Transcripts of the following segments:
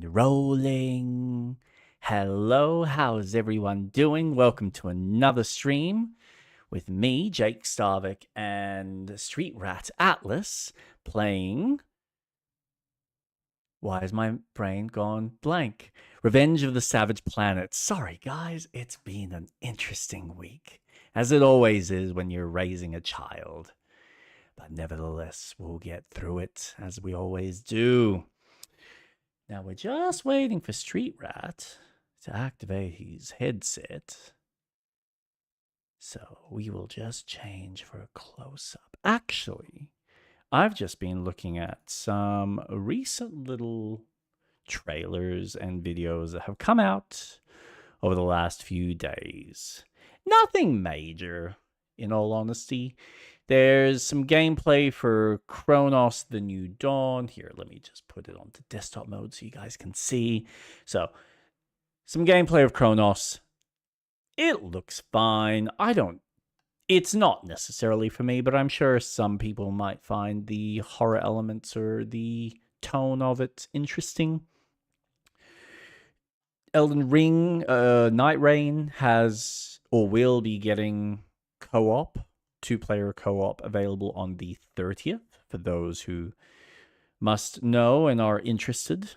And rolling. Hello, how's everyone doing? Welcome to another stream with me, Jake Starvik, and Street Rat Atlas playing. Why is my brain gone blank? Revenge of the Savage Planet. Sorry, guys, it's been an interesting week, as it always is when you're raising a child. But nevertheless, we'll get through it, as we always do. Now we're just waiting for Street Rat to activate his headset. So we will just change for a close-up. Actually, I've just been looking at some recent little trailers and videos that have come out over the last few days. Nothing major, in all honesty. There's some gameplay for Kronos The New Dawn. Here, let me just put it onto desktop mode so you guys can see. So, some gameplay of Kronos. It looks fine. It's not necessarily for me, but I'm sure some people might find the horror elements or the tone of it interesting. Elden Ring, Night Rain has or will be getting co-op, two-player co-op available on the 30th for those who must know and are interested.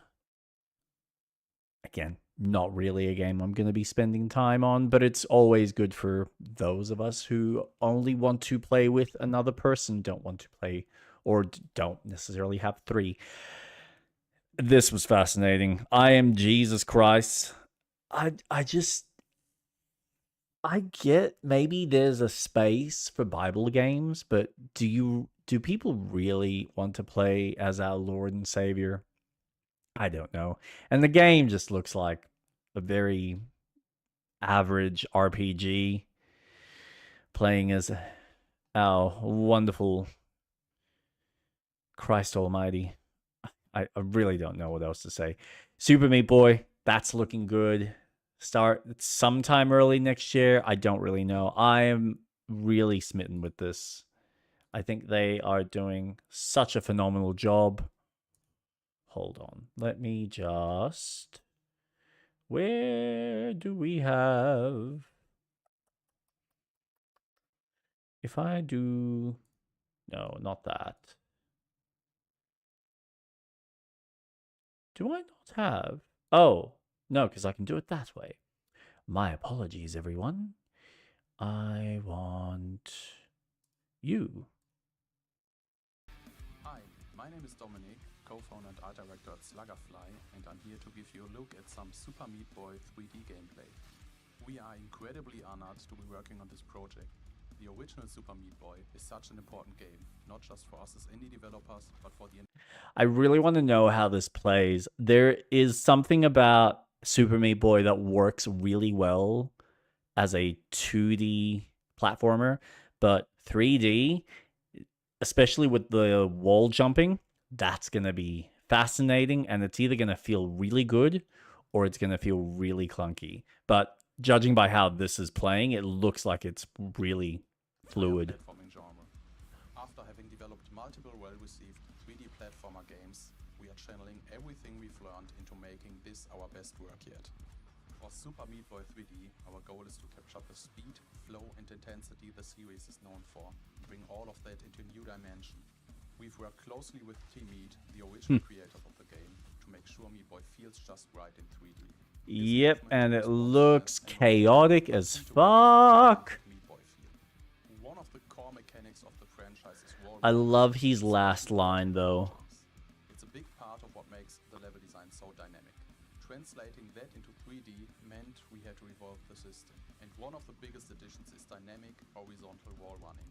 Again, not really a game I'm going to be spending time on, but it's always good for those of us who only want to play with another person, don't want to play, or don't necessarily have three. This was fascinating. I am Jesus Christ. I get maybe there's a space for Bible games, but do people really want to play as our Lord and Savior? I don't know. And the game just looks like a very average RPG playing as our wonderful Christ Almighty. I really don't know what else to say. Super Meat Boy, that's looking good. Start sometime early next year. I don't really know. I am really smitten with this. I think they are doing such a phenomenal job. Hold on. Let me just... Where do we have... If I do... No, not that. Do I not have... Oh, no, because I can do it that way. My apologies, everyone. I want you. Hi, my name is Dominic, co-founder and art director at Sluggerfly, and I'm here to give you a look at some Super Meat Boy 3D gameplay. We are incredibly honored to be working on this project. The original Super Meat Boy is such an important game, not just for us as indie developers, but for the... I really want to know how this plays. There is something about Super Meat Boy that works really well as a 2D platformer, but 3D, especially with the wall jumping, that's going to be fascinating, and it's either going to feel really good or it's going to feel really clunky. But judging by how this is playing, it looks like it's really fluid. After having developed multiple well-received 3D platformer games, we are channeling everything we've learned into making this our best work yet. For Super Meat Boy 3D, our goal is to capture the speed, flow and intensity the series is known for, and bring all of that into a new dimension. We've worked closely with Team Meat, the original creators of the game, to make sure Meat Boy feels just right in 3D. Yep, and it looks chaotic as fuck. One of the core mechanics of the franchise is wall I love his last line though. It's a big part of what makes the level design so dynamic. Translating that into 3D meant we had to evolve the system, and one of the biggest additions is dynamic horizontal wall running.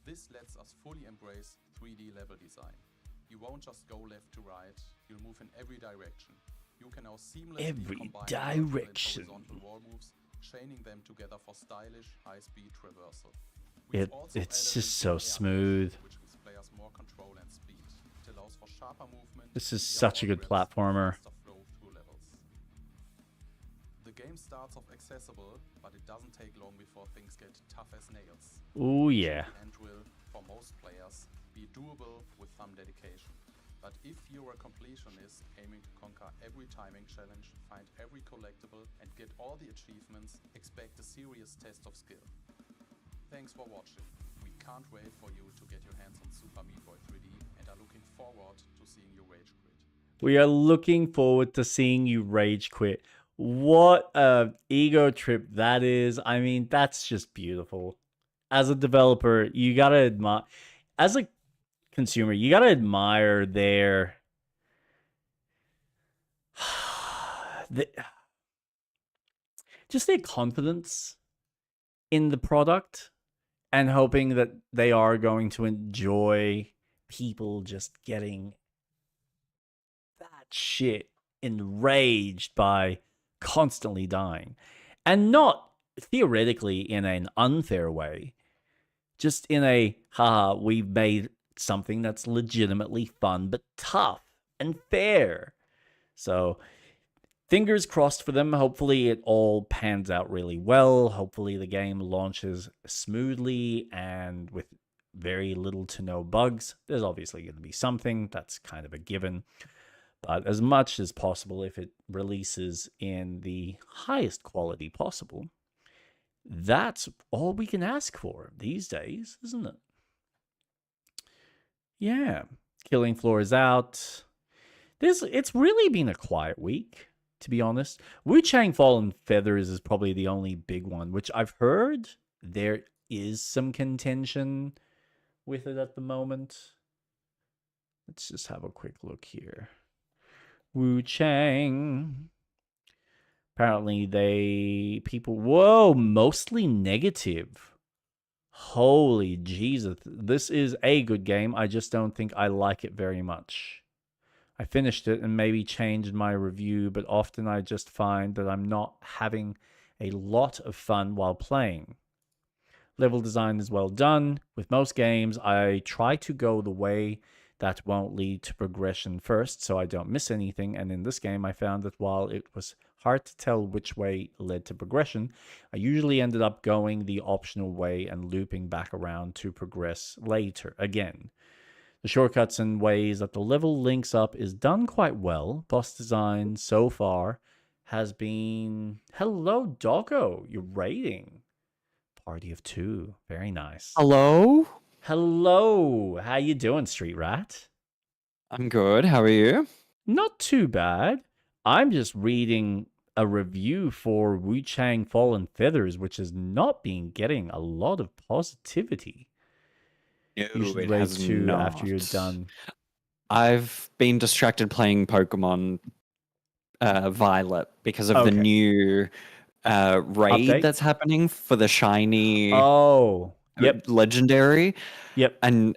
This lets us fully embrace 3D level design. You won't just go left to right, you'll move in every direction. You can now seamlessly combine horizontal wall moves, chaining them together for stylish, high-speed traversal. It's just so smooth. Which gives players more control and speed. It allows for sharper movement. This is such a good platformer. The game starts off accessible, but it doesn't take long before things get tough as nails. Oh yeah. And will, for most players, be doable with some dedication. But if you're a completionist aiming to conquer every timing challenge, find every collectible, and get all the achievements, expect a serious test of skill. Thanks for watching. We can't wait for you to get your hands on Super Meat Boy 3D and are looking forward to seeing you rage quit. We are looking forward to seeing you rage quit. What a ego trip that is. I mean, that's just beautiful. As a developer, you gotta admire, as a consumer, you gotta admire their, the, just their confidence in the product and hoping that they are going to enjoy people just getting that shit enraged by constantly dying. And not theoretically in an unfair way, just in a, haha, we've made something that's legitimately fun but tough and fair. So fingers crossed for them. Hopefully it all pans out really well. Hopefully the game launches smoothly and with very little to no bugs. There's obviously going to be something. That's kind of a given. But as much as possible, if it releases in the highest quality possible, that's all we can ask for these days, isn't it? Yeah. Killing Floor is out. It's really been a quiet week, to be honest. Wu Chang Fallen Feathers is probably the only big one, which I've heard there is some contention with it at the moment. Let's just have a quick look here. Wu Chang. Apparently whoa, mostly negative. Holy Jesus. This is a good game. I just don't think I like it very much. I finished it and maybe changed my review, but often I just find that I'm not having a lot of fun while playing. Level design is well done. With most games, I try to go the way that won't lead to progression first, so I don't miss anything. And in this game, I found that while it was hard to tell which way led to progression, I usually ended up going the optional way and looping back around to progress later again. The shortcuts and ways that the level links up is done quite well. Boss design so far has been... Hello, Doggo. You're rating. Party of two. Very nice. Hello? Hello. How you doing, Street Rat? I'm good. How are you? Not too bad. I'm just reading a review for Wu Chang Fallen Feathers, which has not been getting a lot of positivity. You should it rate has 2 after you're not. done. I've been distracted playing Pokemon Violet because of the Okay. new raid Update? that's happening for the shiny Oh, yep, legendary. yep. And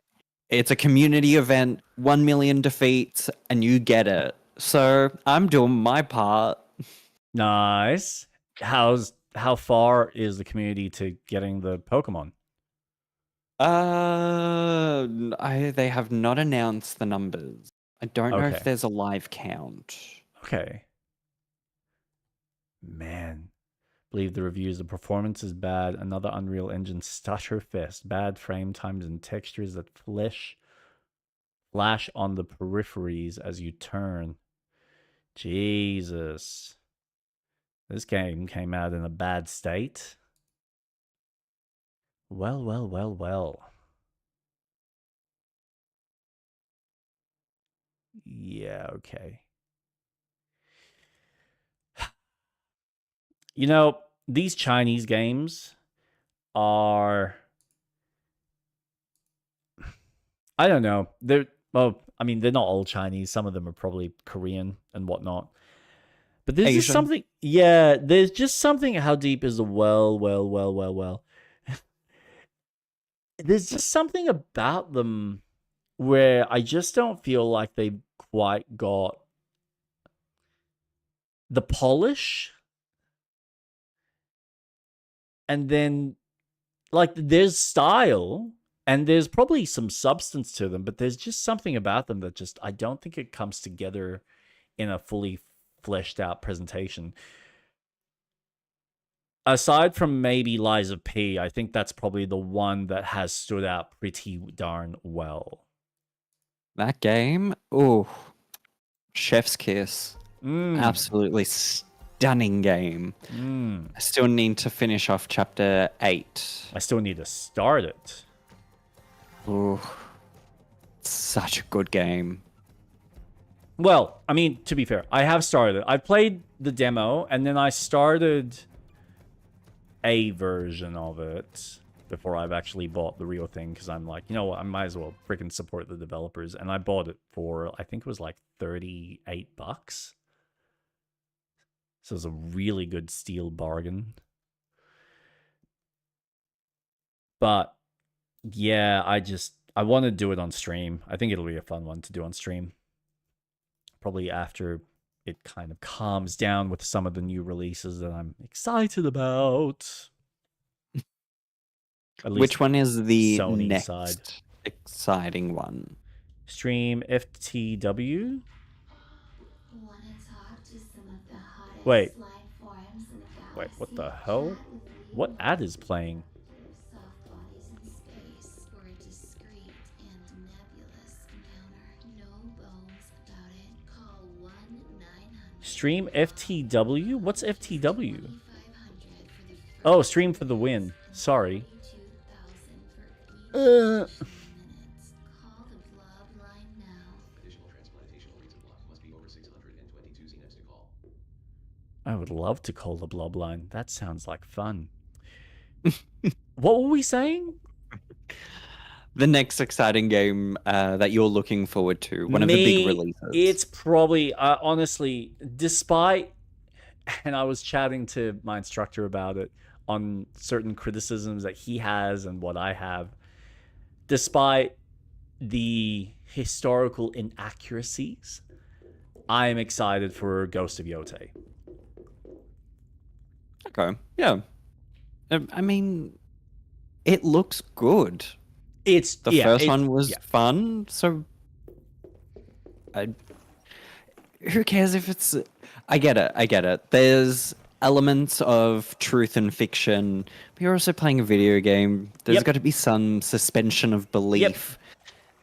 it's a community event, 1 million defeats, and you get it. So I'm doing my part. Nice. How far is the community to getting the Pokemon? They have not announced the numbers. I don't know if Okay. there's a live count. Okay. Man, believe the reviews. The performance is bad. Another Unreal Engine stutter fest. Bad frame times and textures that flash on the peripheries as you turn. Jesus. This game came out in a bad state. Well, well, well, well. Yeah, okay. You know, these Chinese games are... I don't know. They're... Well, I mean, they're not all Chinese. Some of them are probably Korean and whatnot. But there's just Asian. something... Yeah, there's just something... How deep is the well, well, well, well, well? There's just something about them where I just don't feel like they've quite got the polish. And then, like, there's style and there's probably some substance to them, but there's just something about them that just, I don't think it comes together in a fully fleshed out presentation. Aside from maybe Lies of P, I think that's probably the one that has stood out pretty darn well. That game, oh, chef's kiss. Mm. Absolutely stunning game. I still need to finish off chapter 8. I still need to start it. Ooh, such a good game. Well, I mean, to be fair, I have started it. I played the demo, and then I started a version of it before I've actually bought the real thing, because I'm like, you know what, I might as well freaking support the developers. And I bought it for, I think it was like 38 bucks. So it was a really good steal bargain. But yeah, I want to do it on stream. I think it'll be a fun one to do on stream. Probably after it kind of calms down with some of the new releases that I'm excited about. Which one is the Sony next side. exciting one? Stream FTW? Wanna talk to some of the hottest Wait. life forms in the Wait, what the galaxy? hell? Chat with What Leo. ad is playing? Soft bodies in space or a discreet and nebulous encounter. No bones about it. Call 1-900. Stream FTW? What's FTW? 2500 for the Oh, stream for the win. Sorry. 42,000 for each 15 minutes. Call the blob line now. Additional transplantation rates of blood must be over 622 zeniths to call. I would love to call the blob line. That sounds like fun. What were we saying? The next exciting game that you're looking forward to, one of the big releases. It's probably, honestly, despite, and I was chatting to my instructor about it on certain criticisms that he has and what I have, despite the historical inaccuracies, I am excited for Ghost of Yote. Okay, yeah. I mean, it looks good. The first one was fun, so who cares if it's... I get it. There's elements of truth and fiction, but you're also playing a video game. There's got to be some suspension of belief.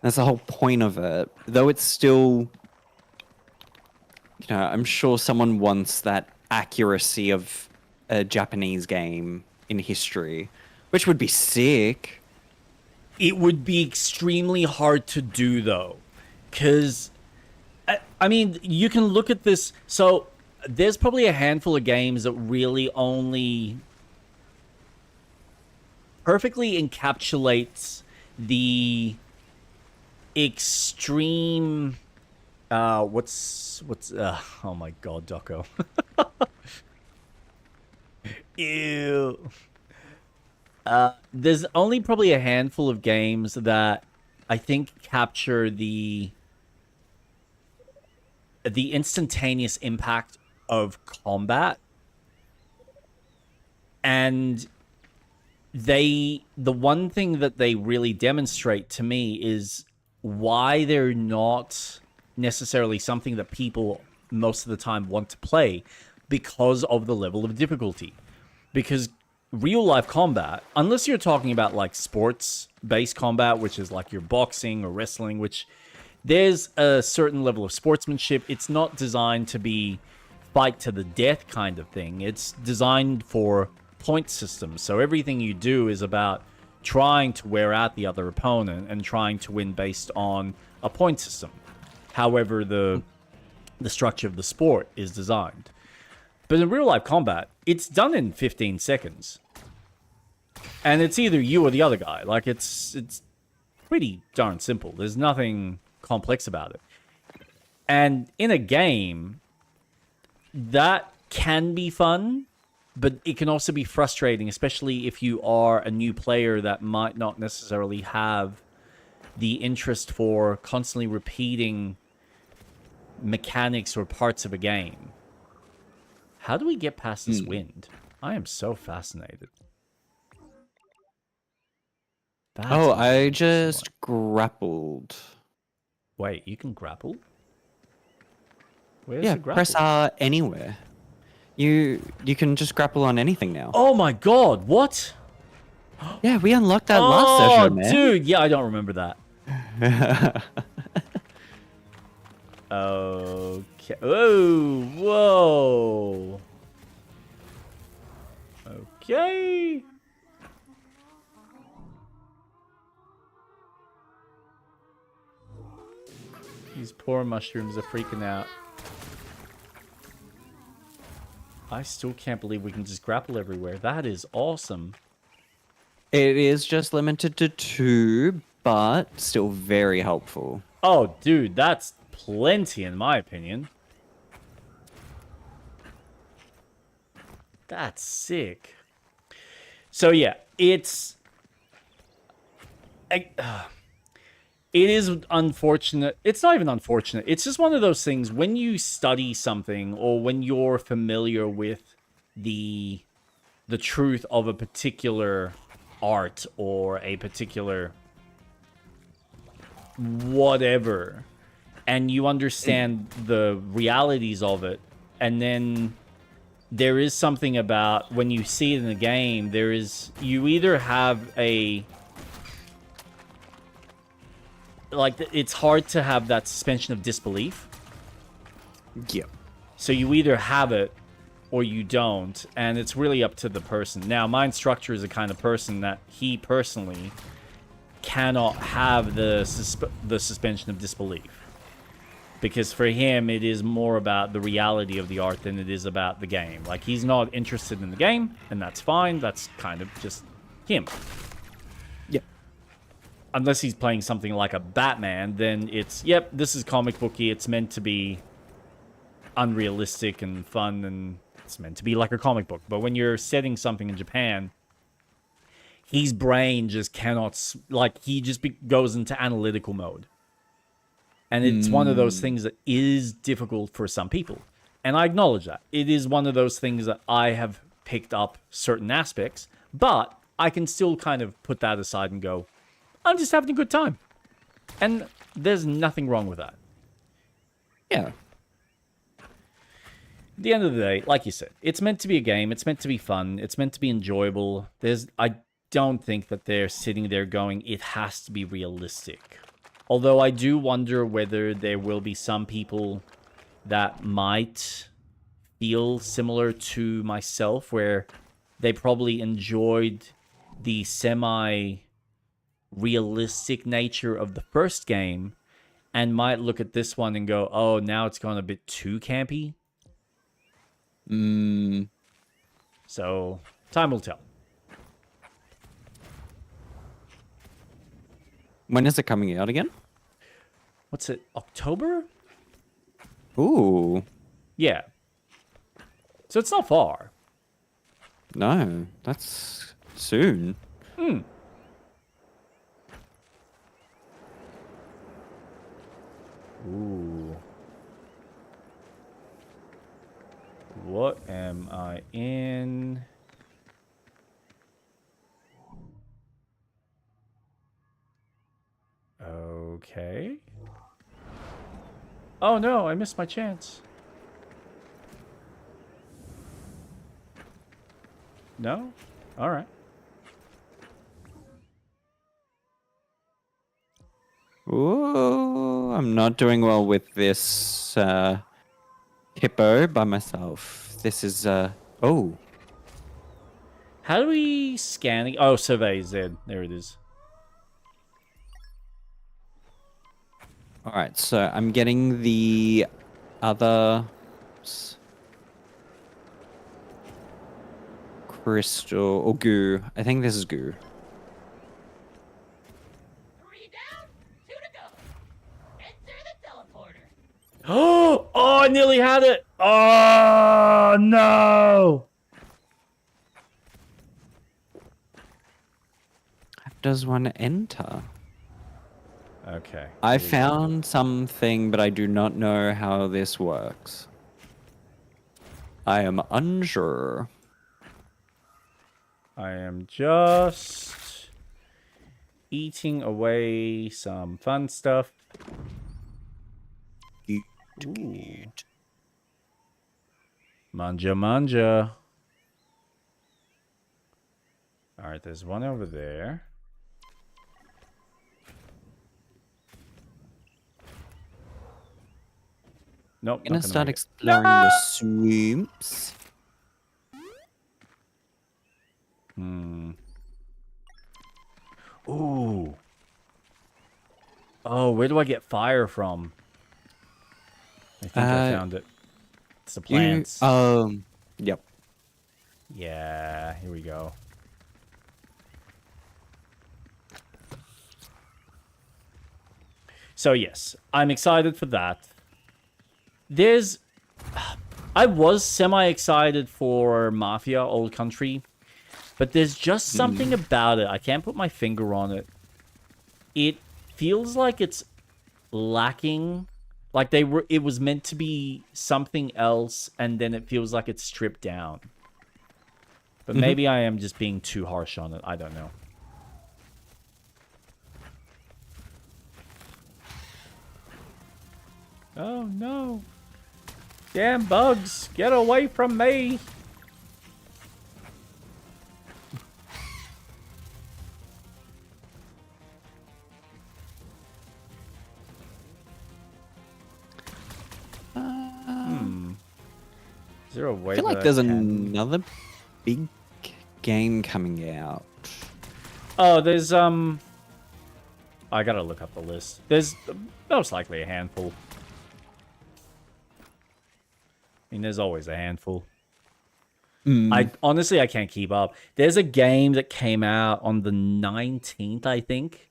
That's the whole point of it. Though it's still... I'm sure someone wants that accuracy of a Japanese game in history, which would be sick. It would be extremely hard to do, though, because, I mean, you can look at this. So there's probably a handful of games that really only perfectly encapsulates the extreme, oh my god, Doco. Ew. There's only probably a handful of games that I think capture the instantaneous impact of combat, and the one thing that they really demonstrate to me is why they're not necessarily something that people most of the time want to play, because of the level of difficulty. Because real life combat, unless you're talking about like sports based combat, which is like your boxing or wrestling, which there's a certain level of sportsmanship. It's not designed to be fight to the death kind of thing. It's designed for point systems. So everything you do is about trying to wear out the other opponent and trying to win based on a point system. However, the structure of the sport is designed. But in real life combat, it's done in 15 seconds. And it's either you or the other guy. Like, it's pretty darn simple. There's nothing complex about it. And in a game, that can be fun, but it can also be frustrating, especially if you are a new player that might not necessarily have the interest for constantly repeating mechanics or parts of a game. How do we get past this wind? I am so fascinated. I just grappled. Wait, you can grapple? Where's Yeah, the grapple? press R anywhere. You can just grapple on anything now. Oh my god, what? Yeah, we unlocked that last session, man. Dude, yeah, I don't remember that. Okay. Oh, whoa. Okay. These poor mushrooms are freaking out. I still can't believe we can just grapple everywhere. That is awesome. It is just limited to 2, but still very helpful. Oh, dude, that's plenty in my opinion. That's sick. So yeah, it's... it is unfortunate. It's not even unfortunate. It's just one of those things when you study something or when you're familiar with the truth of a particular art or a particular whatever, and you understand the realities of it, and then there is something about when you see it in the game, you either have a... like, it's hard to have that suspension of disbelief. Yeah. So you either have it or you don't, and it's really up to the person. Now, my instructor is the kind of person that he personally cannot have the suspension of disbelief. Because for him, it is more about the reality of the art than it is about the game. Like, he's not interested in the game, and that's fine. That's kind of just him. Yeah. Unless he's playing something like a Batman, then it's, yep, this is comic booky. It's meant to be unrealistic and fun, and it's meant to be like a comic book. But when you're setting something in Japan, his brain just cannot, like, he just goes into analytical mode. And it's one of those things that is difficult for some people. And I acknowledge that. It is one of those things that I have picked up certain aspects, but I can still kind of put that aside and go, I'm just having a good time. And there's nothing wrong with that. Yeah. At the end of the day, like you said, it's meant to be a game. It's meant to be fun. It's meant to be enjoyable. I don't think that they're sitting there going, it has to be realistic. Although I do wonder whether there will be some people that might feel similar to myself, where they probably enjoyed the semi-realistic nature of the first game and might look at this one and go, oh, now it's gone a bit too campy. So, time will tell. When is it coming out again? What's it, October? Ooh. Yeah. So it's not far. No, that's soon. Ooh. What am I in? Okay. Oh no, I missed my chance. No? Alright. Ooh, I'm not doing well with this hippo by myself. This is oh. How do we scan it? Oh, survey Z. There it is. All right, so I'm getting the other crystal or goo. I think this is goo. 3 down, 2 to go. Enter the teleporter. Oh, I nearly had it. Oh, no. How does one enter? Okay. I found something, but I do not know how this works. I am unsure. I am just eating away some fun stuff. Ooh. Manja manja. All right, there's one over there. Nope. I'm gonna not start make it. exploring the swamps. Ooh. Oh, where do I get fire from? I think I found it. It's the plants. Yep. Yeah, here we go. So yes, I'm excited for that. I was semi-excited for Mafia Old Country, but there's just something about it. I can't put my finger on it. It feels like it's lacking. Like it was meant to be something else, and then it feels like it's stripped down. But maybe I am just being too harsh on it. I don't know. Oh no. Damn bugs, get away from me. Is there a way I feel like that there's can... another big game coming out. Oh, there's I gotta look up the list. There's most likely a handful. I mean, there's always a handful. I honestly, I can't keep up. There's a game that came out on the 19th, I think,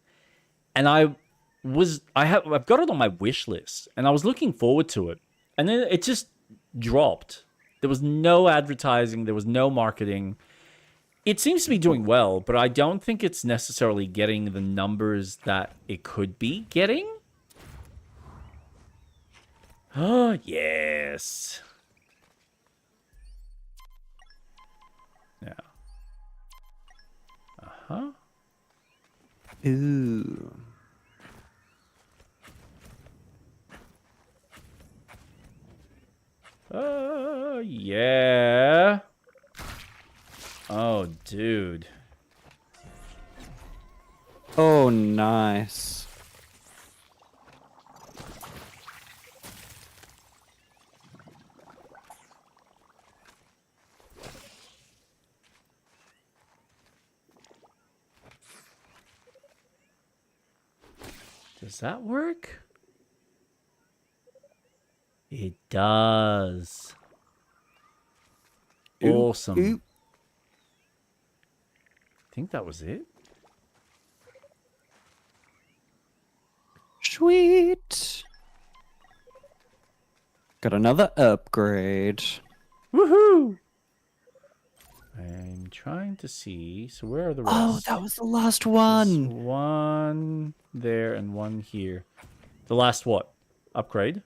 and I've got it on my wish list, and I was looking forward to it, and then it just dropped. There was no advertising. There was no marketing. It seems to be doing well, but I don't think it's necessarily getting the numbers that it could be getting. Oh, yes. Yeah. Uh-huh. Ooh. Yeah. Oh, dude. Oh, nice. Does that work? It does. Awesome. Oop. I think that was it. Sweet. Got another upgrade. Woohoo! I'm trying to see. So where are the rest? Oh, that was the last There's one. one there and one here. The last what? Upgrade?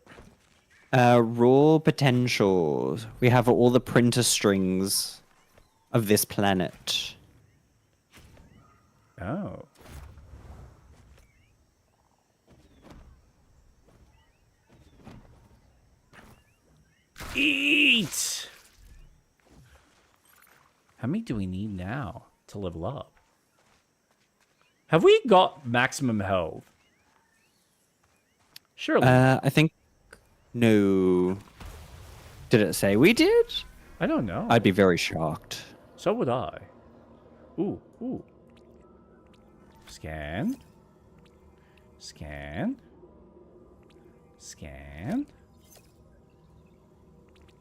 Raw potential. We have all the printer strings of this planet. Oh. Eat! How many do we need now to level up? Have we got maximum health? Surely. I think... No. Did it say we did? I don't know. I'd be very shocked. So would I. Ooh, ooh. Scan. Scan. Scan.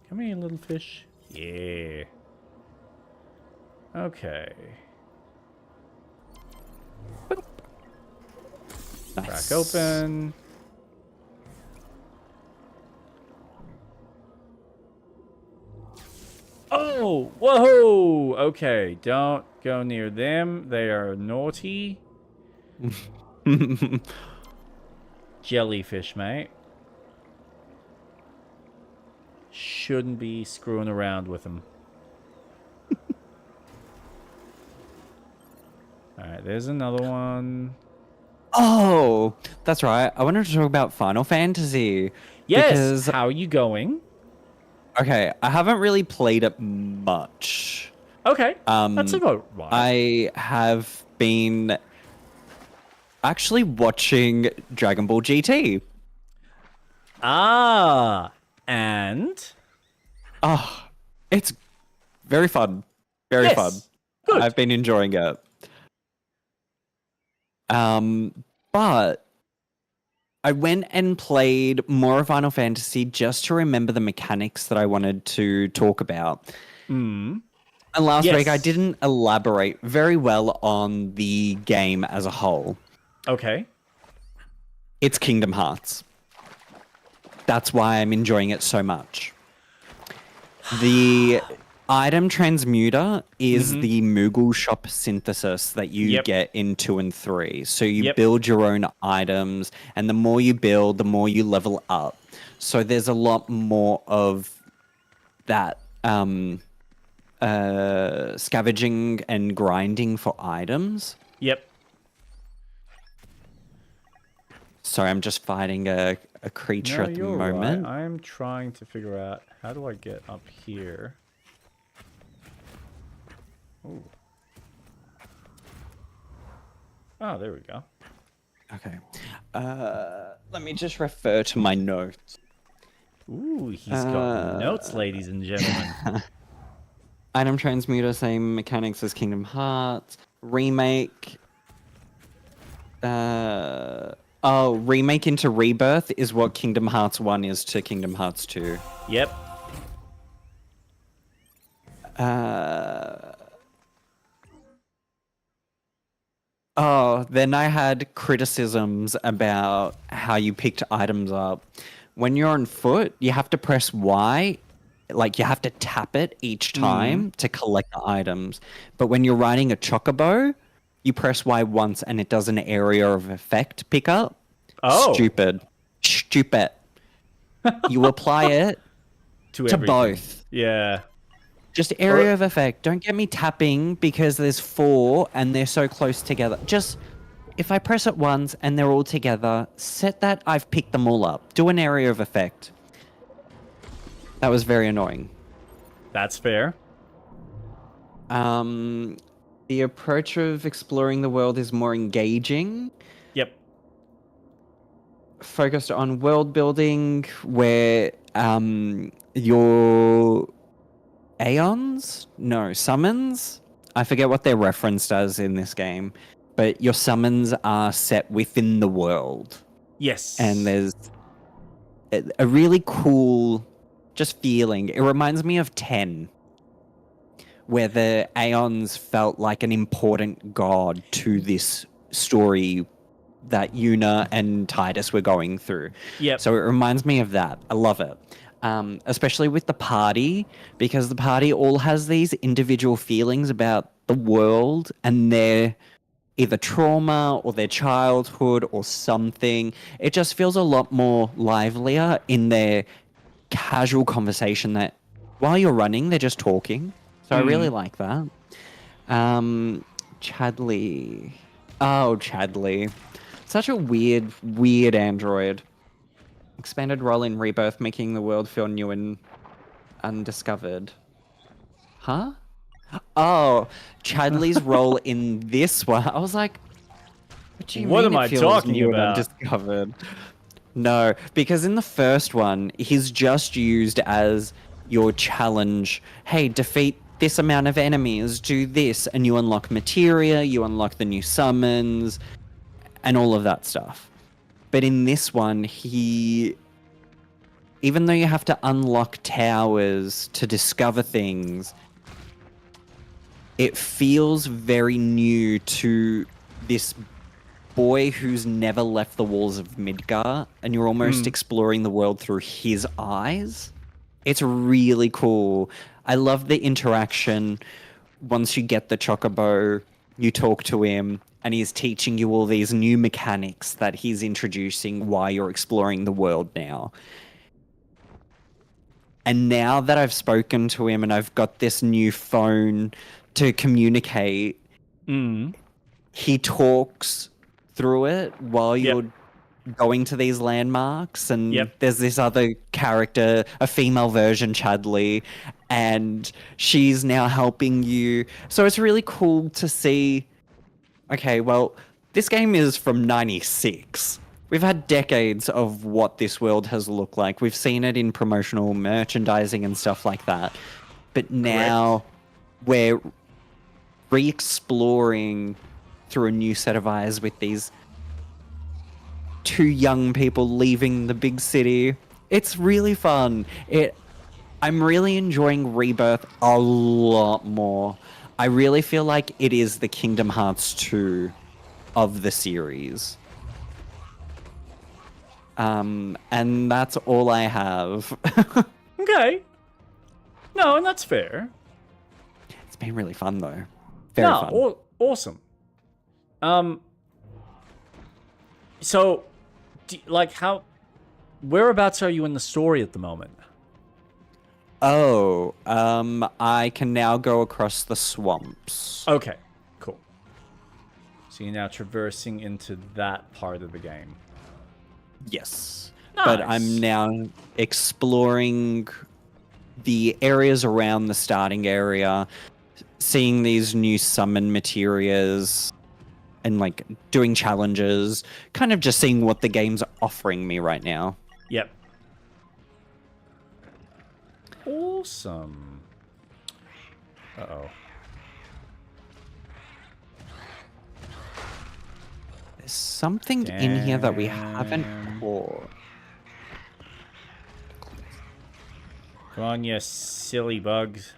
Come here, little fish. Yeah. Okay. Nice. Crack open. Oh, whoa! Okay, don't go near them. They are naughty. Jellyfish, mate. Shouldn't be screwing around with them. Alright, there's another one. Oh, that's right. I wanted to talk about Final Fantasy. Yes, Because, how are you going? okay, I haven't really played it much. Okay, that's about right. I have been actually watching Dragon Ball GT. Ah, And Oh, it's very fun. Very Yes. fun. Good. I've been enjoying it. But I went and played more of Final Fantasy just to remember the mechanics that I wanted to talk about. mm, And last week I Yes. didn't elaborate very well on the game as a whole. okay. It's Kingdom Hearts. That's why I'm enjoying it so much. The item transmuter is the Moogle shop synthesis that you Yep. get in 2 and 3. So you Yep. build your own items, and the more you build, the more you level up. So there's a lot more of that scavenging and grinding for items. Yep. Sorry, I'm just fighting a creature No, at the you're moment. right. I'm trying to figure out how do I get up here. Ooh. Oh, there we go. Okay. Let me just refer to my notes. Ooh, he's got notes, ladies and gentlemen. Item transmuter, same mechanics as Kingdom Hearts. Remake. Remake into Rebirth is what Kingdom Hearts 1 is to Kingdom Hearts 2. Yep. Then I had criticisms about how you picked items up. When you're on foot, you have to press Y, like you have to tap it each time to collect the items. But when you're riding a chocobo, you press Y once and it does an area of effect pickup. Oh. Stupid. You apply it To to everything. both. Yeah. Just area of effect. Don't get me tapping because there's 4 and they're so close together. Just if I press it once and they're all together, set that I've picked them all up. Do an area of effect. That was very annoying. That's fair. The approach of exploring the world is more engaging, Yep. focused on world building, where your summons. I forget what they're referenced as in this game, but your summons are set within the world. Yes. And there's a really cool just feeling. It reminds me of 10, where the Aeons felt like an important god to this story that Yuna and Titus were going through. Yep. So it reminds me of that. I love it. Especially with the party, because the party all has these individual feelings about the world and their either trauma or their childhood or something. It just feels a lot more livelier in their casual conversation that while you're running, they're just talking. So I really like that. Chadley. Oh, Chadley. Such a weird android. Expanded role in Rebirth, making the world feel new and undiscovered. Huh? Oh, Chadley's role in this one. I was like, what do you What mean am it I feels talking new and about? undiscovered? No, because in the first one, he's just used as your challenge. Hey, defeat this amount of enemies, do this, and you unlock materia, you unlock the new summons, and all of that stuff. But in this one, even though you have to unlock towers to discover things, it feels very new to this boy who's never left the walls of Midgar, and you're almost exploring the world through his eyes. It's really cool. I love the interaction. Once you get the chocobo, you talk to him, and he's teaching you all these new mechanics that he's introducing while you're exploring the world now. And now that I've spoken to him and I've got this new phone to communicate, he talks through it while you're going to these landmarks. And there's this other character, a female version, Chadley, and she's now helping you. So it's really cool to see. Okay, well, this game is from 96. We've had decades of what this world has looked like. We've seen it in promotional merchandising and stuff like that. But now we're re-exploring through a new set of eyes with these two young people leaving the big city. It's really fun. I'm really enjoying Rebirth a lot more. I really feel like it is the Kingdom Hearts 2 of the series. And that's all I have. Okay. No, and that's fair. It's been really fun though. Very No, fun. awesome. So, like, whereabouts are you in the story at the moment? Oh, I can now go across the swamps. Okay, cool. So you're now traversing into that part of the game. Yes. But Nice. I'm now exploring the areas around the starting area, seeing these new summon materials and like doing challenges, kind of just seeing what the game's offering me right now. Yep. Awesome. Uh-oh. There's something in here that we haven't Damn. caught. Come on, you silly bugs.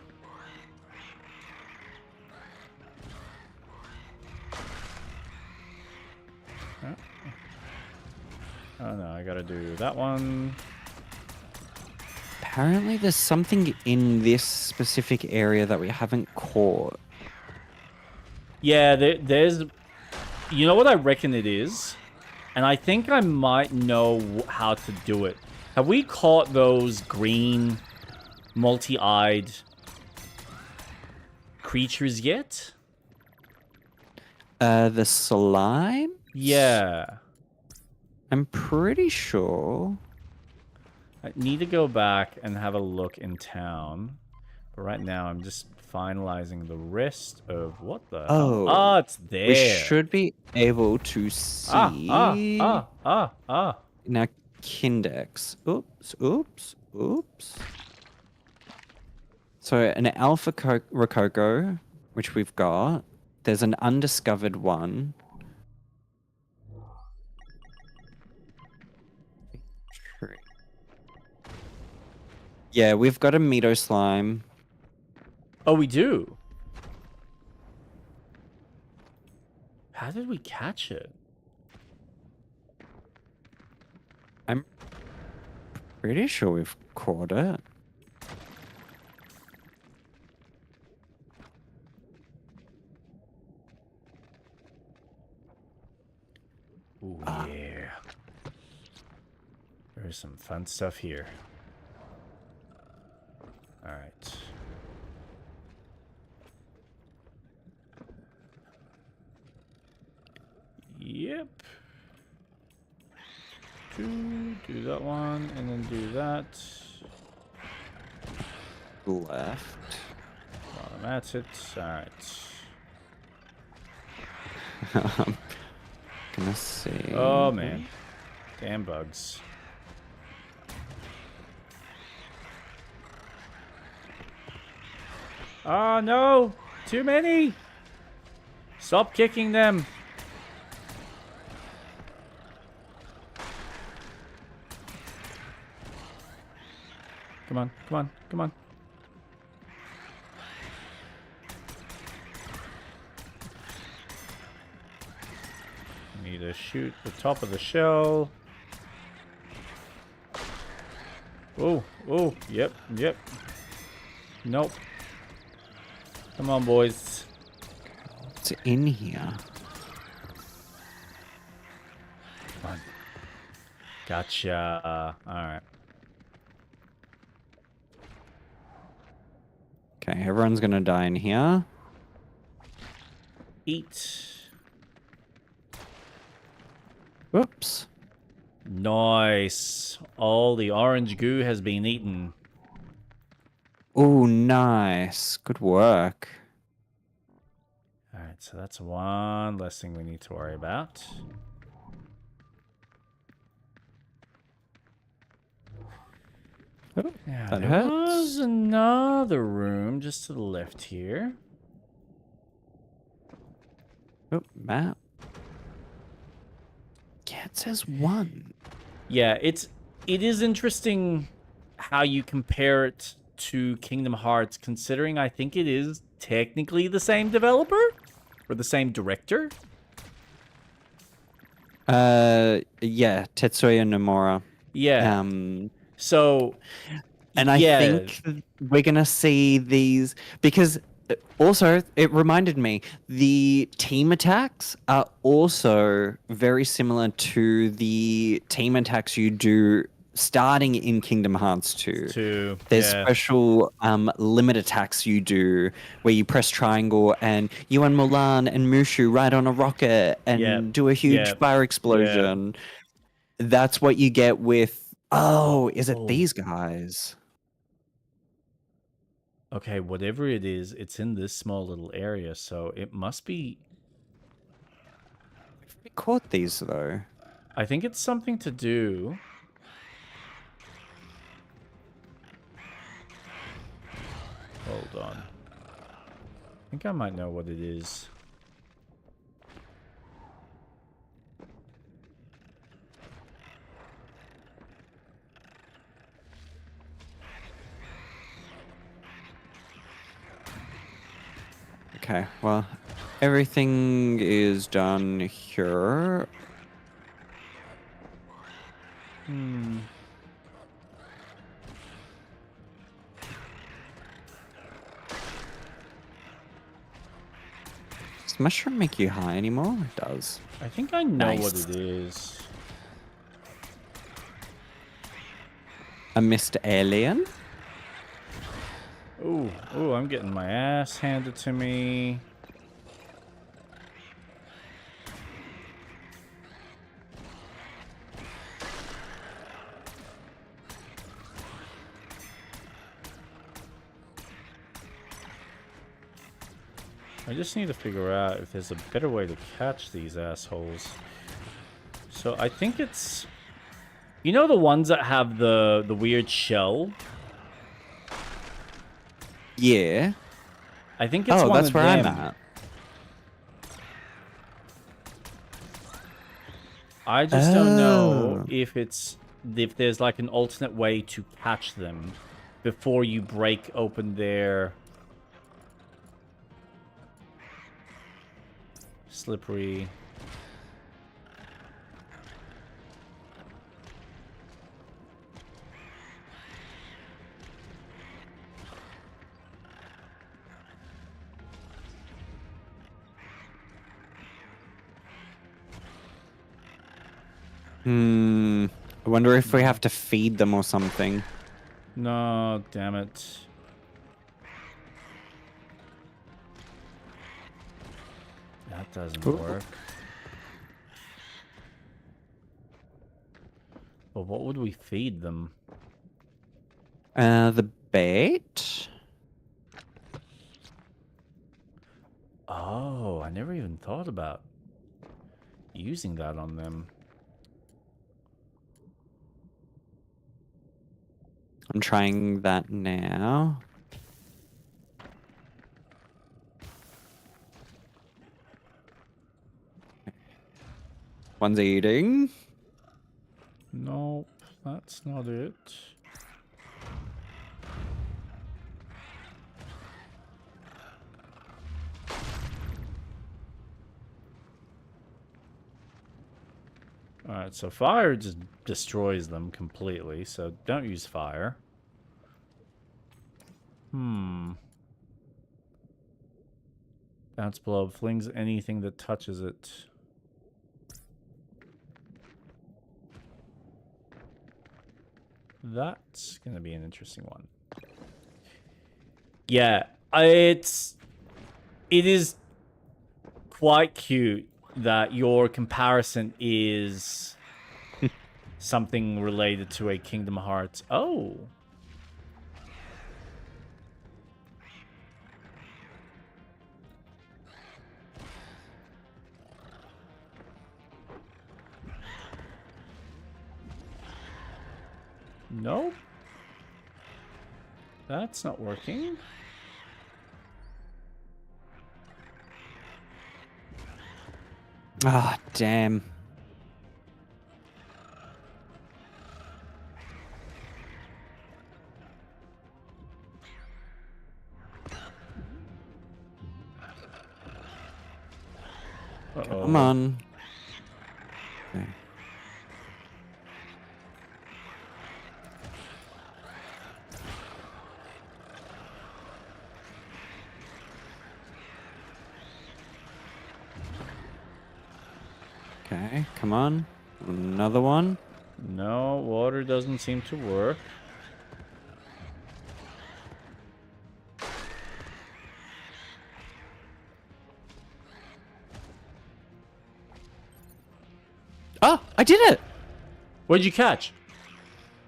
Oh no, I gotta do that one. Apparently there's something in this specific area that we haven't caught. Yeah, there's... You know what I reckon it is? And I think I might know how to do it. Have we caught those green, multi-eyed creatures yet? The slime? Yeah. I'm pretty sure. I need to go back and have a look in town. But right now, I'm just finalizing the rest of what the hell? Oh. Ah, it's there. We should be able to see Ah. in our Kindex. Oops. So an Alpha Rococo, which we've got. There's an undiscovered one. Yeah, we've got a Meadow Slime. Oh, we do? How did we catch it? I'm pretty sure we've caught it. Ooh, yeah. There's some fun stuff here. Alright. Yep. Do that one, and then do that. Left. While I'm at it. Alright. Gonna see. Oh, man. Damn bugs. Oh, no! Too many! Stop kicking them! Come on. Need to shoot the top of the shell. Oh, yep. Nope. Come on, boys. What's in here? Come on. Gotcha. Alright. Okay, everyone's gonna die in here. Eat. Whoops. Nice. All the orange goo has been eaten. Oh, nice. Good work. Alright, so that's one less thing we need to worry about. Oh, Yeah, that there hurts. was another room just to the left here. Oh, map. Yeah, it says 1. Yeah, it is interesting how you compare it to Kingdom Hearts, considering I think it is technically the same developer or the same director. Yeah, Tetsuya Nomura. Yeah. Um, So, and I yeah. think we're gonna see these because also it reminded me the team attacks are also very similar to the team attacks you do starting in Kingdom Hearts 2. There's Yeah. special limit attacks you do where you press triangle and you and Mulan and Mushu ride on a rocket and Yep, do a huge yep, fire yep. explosion. That's what you get with. Oh, is it Oh. these guys? Okay, whatever it is, it's in this small little area, so it must be... We caught these though. I think it's something to do... Hold on. I think I might know what it is. Okay, well, everything is done here. Hmm. Does mushroom make you high anymore? It does. I think I know what Nice. it is. A missed alien? Ooh, ooh, I'm getting my ass handed to me. I just need to figure out if there's a better way to catch these assholes. So I think it's... You know the ones that have the weird shell? Yeah. I think it's Oh, one that's of where them. I'm at. I just don't know Oh. if there's like an alternate way to catch them before you break open their slippery. I wonder if we have to feed them or something. No, damn it. That doesn't work. But what would we feed them? The bait? Oh, I never even thought about using that on them. I'm trying that now. One's eating. Nope, that's not it. Alright, so fire just destroys them completely, so don't use fire. Bounce blow flings anything that touches it. That's gonna be an interesting one. Yeah, it is quite cute that your comparison is something related to a Kingdom Hearts. Oh. Nope. That's not working. Ah, damn. Uh-oh. Come on. Okay. Okay, come on. Another one. No, water doesn't seem to work. Oh, I did it! What'd you catch?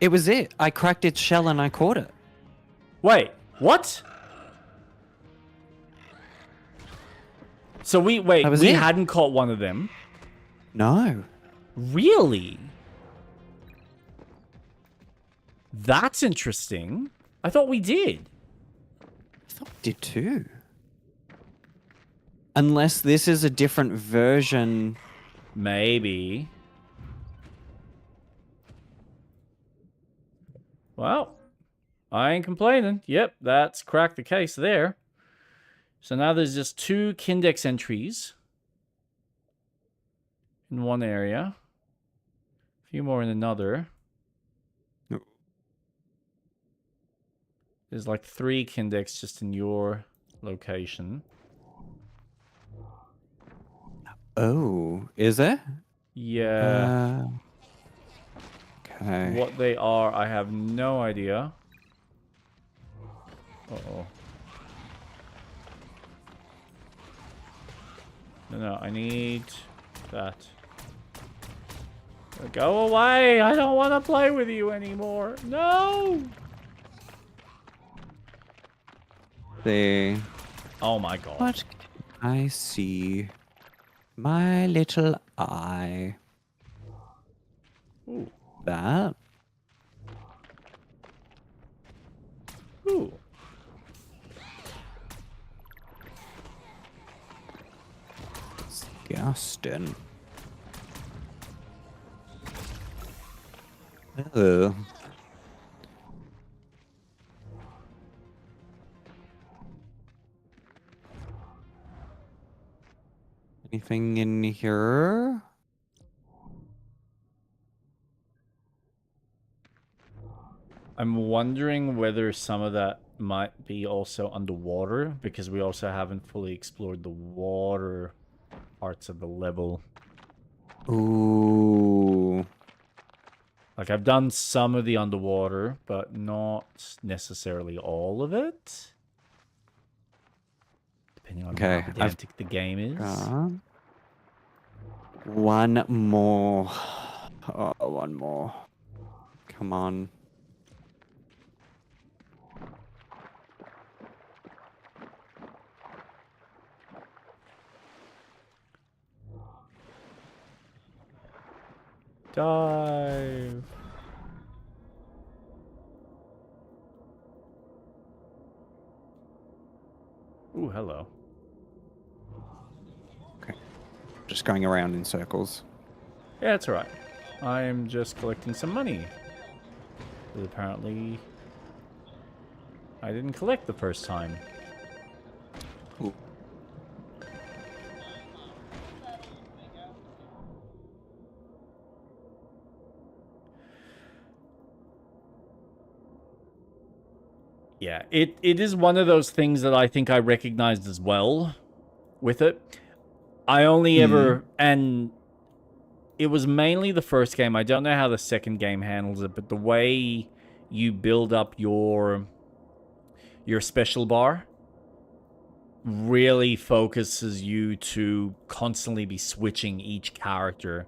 It was it. I cracked its shell and I caught it. Wait, what? So we That was we it. hadn't caught one of them. No. Really? That's interesting. I thought we did. I thought I did too. Unless this is a different version. Maybe. Well, I ain't complaining. Yep, that's cracked the case there. So now there's just 2 Kindex entries in one area. A few more in another. There's like 3 Kindex just in your location. Oh, is there? Yeah. Okay. What they are, I have no idea. Uh-oh. No, I need that. Go away! I don't want to play with you anymore. No! There. Oh my god. What can I see? My little eye. Ooh. That. Ooh. Disgusting. Ugh. Anything in here? I'm wondering whether some of that might be also underwater, because we also haven't fully explored the water parts of the level. Ooh. Like, I've done some of the underwater, but not necessarily all of it. Depending on Okay, how pedantic the game is. One more. Oh, one more. Come on. Dive. Ooh, hello. Okay. Just going around in circles. Yeah, it's alright. I'm just collecting some money. Because apparently I didn't collect the first time. Ooh. Yeah, it is one of those things that I think I recognized as well with it. I only ever, and it was mainly the first game. I don't know how the second game handles it, but the way you build up your special bar really focuses you to constantly be switching each character,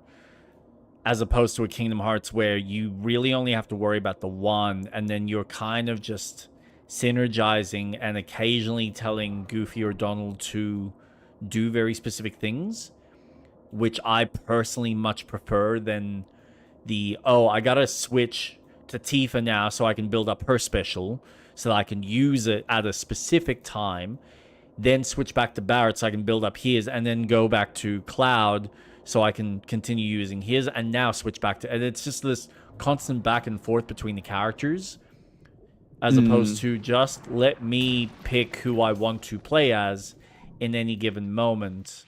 as opposed to a Kingdom Hearts where you really only have to worry about the one, and then you're kind of just synergizing and occasionally telling Goofy or Donald to do very specific things, which I personally much prefer than the, oh, I gotta switch to Tifa now so I can build up her special. so that I can use it at a specific time, then switch back to Barrett so I can build up his, and then go back to Cloud so I can continue using his, and now switch back to... And it's just this constant back and forth between the characters, as opposed to just let me pick who I want to play as in any given moment.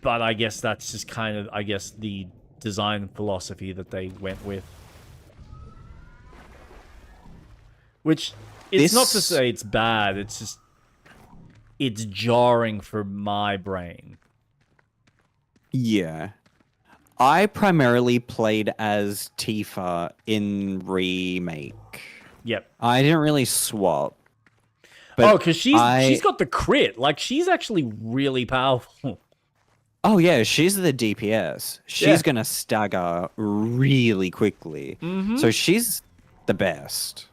But I guess that's just kind of, I guess, the design philosophy that they went with. Which, it's not to say it's bad, it's just... It's jarring for my brain. Yeah. I primarily played as Tifa in Remake. Yep. I didn't really swap. Oh, because she's got the crit. Like, she's actually really powerful. Oh, yeah, she's the DPS. She's going to stagger really quickly. So she's the best.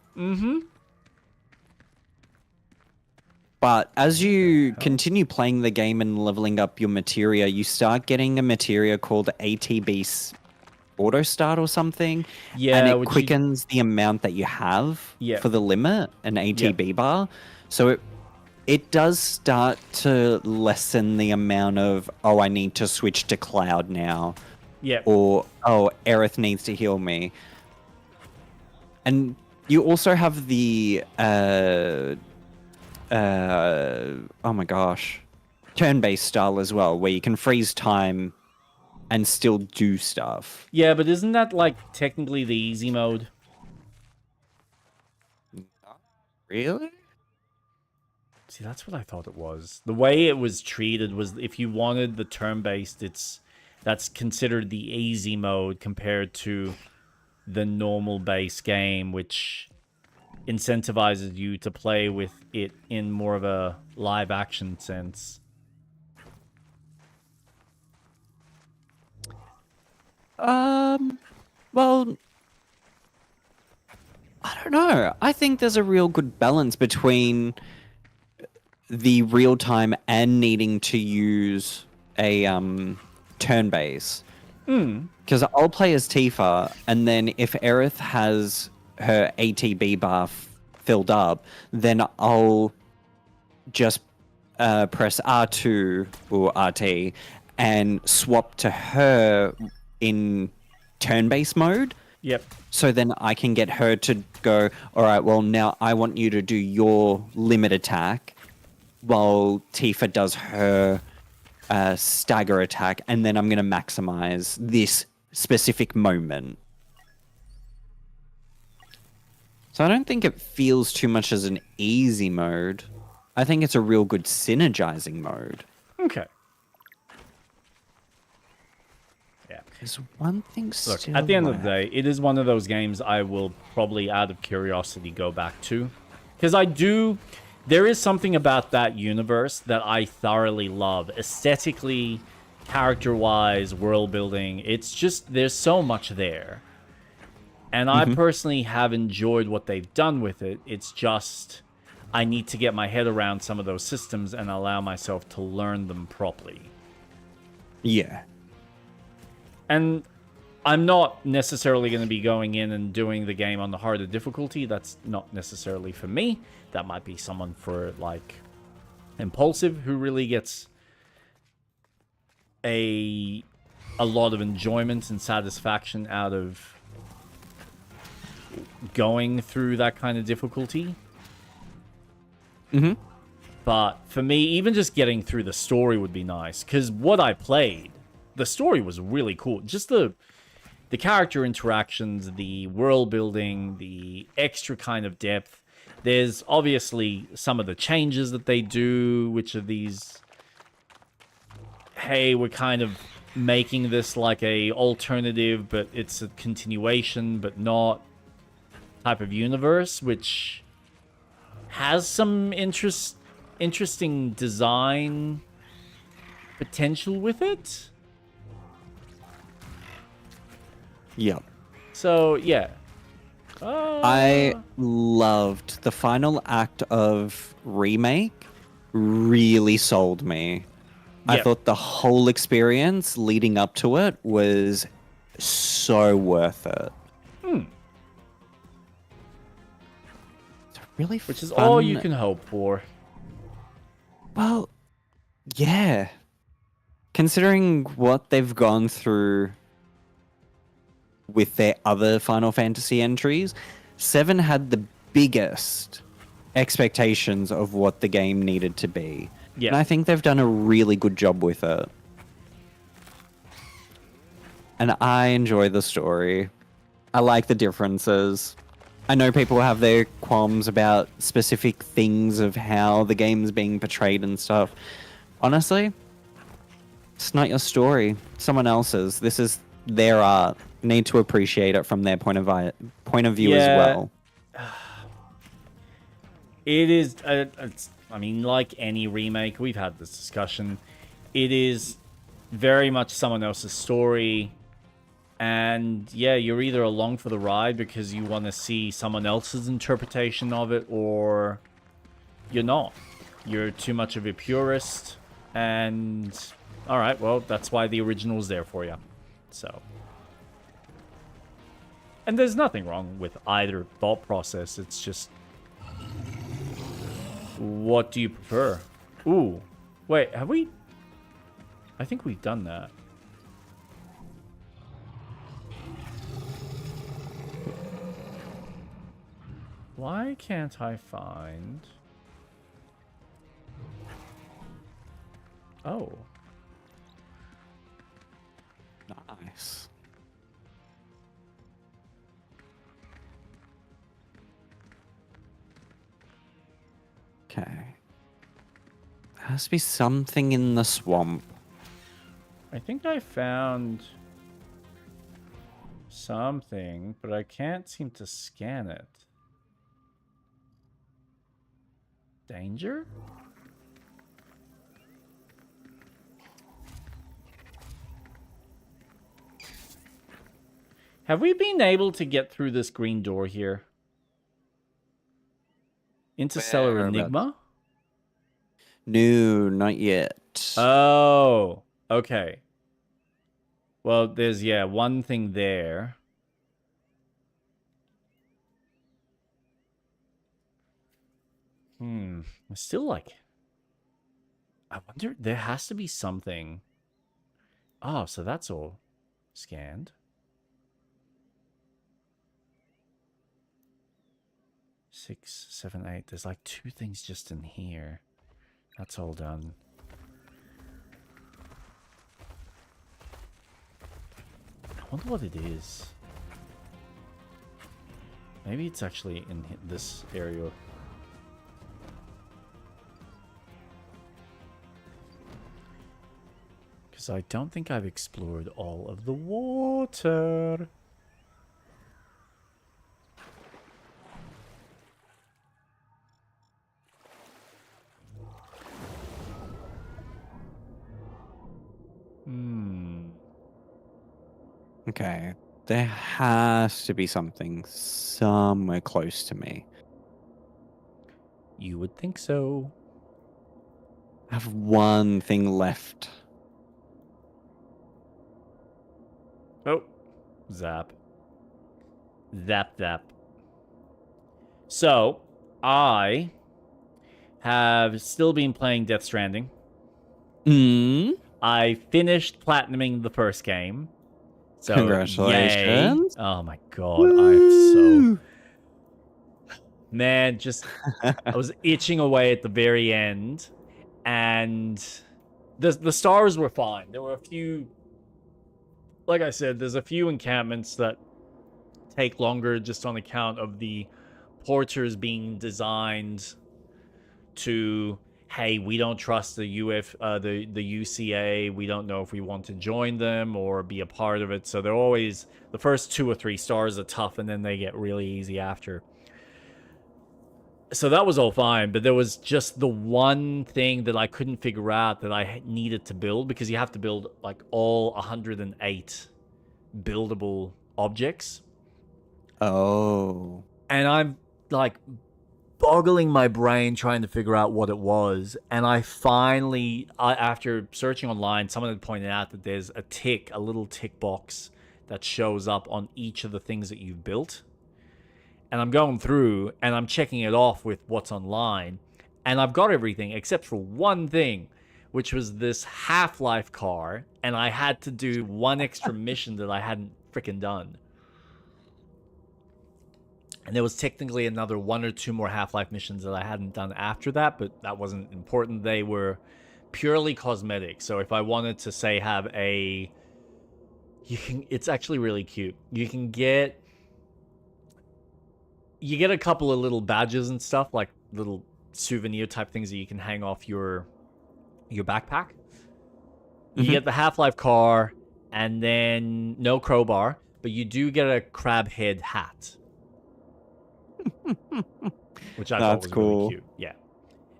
But as you continue playing the game and leveling up your materia, you start getting a materia called ATB Auto Start or something. Yeah, and it which quickens the amount that you have for the limit, an ATB bar. So it does start to lessen the amount of, oh, I need to switch to Cloud now. Yeah. Or, oh, Aerith needs to heal me. And you also have the... oh my gosh, turn-based style as well, where you can freeze time and still do stuff. Yeah, but isn't that, like, technically the easy mode? Really? See, that's what I thought it was. The way it was treated was, if you wanted the turn-based, that's considered the easy mode compared to the normal base game, which incentivizes you to play with it in more of a live action sense. Well, I don't know. I think there's a real good balance between the real time and needing to use a turn base. Because I'll play as Tifa, and then if Aerith has her ATB bar filled up, then I'll just press R2 or RT and swap to her in turn-based mode. Yep. So then I can get her to go, all right, well, now I want you to do your limit attack while Tifa does her stagger attack, and then I'm going to maximize this specific moment. So I don't think it feels too much as an easy mode. I think it's a real good synergizing mode. Okay. Yeah. There's one thing Look, still at the end of the left. day, it is one of those games I will probably, out of curiosity, go back to. Because there is something about that universe that I thoroughly love. Aesthetically, character-wise, world-building. It's just, there's so much there. And I personally have enjoyed what they've done with it. It's just, I need to get my head around some of those systems and allow myself to learn them properly. Yeah. And I'm not necessarily going to be going in and doing the game on the harder difficulty. That's not necessarily for me. That might be someone for, like, Impulsive, who really gets a lot of enjoyment and satisfaction out of going through that kind of difficulty. But for me, even just getting through the story would be nice, because what I played, the story was really cool. Just the character interactions, the world building, the extra kind of depth. There's obviously some of the changes that they do, which are these, hey, we're kind of making this like a alternative, but it's a continuation, but not type of universe, which has some interesting design potential with it. Yep. So, yeah. I loved the final act of Remake. Really sold me. I Yep. thought the whole experience leading up to it was so worth it. really which is fun. all you can hope for. Well, yeah. Considering what they've gone through with their other Final Fantasy entries, 7 had the biggest expectations of what the game needed to be. Yeah. And I think they've done a really good job with it. And I enjoy the story. I like the differences. I know people have their qualms about specific things of how the game's being portrayed and stuff. Honestly, it's not your story. Someone else's. This is their art. You need to appreciate it from their point of view as Yeah. well. It is, I mean, like any remake, we've had this discussion. It is very much someone else's story. And yeah, you're either along for the ride because you want to see someone else's interpretation of it, or you're not. You're too much of a purist. And alright, well, that's why the original's there for you. So. And there's nothing wrong with either thought process. It's just, what do you prefer? Ooh. Wait, have we? I think we've done that. Why can't I find... Oh. Nice. Okay. There has to be something in the swamp. I think I found something, but I can't seem to scan it. Danger? Have we been able to get through this green door here? Interstellar Whereabouts? Enigma? No, not yet. Oh, okay. Well, there's, yeah, one thing there. I still like... I wonder, there has to be something. Oh, so that's all scanned. 6, 7, 8. There's like 2 things just in here. That's all done. I wonder what it is. Maybe it's actually in this area. Because I don't think I've explored all of the water. Okay. There has to be something somewhere close to me. You would think so. I have one thing left. Oh. Zap. Zap, zap. So, I have still been playing Death Stranding. I finished platinuming the first game. So, Congratulations. Yay. Oh my god, I'm so... Man, just... I was itching away at the very end. And the stars were fine. There were a few... Like I said, there's a few encampments that take longer just on account of the porters being designed to... Hey, we don't trust the UCA. We don't know if we want to join them or be a part of it. So they're always... The first 2 or 3 stars are tough, and then they get really easy after. So that was all fine, but there was just the one thing that I couldn't figure out that I needed to build, because you have to build, like, all 108 buildable objects. Oh. And I'm, like... boggling my brain trying to figure out what it was, and I finally, after searching online, someone had pointed out that there's a little tick box that shows up on each of the things that you've built, and I'm going through and I'm checking it off with what's online, and I've got everything except for one thing, which was this Half-Life car, and I had to do one extra mission that I hadn't freaking done. And there was technically another 1 or 2 more Half-Life missions that I hadn't done after that, but that wasn't important. They were purely cosmetic. So if I wanted to, say, have a... It's actually really cute. You get a couple of little badges and stuff, like little souvenir type things that you can hang off your backpack. You get the Half-Life car, and then no crowbar, but you do get a crab head hat. Which I thought was cool. really cute. Yeah.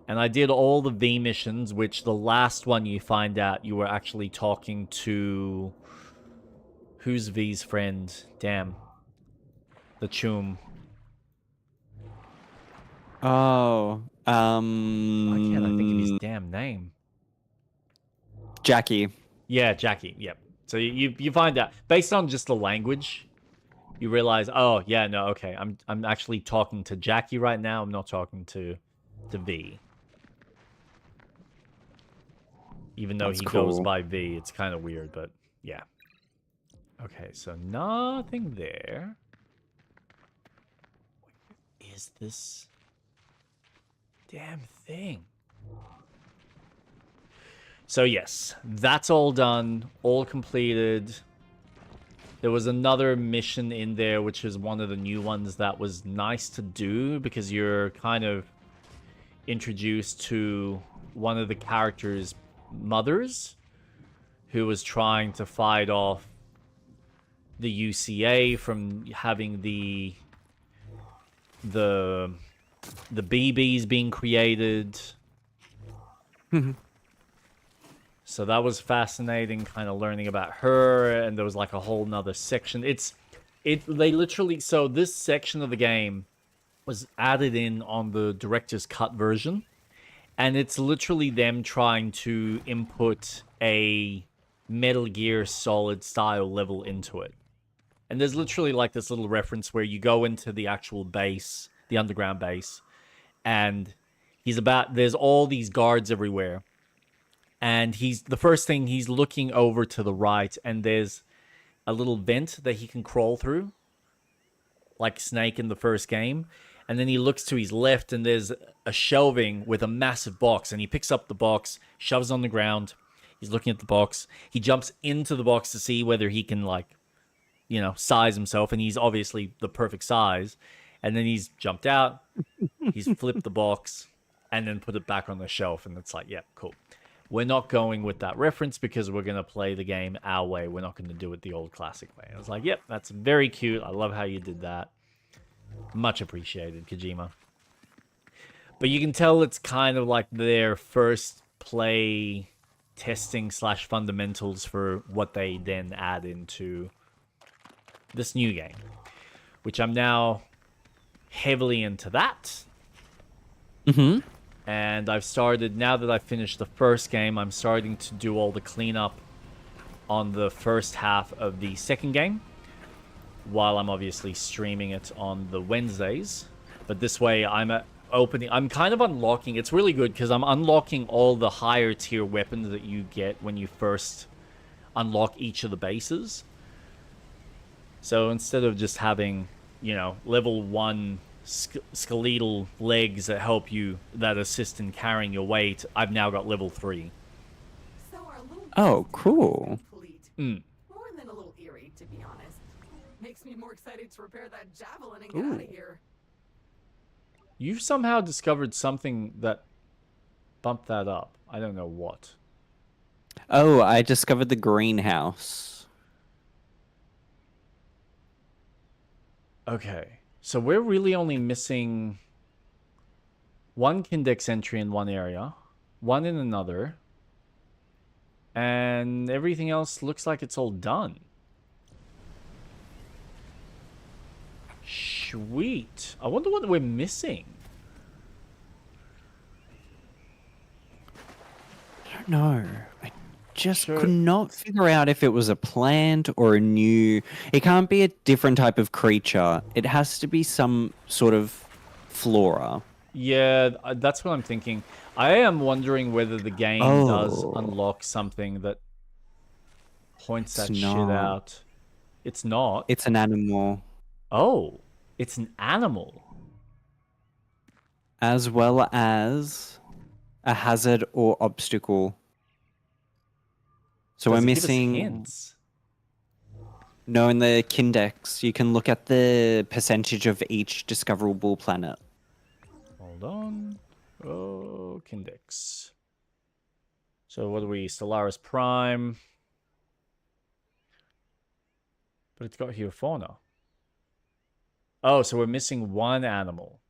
And I did all the V missions, which the last one you find out you were actually talking to... Who's V's friend? Damn. The Choom. Oh, Why can't I think of his damn name? Jackie. Yeah, Jackie. Yep. So you find out based on just the language, you realize, oh yeah, no, okay, I'm actually talking to Jackie right now. I'm not talking to V. Even though That's he goes cool. by V, it's kind of weird, but yeah. Okay, so nothing there. Where is this damn thing? So yes, that's all done, all completed. There was another mission in there, which is one of the new ones that was nice to do because you're kind of introduced to one of the characters' mothers who was trying to fight off the UCA from having the BBs being created. So that was fascinating, kind of learning about her, and there was like a whole nother section. They literally, so this section of the game was added in on the director's cut version, and it's literally them trying to input a Metal Gear Solid style level into it. And there's literally like this little reference where you go into the actual base, the underground base, and there's all these guards everywhere. And the first thing, he's looking over to the right, and there's a little vent that he can crawl through, like Snake in the first game. And then he looks to his left, and there's a shelving with a massive box, and he picks up the box, shoves it on the ground. He's looking at the box. He jumps into the box to see whether he can, like, you know, size himself, and he's obviously the perfect size. And then he's jumped out, he's flipped the box, and then put it back on the shelf, and it's like, yeah, cool. We're not going with that reference because we're going to play the game our way. We're not going to do it the old classic way. I was like, yep, that's very cute. I love how you did that. Much appreciated, Kojima. But you can tell it's kind of like their first play testing / fundamentals for what they then add into this new game, which I'm now heavily into that. And I've started, now that I've finished the first game, I'm starting to do all the cleanup on the first half of the second game, while I'm obviously streaming it on the Wednesdays. But this way I'm kind of unlocking, it's really good because I'm unlocking all the higher tier weapons that you get when you first unlock each of the bases. So instead of just having, you know, level 1 skeletal legs that help you, that assist in carrying your weight, I've now got level 3. So our little Oh, cool. complete. Mm. More than a little eerie, to be honest. Makes me more excited to repair that javelin and get out of here. You've somehow discovered something that bumped that up. I don't know what. Oh, I discovered the greenhouse. Okay. So we're really only missing one Kindex entry in one area, one in another, and everything else looks like it's all done. Sweet. I wonder what we're missing. I don't know. I just Sure. could not figure out if it was a plant or a new. It can't be a different type of creature. It has to be some sort of flora. Yeah, that's what I'm thinking. I am wondering whether the game does Oh, unlock something that points it's that shit not. out. It's not. It's an animal, Oh, it's an animal. as well as a hazard or obstacle. So Does we're it give us missing. hints? No, in the Kindex, you can look at the percentage of each discoverable planet. Hold on. Oh, Kindex. So what are we? Stellaris Prime. But it's got here fauna. Oh, so we're missing one animal.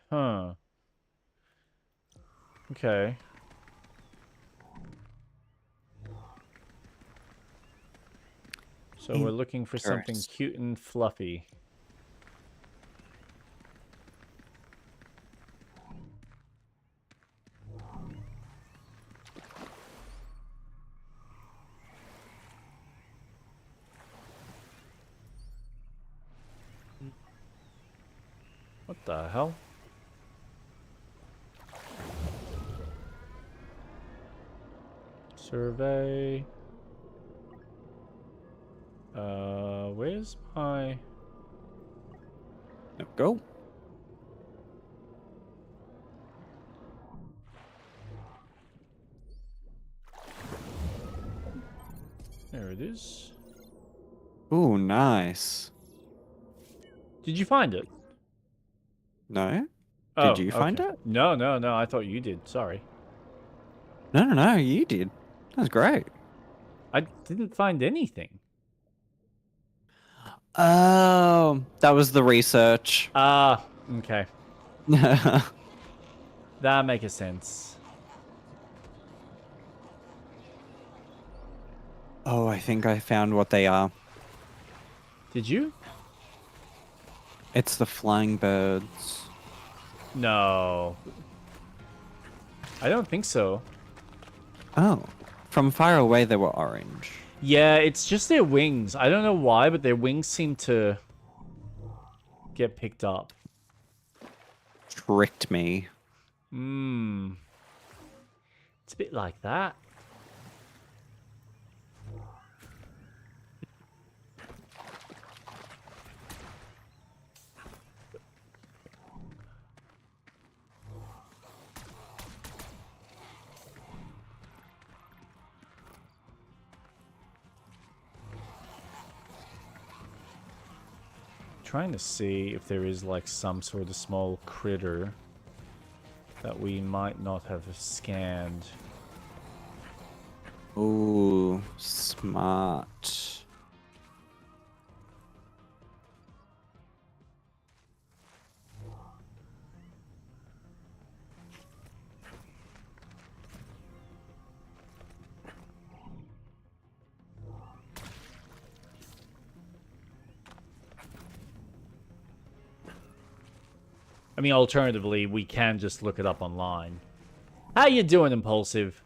Huh. Okay. So we're looking for something Interest- cute and fluffy. What the hell? Survey. Where's my... No, go. There it is. Ooh, nice. Did you find it? No? Oh, Did you find okay. it? No, no, no. I thought you did. Sorry. No, no, no, you did. That's great. I didn't find anything. Oh, that was the research. Ah, okay. That makes sense. Oh, I think I found what they are. Did you? It's the flying birds. No. I don't think so. Oh, from far away they were orange. Yeah, it's just their wings. I don't know why, but their wings seem to get picked up. Tricked me. Hmm. It's a bit like that. Trying to see if there is like some sort of small critter that we might not have scanned. Ooh, smart. I mean, alternatively, we can just look it up online. How you doing, Impulsive?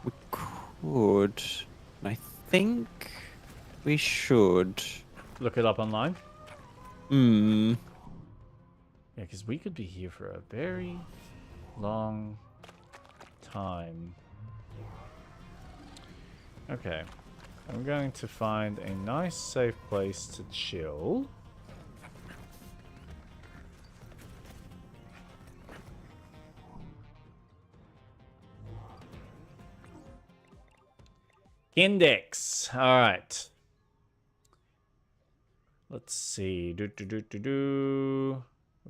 We could. I think we should. Look it up online? Hmm. Yeah, because we could be here for a very long time. Okay. I'm going to find a nice, safe place to chill. Index. All right. Let's see. We're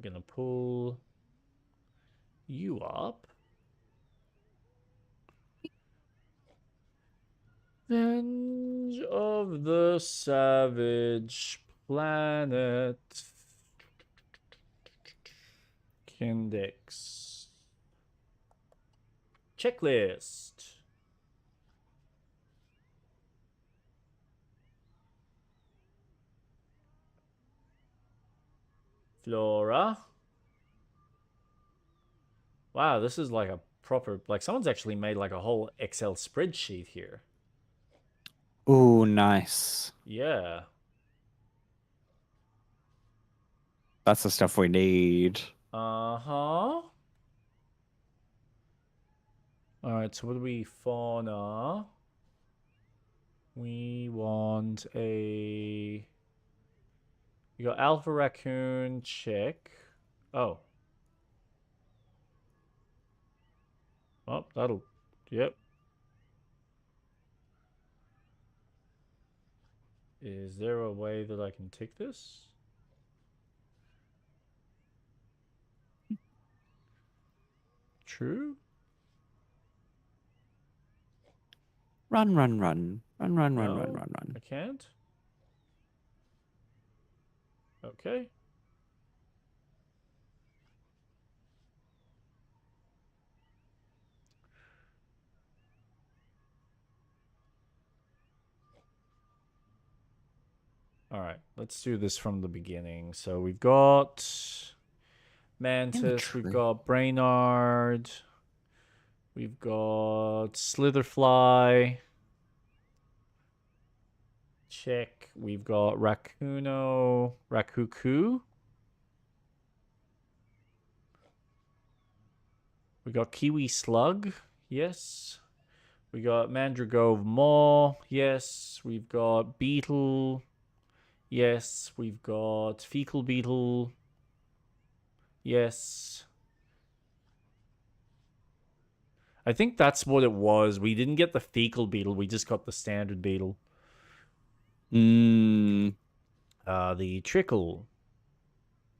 gonna pull you up. Revenge of the Savage Planet. Index. Checklist. Flora. Wow, this is like a proper, like someone's actually made like a whole Excel spreadsheet here. Ooh, nice. Yeah. That's the stuff we need. Uh-huh. Alright, so what do we fauna? We want a... We got alpha raccoon, check. Oh. Oh, that'll... Yep. Is there a way that I can tick this? True? Run, run, run. Run, run, run, run, No, run, I run. can't. Okay. All right, let's do this from the beginning. So we've got Mantis, we've tree. got Brainard, we've got Slitherfly. Check. We've got Rakuku. We got Kiwi Slug. Yes. We got Mandragove Maw. Yes. We've got Beetle. Yes. We've got Fecal Beetle. Yes. I think that's what it was. We didn't get the Fecal Beetle. We just got the standard Beetle. Mmm. The Trickle.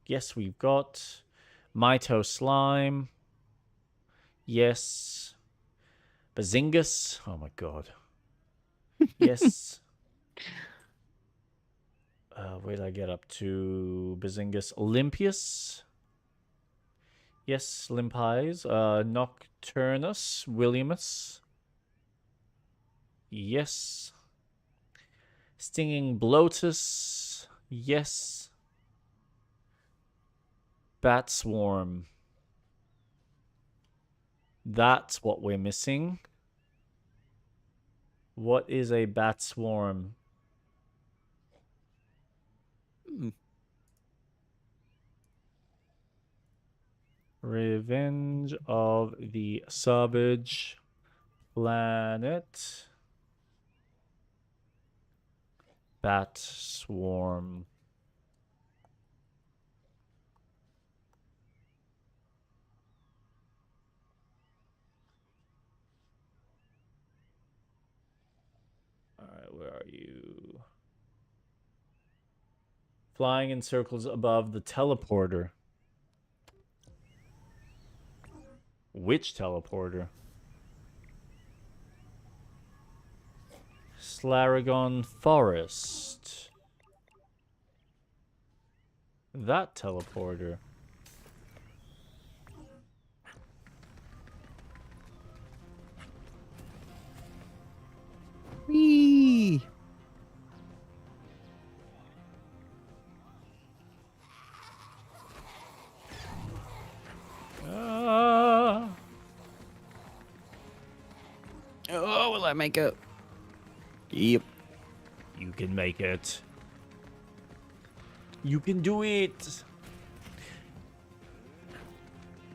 Yes, we've got Mito Slime. Yes. Bazingus. Oh my god. Yes. Where did I get up to? Bazingus. Olympius. Yes, Limpies. Nocturnus. Williamus. Yes. Stinging Bloatus. Yes. Bat Swarm. That's what we're missing. What is a bat swarm? Revenge of the Savage Planet. Bat swarm. Alright, where are you? Flying in circles above the teleporter. Which teleporter? Slaragon Forest. That teleporter. Whee! Oh, will I make it? Yep. You can make it. You can do it.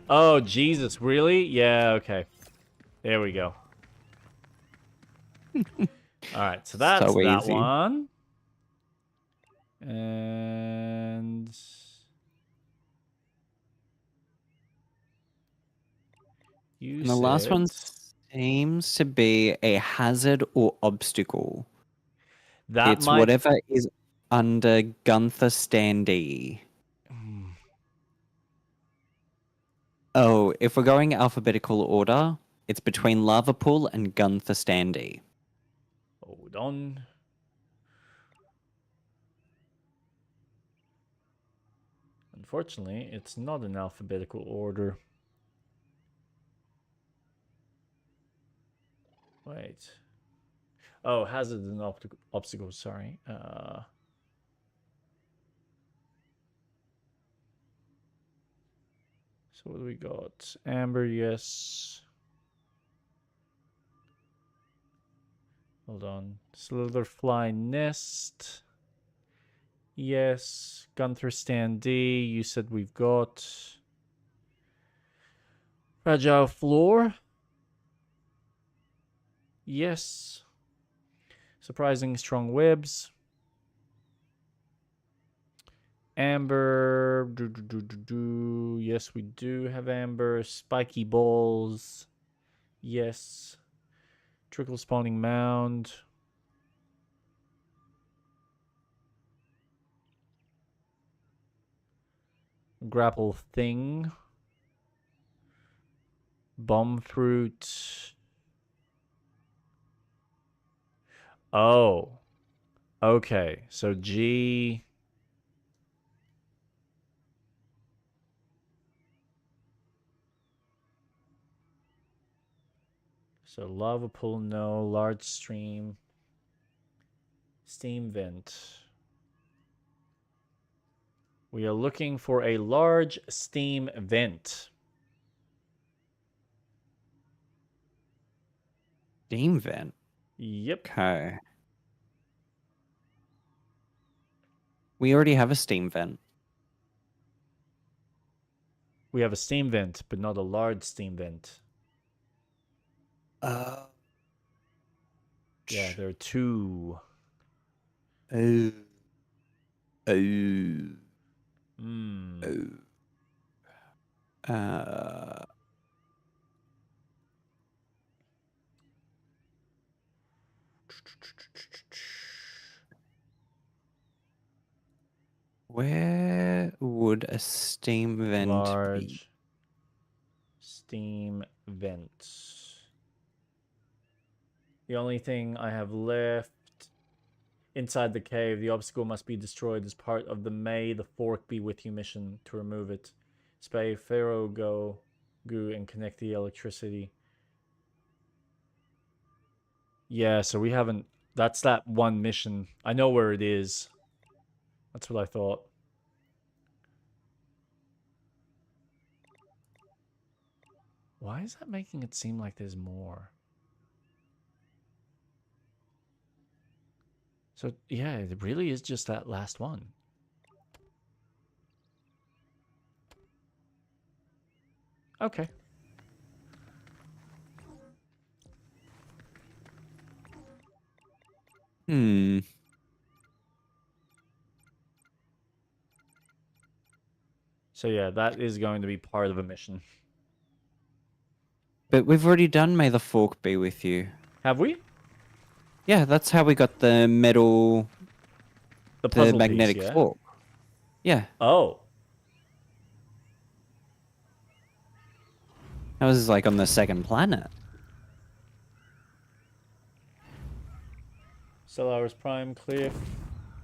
Oh, Jesus, really? Yeah, okay. There we go. All right, so that's So that easy. one. And you And the last one said seems to be a hazard or obstacle. that It's might whatever is under Gunther Standee. Oh, if we're going alphabetical order, it's between Lava Pool and Gunther Standee. hold on. Unfortunately, it's not in alphabetical order. Wait. Oh, hazard and obstacle, sorry. So what do we got? Amber, yes. Hold on. Slitherfly nest. Yes. Gunther stand D. You said we've got. Fragile floor. Yes. Surprising strong webs. Amber. Yes, we do have amber. Spiky balls. Yes. Trickle spawning mound. Grapple thing. Bomb fruit. Oh. Okay. So G. So lava pool, no. Large stream. Steam vent. We are looking for a large steam vent. Steam vent. Yep. Okay. We already have a steam vent. We have a steam vent, but not a large steam vent. Yeah, there are two. Oh. Oh. Hmm. Oh. Where would a steam vent be? Large steam vent. The only thing I have left inside the cave, the obstacle must be destroyed as part of the May the Fork Be With You mission. To remove it, spray Pharaoh goo and connect the electricity. Yeah, so we haven't. That's that one mission. I know where it is. That's what I thought. Why is that making it seem like there's more? So, yeah, it really is just that last one. Okay. Hmm. So, yeah, that is going to be part of a mission. But we've already done May the Fork Be With You. Have we? Yeah, that's how we got the metal, The the puzzle magnetic piece, yeah? fork. Yeah, Oh. that was like on the second planet. Stellaris Prime Cliff,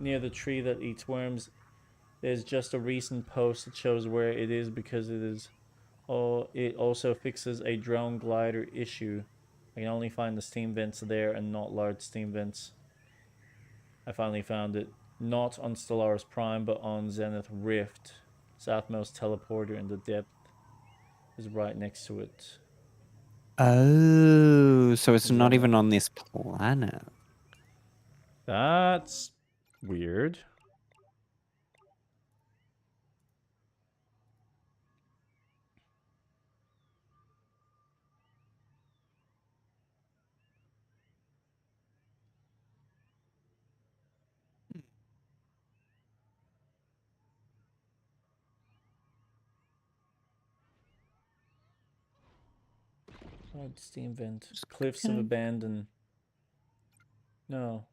near the tree that eats worms. There's just a recent post that shows where it is because it is. Oh, it also fixes a drone glider issue. I can only find the steam vents there and not large steam vents. I finally found it. Not on Stellaris Prime, but on Zenith Rift. Southmost teleporter in the depth is right next to it. Oh, so it's not Zenith. even on this planet. That's weird. Large steam vent. Cliffs of Abandon. No.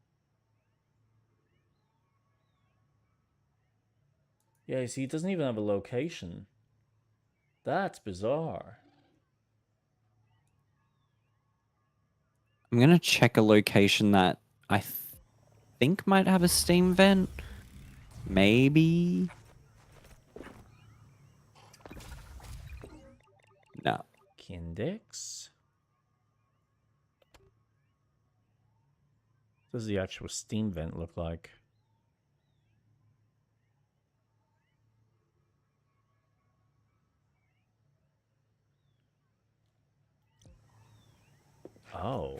Yeah, you see, it doesn't even have a location. That's bizarre. I'm gonna check a location that I think might have a steam vent. Maybe. No. Kindex? What does the actual steam vent look like? Oh.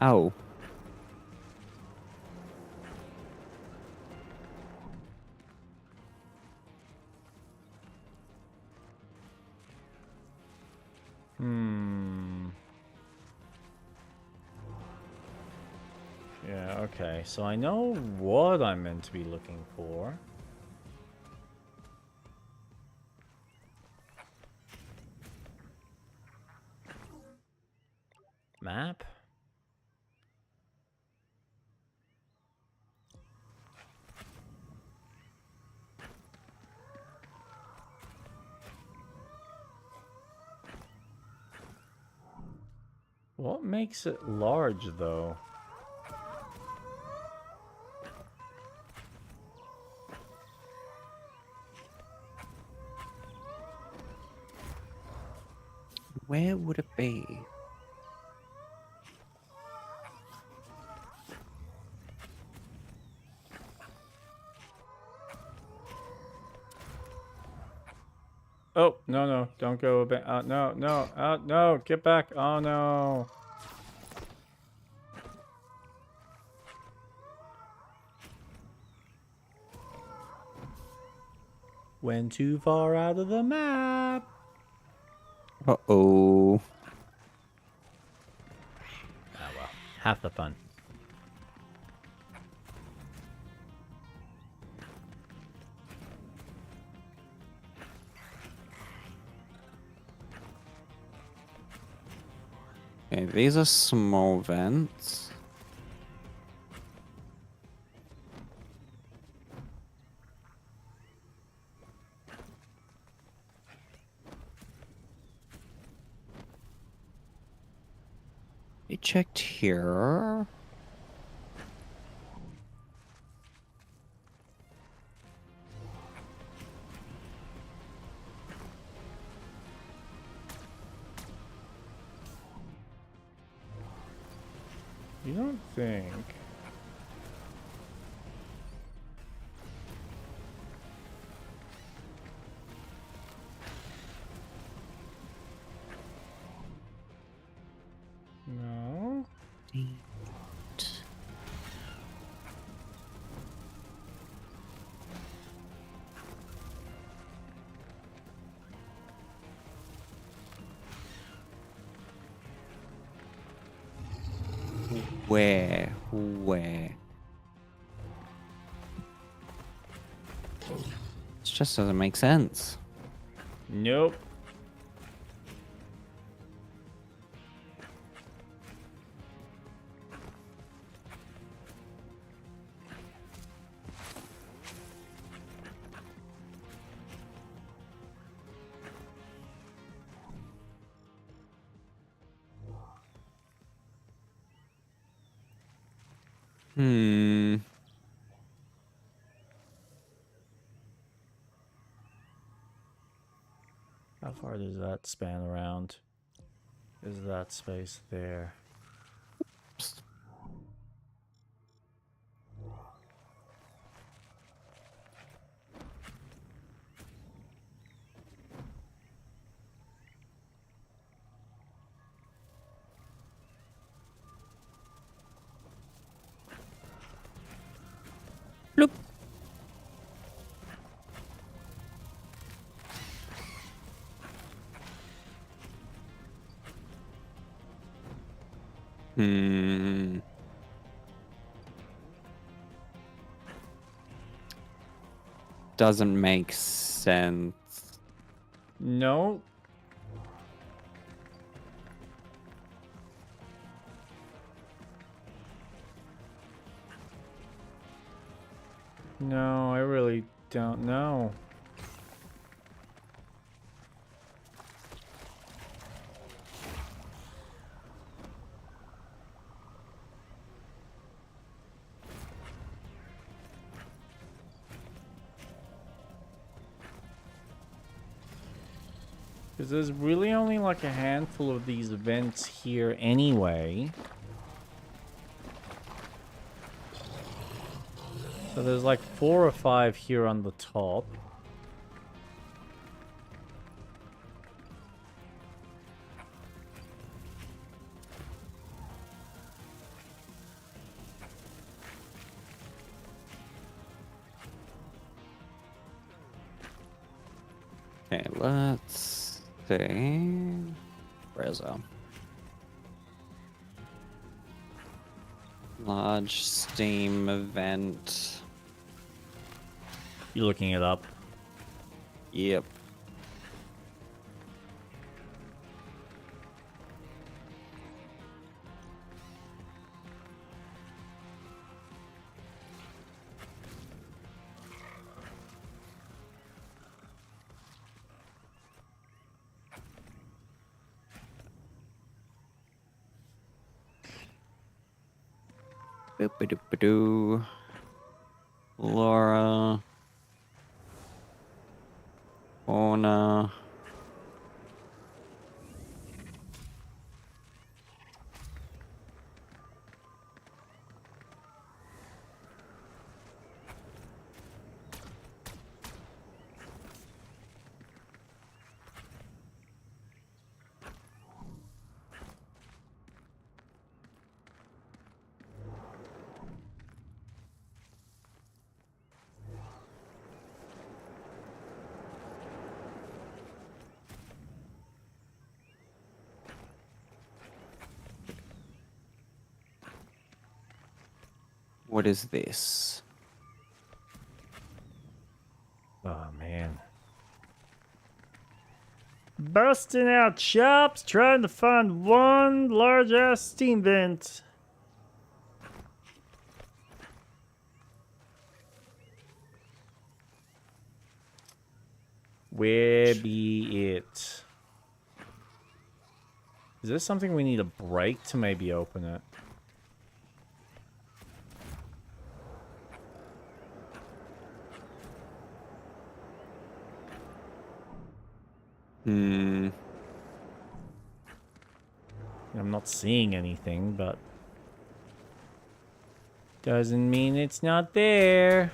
Oh. Hmm. Yeah, okay. So I know what I'm meant to be looking for. Map? What makes it large, though? Where would it be? Oh, no, no, don't go back. No, no, no, get back. Oh, no. Went too far out of the map. Uh-oh. Ah, well, half the fun. Okay, these are small vents. We checked here. You don't think... No? Where? Where? This just doesn't make sense. Nope. Hmm. How far does that span around? Is that space there? Bloop. Hmm. Doesn't make sense. No. No, I really don't know. Because there's really only like a handful of these events here anyway. So there's like 4 or 5 here on the top. Okay, let's see. Reza. Large Steam event. You're looking it up. Yep. Boop-a-doop-a-doo. Laura. Ona. What is this? Oh, man. Busting out shops, trying to find one large-ass steam vent. Where be it? Is this something we need a break to maybe open it? Hmm. I'm not seeing anything, but doesn't mean it's not there.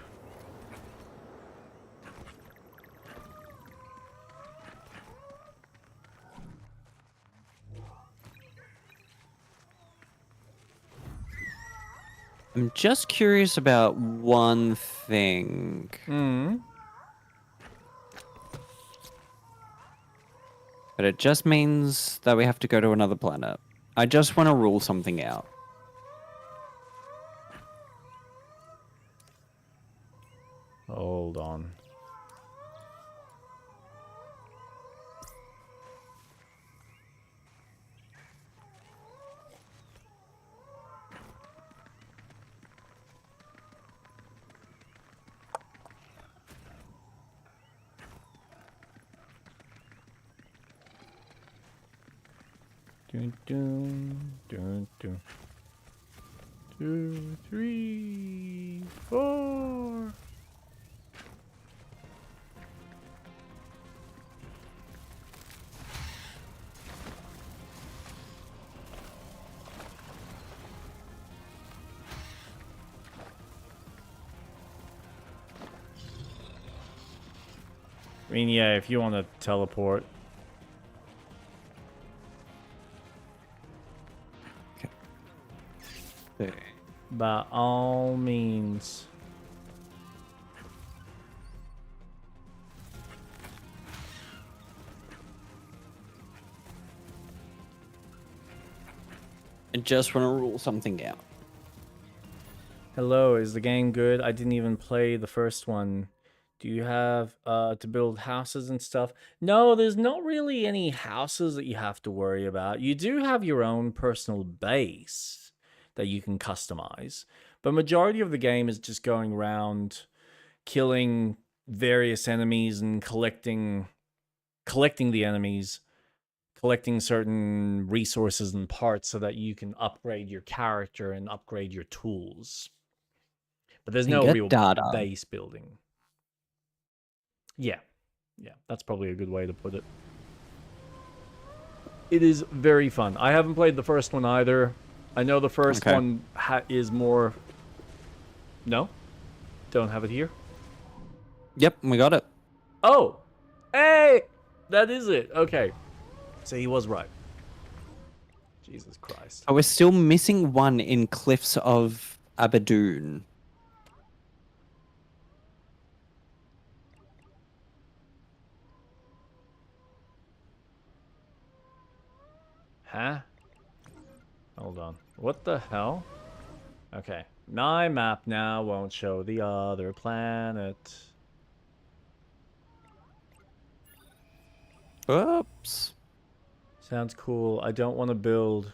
I'm just curious about one thing. Hmm. But it just means that we have to go to another planet. I just want to rule something out. Hold on. Dun, dun, dun, dun. 2, 3, 4. I mean, yeah, if you want to teleport. Okay. By all means. I just want to rule something out. Hello, is the game good? I didn't even play the first one. Do you have to build houses and stuff? No, there's not really any houses that you have to worry about. You do have your own personal base that you can customize. But majority of the game is just going around killing various enemies and collecting the enemies, collecting certain resources and parts so that you can upgrade your character and upgrade your tools. But there's And no get real data. base building. Yeah. Yeah, that's probably a good way to put it. It is very fun. I haven't played the first one either. I know the first Okay. one is more... No? Don't have it here? Yep, we got it. Oh! Hey! That is it. Okay. So he was right. Jesus Christ. Oh, we're still missing one in Cliffs of Abadoon. Huh? Hold on. What the hell? Okay. My map now won't show the other planet. Oops. Sounds cool. I don't want to build.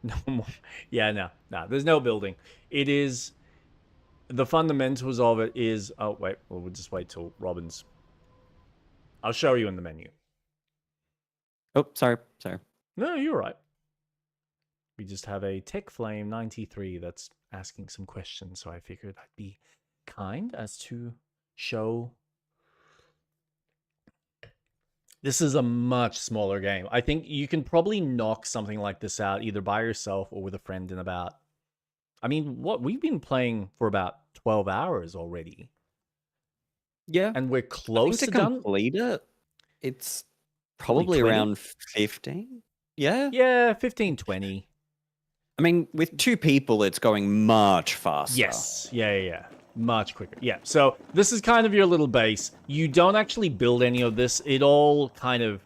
No more. Yeah, no. There's no building. It is... The fundamentals of it is... Oh, wait. Well, we'll just wait till Robin's... I'll show you in the menu. Oh, sorry. No, you're right. We just have a Tech Flame 93 that's asking some questions, so I figured I'd be kind as to show... This is a much smaller game. I think you can probably knock something like this out either by yourself or with a friend in about... I mean, what we've been playing for about 12 hours already. Yeah. And we're close to to done. complete it, it's Probably probably 20? around 15. Yeah. Yeah, 15, 20. I mean, with 2 people, it's going much faster. Yes. Yeah. Much quicker. Yeah. So this is kind of your little base. You don't actually build any of this. It all kind of...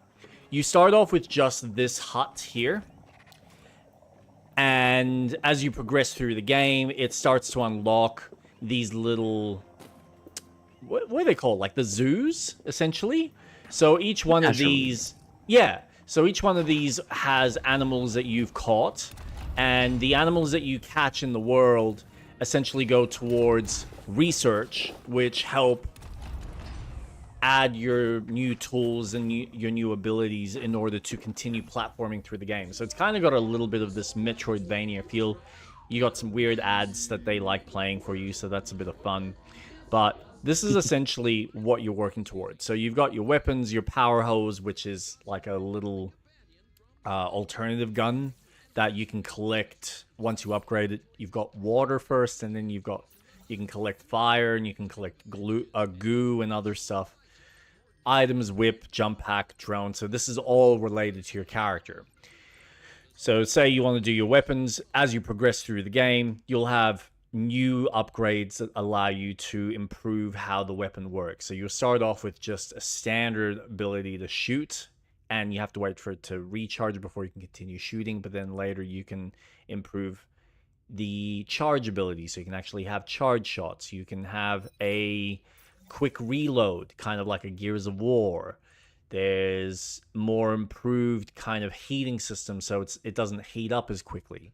You start off with just this hut here. And as you progress through the game, it starts to unlock these little... What are they called? Like the zoos, essentially? So each one of these... Yeah. So each one of these has animals that you've caught. And the animals that you catch in the world essentially go towards research, which help add your new tools and your new abilities in order to continue platforming through the game. So it's kind of got a little bit of this Metroidvania feel. You got some weird ads that they like playing for you, so that's a bit of fun. But this is essentially what you're working towards. So you've got your weapons, your power hose, which is like a little alternative gun that you can collect once you upgrade it. You've got water first, and then you can collect fire, and you can collect goo and other stuff. Items, whip, jump pack, drone. So this is all related to your character. So say you want to do your weapons. As you progress through the game, you'll have new upgrades that allow you to improve how the weapon works. So you'll start off with just a standard ability to shoot, and you have to wait for it to recharge before you can continue shooting. But then later you can improve the charge ability, so you can actually have charge shots. You can have a quick reload, kind of like a Gears of War. There's more improved kind of heating system, so it doesn't heat up as quickly.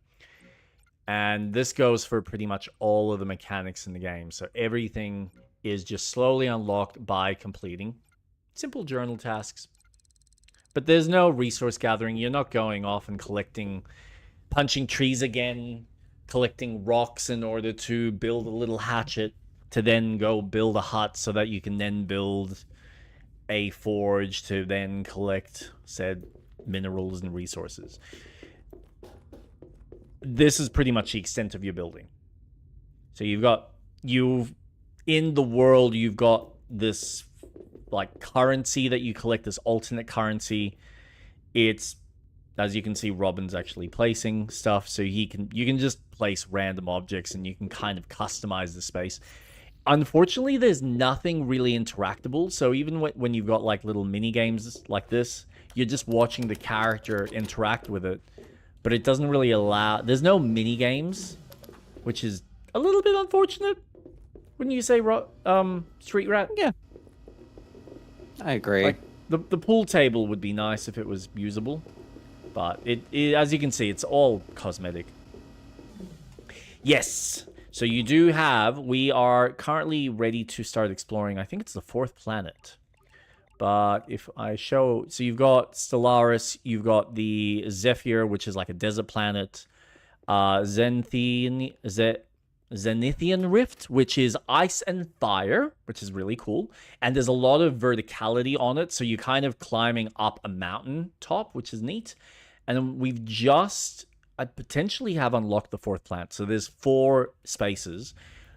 And this goes for pretty much all of the mechanics in the game. So everything is just slowly unlocked by completing simple journal tasks. But there's no resource gathering. You're not going off and punching trees again, collecting rocks in order to build a little hatchet to then go build a hut so that you can then build a forge to then collect said minerals and resources. This is pretty much the extent of your building. So in the world, you've got this like currency that you collect, this alternate currency. It's, as you can see, Robin's actually placing stuff, so you can just place random objects and you can kind of customize the space. Unfortunately, there's nothing really interactable, so even when you've got like little mini games like this, you're just watching the character interact with it, but it doesn't really allow... There's no mini games, which is a little bit unfortunate. Wouldn't you say, Street Rat? Yeah. I agree. Like, the pool table would be nice if it was usable, but it as you can see, it's all cosmetic. Yes! So we are currently ready to start exploring, I think it's the 4th planet. But if I show... So you've got Stellaris, you've got the Zephyr, which is like a desert planet. Zenithian Rift, which is ice and fire, which is really cool. And there's a lot of verticality on it, so you're kind of climbing up a mountain top, which is neat. And then we've just, I potentially have unlocked the 4th planet. So there's 4 spaces,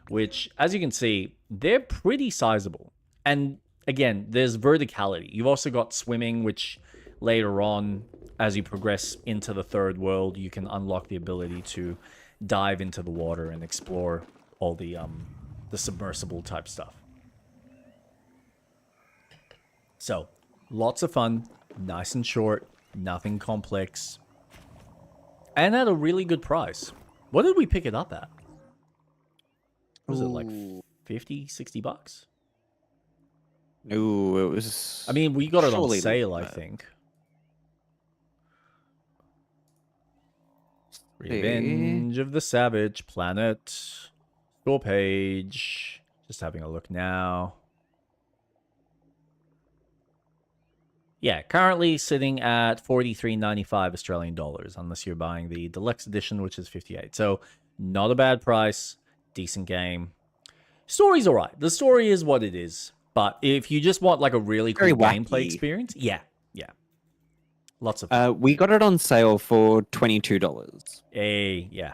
which, as you can see, they're pretty sizable. And again, there's verticality. You've also got swimming, which later on, as you progress into the 3rd world, you can unlock the ability to dive into the water and explore all the submersible type stuff. So, lots of fun, nice and short, nothing complex, and at a really good price. What did we pick it up at? Was it like 50, 60 bucks? No, it was. I mean, we got it on surely sale, not I bad. think. See. Revenge of the Savage Planet. Store page. Just having a look now. Yeah, currently sitting at $43.95 Australian dollars, unless you're buying the deluxe edition, which is 58. So, not a bad price, decent game. Story's alright. The story is what it is. But if you just want like a really cool Very gameplay wacky. experience, yeah. Lots of fun. We got it on sale for $22. Yeah.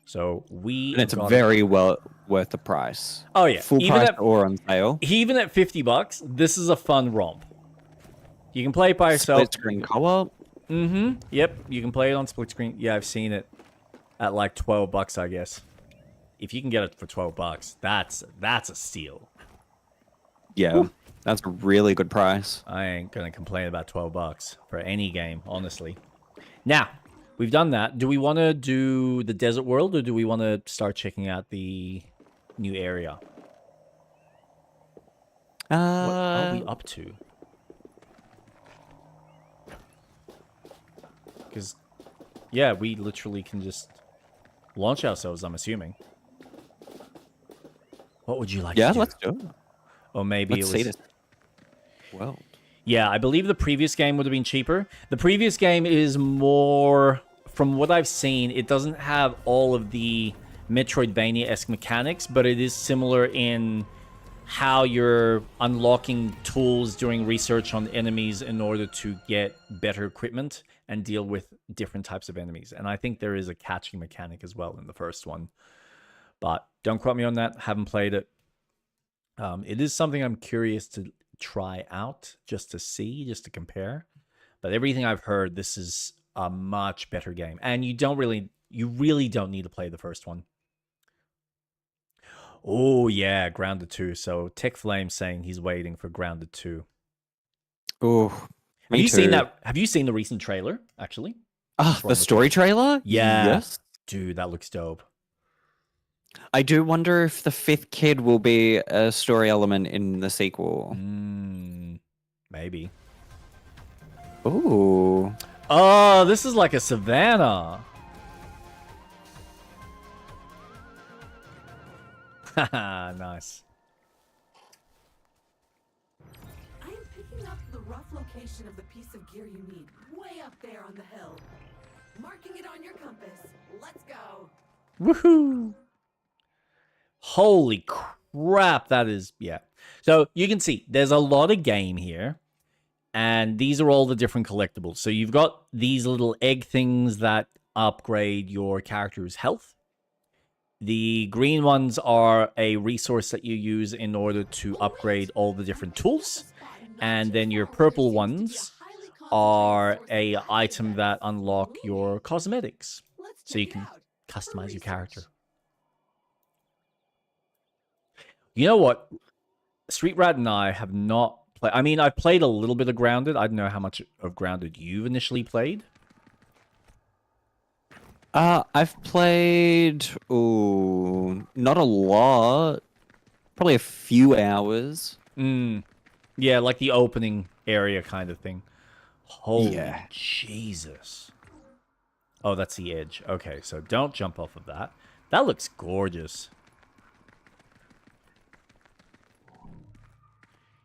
So we And it's got very well worth the price. Oh yeah, Full price or on sale. even at $50, this is a fun romp. You can play it by yourself. Split screen co-op. Yep, you can play it on split screen. Yeah, I've seen it at like $12, I guess. If you can get it for $12, that's a steal. Yeah, that's a really good price. I ain't gonna complain about $12 for any game, honestly. Now, we've done that. Do we want to do the desert world, or do we want to start checking out the new area? What are we up to? Because, yeah, we literally can just launch ourselves, I'm assuming. What would you like to do? let's do it. Or maybe Let's it see was... this world. Yeah, I believe the previous game would have been cheaper. The previous game is more... From what I've seen, it doesn't have all of the Metroidvania-esque mechanics, but it is similar in how you're unlocking tools during research on enemies in order to get better equipment and deal with different types of enemies. And I think there is a catching mechanic as well in the first one. But don't quote me on that. Haven't played it. It is something I'm curious to try out, just to see, just to compare. But everything I've heard, this is a much better game. And you really don't need to play the first one. Oh, yeah, Grounded 2. So Tech Flame saying he's waiting for Grounded 2. Oh, Have you seen that? Have you seen the recent trailer, actually? Ah, the story trailer? Yeah. Yes. Dude, that looks dope. I do wonder if the 5th kid will be a story element in the sequel. Maybe. Ooh. Oh, this is like a savannah. Haha, nice. I am picking up the rough location of the piece of gear you need, way up there on the hill. Marking it on your compass. Let's go. Woohoo! Holy crap, that is... Yeah. So, you can see, there's a lot of game here. And these are all the different collectibles. So, you've got these little egg things that upgrade your character's health. The green ones are a resource that you use in order to upgrade all the different tools. And then your purple ones are a item that unlock your cosmetics. So you can customize your character. You know what? Street Rat and I have not played... I mean, I've played a little bit of Grounded. I don't know how much of Grounded you've initially played. I've played... Ooh, not a lot. Probably a few hours. Yeah, like the opening area kind of thing. Holy Yeah. Jesus. Oh, that's the edge. Okay, so don't jump off of that. That looks gorgeous.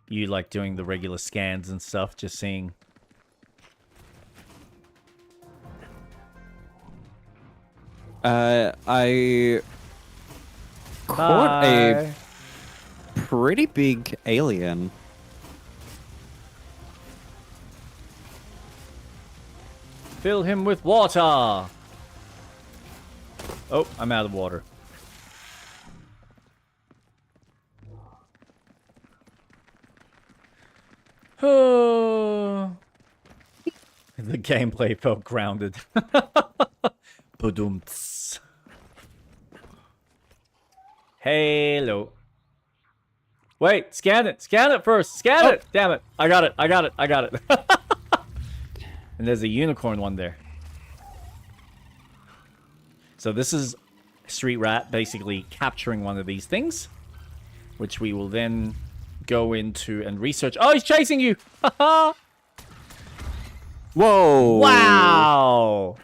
You like doing the regular scans and stuff, just seeing... I caught a pretty big alien. Fill him with water. Oh, I'm out of water. Oh. The gameplay felt grounded. Badumts. Hello. Wait, scan it. Scan it first. Scan it. Damn it. I got it. I got it. I got it. And there's a unicorn one there. So this is Street Rat basically capturing one of these things, which we will then go into and research. Oh, he's chasing you. Whoa! Wow.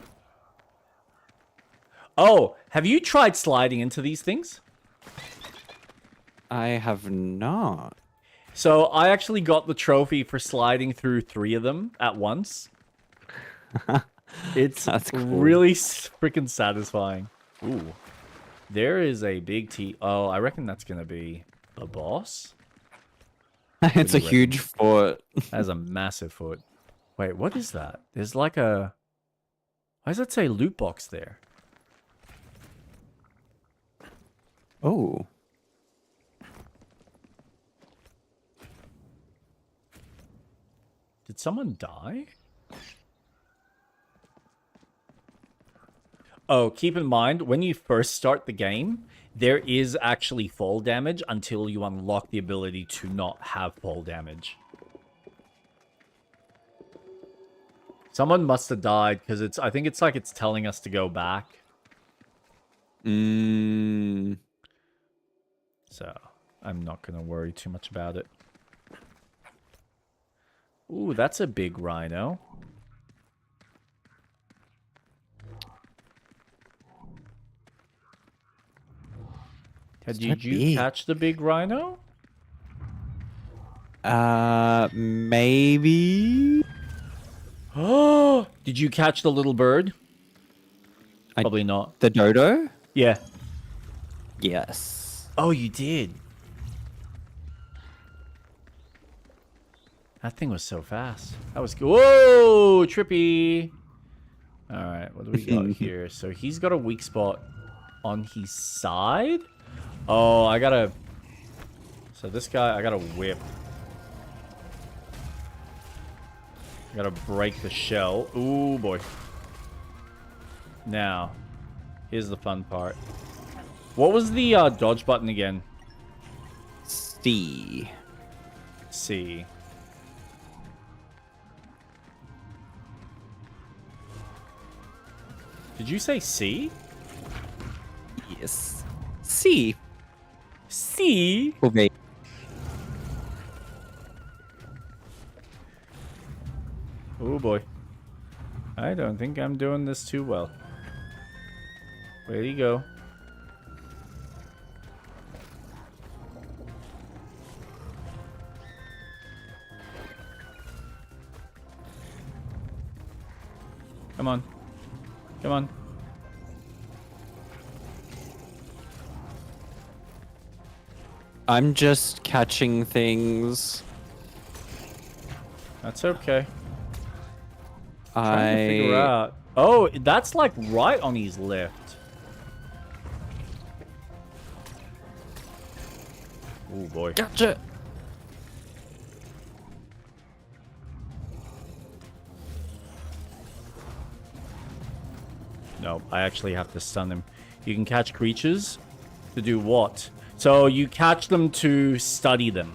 Oh, have you tried sliding into these things? I have not. So I actually got the trophy for sliding through 3 of them at once. It's That's cool. really freaking satisfying. Ooh. There is a big T. Oh, I reckon that's going to be a boss. It's a do you reckon? huge fort. That's a massive foot. Wait, what is that? There's like a... Why does that say loot box there? Oh. Did someone die? Oh, keep in mind, when you first start the game, there is actually fall damage until you unlock the ability to not have fall damage. Someone must have died, because I think it's like it's telling us to go back. Mm. So, I'm not going to worry too much about it. Ooh, that's a big rhino. Did you catch the big rhino? Maybe? Oh, did you catch the little bird? Probably not. The dodo? Yeah. Yes. Oh, you did. That thing was so fast. That was good. Whoa, trippy. All right, what do we got here? So he's got a weak spot on his side. Oh, I gotta... So this guy, I gotta whip. I gotta break the shell. Ooh, boy. Now, here's the fun part. What was the dodge button again? C. C. Did you say C? Yes. C. C? Okay. Oh boy. I don't think I'm doing this too well. Where do you go? Come on. Come on. I'm just catching things. That's okay. Trying to figure out. Oh, that's like right on his left. Oh boy. Gotcha. No, I actually have to stun him. You can catch creatures to do what? So you catch them to study them.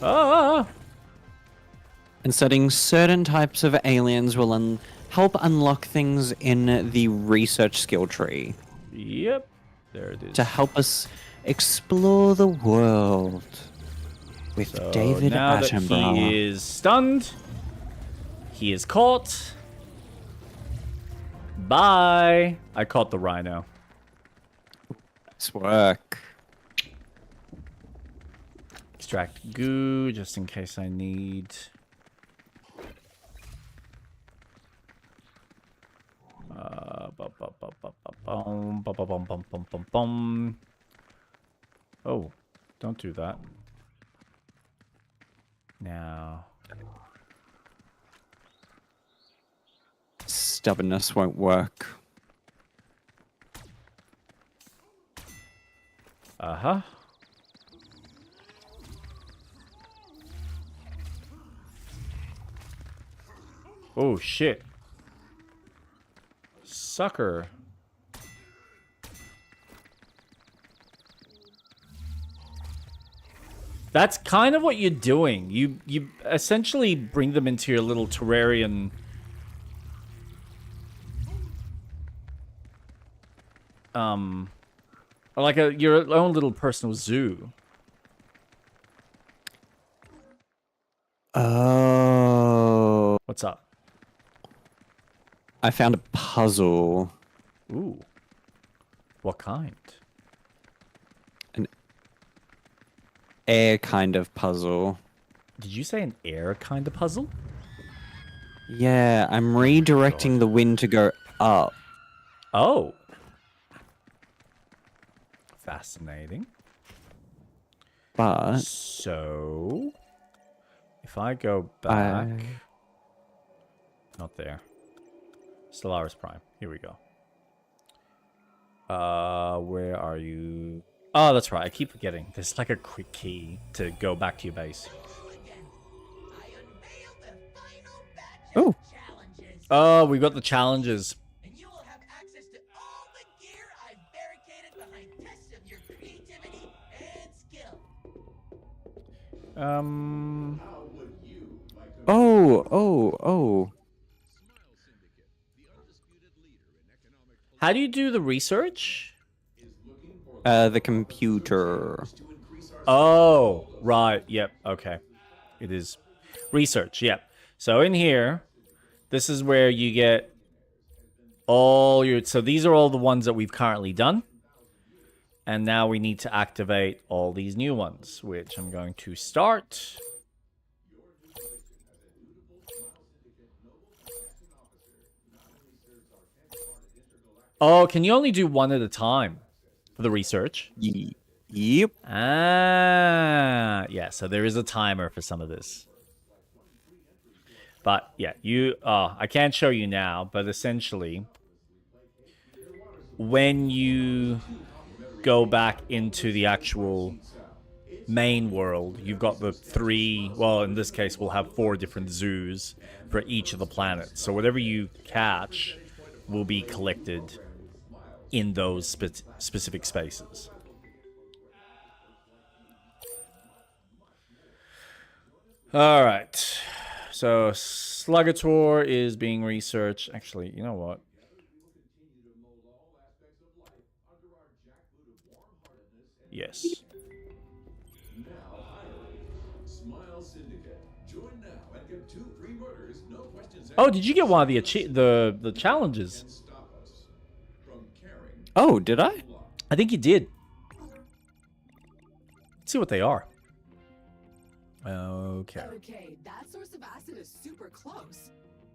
Ah! And studying certain types of aliens will help unlock things in the research skill tree Yep. There it is. to help us explore the world with So David now that Attenborough. he is stunned, he is caught. Bye. I caught the rhino. Nice work. Extract goo just in case I need. Oh, don't do that. Now, stubbornness won't work. Uh-huh. Oh, shit. Sucker. That's kind of what you're doing. You essentially bring them into your little terrarium. Or like your own little personal zoo. Oh. What's up? I found a puzzle. Ooh. What kind? Air kind of puzzle. Did you say an air kind of puzzle? Yeah, I'm redirecting the wind to go up. Oh. Fascinating. But So, if I go back, not there. Stellaris Prime. Here we go. Where are you? Oh, that's right. I keep forgetting. There's like a quick key to go back to your base. oh, Oh, we got the challenges. And you will have access to all the gear I've barricaded behind tests of your creativity and skill. oh. How do you do the research? The computer. Oh, right. Yep. Okay. It is research. Yep. So in here, this is where you get all your... So these are all the ones that we've currently done. And now we need to activate all these new ones, which I'm going to start. Oh, can you only do one at a time for the research? Yep. Ah, yeah, so there is a timer for some of this. But yeah, I can't show you now, but essentially, when you go back into the actual main world, you've got the three, well, in this case, we'll have 4 different zoos for each of the planets. So whatever you catch will be collected in those specific spaces. All right. So Sluggator is being researched. Actually, you know what? Yes. Oh, did you get one of the challenges? Oh, did I? I think you did. Let's see what they are. Okay. Okay, that source of acid is super close.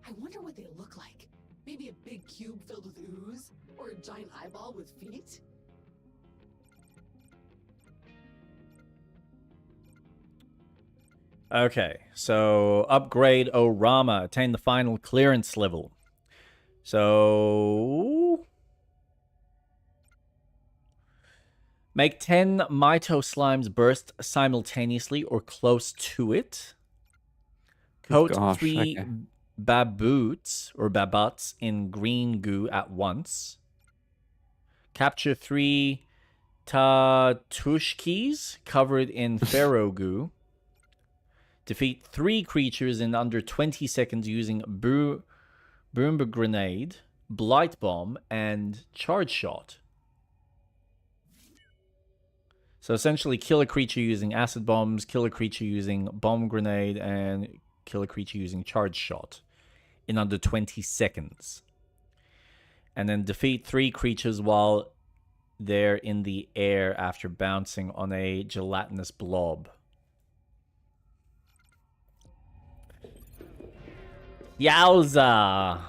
I wonder what they look like. Maybe a big cube filled with ooze? Or a giant eyeball with feet? Okay, so upgrade Orama. Attain the final clearance level. So... Make 10 Mito slimes burst simultaneously or close to it. Coat 3 okay. baboots or babots in green goo at once. Capture 3 tatushkis covered in pharaoh goo. Defeat 3 creatures in under 20 seconds using Boomba Grenade, Blight Bomb, and Charge Shot. So essentially, kill a creature using Acid Bombs, kill a creature using Bomb Grenade, and kill a creature using Charge Shot in under 20 seconds. And then defeat 3 creatures while they're in the air after bouncing on a gelatinous blob. Yowza!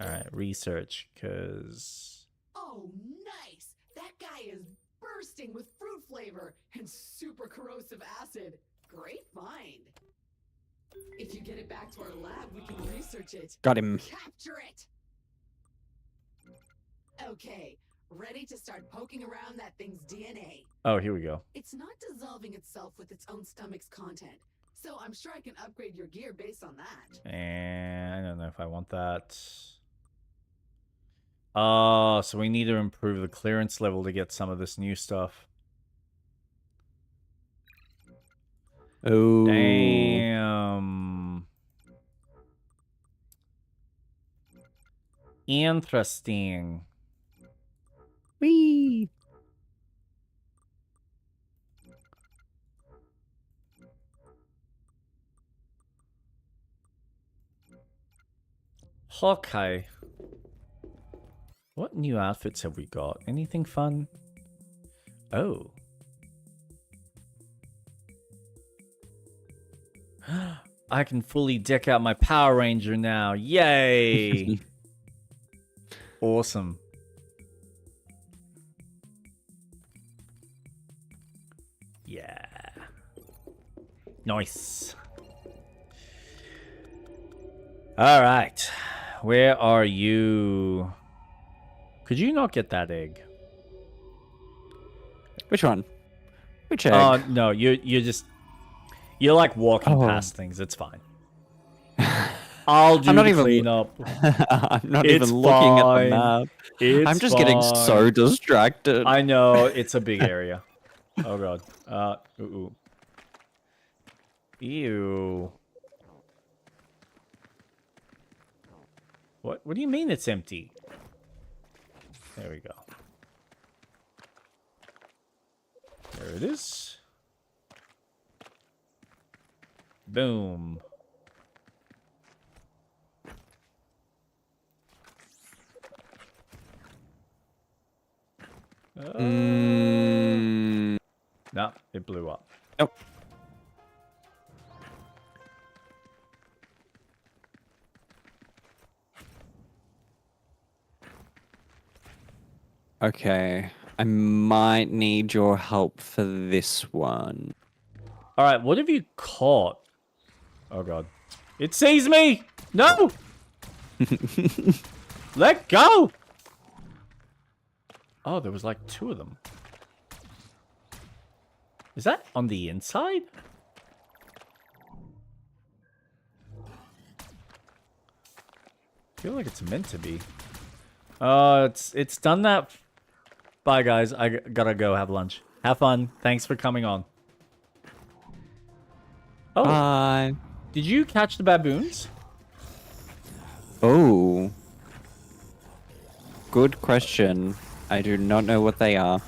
Alright, research, because... Oh, nice! That guy is bursting with fruit flavor and super corrosive acid. Great find. If you get it back to our lab, we can research it. Got him. Capture it! Okay, ready to start poking around that thing's DNA. Oh, here we go. It's not dissolving itself with its own stomach's content, so I'm sure I can upgrade your gear based on that. And I don't know if I want that. Oh, so we need to improve the clearance level to get some of this new stuff. Oh. Damn. Interesting. Whee! Okay. What new outfits have we got? Anything fun? Oh. I can fully deck out my Power Ranger now. Yay! Awesome. Yeah. Nice. All right. Where are you? Could you not get that egg? Which one? Which egg? Oh, no, you're like walking Oh. past things. It's fine. I'll do I'm not the even- cleanup. I'm not It's even looking at fine. the map. It's I'm just getting so fine. distracted. I know, it's a big area. Oh god. Ooh. Ew. What do you mean it's empty? There we go. There it is. Boom. Mm, No, it blew up. nope. Okay. I might need your help for this one. All right, what have you caught? Oh god. It sees me! No! Let go! Oh, there was like 2 of them. Is that on the inside? I feel like it's meant to be. It's done that. Bye, guys. I gotta go have lunch. Have fun. Thanks for coming on. Oh, Bye. did you catch the baboons? Oh. Good question. I do not know what they are.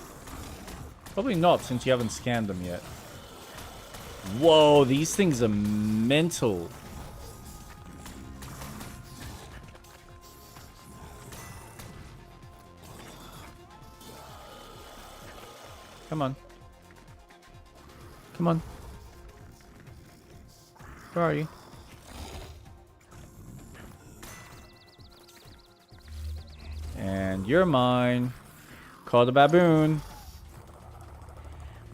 Probably not, since you haven't scanned them yet. Whoa, these things are mental. Come on. Come on. Where are you? And you're mine. Call the baboon.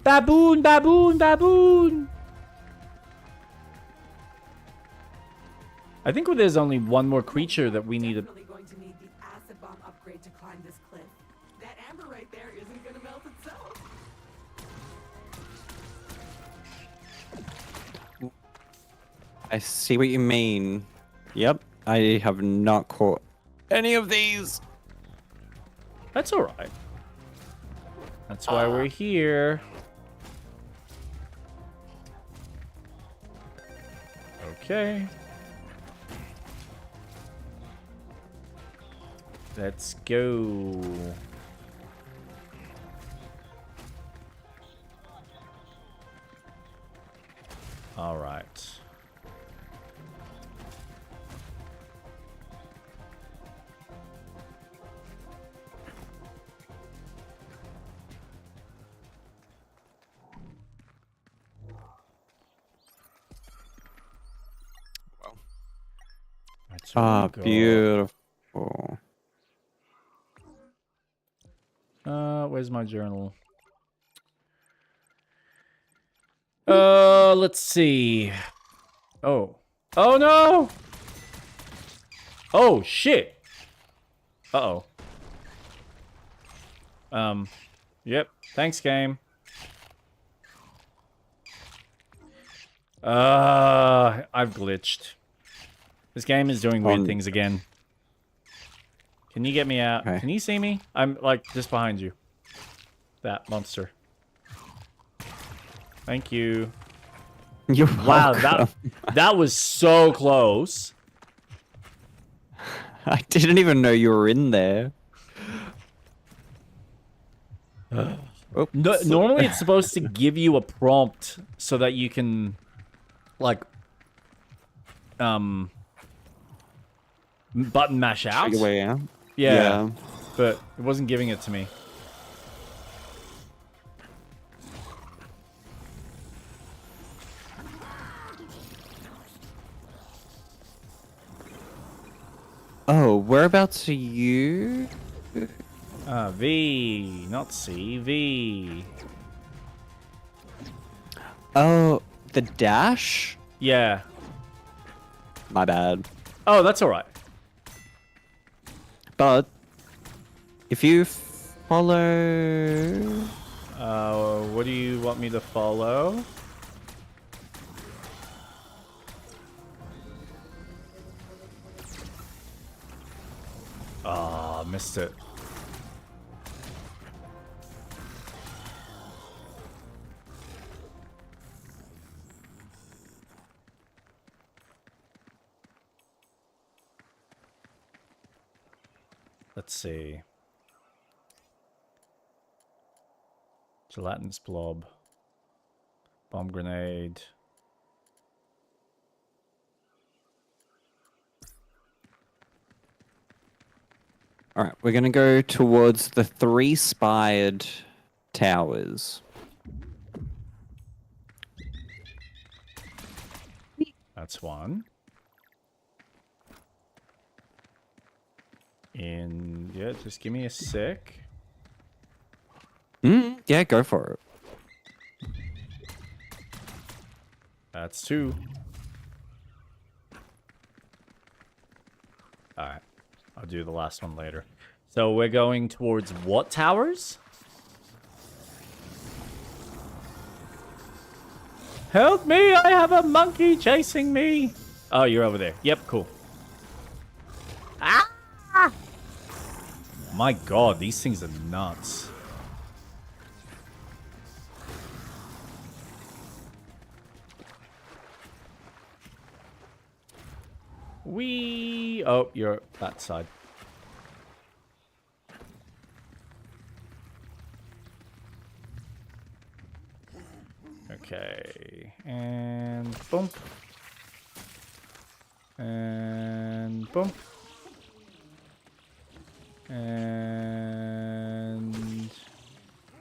Baboon, baboon, baboon. I think there's only one more creature that we need to... Definitely going to need the acid bomb upgrade to climb this cliff. That amber right there isn't gonna melt itself. I see what you mean. Yep. I have not caught any of these. That's alright. That's why we're here. Okay. Let's go. All right. That's what Ah, we got. beautiful. Where's my journal? Let's see. Oh, Oh no! Oh shit! Uh-oh. Yep. Thanks, game. I've glitched. This game is doing weird things again. Can you get me out? Okay. Can you see me? I'm, like, just behind you. That monster. Thank you. You're Wow, welcome. that was so close. I didn't even know you were in there. Oh, No, normally it's supposed to give you a prompt so that you can, like, button mash out. Your way out. Yeah, but it wasn't giving it to me. Oh, whereabouts are you? V, not C, V. Oh, the dash? Yeah. My bad. Oh, that's alright. But if you follow... What do you want me to follow? Ah, missed it. Let's see. Gelatinous blob. Bomb grenade. All right, we're going to go towards the 3 spired towers. That's one. And yeah, just give me a sec. Yeah, go for it. That's 2. Alright. I'll do the last one later. So we're going towards what towers? Help me! I have a monkey chasing me! Oh, you're over there. Yep, cool. Ah! My god, these things are nuts. Oh, you're that side. Okay, and boom. And boom. And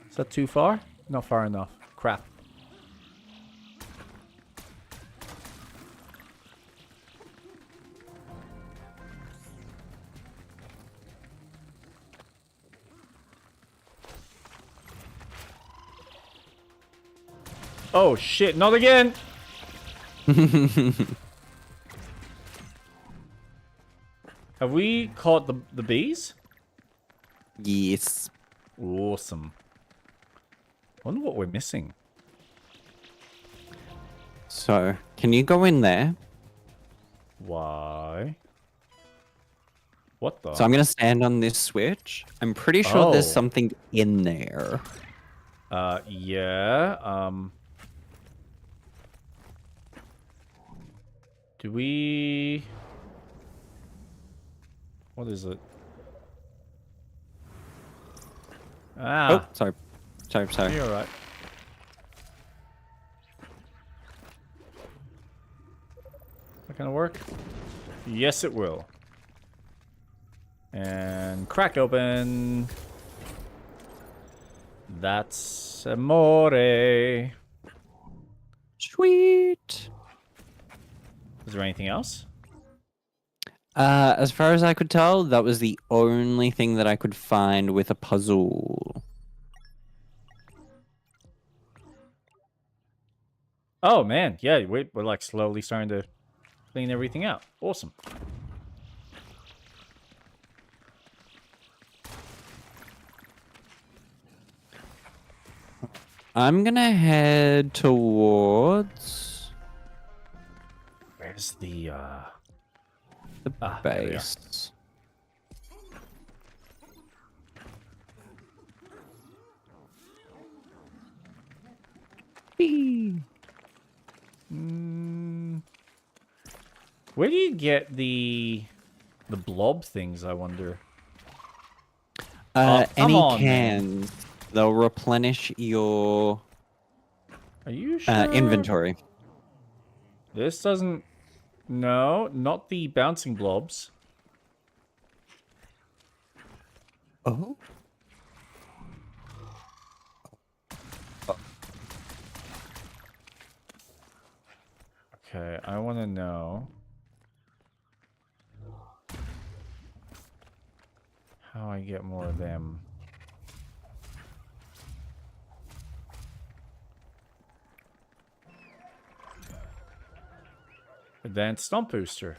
is that too far? Not far enough. Crap. Oh shit, not again! Have we caught the bees? Yes. Awesome. Wonder what we're missing. So, can you go in there? Why? What the? So I'm going to stand on this switch. I'm pretty sure there's Oh. something in there. Yeah, do we... What is it? Ah, Oh, sorry. Sorry. you're right. That gonna work? Yes, it will. And crack open. That's amore. Sweet. Is there anything else? As far as I could tell, that was the only thing that I could find with a puzzle. Oh man, yeah, we're like slowly starting to clean everything out. Awesome. I'm gonna head towards Where's the the there we are. base. Whee! Where do you get the blob things, I wonder? Oh, come Any on, man. cans, they'll replenish your Are you sure? inventory. This doesn't... No, not the bouncing blobs. Oh. Okay, I want to know how I get more of them. Advanced Stomp Booster.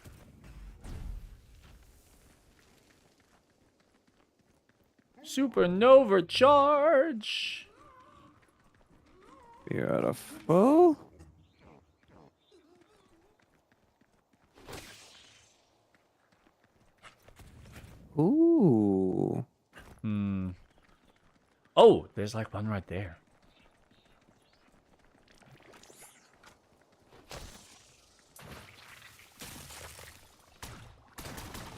Supernova Charge! Beautiful. Ooh. Oh, there's like one right there.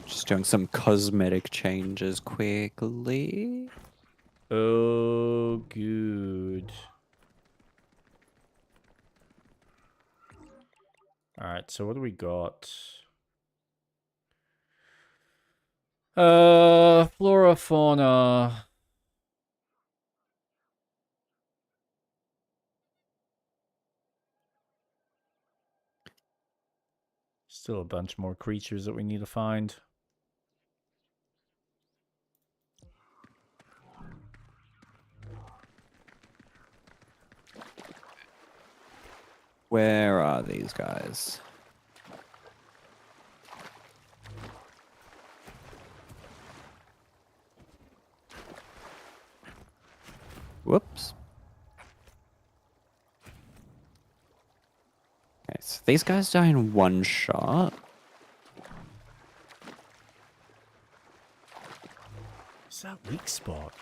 Just doing some cosmetic changes quickly. Oh, good. Alright, so what do we got? Flora, fauna. Still a bunch more creatures that we need to find. Where are these guys? Whoops. Okay, so these guys die in one shot. What's that weak spot?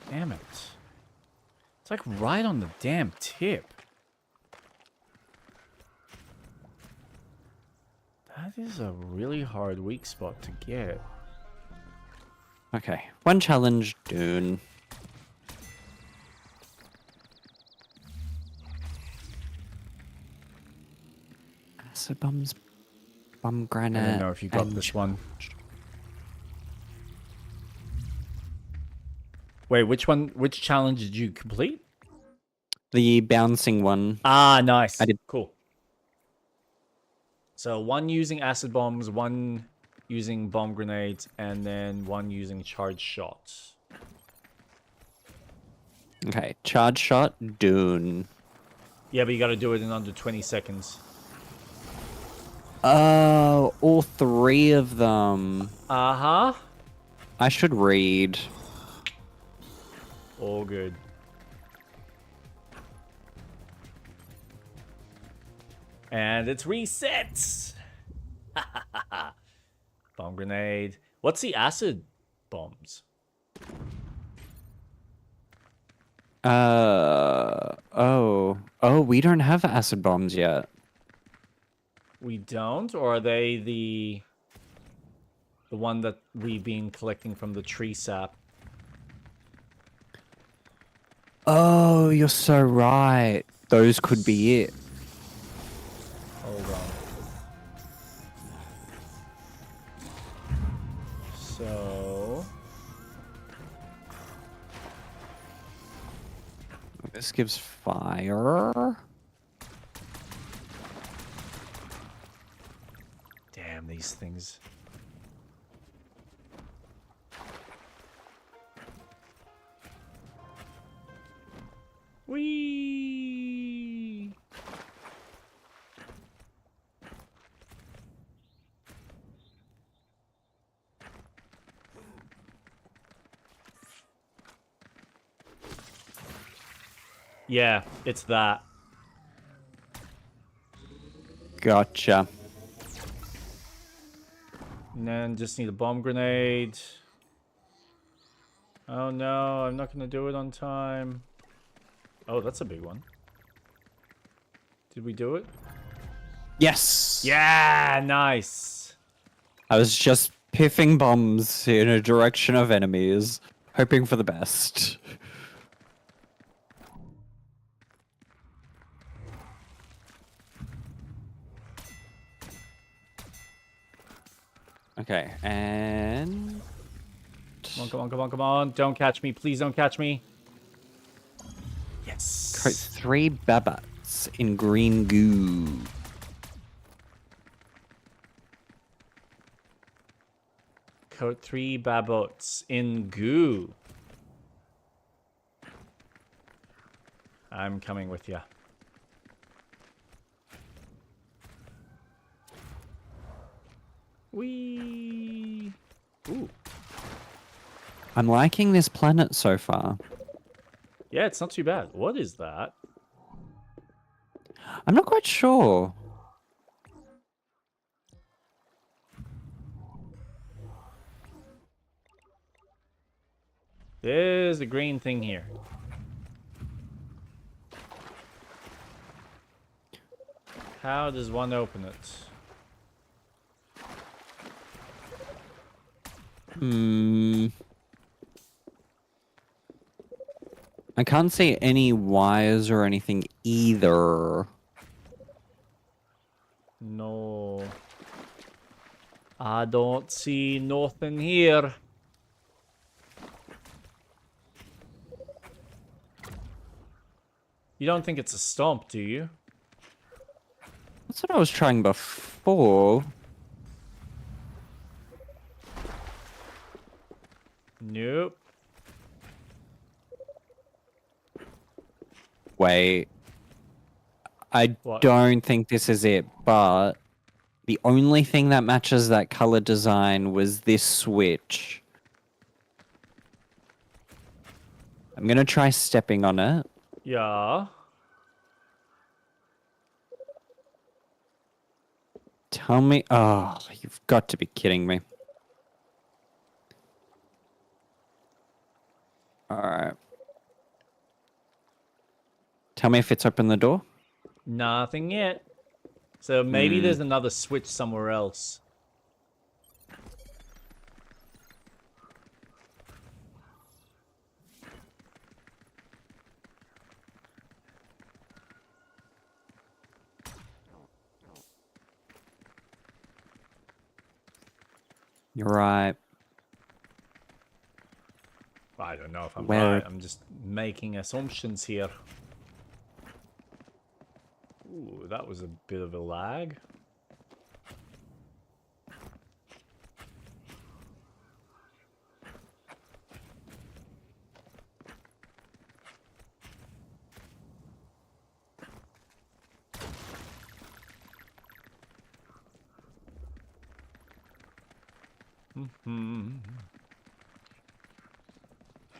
Damn it. It's like right on the damn tip. That is a really hard weak spot to get. Okay, one challenge done. Acid bombs, bomb I granite. don't know if you got and this one. Wait, which one? Which challenge did you complete? The bouncing one. Ah, nice. I did. Cool. So one using acid bombs, one using bomb grenades, and then one using charged shots. Okay, charge shot, done. Yeah, but you got to do it in under 20 seconds. Oh, all three of them. Uh-huh. I should read. All good. And it's resets. Bomb grenade. What's the acid bombs? Oh, we don't have acid bombs yet. We don't, or are they the one that we've been collecting from the tree sap? Oh, you're so right. Those could be it. Hold on. So This gives fire. damn these things. Whee! Yeah, it's that. Gotcha. And then just need a bomb grenade. Oh no, I'm not gonna do it on time. Oh, that's a big one. Did we do it? Yes. Yeah, nice. I was just piffing bombs in a direction of enemies, hoping for the best. Okay, and Come on, come on, come on, come on. Don't catch me. Please don't catch me. Yes. coat 3 babbats in green goo. Coat 3 babots in goo. I'm coming with you. Whee! Ooh. I'm liking this planet so far. Yeah, it's not too bad. What is that? I'm not quite sure. There's a green thing here. How does one open it? I can't see any wires or anything either. No. I don't see nothing here. You don't think it's a stomp, do you? That's what I was trying before. Nope. Wait. I What? don't think this is it, but the only thing that matches that color design was this switch. I'm gonna try stepping on it. Yeah. Tell me. Oh, you've got to be kidding me. Alright. Tell me if it's opened the door. Nothing yet. So maybe there's another switch somewhere else. You're right. I don't know if I'm Where- right. I'm just making assumptions here. Ooh, that was a bit of a lag.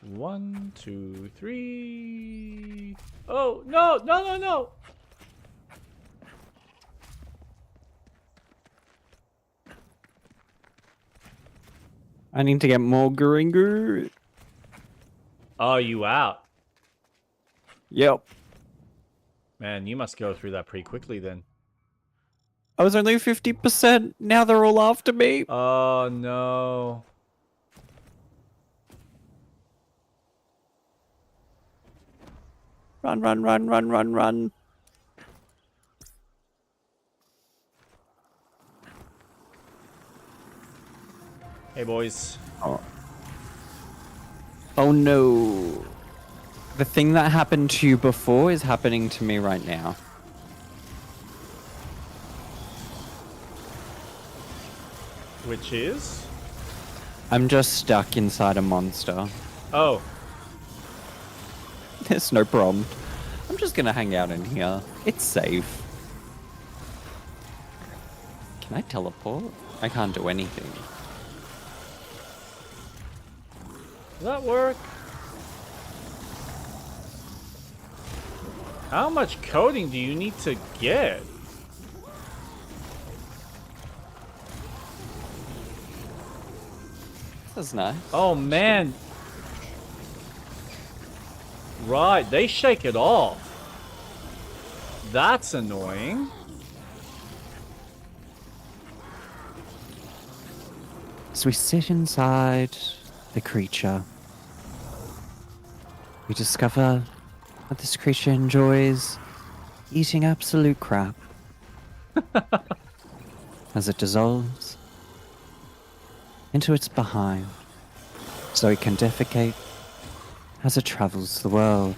One, two, three. Oh, no, no, no, no. I need to get more Geringu. Are you out? Yep. Man, you must go through that pretty quickly then. I was only 50%. Now they're all after me. Oh, no. Run, run, run, run, run, run. Hey, boys. Oh no. The thing that happened to you before is happening to me right now. Which is? I'm just stuck inside a monster. Oh, There's no problem. I'm just gonna hang out in here. It's safe. Can I teleport? I can't do anything. Does that work? How much coding do you need to get? That's nice. Oh man. Right, they shake it off. That's annoying. So we sit inside the creature. We discover that this creature enjoys eating absolute crap as it dissolves into its behind, so it can defecate as it travels the world.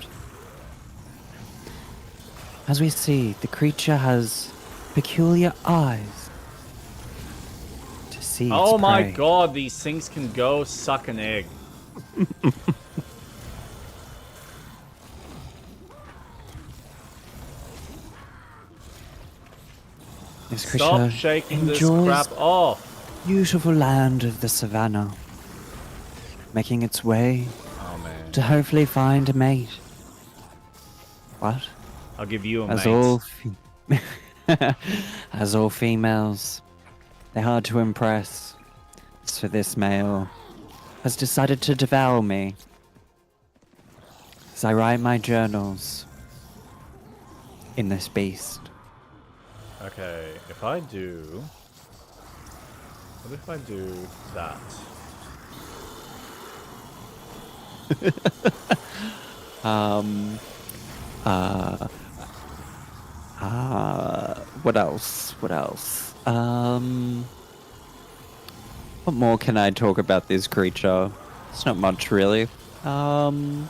As we see, the creature has peculiar eyes to see its Oh my prey. god, these things can go suck an egg. This Stop creature shaking this enjoys crap off. beautiful land of the savannah, making its way Oh man. to hopefully find a mate. What? I'll give you a As mate. all, as all females, they're hard to impress. So this male has decided to devour me as I write my journals in this beast. Okay, if I do... What if I do that? What else? What more can I talk about this creature? It's not much, really. The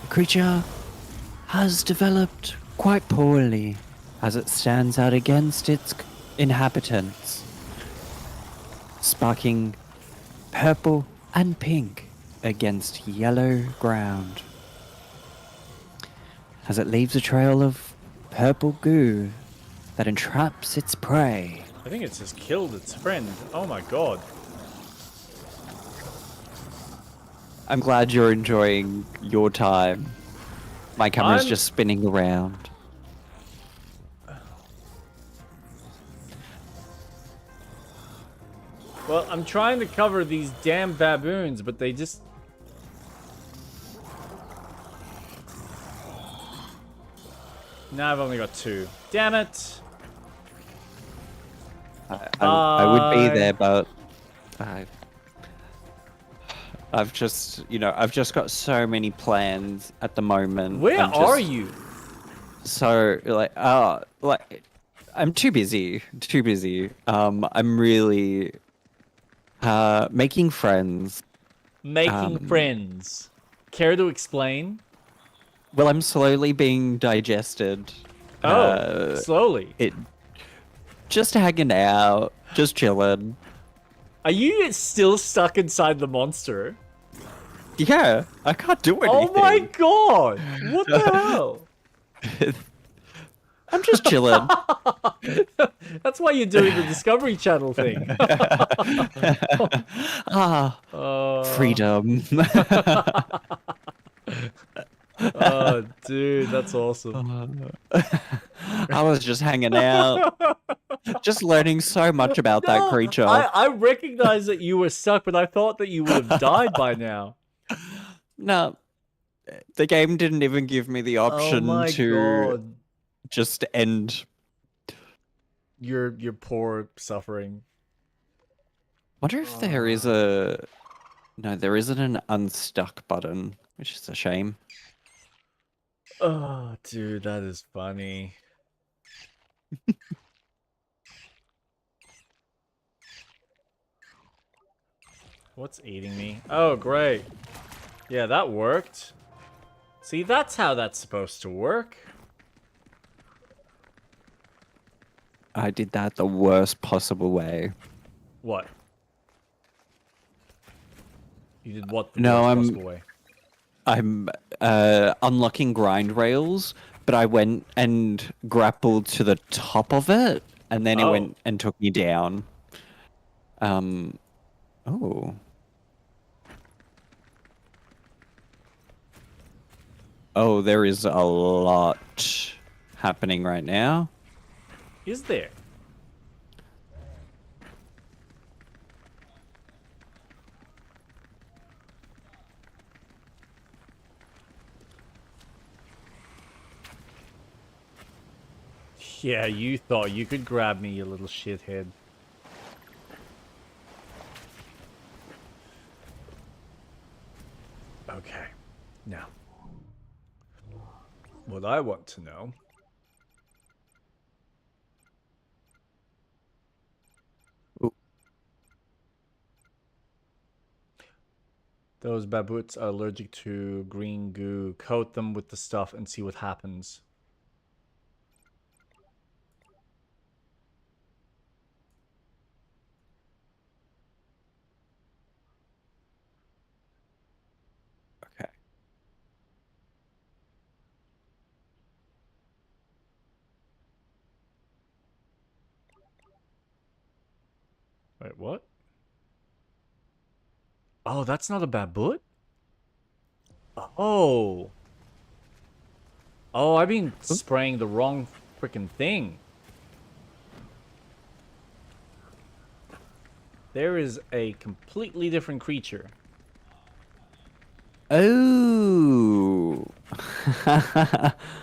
creature has developed quite poorly as it stands out against its inhabitants, sparking purple and pink against yellow ground, as it leaves a trail of purple goo that entraps its prey. I think it's just killed its friend. Oh my god. I'm glad you're enjoying your time. My camera's I'm- just spinning around. Well, I'm trying to cover these damn baboons, but they just... Now I've only got 2. Damn it! I would be Bye. there, but I've just got so many plans at the moment. Where I'm are just you? So I'm too busy. I'm really making friends. Making friends. Care to explain? Well, I'm slowly being digested. Oh, slowly. It just hanging out, just chilling. Are you still stuck inside the monster? Yeah, I can't do anything. Oh my god! What the hell? I'm just chilling. That's why you're doing the Discovery Channel thing. Freedom. Oh, dude, that's awesome. I was just hanging out, just learning so much about that creature. I recognize that you were stuck, but I thought that you would have died by now. No, the game didn't even give me the option Oh my to god. just end. Your poor suffering. Wonder if there is a... No, there isn't an unstuck button, which is a shame. Oh, dude, that is funny. What's eating me? Oh, great. Yeah, that worked. See, that's how that's supposed to work. I did that the worst possible way. What? You did what the No, worst I'm- possible way? I'm unlocking grind rails, but I went and grappled to the top of it, and then it Oh. went and took me down. Oh. Oh, there is a lot happening right now. Is there? Yeah, you thought you could grab me, you little shithead. Okay, now, what I want to know Ooh. those baboots are allergic to green goo. Coat them with the stuff and see what happens. Okay. Wait, what? Oh, that's not a baboot? Oh. Oh, I've been spraying the wrong freaking thing. There is a completely different creature. Oh.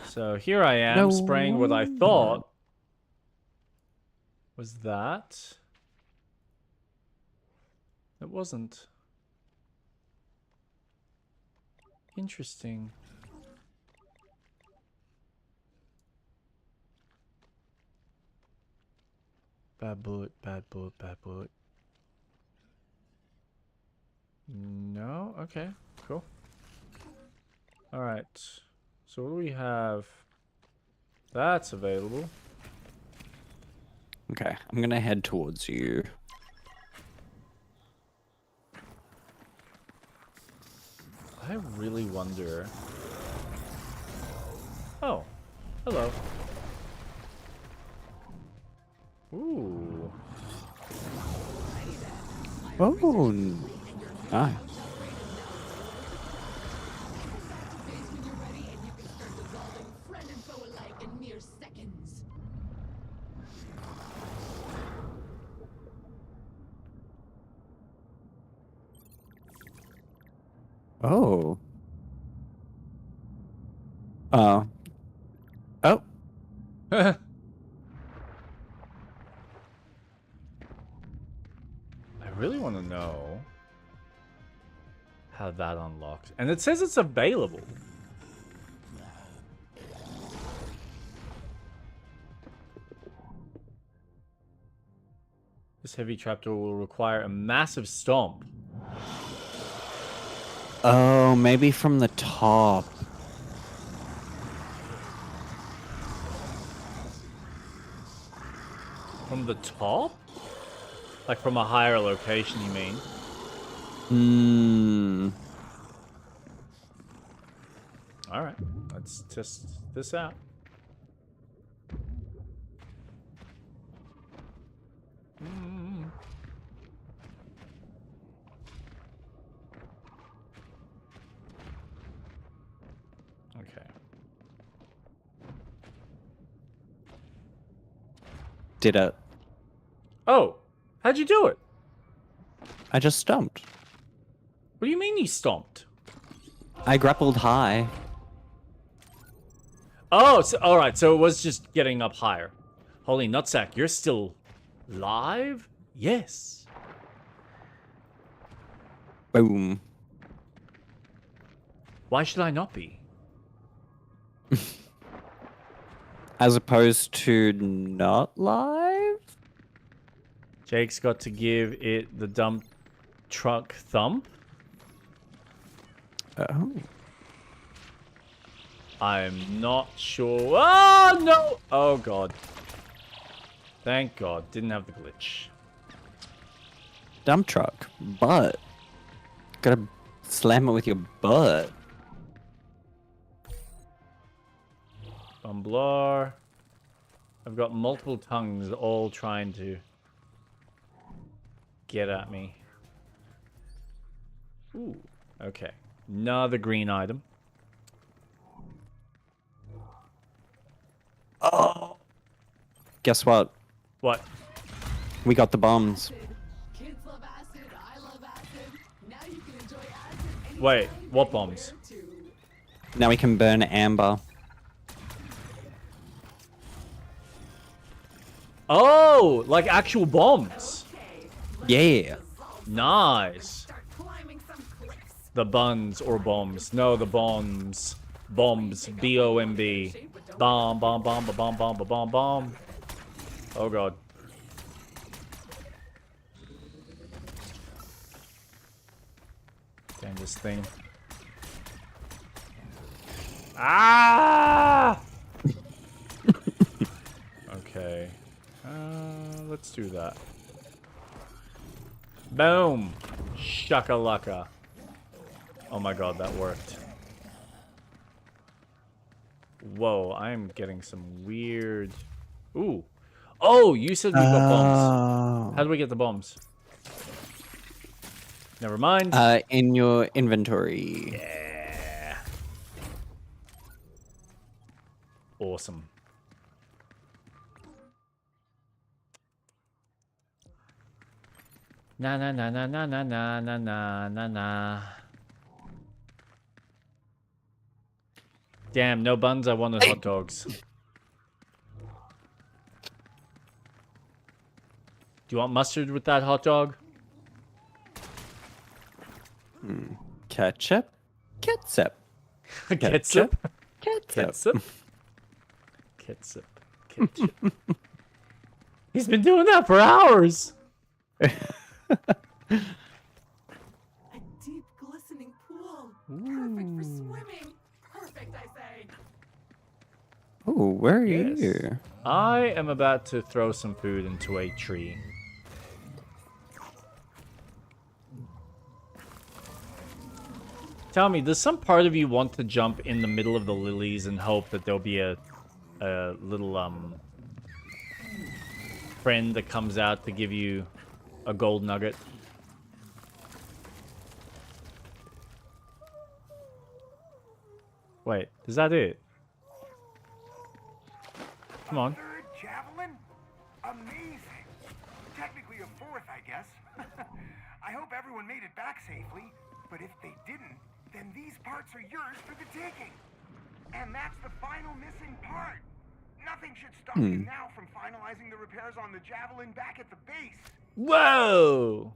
So here I am No spraying what I wonder. thought was that. It wasn't. Interesting. Bad bullet, bad bullet, bad bullet. No? Okay, cool. Alright. So what do we have? That's available. Okay, I'm gonna head towards you. I really wonder. Oh, hello. Ooh. Oh. Ah. Friend and foe alike in mere seconds. Oh. Oh. Oh. I really want to know how that unlocks. And it says it's available. This heavy trapdoor will require a massive stomp. Oh, maybe from the top. From the top? Like from a higher location, you mean? Hmm. Alright, let's test this out. Okay. Did it. Oh, how'd you do it? I just stumped. What do you mean you stomped? I grappled high. Oh, so, all right. So it was just getting up higher. Holy nutsack, you're still live? Yes. Boom. Why should I not be? As opposed to not live? Jake's got to give it the dump truck thump. Oh. I'm not sure. Oh, no. Oh, God. Thank God. Didn't have the glitch. Dump truck. Butt. Gotta slam it with your butt. Blar. I've got multiple tongues all trying to get at me. Ooh, okay. Another green item. Oh! Guess what? What? We got the bombs. Kids love acid, I love acid. Now you can enjoy acid anytime, Wait, what anywhere, bombs? too. Now we can burn amber. Oh! Like actual bombs! Okay, Yeah. Nice! start climbing some cliffs. The buns or bombs. No, the bombs. Bombs. B-O-M-B. Bomb, bomb, bomb, ba bomb, bomb, ba bomb, bomb. Oh god. Damn this thing. Ah! Okay. Let's do that. Boom! Shakalaka. Oh my god, that worked. Whoa, I'm getting some weird... Ooh. Oh, you said we got bombs. How do we get the bombs? Never mind. In your inventory. Yeah. Awesome. Na na na na na na na na na na na. Damn, no buns. I wanted hot dogs. Do you want mustard with that hot dog? Ketchup. Ketchup. Ketchup? Ketchup. Ketchup. Ketchup. He's been doing that for hours. A deep, glistening pool. Perfect for swimming. Perfect, I say. Oh, where are Yes. you? I am about to throw some food into a tree. Tell me, does some part of you want to jump in the middle of the lilies and hope that there'll be a little friend that comes out to give you a gold nugget? Wait, is that it? Come on. Third javelin? Amazing. Technically a fourth, I guess. I hope everyone made it back safely, but if they didn't, then these parts are yours for the taking. And that's the final missing part. Nothing should stop you now from finalizing the repairs on the javelin back at the base. Whoa!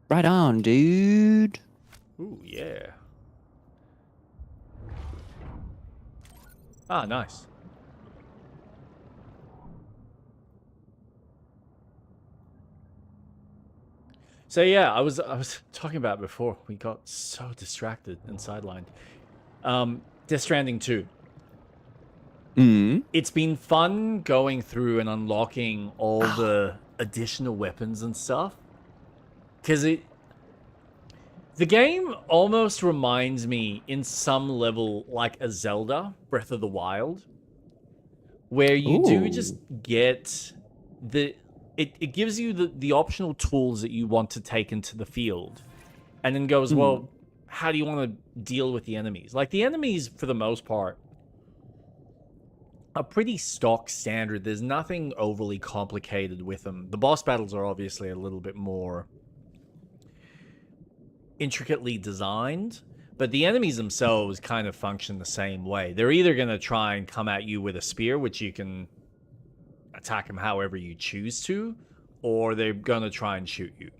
Right on, dude. Ooh, yeah. Ah, nice. So yeah, I was talking about before we got so distracted and sidelined. Death Stranding 2. It's been fun going through and unlocking all the additional weapons and stuff. Because the game almost reminds me in some level like a Zelda, Breath of the Wild. Where you do just get it gives you the optional tools that you want to take into the field. And then goes, well, how do you want to deal with the enemies? Like, the enemies, for the most part, are pretty stock standard. There's nothing overly complicated with them. The boss battles are obviously a little bit more intricately designed, but the enemies themselves kind of function the same way. They're either going to try and come at you with a spear, which you can attack them however you choose to, or they're going to try and shoot you.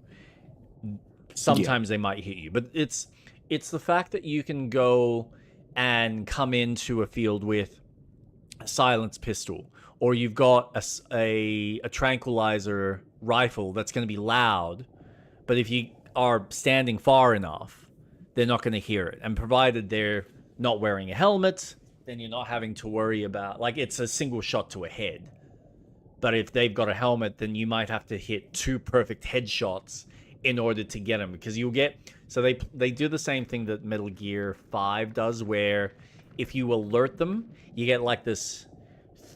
Sometimes they might hit you, but it's the fact that you can go and come into a field with a silenced pistol, or you've got a tranquilizer rifle that's going to be loud, but if you are standing far enough, they're not going to hear it. And provided they're not wearing a helmet, then you're not having to worry about, like, it's a single shot to a head. But if they've got a helmet, then you might have to hit 2 perfect headshots in order to get them, because you'll get... So they do the same thing that Metal Gear 5 does, where if you alert them, you get like this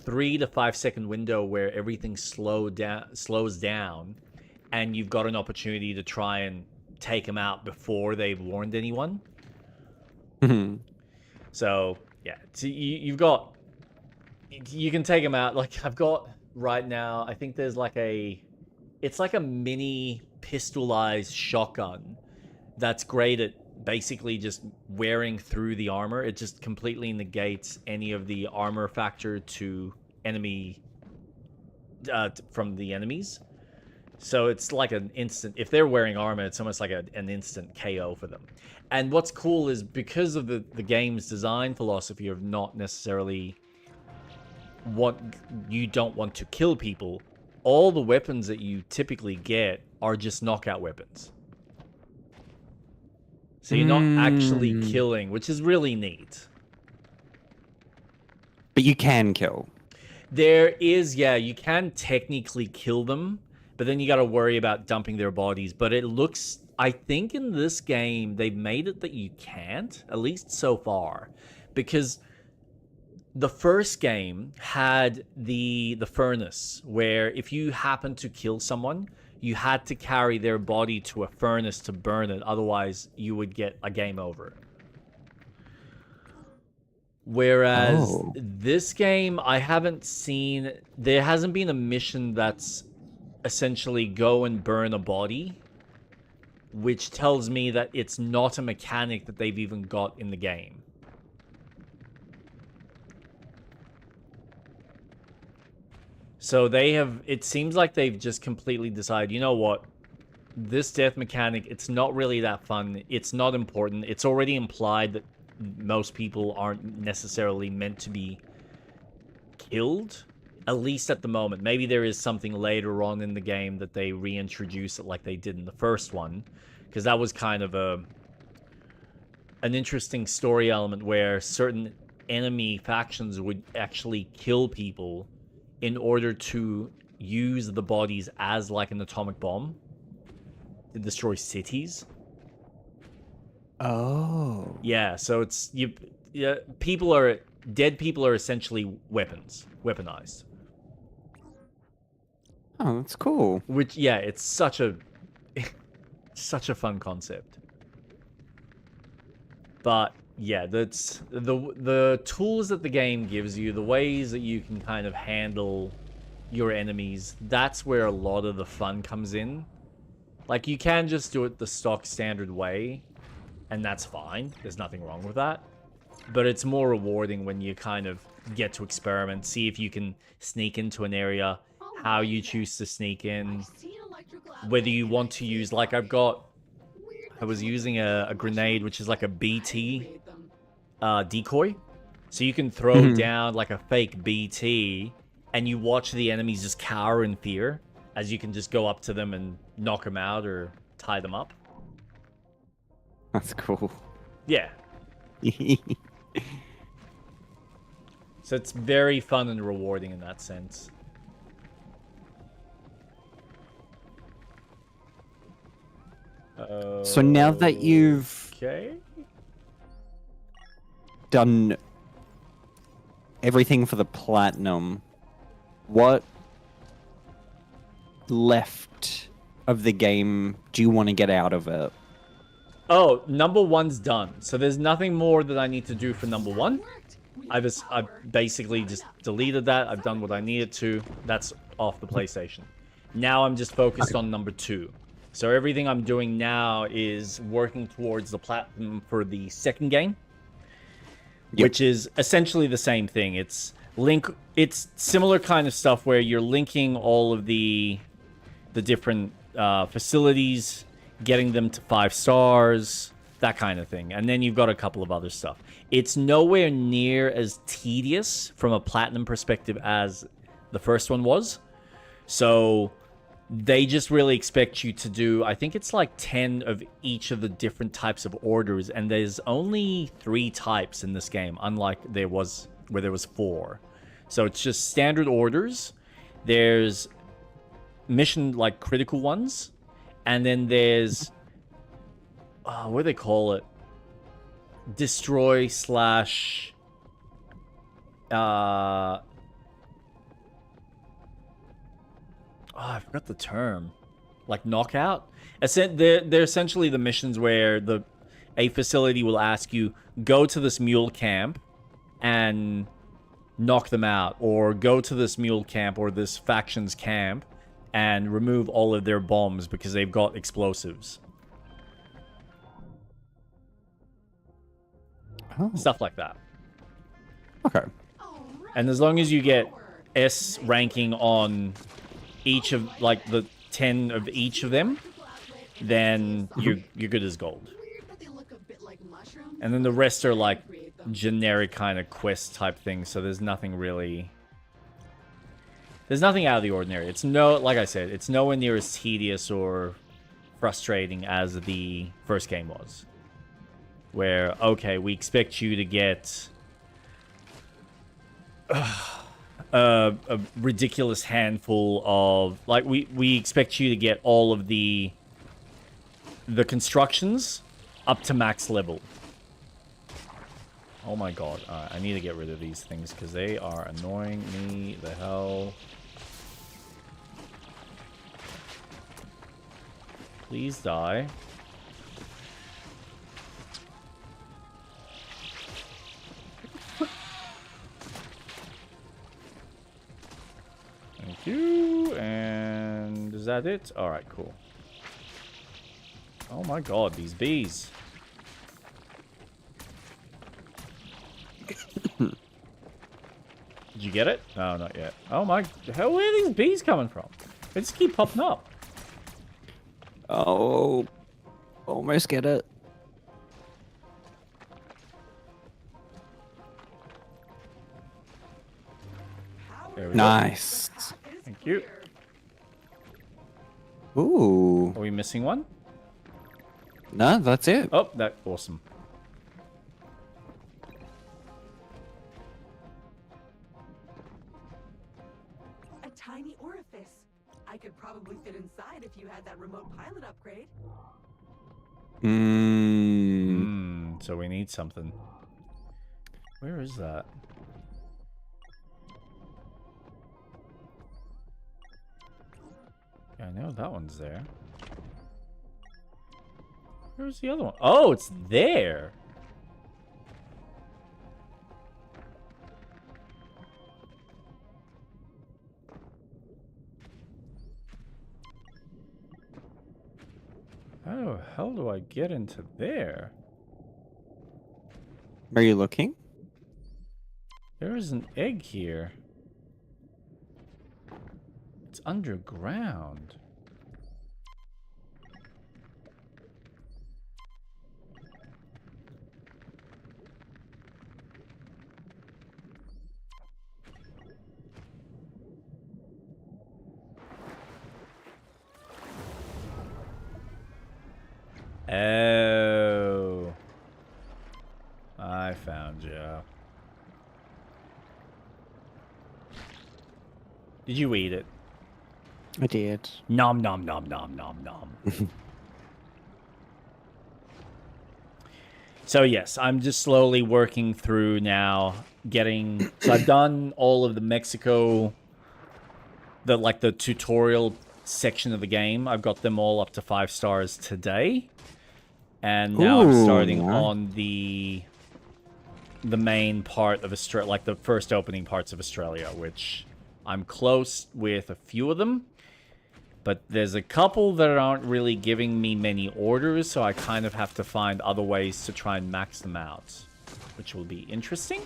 3 to 5 second window where everything slows down, and you've got an opportunity to try and take them out before they've warned anyone. So yeah, so you've got, you can take them out. Like I've got right now, I think there's like it's like a mini pistolized shotgun that's great at basically just wearing through the armor. It just completely negates any of the armor factor to enemy from the enemies. So it's like an instant, if they're wearing armor, it's almost like an instant KO for them. And what's cool is because of the game's design philosophy of not necessarily you don't want to kill people, all the weapons that you typically get are just knockout weapons. So you're not actually killing, which is really neat. But you can kill. There is, yeah, you can technically kill them, but then you got to worry about dumping their bodies. But it looks, I think in this game, they've made it that you can't, at least so far. Because the first game had the furnace, where if you happen to kill someone, you had to carry their body to a furnace to burn it. Otherwise, you would get a game over. Whereas this game, I haven't seen, there hasn't been a mission that's essentially go and burn a body, which tells me that it's not a mechanic that they've even got in the game. So they have, it seems like they've just completely decided, you know what, this death mechanic, it's not really that fun, it's not important, it's already implied that most people aren't necessarily meant to be killed, at least at the moment. Maybe there is something later on in the game that they reintroduce it like they did in the first one, because that was kind of an interesting story element where certain enemy factions would actually kill people in order to use the bodies as like an atomic bomb to destroy cities. Oh. Yeah, so it's dead people are essentially weaponized. Oh, that's cool. Which, yeah, it's such a such a fun concept. But yeah, that's the tools that the game gives you, the ways that you can kind of handle your enemies, that's where a lot of the fun comes in. Like, you can just do it the stock standard way, and that's fine. There's nothing wrong with that. But it's more rewarding when you kind of get to experiment, see if you can sneak into an area, how you choose to sneak in, whether you want to use, like I was using a grenade, which is like a BT decoy. So you can throw down like a fake BT, and you watch the enemies just cower in fear, as you can just go up to them and knock them out or tie them up. That's cool. Yeah. So it's very fun and rewarding in that sense. So now that you've done everything for the platinum, what left of the game do you want to get out of it? Oh, number one's done. So there's nothing more that I need to do for number one. I've basically just deleted that. I've done what I needed to. That's off the PlayStation. Now I'm just focused on number two. So everything I'm doing now is working towards the platinum for the second game, which is essentially the same thing. It's similar kind of stuff where you're linking all of the different facilities, getting them to 5 stars, that kind of thing. And then you've got a couple of other stuff. It's nowhere near as tedious from a platinum perspective as the first one was. So they just really expect you to do, I think it's like 10 of each of the different types of orders, and there's only 3 types in this game, unlike there was 4. So it's just standard orders. There's mission, like, critical ones, and then there's what do they call it? Destroy / Oh, I forgot the term. Like knockout. They're essentially the missions where a facility will ask you, go to this mule camp and knock them out, or go to this mule camp or this faction's camp and remove all of their bombs because they've got explosives. Oh, Stuff like that. okay. And as long as you get S ranking on each of, like, the 10 of each of them, then you're good as gold. And then the rest are, like, generic kind of quest type things, so there's nothing really... There's nothing out of the ordinary. It's like I said, it's nowhere near as tedious or frustrating as the first game was. Where, okay, we expect you to get a ridiculous handful of... Like, we expect you to get all of the constructions up to max level. Oh my god. Alright, I need to get rid of these things because they are annoying me the hell. Please die. Thank you. And is that it? Alright, cool. Oh my god, these bees. Did you get it? No, not yet. Oh my... Where are these bees coming from? They just keep popping up. Oh, almost get it. There we go. Nice. Thank you. Ooh. Are we missing one? No, that's it. Oh, that's awesome. A tiny orifice. I could probably fit inside if you had that remote pilot upgrade. So we need something. Where is that? Yeah, I know that one's there. Where's the other one? Oh, it's there. How the hell do I get into there? Are you looking? There is an egg here. It's underground. Oh. I found you. Did you eat it? I did. Nom nom nom nom nom nom. So yes, I'm just slowly working through now, getting... So I've done all of the Mexico... the tutorial section of the game. I've got them all up to 5 stars today. And now I'm starting on the main part of Australia, like the first opening parts of Australia, which I'm close with a few of them. But there's a couple that aren't really giving me many orders, so I kind of have to find other ways to try and max them out, which will be interesting.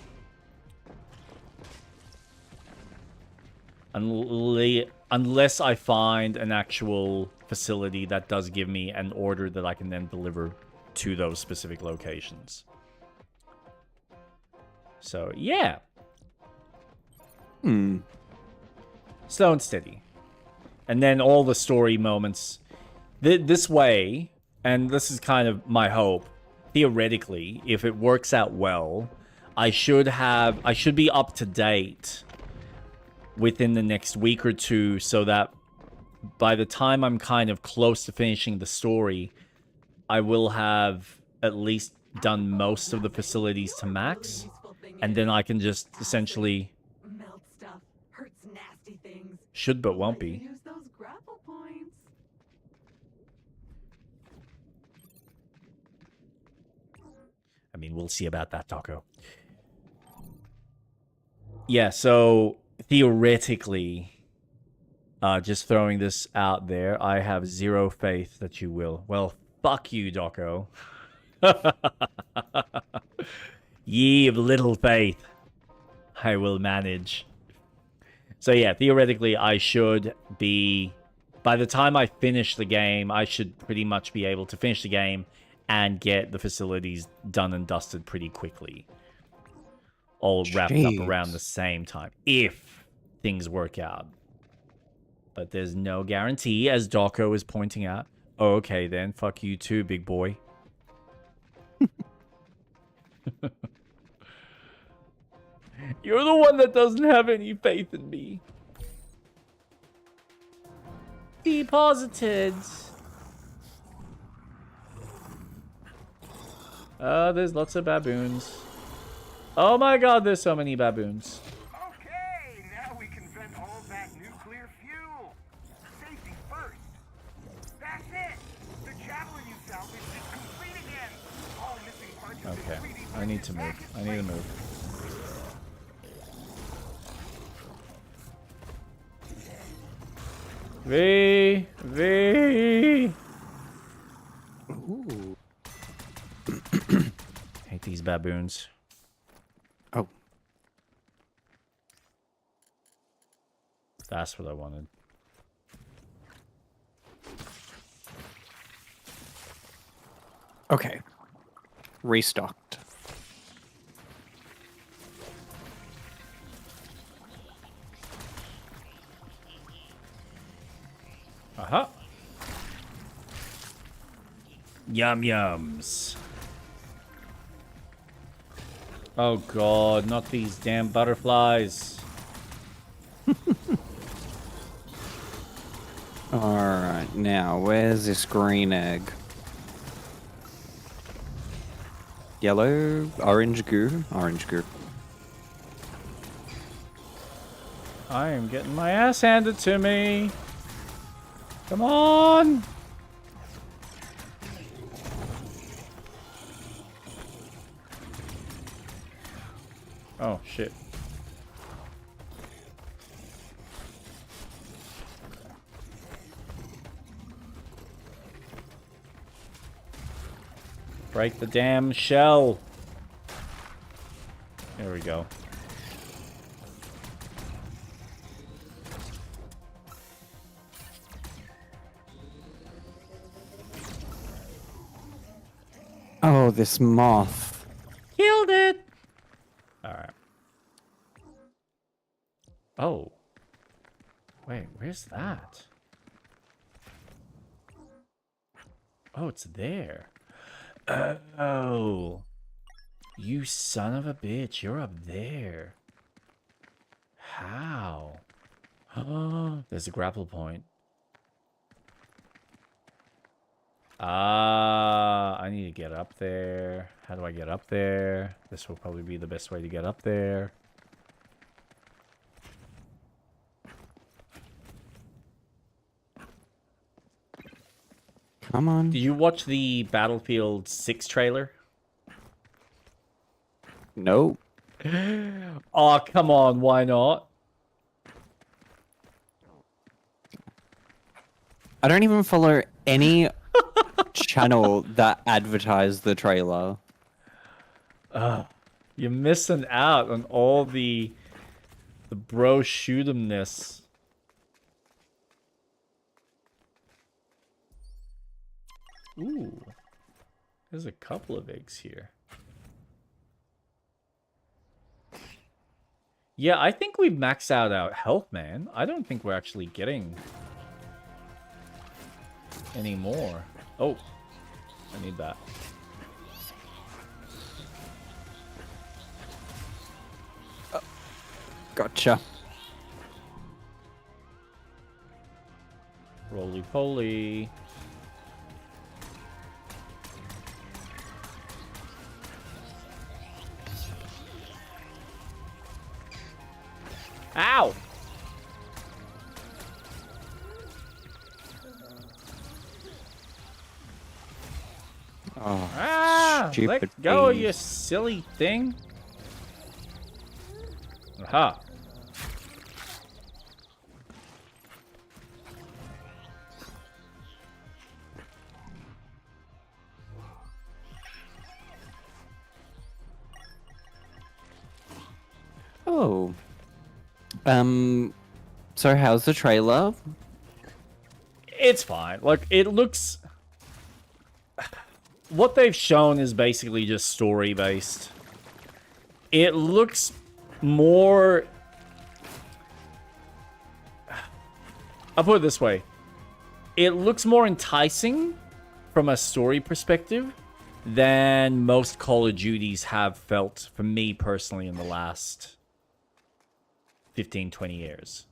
Unless I find an actual facility that does give me an order that I can then deliver to those specific locations. So, yeah. Slow and steady. And then all the story moments. This way, and this is kind of my hope, theoretically, if it works out well, I should be up to date within the next week or two, so that by the time I'm kind of close to finishing the story, I will have at least done most of the facilities to max. And then I can just essentially Melt stuff, hurts nasty things. should but won't Let you be. use those grapple points. I mean, we'll see about that, Taco. Yeah, so theoretically, just throwing this out there, I have zero faith that you will. Well, fuck you, Doco. Ye of little faith, I will manage. So yeah, theoretically, I should be... By the time I finish the game, I should pretty much be able to finish the game and get the facilities done and dusted pretty quickly. All wrapped up around the same time, if things work out. But there's no guarantee, as Doco is pointing out. Oh, okay then, fuck you too, big boy. You're the one that doesn't have any faith in me. Deposited. There's lots of baboons. Oh my god, there's so many baboons. Okay, now we can vent all of that nuclear fuel. Safety first. That's it. The javelin you salvaged is complete again. All missing parts of the Okay, 3D I need to move. back in I need to place. move. V. Ooh. Hate these baboons. Oh. That's what I wanted. Okay. Restocked. Uh-huh. Yum yums. Oh god, not these damn butterflies. Alright, now, where's this green egg? Yellow, orange goo, orange goo. I am getting my ass handed to me. Come on. Oh, shit. Break the damn shell. There we go. Oh, this moth. Killed it. All right. Oh. Wait, where's that? Oh, it's there. Oh. You son of a bitch, you're up there. How? Oh, there's a grapple point. I need to get up there. How do I get up there? This will probably be the best way to get up there. Come on. Did you watch the Battlefield 6 trailer? Nope. Oh, come on, why not? I don't even follow any channel that advertised the trailer. You're missing out on all the bro shoot 'emness. Ooh. There's a couple of eggs here. Yeah, I think we've maxed out our health, man. I don't think we're actually getting any more. Oh, I need that. Gotcha. Roly-poly. Ow! Oh, Ah! stupid Let go, bees. you silly thing. Aha. Oh. So how's the trailer? It's fine. Like, it looks... What they've shown is basically just story-based. It looks more... I'll put it this way. It looks more enticing from a story perspective than most Call of Duties have felt for me personally in the last 15, 20 years.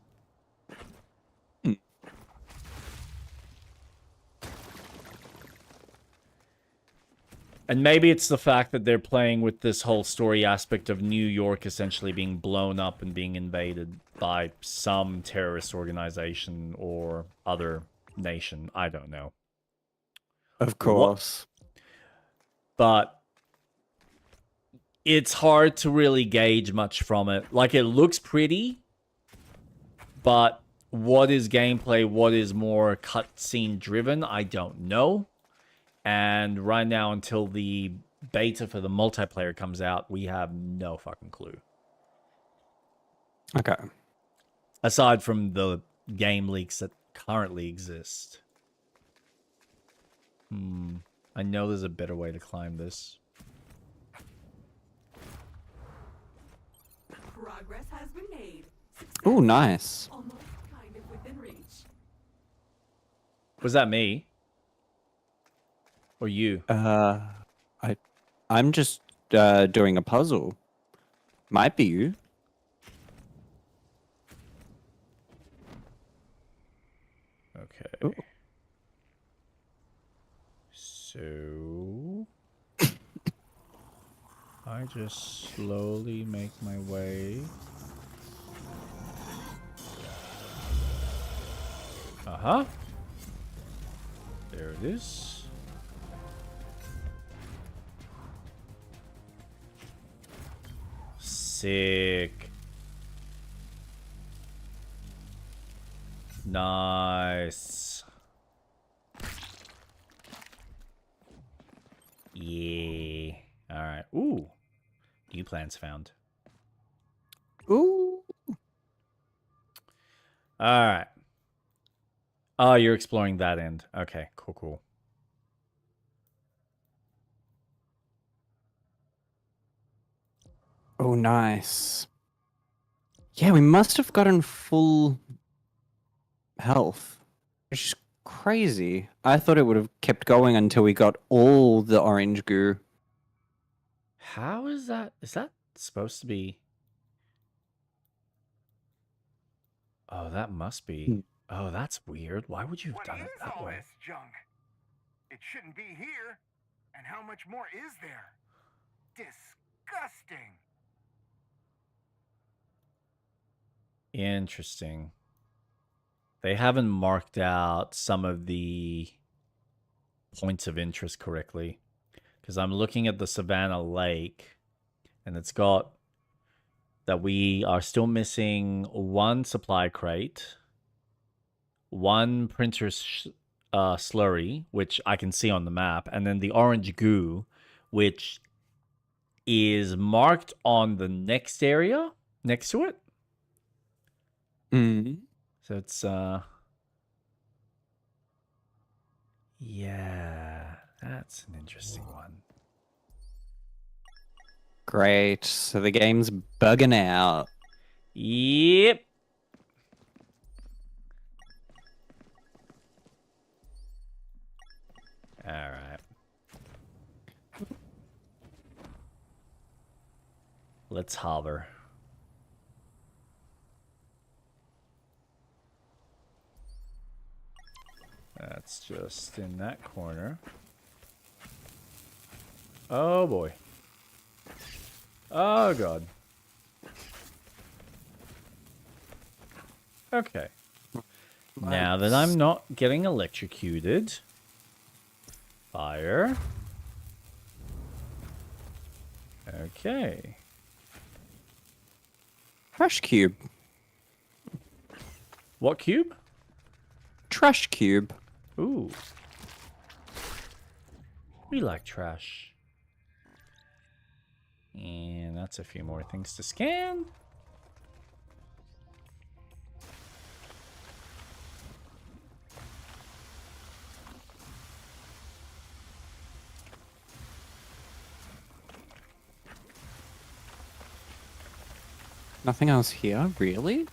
And maybe it's the fact that they're playing with this whole story aspect of New York essentially being blown up and being invaded by some terrorist organization or other nation. I don't know. Of course. But it's hard to really gauge much from it. Like, it looks pretty, but what is gameplay, what is more cutscene driven, I don't know. And right now, until the beta for the multiplayer comes out, we have no fucking clue. Okay. Aside from the game leaks that currently exist. I know there's a better way to climb this. Progress has been made. Oh, nice. Almost kind of within reach. Was that me? Or you? I'm just doing a puzzle. Might be you. Okay. Ooh. So... I just slowly make my way. Uh-huh. There it is. Sick. Nice. Yeah. All right. Ooh. New plans found. Ooh. All right. Oh, you're exploring that end. Okay, cool, cool. Oh, nice. Yeah, we must have gotten full health, which is crazy. I thought it would have kept going until we got all the orange goo. How is that? Is that supposed to be? Oh, that must be. Oh, that's weird. Why would you have What done is it that all way? this junk? It shouldn't be here. And how much more is there? Disgusting. Interesting. They haven't marked out some of the points of interest correctly. Because I'm looking at the Savannah Lake, and it's got that we are still missing one supply crate, one printer slurry, which I can see on the map, and then the orange goo, which is marked on the next area next to it. Mm. So it's yeah, that's an interesting one. Great. So the game's bugging out. Yep. All right. Let's hover. That's just in that corner. Oh boy. Oh god. Okay. Now that I'm not getting electrocuted. Fire. Okay. Trash cube. What cube? Trash cube. Ooh. We like trash. And that's a few more things to scan. Nothing else here, really?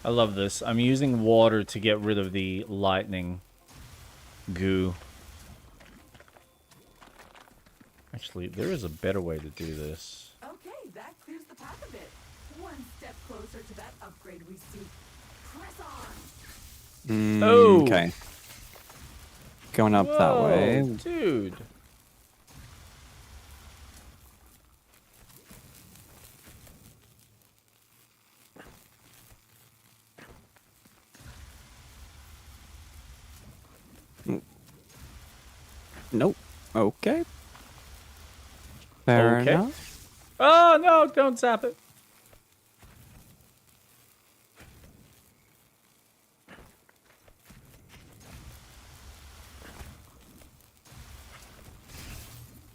I love this. I'm using water to get rid of the lightning goo. Actually, there is a better way to do this. Okay, that clears the path a bit. One step closer to that upgrade we seek. Press on. Oh! Okay. Going up that Whoa, way. dude. Nope. Okay. Fair Okay. enough. Oh, no, don't zap it.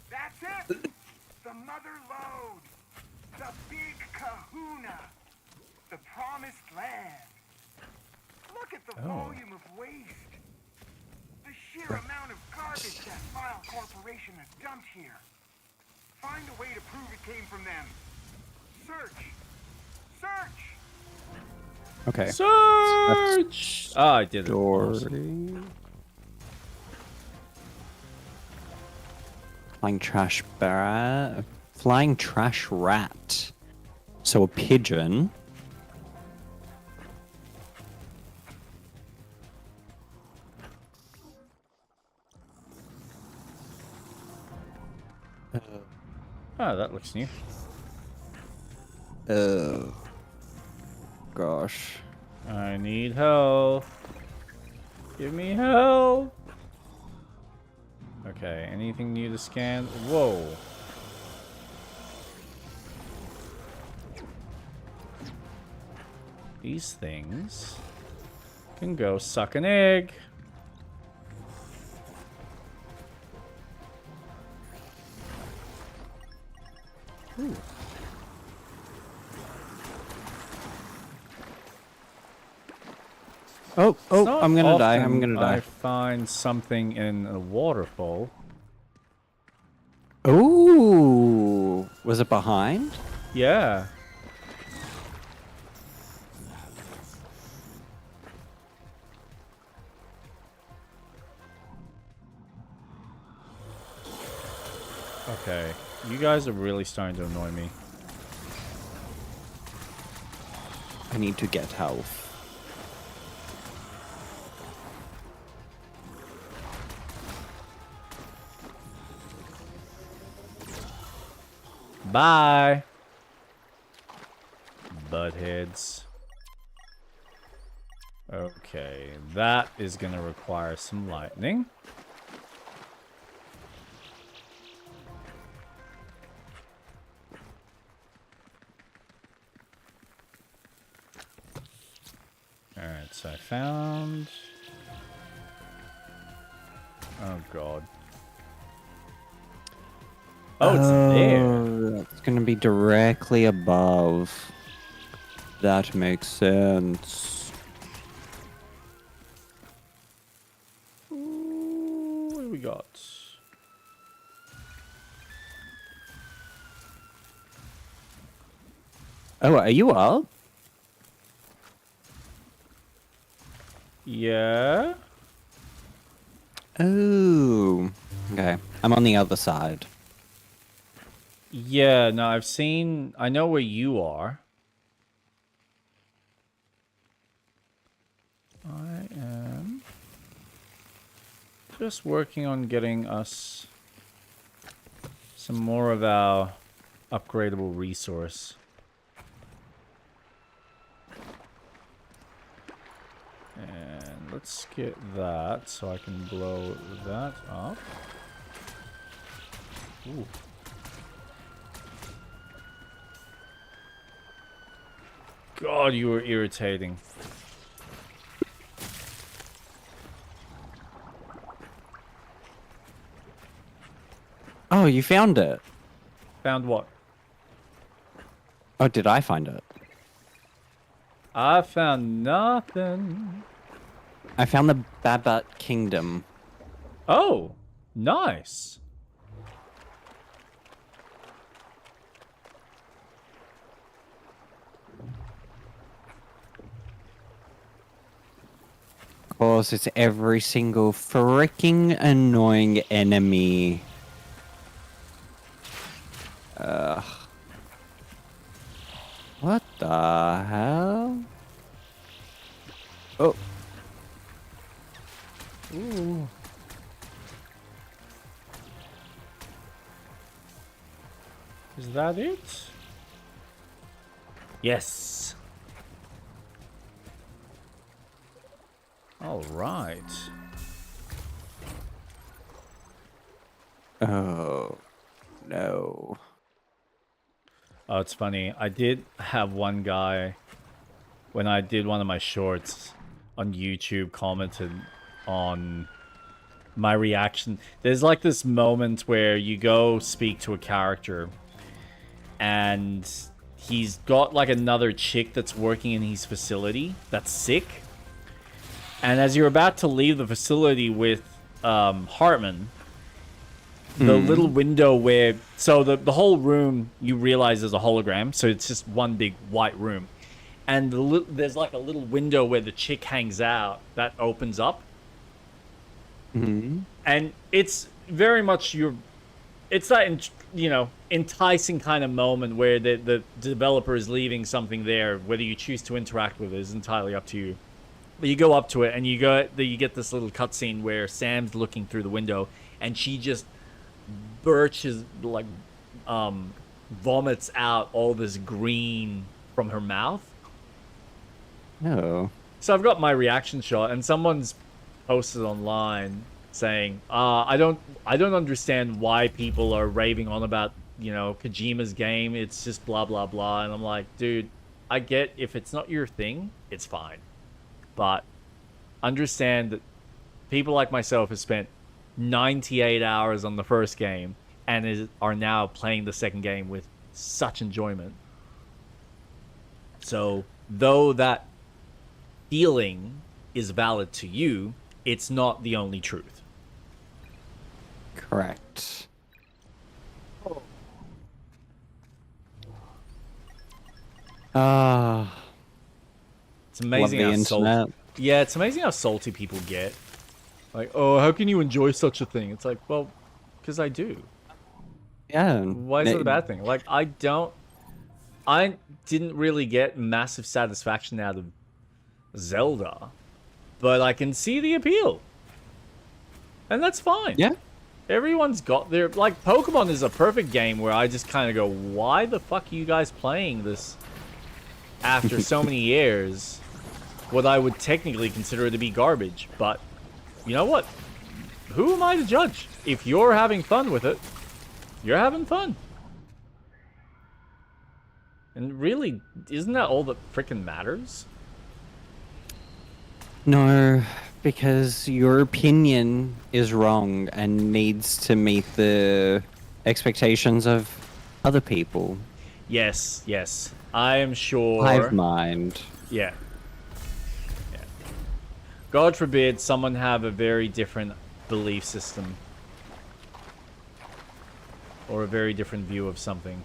That's it! The mother lode! The big kahuna! The promised land! Look at the volume of waste! The sheer amount of garbage that File Corporation has dumped here! Find a way to prove it came from them! Search! Search! Okay. Search! Oh, I did it. Dory. Flying trash rat. Flying trash rat. So a pigeon. Oh, that looks new. Oh. Gosh. I need help. Give me help. Okay, anything new to scan? Whoa. These things can go suck an egg. Ooh. Oh, It's oh, not I'm gonna die. I'm often gonna die. I find something in a waterfall. Ooh. Was it behind? Yeah. Okay. You guys are really starting to annoy me. I need to get health. Bye. Buttheads. Okay, that is gonna require some lightning. Alright, so I found... Oh god. Oh, it's there. It's gonna be directly above. That makes sense. Ooh, what do we got? Oh, are you up? Yeah? Oh. Okay. I'm on the other side. Yeah, no, I've seen... I know where you are. I am just working on getting us some more of our upgradable resource. And let's get that so I can blow that up. Ooh. God, you were irritating. Oh, you found it. Found what? Oh, did I find it? I found nothing. I found the Babat Kingdom. Oh, nice. Of course, it's every single freaking annoying enemy. Ugh. What the hell? Oh. Ooh. Is that it? Yes. All right. Oh. No. Oh, it's funny. I did have one guy, when I did one of my shorts on YouTube, commented on my reaction. There's like this moment where you go speak to a character and he's got like another chick that's working in his facility that's sick. And as you're about to leave the facility with Hartman, the little window where... So the whole room, you realize is a hologram. So it's just one big white room. And there's like a little window where the chick hangs out that opens up. And it's very much it's that, you know, enticing kind of moment where the developer is leaving something there. Whether you choose to interact with it is entirely up to you. But you go up to it and you get this little cutscene where Sam's looking through the window and she just birches, like, vomits out all this green from her mouth. No. So I've got my reaction shot, and someone's posted online saying, I don't understand why people are raving on about, you know, Kojima's game. It's just blah, blah, blah. And I'm like, dude, I get if it's not your thing, it's fine. But understand that people like myself have spent 98 hours on the first game and are now playing the second game with such enjoyment. So, though that feeling is valid to you, it's not the only truth. Correct. Ah. It's amazing Love the how internet. salty. Yeah, it's amazing how salty people get. Like, oh, how can you enjoy such a thing? It's like, well, because I do. Yeah. Why is it a bad thing? Like, I didn't really get massive satisfaction out of Zelda, but I can see the appeal. And that's fine. Yeah. Everyone's got their... Like, Pokemon is a perfect game where I just kind of go, why the fuck are you guys playing this after so many years? What I would technically consider to be garbage, but you know what? Who am I to judge? If you're having fun with it, you're having fun. And really, isn't that all that frickin' matters? No, because your opinion is wrong and needs to meet the expectations of other people. Yes, yes. I am sure... Hive mind. Yeah. Yeah. God forbid someone have a very different belief system. Or a very different view of something.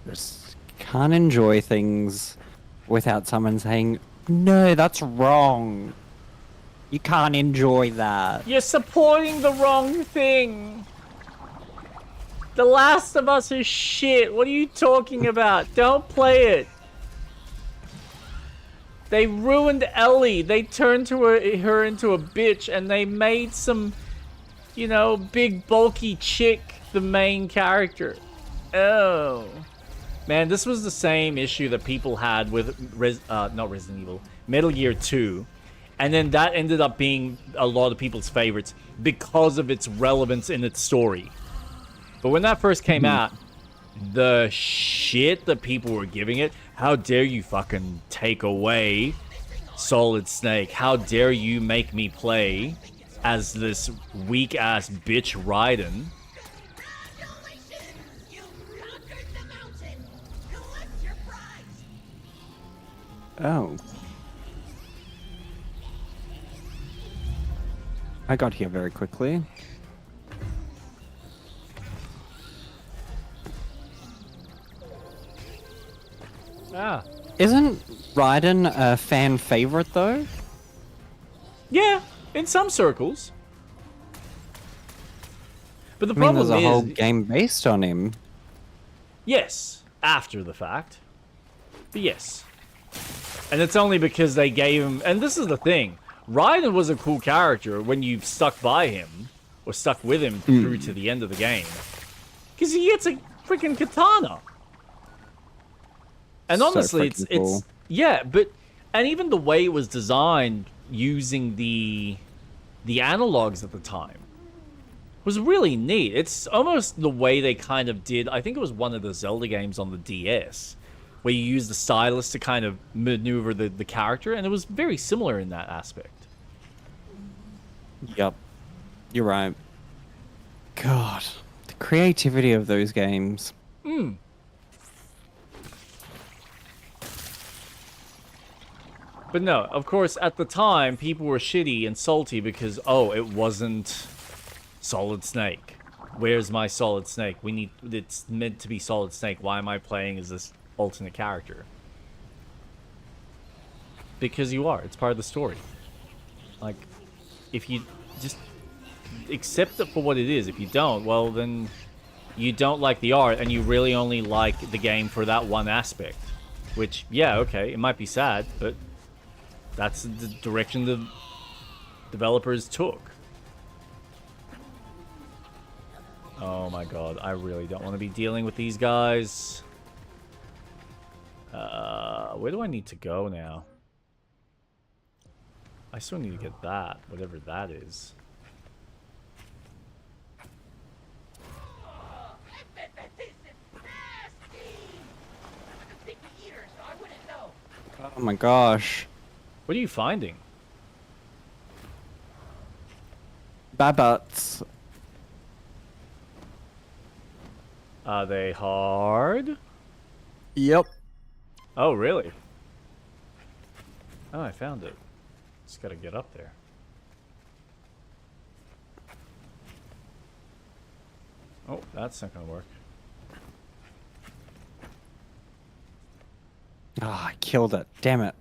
Just can't enjoy things without someone saying, no, that's wrong. You can't enjoy that. You're supporting the wrong thing. The Last of Us is shit. What are you talking about? Don't play it. They ruined Ellie. They turned her into a bitch, and they made some, you know, big bulky chick the main character. Oh. Man, this was the same issue that people had with not Resident Evil, Metal Gear 2. And then that ended up being a lot of people's favorites because of its relevance in its story. But when that first came out, the shit that people were giving it, how dare you fucking take away Solid Snake? How dare you make me play as this weak-ass bitch Raiden? Oh. I got here very quickly. Ah. Isn't Raiden a fan favorite though? Yeah, in some circles. But the I mean, there's problem a whole is... game based on him. Yes, after the fact. But yes. And it's only because they gave him... And this is the thing. Raiden was a cool character when you stuck by him, or stuck with him through to the end of the game. Because he gets a freaking katana. And So honestly, freaking it's cool. yeah, but and even the way it was designed using the analogs at the time was really neat. It's almost the way they kind of did. I think it was one of the Zelda games on the DS, where you use the stylus to kind of maneuver the character, and it was very similar in that aspect. Yep. You're right. God, the creativity of those games. But no, of course, at the time, people were shitty and salty because, oh, it wasn't Solid Snake. Where's my Solid Snake? It's meant to be Solid Snake. Why am I playing as this alternate character? Because you are. It's part of the story. Like, if you just accept it for what it is. If you don't, well, then you don't like the art and you really only like the game for that one aspect. Which, yeah, okay, it might be sad, but that's the direction the developers took. Oh my god, I really don't want to be dealing with these guys. Where do I need to go now? I still need to get that, whatever that is. Oh my gosh. What are you finding? Babots. Are they hard? Yep. Oh, really? Oh, I found it. Just gotta get up there. Oh, that's not gonna work. Ah, I killed it. Damn it.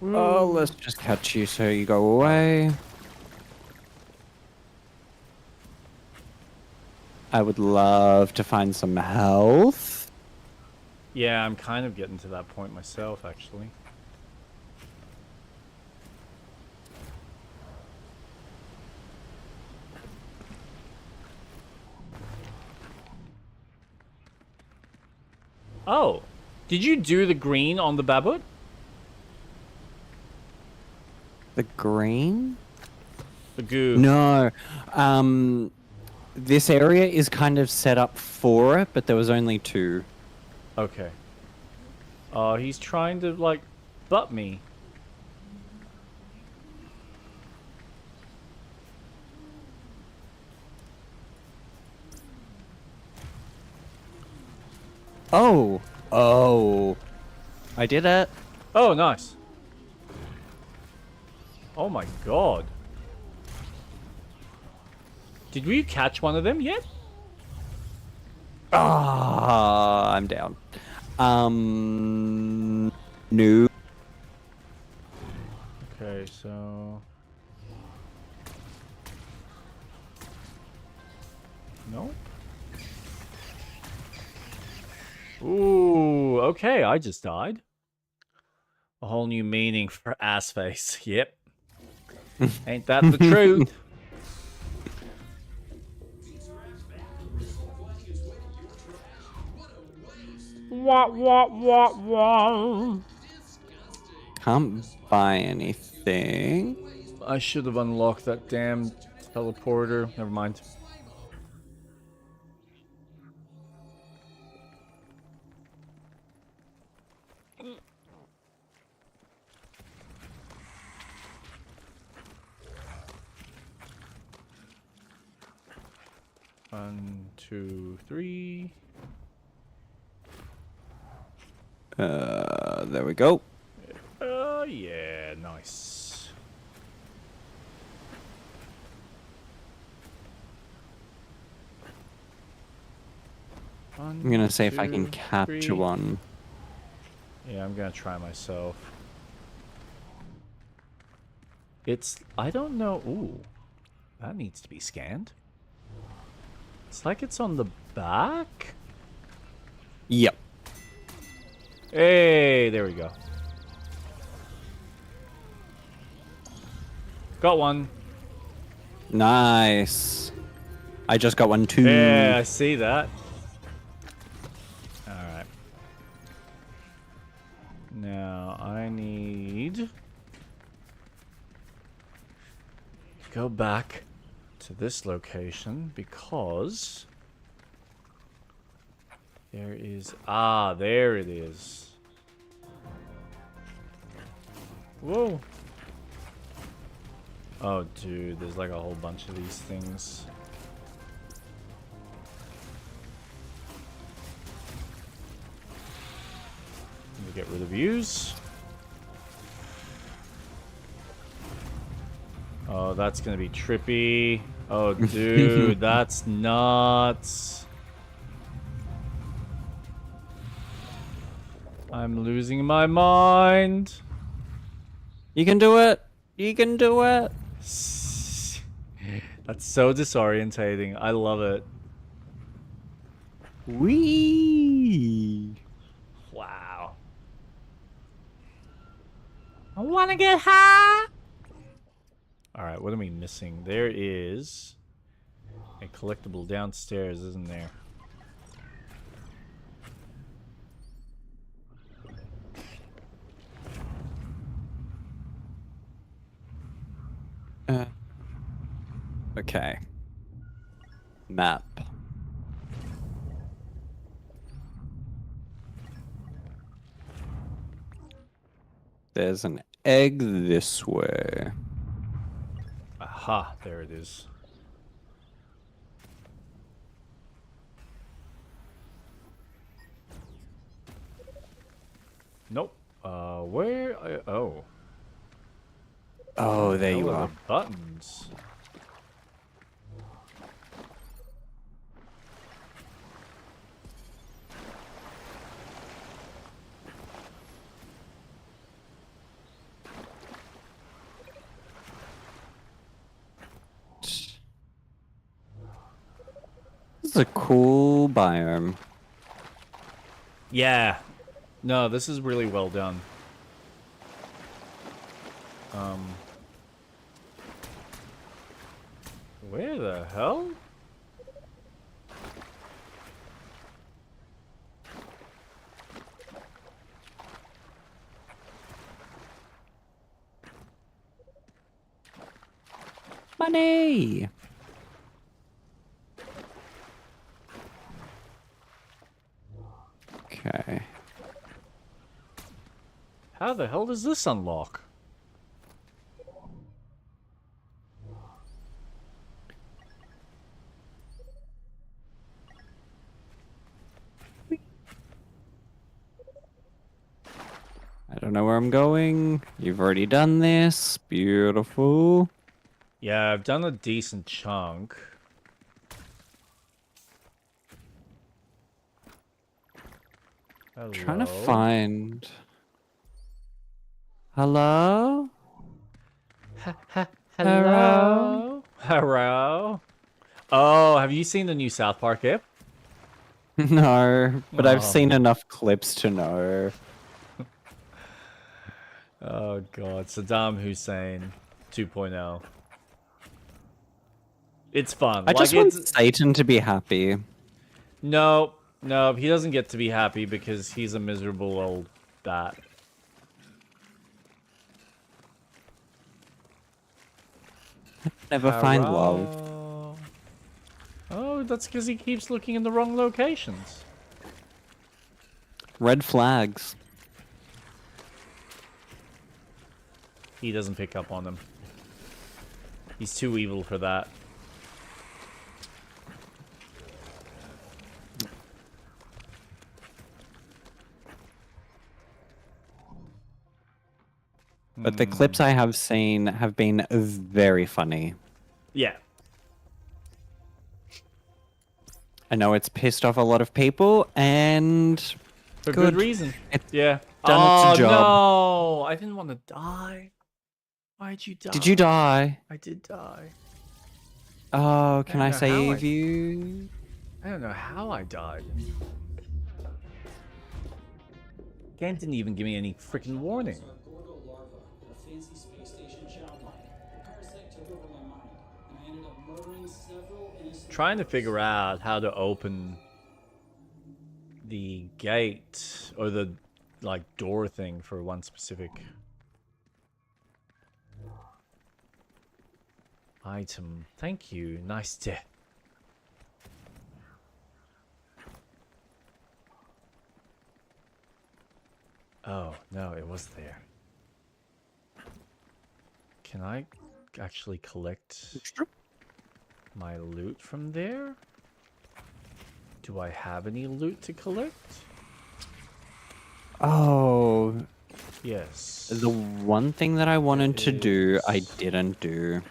Oh, let's just catch you so you go away. I would love to find some health. Yeah, I'm kind of getting to that point myself, actually. Oh, did you do the green on the Babut? The green? The goo. No. This area is kind of set up for it, but there was only two. Okay. He's trying to, like, butt me. Oh. Oh. I did it. Oh, nice. Oh my god. Did we catch one of them yet? Ah, I'm down. No. Okay, so... okay, I just died. A whole new meaning for ass face. Yep. Ain't that the truth? Wah. Can't buy anything. I should have unlocked that damn teleporter. Never mind. One, two, three. There we go. Oh, yeah, nice. I'm gonna see if I can capture one. Yeah, I'm gonna try myself. I don't know. Ooh, that needs to be scanned. It's like it's on the back. Yep. Hey, there we go. Got one. Nice. I just got one too. Yeah, I see that. Alright. Now, I need to go back to this location because there is... Ah, there it is. Whoa. Oh, dude, there's like a whole bunch of these things. Let me get rid of views. Oh, that's gonna be trippy. Oh, dude, that's nuts. I'm losing my mind. You can do it. You can do it. That's so disorientating. I love it. Wee. Wow. I want to get high. All right, what are we missing? There is a collectible downstairs, isn't there? Okay. Map. There's an egg this way. Aha, there it is. Nope. Where? Oh. Oh, there you Hell are. the buttons. This is a cool biome. Yeah. No, this is really well done. Where the hell? Money. Okay. How the hell does this unlock? I don't know where I'm going. You've already done this. Beautiful. Yeah, I've done a decent chunk. Hello? Trying to find. Hello? Hello? Hello? Oh, have you seen the new South Park app? No, but I've Oh, seen enough clips to know. Oh god, Saddam Hussein 2.0. It's fun. I Like just want it's Satan to be happy. no, no, he doesn't get to be happy because he's a miserable old bat. Never find love. Hurrah. Oh, that's because he keeps looking in the wrong locations. Red flags. He doesn't pick up on them. He's too evil for that. But the clips I have seen have been very funny. Yeah. I know it's pissed off a lot of people, and For good reason. It's Yeah. done its job. No! I didn't want to die. Why'd you die? Did you die? I did die. Oh, can I don't know how save you? I don't know how I died. Game didn't even give me any freaking warning. Trying to figure out how to open the gate or the like door thing for one specific item. Thank you. Nice tip. Oh, no, it was there. Can I actually collect my loot from there? Do I have any loot to collect? Oh, Yes. the one thing that I wanted to do, I didn't do.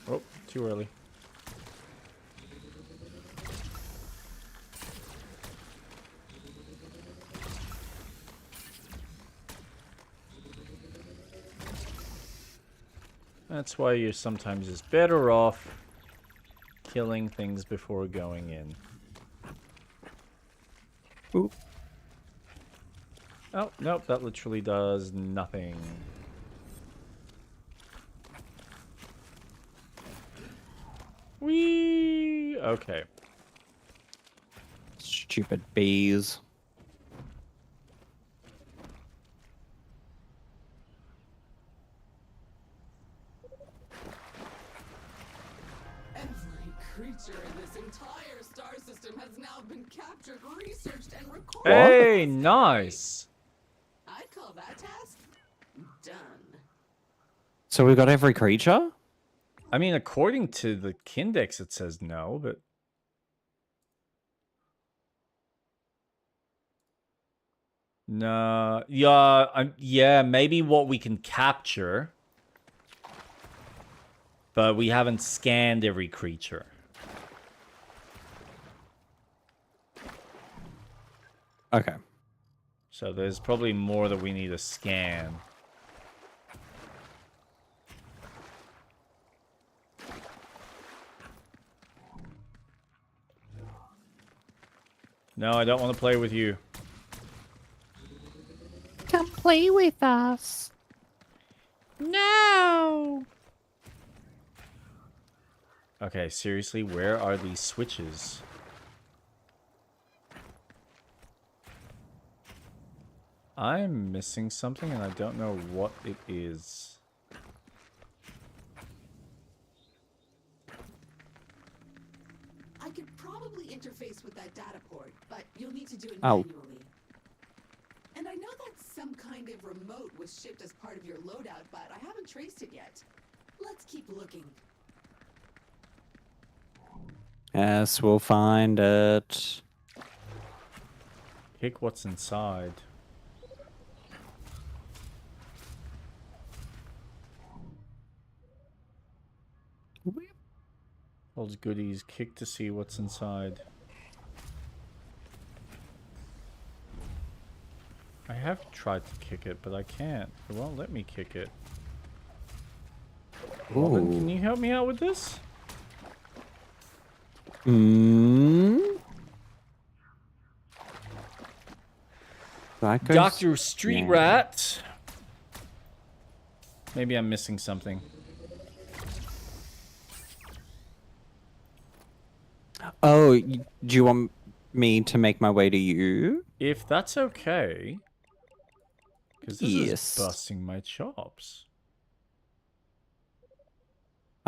Oh, too early. That's why you're sometimes just better off killing things before going in. Ooh. Oh, nope, that literally does nothing. Whee! Okay. Stupid bees. Every creature in this entire star system has now been captured, researched, and recorded. Hey, nice! I'd call that task done. So we got every creature? I mean, according to the Kindex, it says no, but... No, yeah, maybe what we can capture. But we haven't scanned every creature. Okay. So there's probably more that we need to scan. No, I don't want to play with you. Come play with us. No! Okay, seriously, where are these switches? I'm missing something and I don't know what it is. I could probably interface with that data port, but you'll need to do it Oh. manually. And I know that some kind of remote was shipped as part of your loadout, but I haven't traced it yet. Let's keep looking. Yes, we'll find it. Pick what's inside. Holds goodies. Kick to see what's inside. I have tried to kick it, but I can't. It won't let me kick it. Robin, Ooh. can you help me out with this? Hmm. That goes- Dr. Street yeah. Rat. Maybe I'm missing something. Oh, do you want me to make my way to you? If that's okay. Because this Yes. is busting my chops.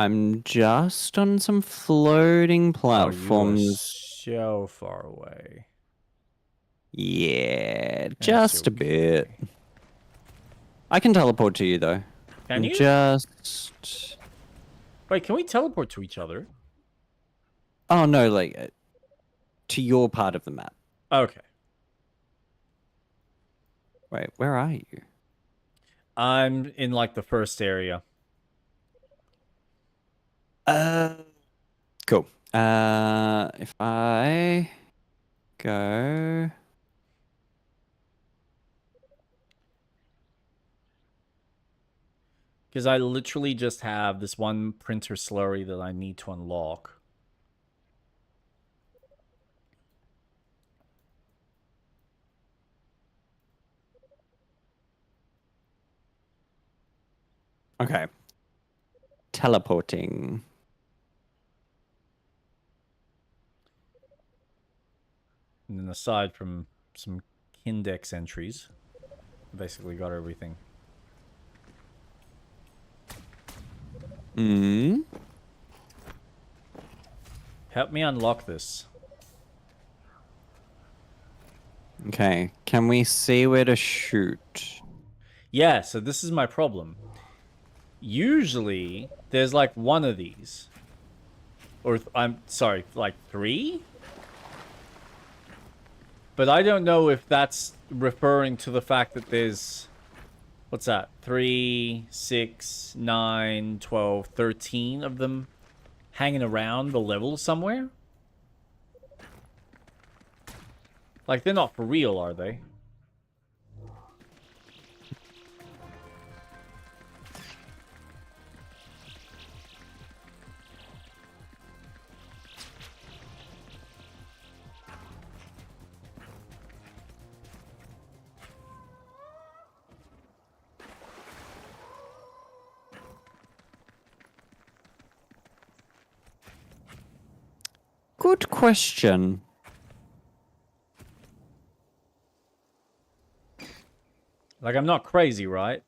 I'm just on some floating Oh, you are platforms. so far away. Yeah, That's just a bit. okay. I can teleport to you though. Can you? Just. Wait, can we teleport to each other? Oh no, like to your part of the map. Okay. Wait, where are you? I'm in like the first area. Cool. If I go. Because I literally just have this one printer slurry that I need to unlock. Okay. Teleporting. And then aside from some index entries, I basically got everything. Hmm. Help me unlock this. Okay. Can we see where to shoot? Yeah, so this is my problem. Usually, there's like one of these. Or, I'm sorry, like 3? But I don't know if that's referring to the fact that there's... What's that? 3, 6, 9, 12, 13 of them hanging around the level somewhere? Like, they're not for real, are they? Good question. Like, I'm not crazy, right?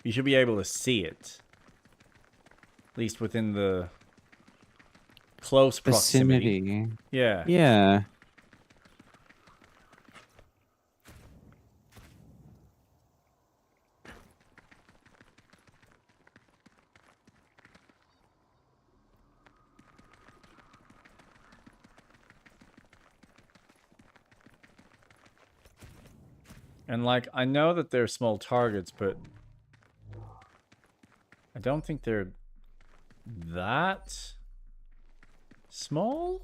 You should be able to see it. At least within the close proximity. Vicinity. Yeah. Yeah. And, like, I know that they're small targets, but I don't think they're that small?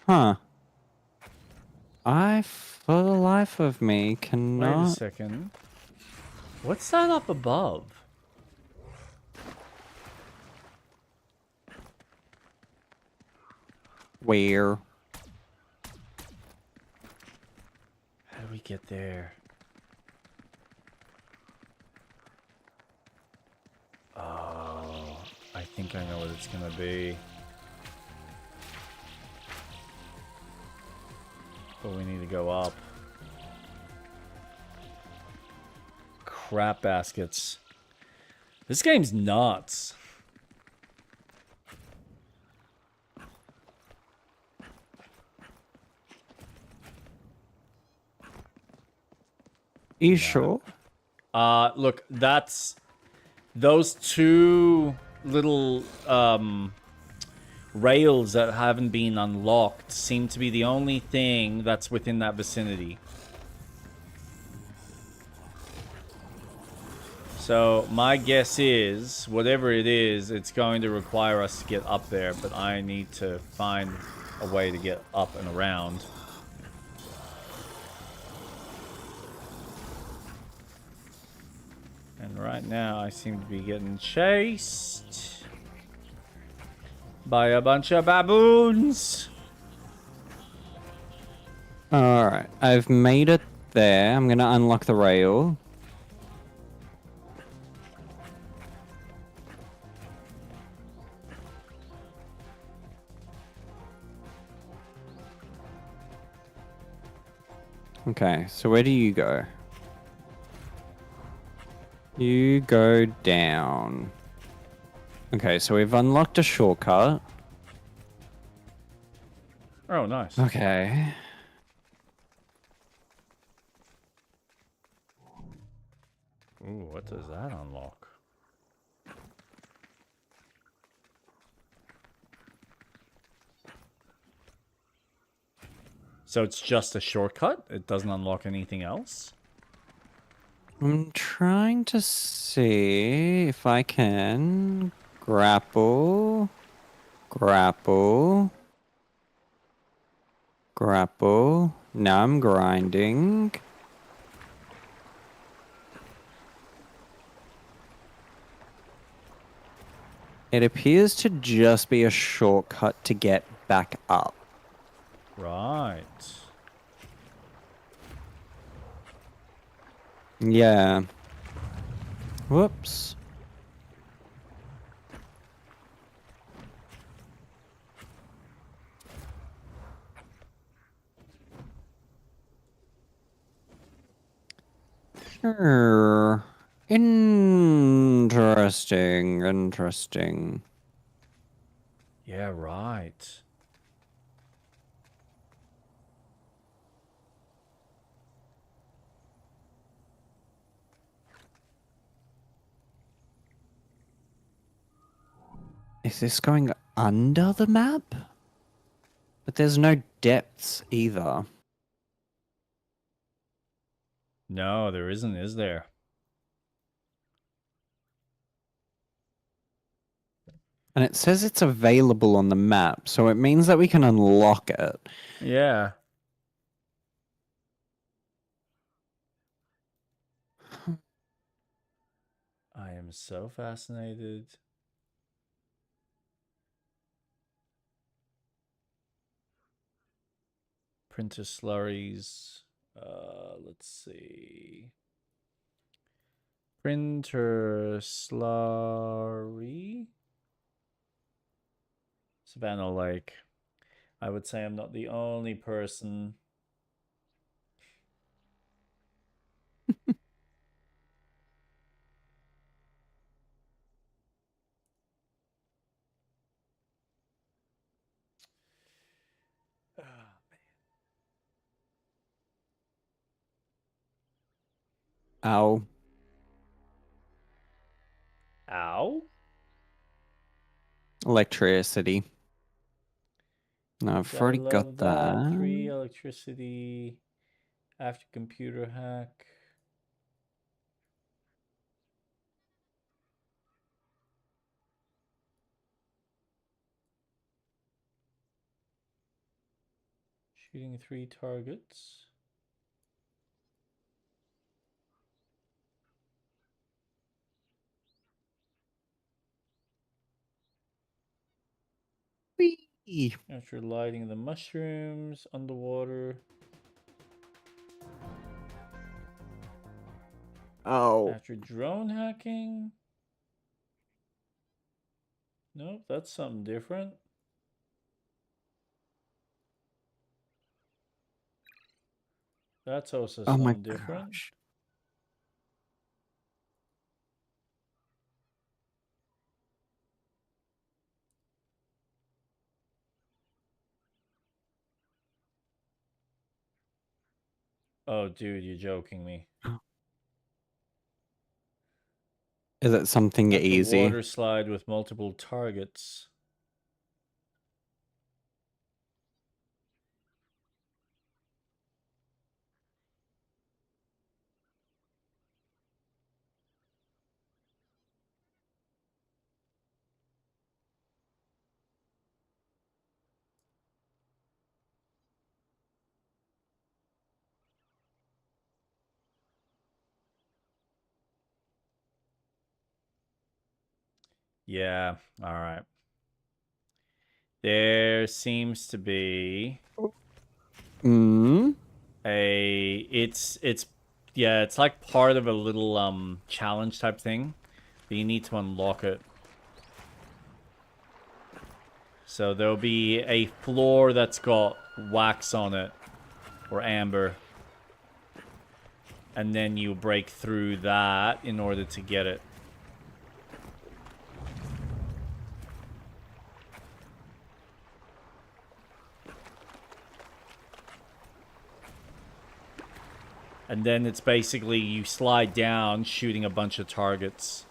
Huh. I, for the life of me, Wait a cannot... second. What's that up above? Where? How do we get there? Oh, I think I know what it's gonna be. But we need to go up. Crap baskets. This game's nuts. You sure? Look, that's... Those two little, rails that haven't been unlocked seem to be the only thing that's within that vicinity. So my guess is, whatever it is, it's going to require us to get up there, but I need to find a way to get up and around. And right now I seem to be getting chased by a bunch of baboons. Alright, I've made it there. I'm gonna unlock the rail. Okay, so where do you go? You go down. Okay, so we've unlocked a shortcut. Oh, nice. Okay. Ooh, what does that unlock? So it's just a shortcut? It doesn't unlock anything else? I'm trying to see if I can grapple, grapple, grapple. Now I'm grinding. It appears to just be a shortcut to get back up. Right. Yeah. Whoops. Sure. Interesting, interesting. Yeah, right. Is this going under the map? But there's no depths either. No, there isn't, is there? And it says it's available on the map, so it means that we can unlock it. Yeah. I am so fascinated. Printer slurries. Let's see. Printer slurry. Savannah Lake. I would say I'm not the only person. Ow. Ow. Electricity. No, I've Gotta already love got that. that. 3 electricity. After computer hack. Shooting 3 targets. Whee! After lighting the mushrooms underwater. Oh. After drone hacking. Nope, that's something different. That's also Oh my something different. gosh. Oh, dude, you're joking me. Is it something After easy? water slide with multiple targets. Yeah. All right. There seems to be Hmm. it's yeah, it's like part of a little challenge type thing, but you need to unlock it. So there'll be a floor that's got wax on it or amber. And then you break through that in order to get it. And then it's basically you slide down shooting a bunch of targets.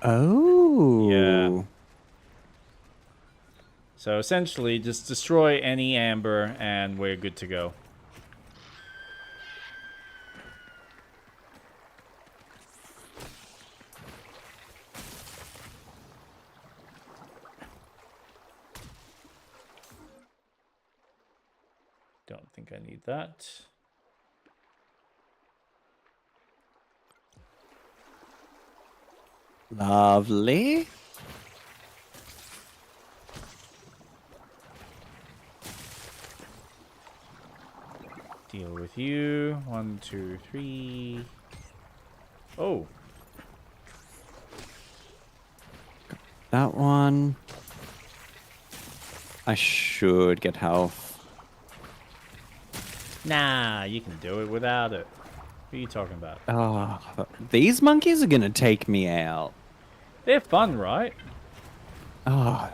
Oh. Yeah. So essentially, just destroy any amber and we're good to go. Don't think I need that. Lovely. Deal with you. 1, 2, 3. Oh. That one. I should get health. Nah, you can do it without it. What are you talking about? Oh, these monkeys are gonna take me out. They're fun, right? Oh,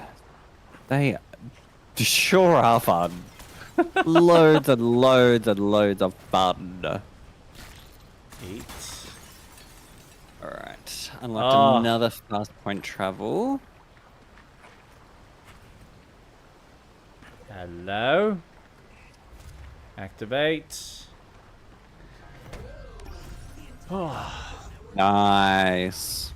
they sure are fun. Loads and loads and loads of fun. 8. Alright, unlocked Oh. another fast point travel. Hello. Activate. Oh. Nice.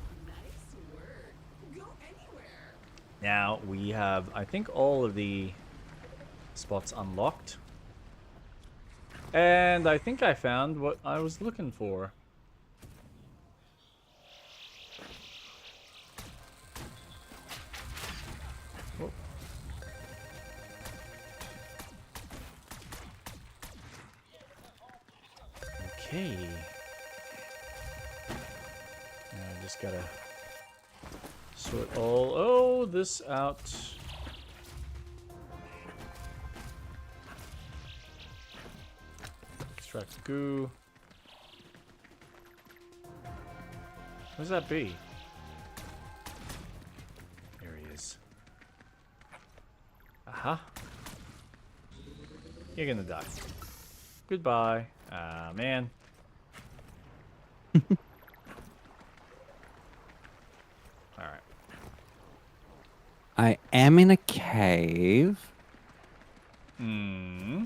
Now we have, I think, all of the spots unlocked. And I think I found what I was looking for. Oh. Okay. Now I just gotta sort all this out. Extract goo. What does that be? Here he is. Aha. You're gonna die. Goodbye. Ah, man. Alright. I am in a cave. Hmm.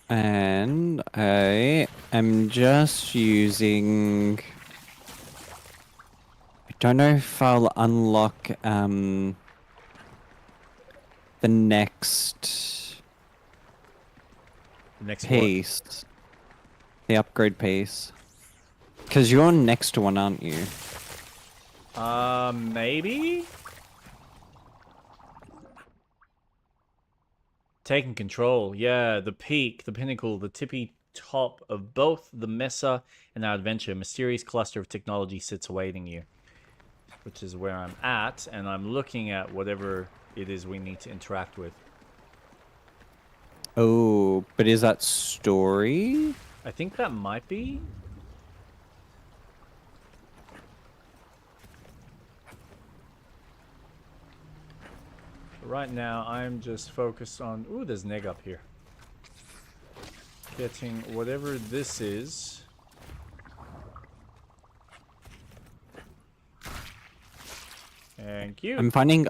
And I am just using... I don't know if I'll unlock the next The next piece. The upgrade piece. Because you're next to one, aren't you? Maybe? Taking control. Yeah, the peak, the pinnacle, the tippy top of both the Mesa and our adventure. A mysterious cluster of technology sits awaiting you. Which is where I'm at, and I'm looking at whatever it is we need to interact with. Oh, but is that story? I think that might be. Right now, I'm just focused on... Ooh, there's Neg up here. Getting whatever this is. Thank you. I'm finding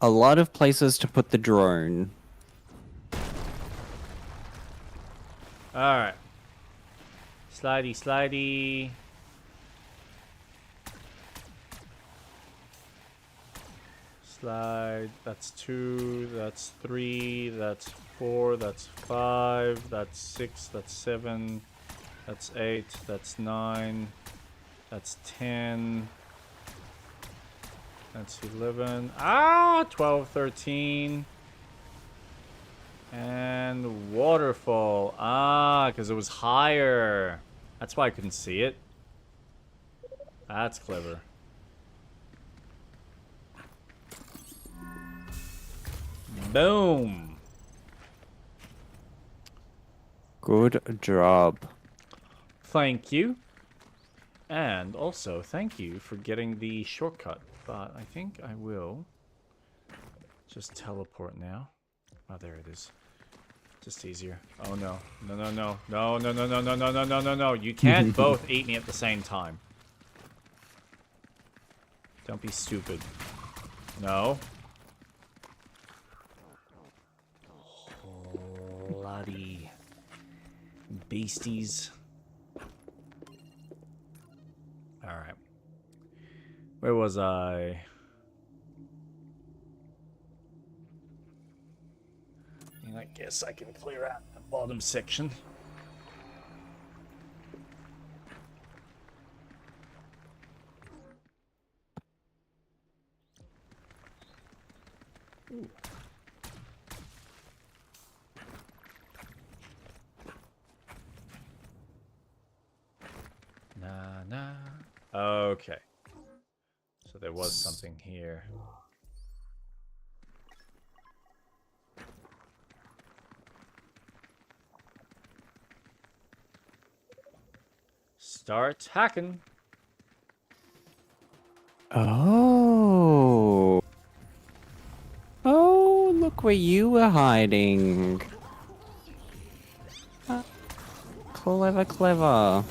a lot of places to put the drone. Alright. Slidey, slidey. Slide. That's 2. That's 3. That's 4. That's 5. That's 6. That's 7. That's 8. That's 9. That's 10. That's 11. Ah, 12, 13. And waterfall. Ah, because it was higher. That's why I couldn't see it. That's clever. Boom. Good job. Thank you. And also, thank you for getting the shortcut. But I think I will just teleport now. Oh, there it is. Just easier. Oh, no. No, no, no. No, no, no, no, no, no, no, no, no, no. You can't both eat me at the same time. Don't be stupid. No. Bloody beasties. Alright. Where was I? And I guess I can clear out the bottom section. Ooh. Nah, nah. Okay. So there was something here. Start hacking. Oh. Oh, look where you were hiding. Clever, clever.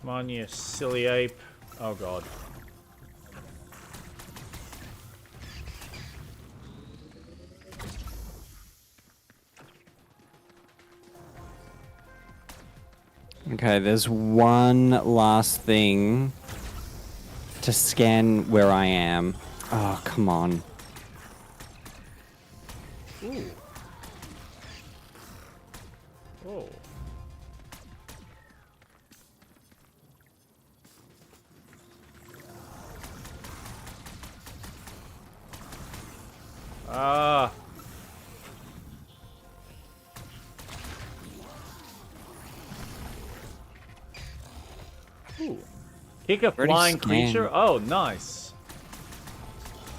Come on, you silly ape. Oh, God. Okay, there's one last thing to scan where I am. Oh, come on. Ooh. Oh. Ah. Ooh. Kick a Already flying scanned. creature? Oh, nice.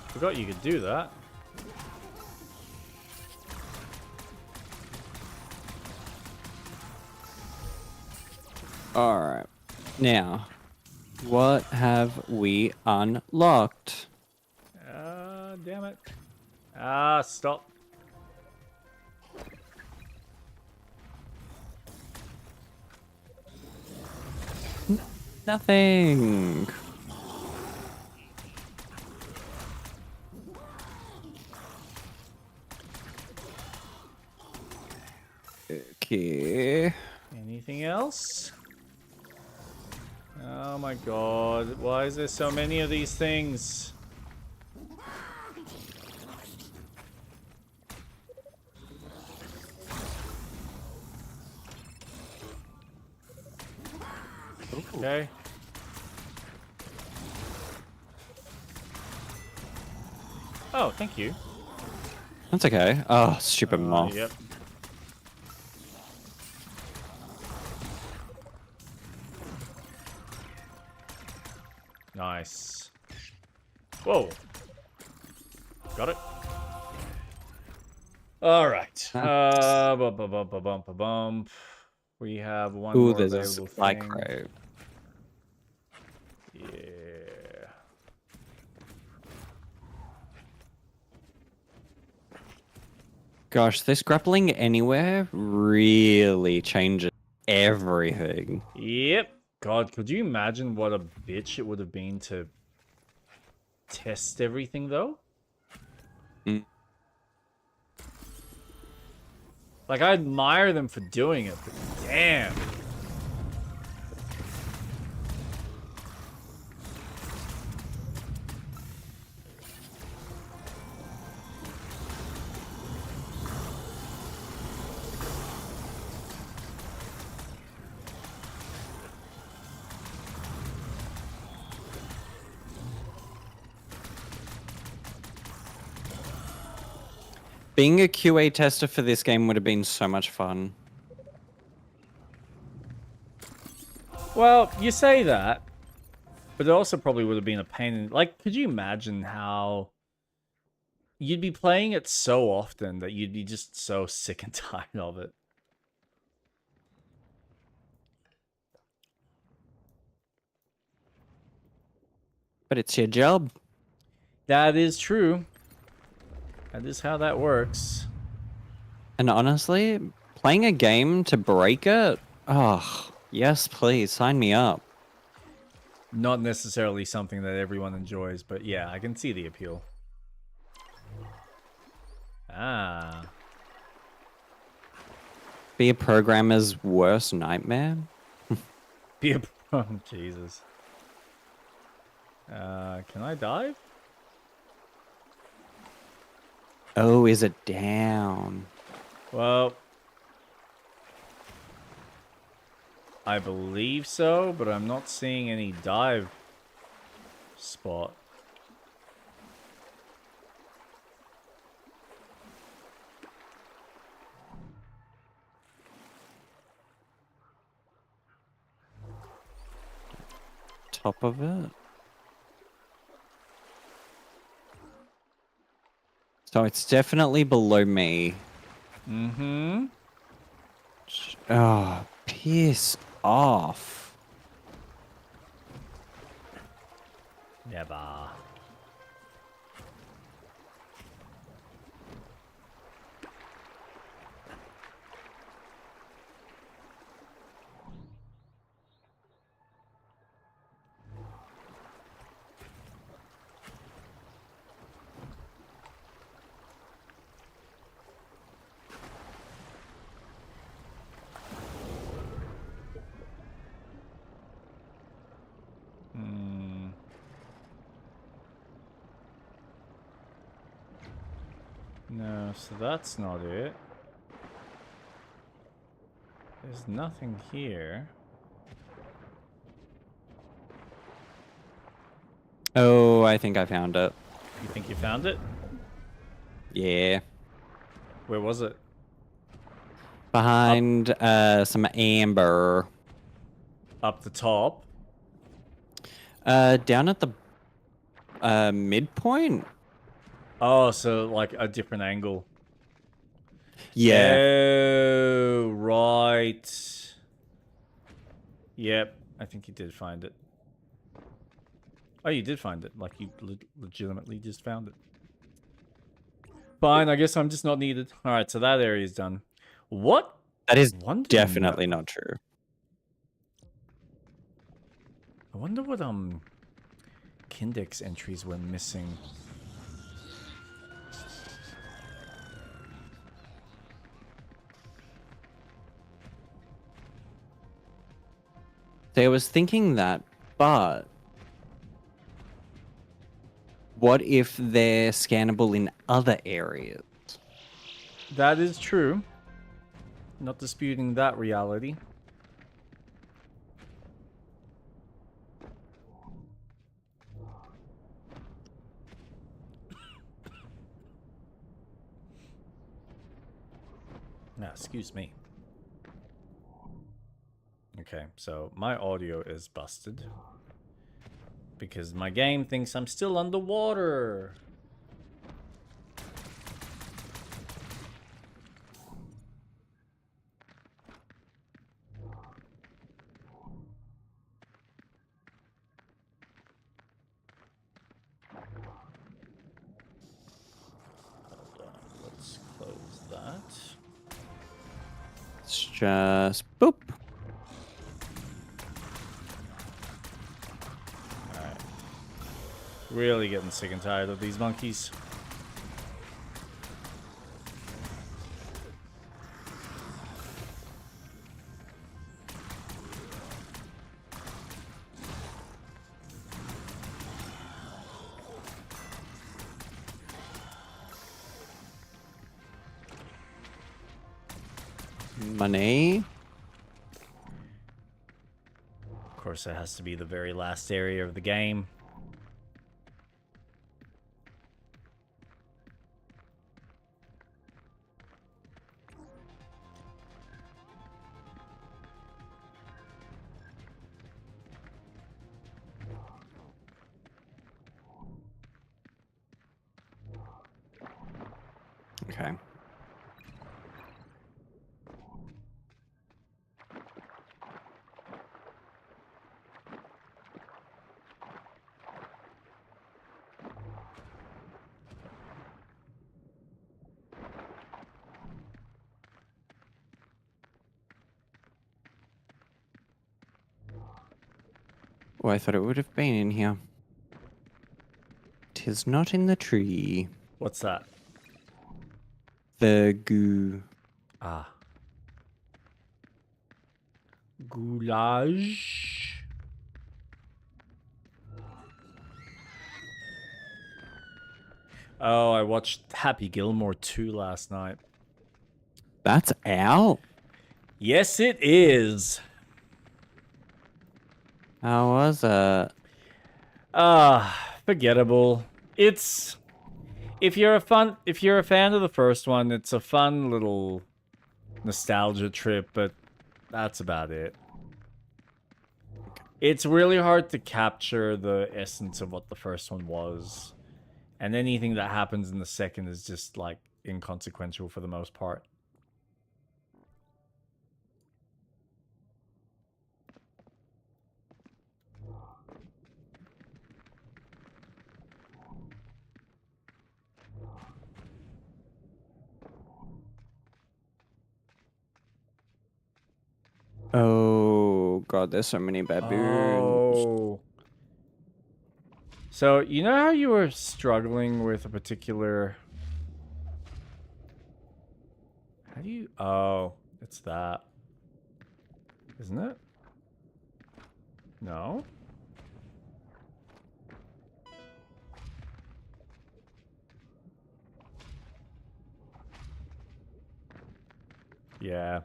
Forgot you could do that. Alright. Now, what have we unlocked? Damn it. Ah, stop. Nothing. Okay. Anything else? Oh my god. Why is there so many of these things? Okay. Oh, thank you. That's okay. Oh, stupid moth. Yep. Nice. Whoa. Got it. All right. Bump. We have one Ooh, more there's a available supply thing. crate. Yeah. Gosh, this grappling anywhere really changes everything. Yep. God, could you imagine what a bitch it would have been to test everything, though? Mm. Like, I admire them for doing it, but damn. Being a QA tester for this game would have been so much fun. Well, you say that, but it also probably would have been a pain in... Like, could you imagine how... You'd be playing it so often that you'd be just so sick and tired of it. But it's your job. That is true. That is how that works. And honestly, playing a game to break it? Oh, yes, please, sign me up. Not necessarily something that everyone enjoys, but yeah, I can see the appeal. Ah. Be a programmer's worst nightmare? Be a... Oh, Jesus. Can I dive? Oh, is it down? Well, I believe so, but I'm not seeing any dive spot. Top of it? So it's definitely below me. Mm-hmm. Oh, piss off. Never. No, so that's not it. There's nothing here. Oh, I think I found it. You think you found it? Yeah. Where was it? Behind some amber. Up the top? Down at the midpoint? Oh, so like a different angle. Yeah. Oh, right. Yep, I think you did find it. Oh, you did find it. Like, you legitimately just found it. Fine, I guess I'm just not needed. Alright, so that area is done. What? That is Wonder definitely not true. I wonder what, Kindex entries were missing. So I was thinking that, but what if they're scannable in other areas? That is true. Not disputing that reality. Now, excuse me. Okay, so my audio is busted. Because my game thinks I'm still underwater. Hold on, let's close that. It's just boop. Really getting sick and tired of these monkeys. Money. Of course, it has to be the very last area of the game. Okay. Oh, I thought it would have been in here. Tis not in the tree. What's that? The goo. Ah. Goulash. Oh, I watched Happy Gilmore 2 last night. That's out. Yes, it is. How was it? Forgettable. It's if you're a fan of the first one, it's a fun little nostalgia trip, but that's about it. It's really hard to capture the essence of what the first one was. And anything that happens in the second is just like inconsequential for the most part. Oh god, there's so many baboons. Oh. So, you know how you were struggling with a particular... How do you... Oh, it's that. Isn't it? No? Yeah.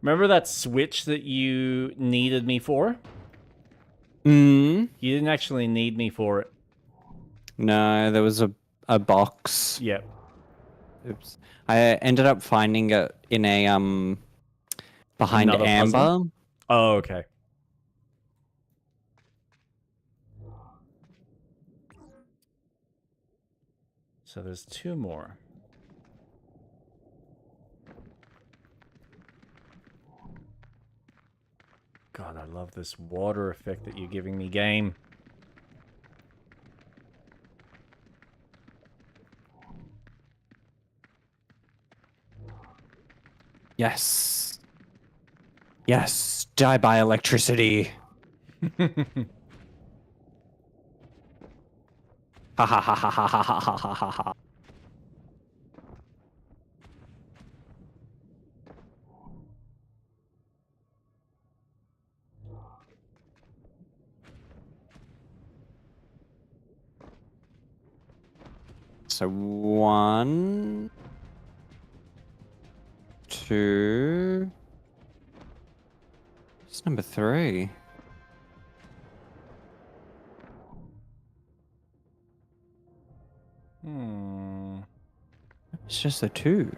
Remember that switch that you needed me for? Hmm. You didn't actually need me for it. No, there was a box. Yep. Oops. I ended up finding it in a behind Another Amber. puzzle? Oh, okay. So there's 2 more. God, I love this water effect that you're giving me, game. Yes. Yes. Die by electricity. Ha ha ha ha ha ha ha ha ha ha. So 1, 2. It's number 3. It's just the 2.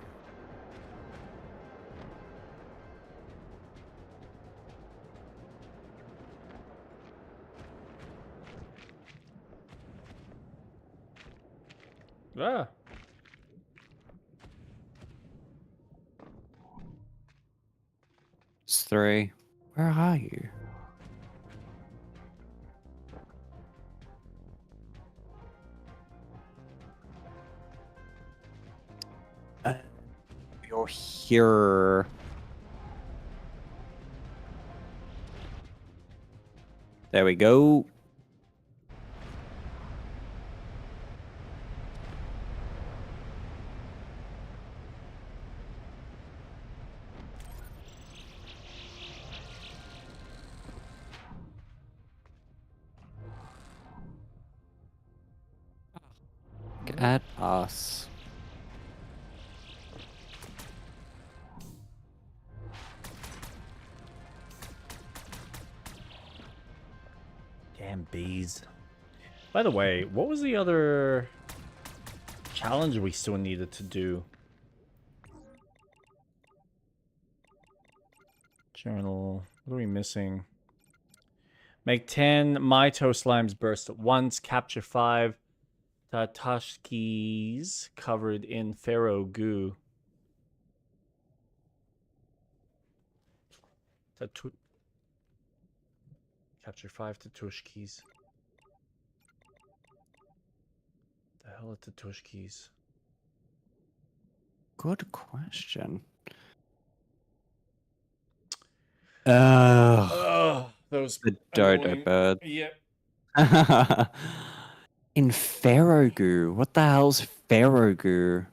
Ah. It's 3. Where are you? You're here. There we go. Look at us. Damn bees. By the way, what was the other challenge we still needed to do? Journal. What are we missing? Make 10 Mito slimes burst at once. Capture 5 Tatashkis covered in pharaoh goo. Capture 5 Tatushkis. The hell are Tatushkis? Good question. Those The dodo annoying- bird. Yeah. In pharaoh goo. What the hell's pharaoh goo?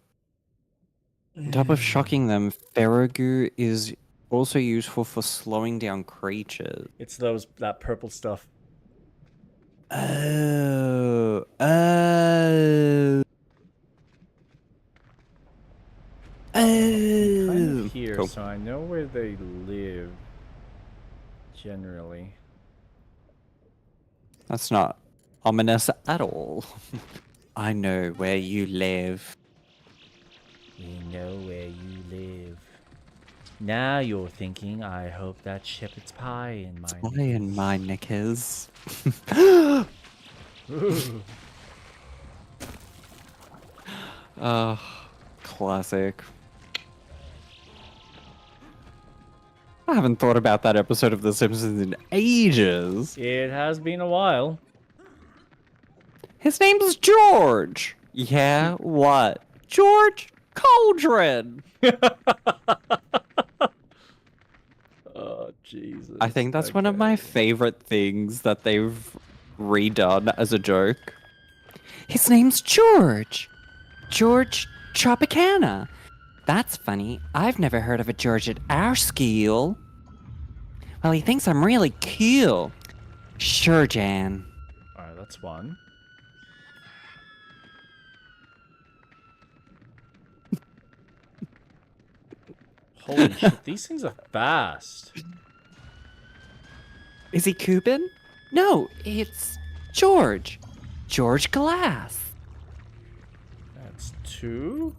On top of shocking them, pharaoh goo is also useful for slowing down creatures. It's that purple stuff. Oh. Oh. Kind of here, Cool. so I know where they live. Generally. That's not ominous at all. I know where you live. We know where you live. Now you're thinking, I hope that shepherd's pie in my Why in my knickers? Classic. I haven't thought about that episode of The Simpsons in ages. It has been a while. His name's George. Yeah, what? George Cauldron. Oh, Jesus. I think that's one of my favorite things that they've redone as a joke. His name's George. George Tropicana. That's funny. I've never heard of a George at our school. Well, he thinks I'm really cool. Sure, Jan. Alright, that's one. Holy shit, these things are fast. Is he Cuban? No, it's George. George Glass. That's two.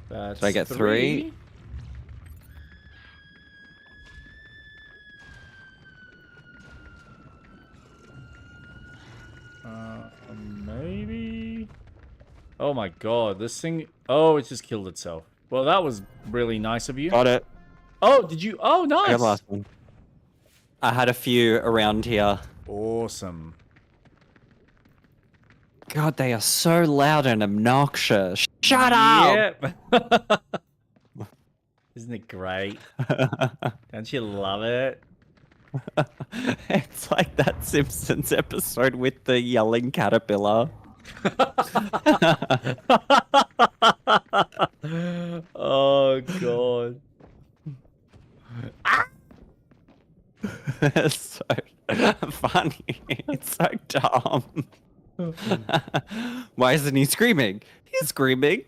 That's So I get three. Maybe. Oh my god, this thing. Oh, it just killed itself. Well, that was really nice of you. Got it. Oh, did you? Oh, I got nice. the last one. I had a few around here. Awesome. God, they are so loud and obnoxious. Shut up! Yep. Isn't it great? Don't you love it? It's like that Simpsons episode with the yelling caterpillar. Oh god. It's so funny. It's so dumb. Why isn't he screaming? He's screaming.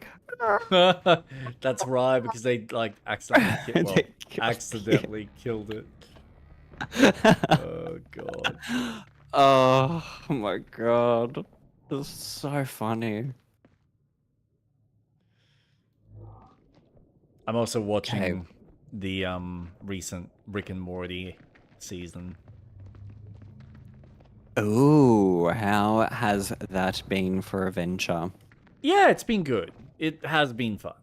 That's right, because they like accidentally, They killed accidentally killed it. Oh god. Oh my god. It's so funny. I'm also watching Okay. the recent Rick and Morty season. Ooh, how has that been for a venture? Yeah, it's been good. It has been fun.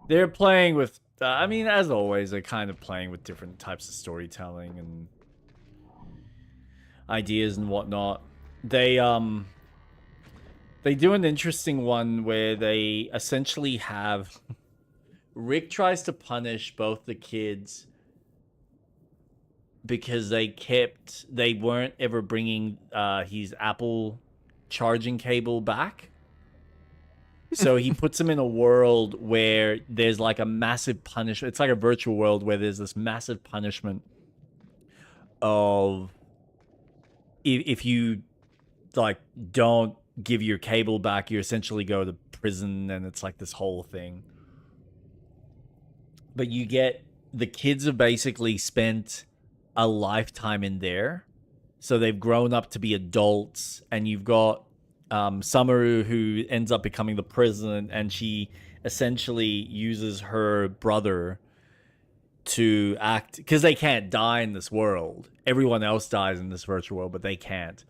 They're playing with, I mean, as always, they're kind of playing with different types of storytelling and ideas and whatnot. They do an interesting one where they essentially have Rick tries to punish both the kids because they weren't ever bringing his Apple charging cable back. So he puts him in a world where there's like a massive punishment. It's like a virtual world where there's this massive punishment of if you like don't give your cable back, you essentially go to prison, and it's like this whole thing. But you get the kids have basically spent a lifetime in there, so they've grown up to be adults, and you've got Samaru, who ends up becoming the president, and she essentially uses her brother to act, because they can't die in this world. Everyone else dies in this virtual world, but they can't.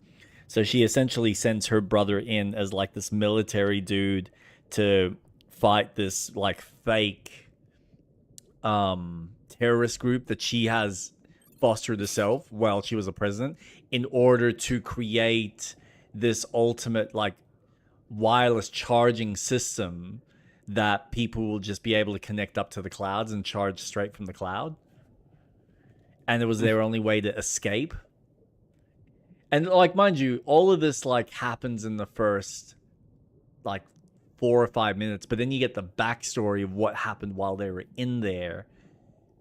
So she essentially sends her brother in as like this military dude to fight this like fake terrorist group that she has fostered herself while she was a president, in order to create this ultimate like wireless charging system that people will just be able to connect up to the clouds and charge straight from the cloud. And it was their only way to escape. And like, mind you, all of this like happens in the first like 4 or 5 minutes, but then you get the backstory of what happened while they were in there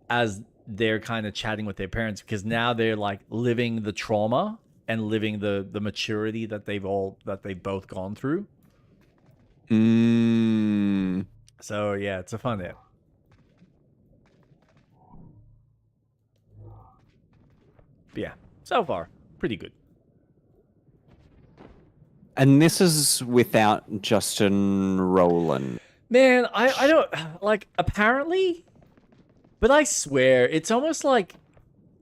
as they're kind of chatting with their parents, because now they're like living the trauma and living the maturity that they've both gone through. So yeah, it's a fun app. But yeah, so far pretty good. And this is without Justin Roiland. Man, I don't like, apparently, but I swear it's almost like,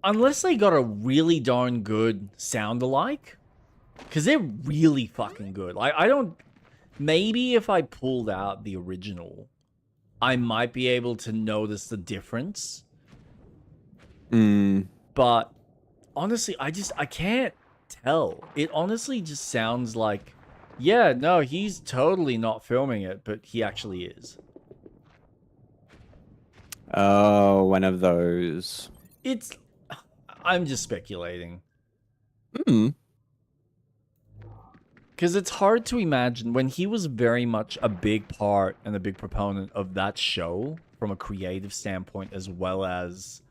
unless they got a really darn good sound alike, because they're really fucking good. Like, I don't, maybe if I pulled out the original, I might be able to notice the difference. But honestly, I can't tell. It honestly just sounds like, yeah, no, he's totally not filming it, but he actually is. Oh, one of those. I'm just speculating. Because it's hard to imagine when he was very much a big part and a big proponent of that show from a creative standpoint as well as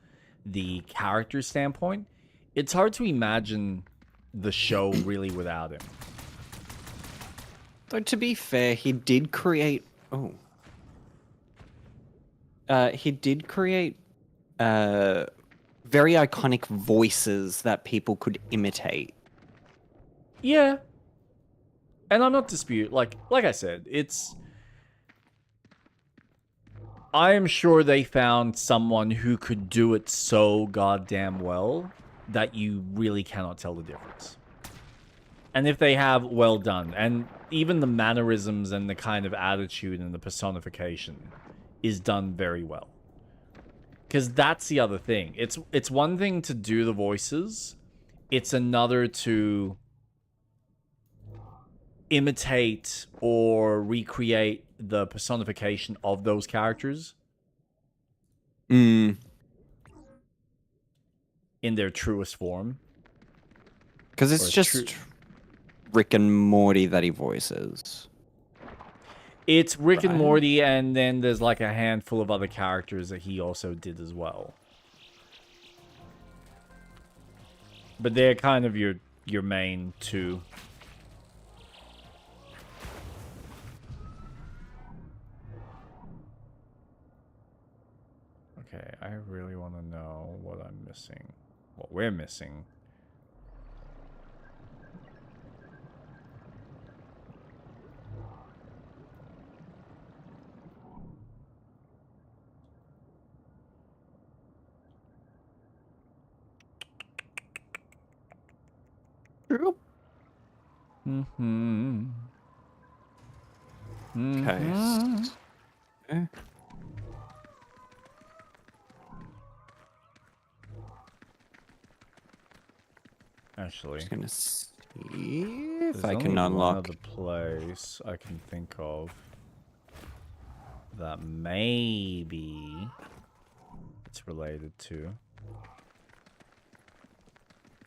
the character standpoint. It's hard to imagine the show really without him. Though to be fair, he did create. He did create very iconic voices that people could imitate. Yeah. And I'm not disputing, like I said, I am sure they found someone who could do it so goddamn well that you really cannot tell the difference. And if they have, well done. And even the mannerisms and the kind of attitude and the personification is done very well. Because that's the other thing. It's one thing to do the voices. It's another to imitate or recreate the personification of those characters in their truest form. Because it's just Rick and Morty that he voices. It's Rick and Morty, and then there's like a handful of other characters that he also did as well. But they're kind of your main two. Okay, I really want to know what I'm missing. What we're missing. Okay. Actually, Just gonna see if there's I only can one unlock. other place I can think of that maybe it's related to.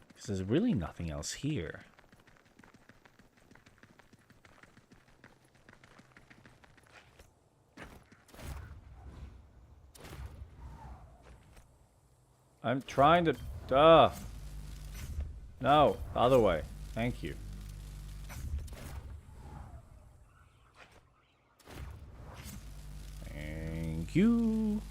Because there's really nothing else here. I'm trying to... No, the other way. Thank you. Thank you.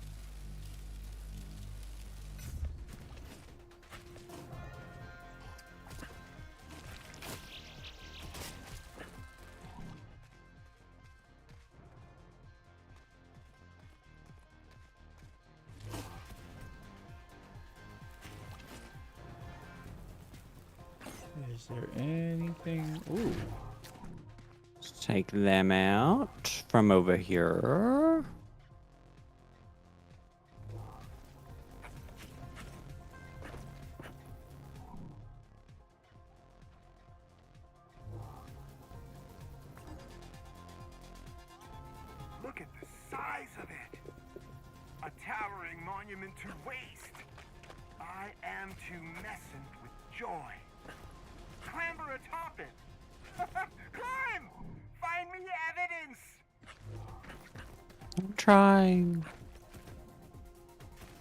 Is there anything? Ooh. Let's take them out from over here. Look at the size of it. A towering monument to waste. I am tumescent with joy. Clamber atop it. Climb! Find me evidence! I'm trying.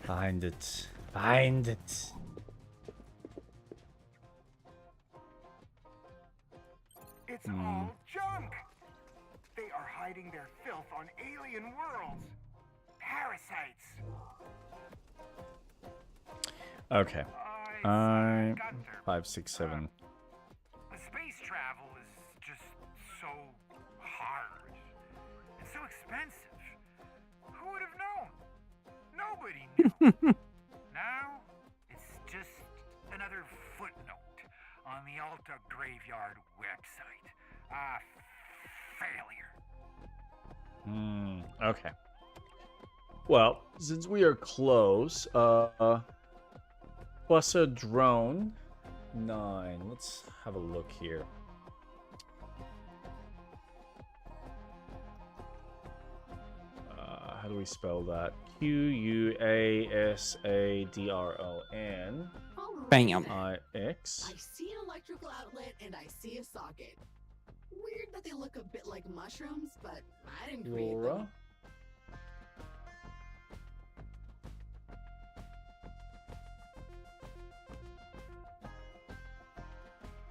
Find it. Find it. It's all junk. They are hiding their filth on alien worlds. Parasites. Okay. I I 5, 6, 7. The space travel is just so hard and so expensive. Who would have known? Nobody knew. Now, it's just another footnote on the Alta Graveyard website. Failure. Okay. Well, since we are close, Quasadron 9. Let's have a look here. How do we spell that? Quasadron Bam. IX. I see an electrical outlet and I see a socket. Weird that they look a bit like mushrooms, but I didn't create them. Laura.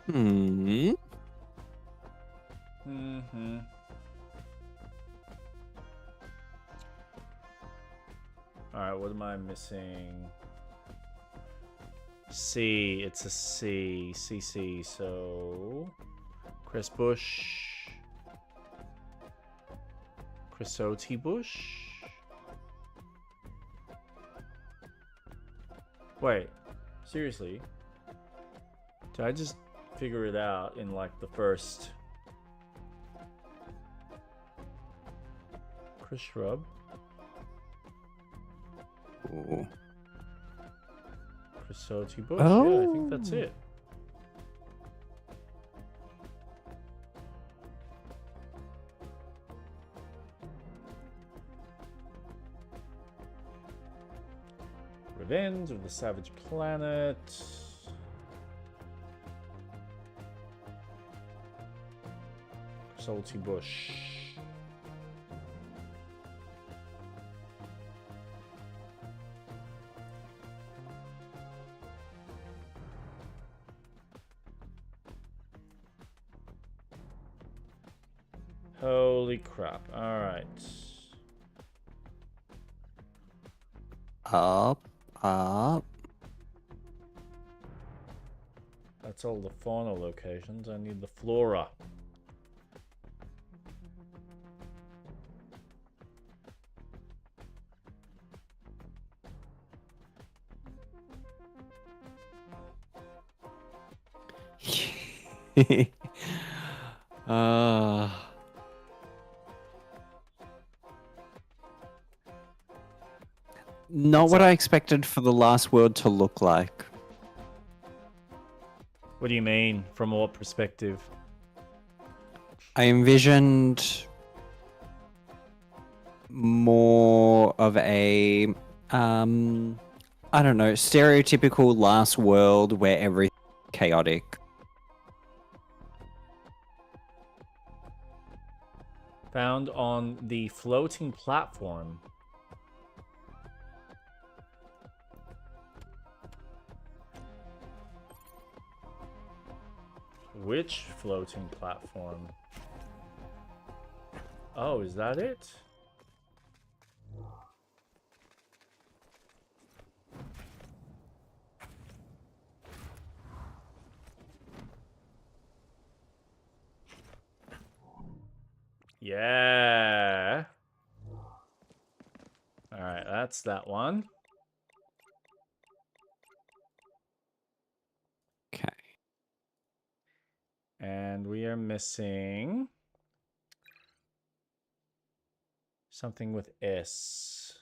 Hmm. Mm-hmm. Alright, what am I missing? C, it's a C. CC, so... Chris Bush. Chrisoti Bush? Wait, seriously? Did I just figure it out in like the first... Chris Shrub? Ooh. Chrisoti Bush, yeah, I think that's it. Revenge of the Savage Planet. Salty Bush. Holy crap. Alright. Up, up. That's all the fauna locations. I need the flora. uh, Not what I expected for the last world to look like. What do you mean? From what perspective? I envisioned more of a, I don't know, stereotypical last world where everything's chaotic. Found on the floating platform. Which floating platform? Oh, is that it? Yeah. All right, that's that one. Okay. And we are missing something with S.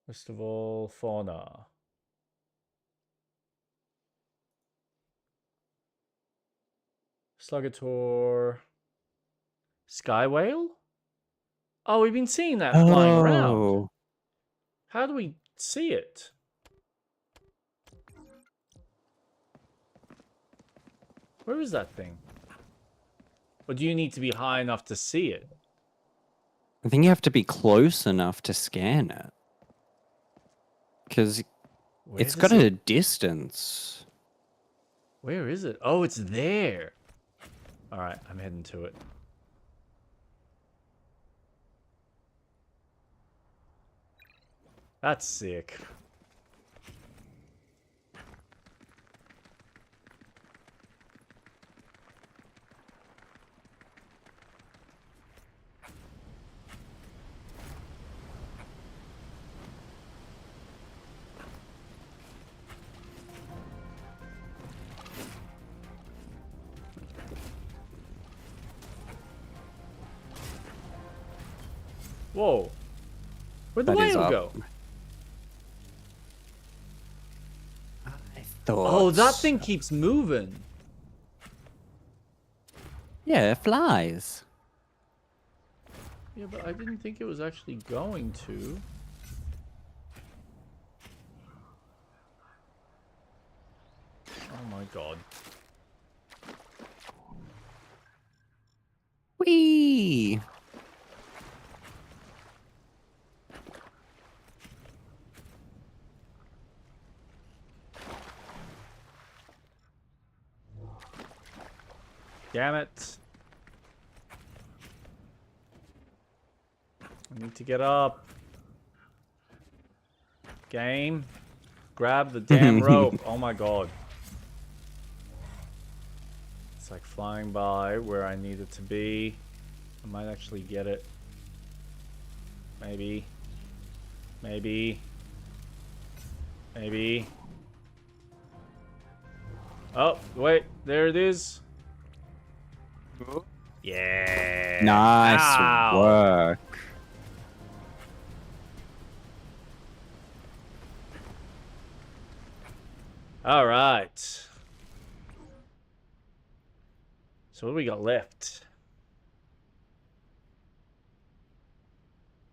First of all, fauna. Slugator. Sky whale? Oh, we've been seeing that flying around. Oh. How do we see it? Where is that thing? Or do you need to be high enough to see it? I think you have to be close enough to scan it. Because it's got a distance. Where is it? Oh, it's there. All right, I'm heading to it. That's sick. Whoa. Where'd the That is whale up. go? I thought. Oh, that thing keeps moving. Yeah, it flies. Yeah, but I didn't think it was actually going to. Oh my god. Whee! Damn it. I need to get up. Game. Grab the damn rope. Oh my god. It's like flying by where I need it to be. I might actually get it. Maybe. Maybe. Maybe. Oh, wait. There it is. Yeah. Nice Ow. work. All right. So what do we got left?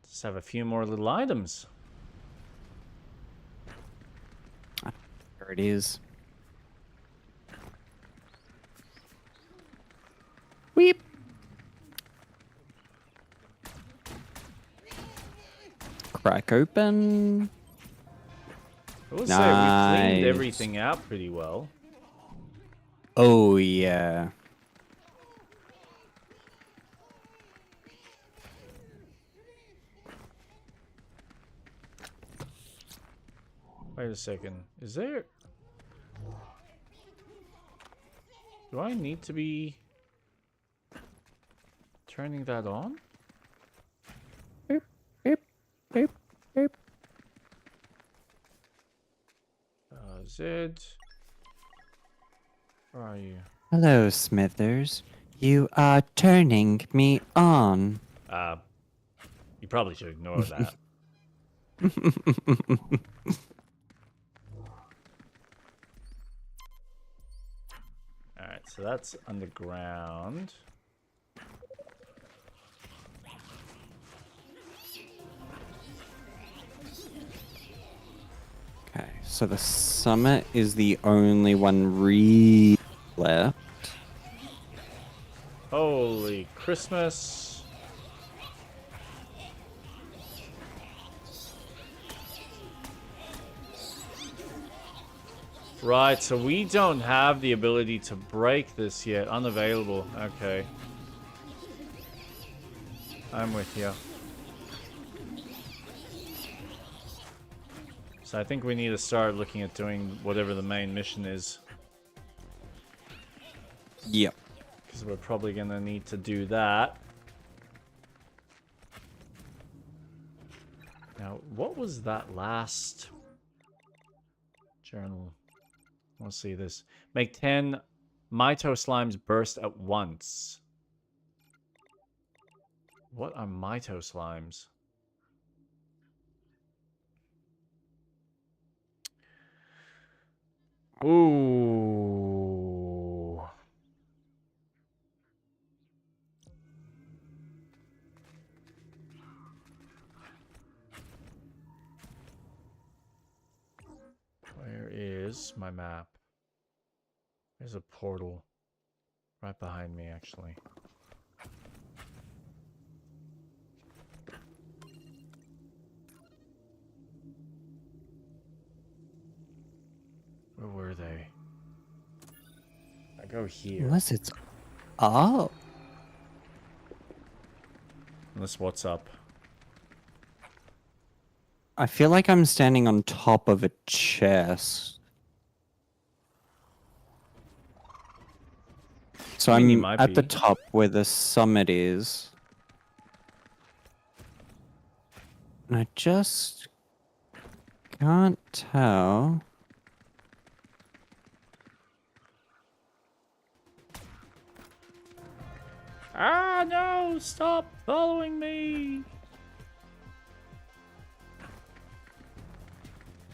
Just have a few more little items. There it is. Weep. Crack open. I will say we cleaned Nice. everything out pretty well. Oh, yeah. Wait a second. Is there... Do I need to be turning that on? Beep, beep, beep, beep. Zed. Where are you? Hello, Smithers. You are turning me on. You probably should ignore that. Alright, so that's underground. Okay, so the summit is the only one really left. Holy Christmas. Right, so we don't have the ability to break this yet. Unavailable. Okay. I'm with you. So I think we need to start looking at doing whatever the main mission is. Yep. Because we're probably going to need to do that. Now, what was that last journal? We'll see this. Make 10 Mito slimes burst at once. What are Mito slimes? Ooh. Where is my map? There's a portal right behind me, actually. Where were they? I go here. Unless it's up. Unless what's up? I feel like I'm standing on top of a chest. So I mean, you I'm might at the be. top where the summit is. And I just can't tell. Ah, no! Stop following me!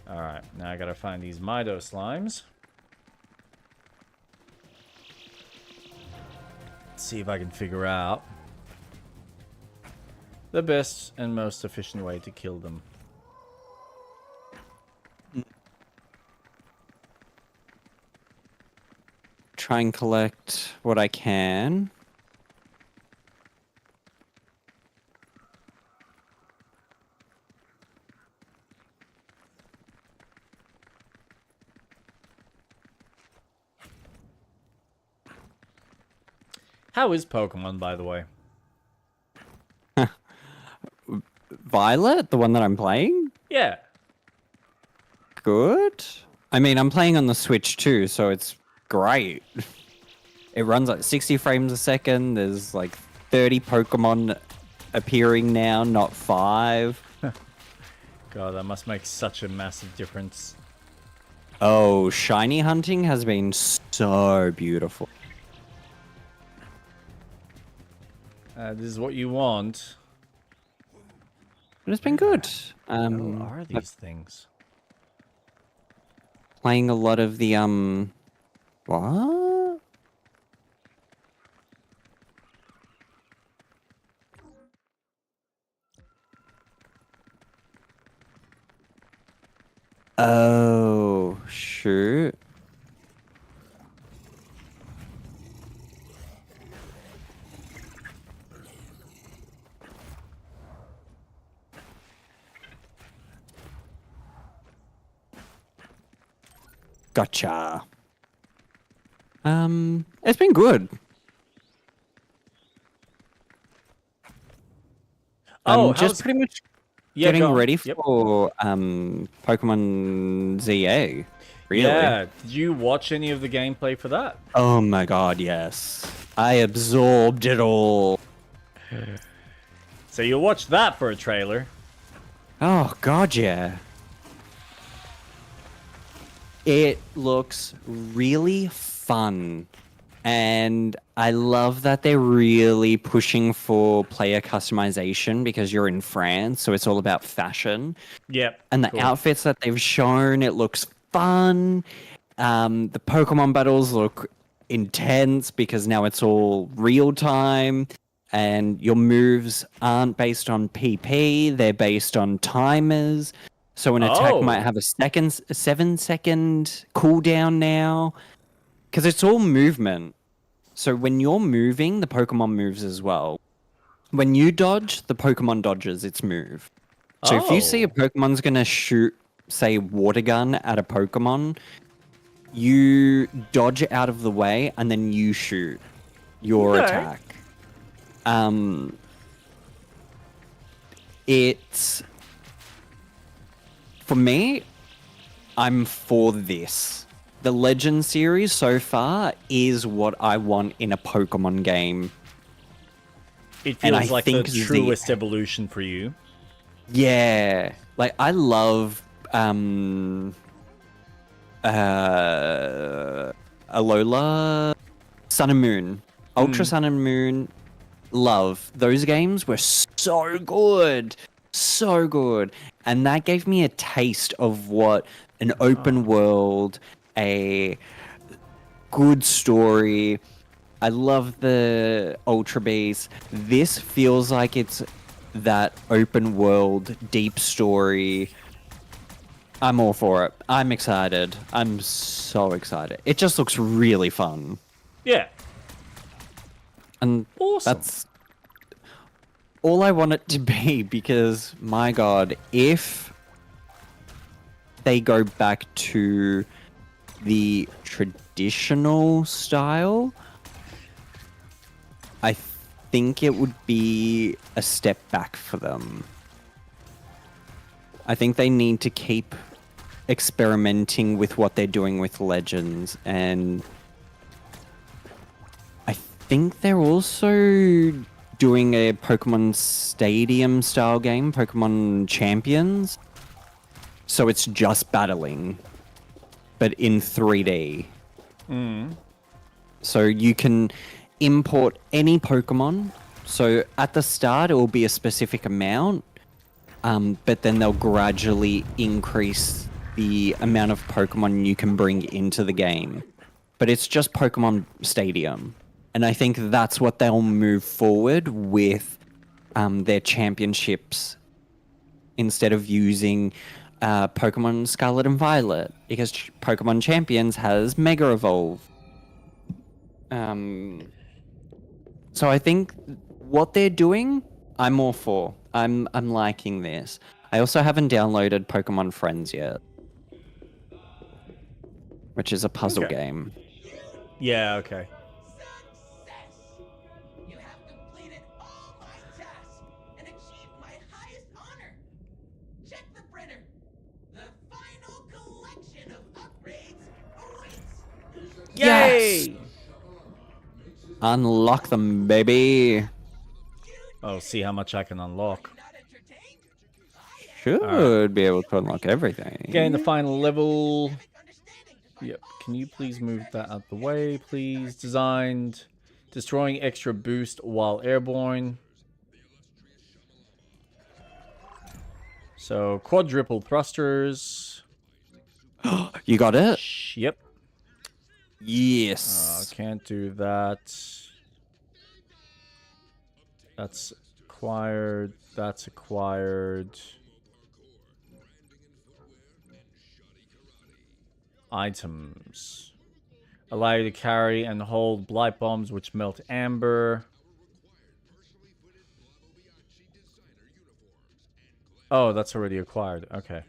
Alright, now I gotta find these Mido slimes. Let's see if I can figure out the best and most efficient way to kill them. Try and collect what I can. How is Pokemon, by the way? Violet, the one that I'm playing? Yeah. Good. I mean, I'm playing on the Switch too, so it's great. It runs like 60 frames a second. There's like 30 Pokemon appearing now, not 5. God, that must make such a massive difference. Oh, shiny hunting has been so beautiful. This is what you want. But it's been good. What are these things? Playing a lot of the what? Oh, shoot. Gotcha. It's been good. Oh, just how's- pretty much Yeah, getting go on. ready Yep. for Pokemon ZA. Really? Yeah. Did you watch any of the gameplay for that? Oh my god, yes. I absorbed it all. So you watched that for a trailer. Oh god, yeah. It looks really fun. And I love that they're really pushing for player customization because you're in France, so it's all about fashion. Yep. And the cool. outfits that they've shown, it looks fun. The Pokemon battles look intense because now it's all real time. And your moves aren't based on PP, they're based on timers. So an attack Oh. might have a 7-second cooldown now. Because it's all movement. So when you're moving, the Pokemon moves as well. When you dodge, the Pokemon dodges its move. So if you see a Oh. Pokemon's going to shoot, say, water gun at a Pokemon, you dodge out of the way and then you shoot your Okay. attack. It's for me, I'm for this. The Legend series so far is what I want in a Pokemon game. It And I feels like the think the- truest evolution for you. Yeah, like I love Alola, Sun and Moon, Ultra Sun and Moon. Love those games were so good, and that gave me a taste of what an open world, a good story. I love the Ultra Beast. This feels like it's that open world, deep story. I'm all for it. I'm excited. I'm so excited. It just looks really fun. Yeah. And Awesome. that's all I want it to be, because, my God, if they go back to the traditional style, I think it would be a step back for them. I think they need to keep experimenting with what they're doing with Legends, and I think they're also doing a Pokemon Stadium style game, Pokemon Champions. So it's just battling, but in 3D. So you can import any Pokemon. So at the start, it will be a specific amount, but then they'll gradually increase the amount of Pokemon you can bring into the game. But it's just Pokemon Stadium. And I think that's what they'll move forward with their championships, instead of using Pokemon Scarlet and Violet, because Pokemon Champions has Mega Evolve. So I think what they're doing, I'm all for. I'm liking this. I also haven't downloaded Pokemon Friends yet, which is a puzzle Okay. game. Yeah, okay. Success! You have completed all my tasks and achieved my highest honor. Check the printer. The final collection of upgrades awaits. Yay! Unlock them, baby. Oh, see how much I can unlock. Not entertained? Should be able to unlock everything. Gain the final level. Understanding to find Yep. all Can you the please other move that tracks. out the way, please? Designed. Destroying extra boost while airborne. So, quadruple thrusters. You got it? Yep. Yes. Can't do that. That's acquired. That's acquired. Items. Allow you to carry and hold blight bombs which melt amber. Oh, that's already acquired. Okay.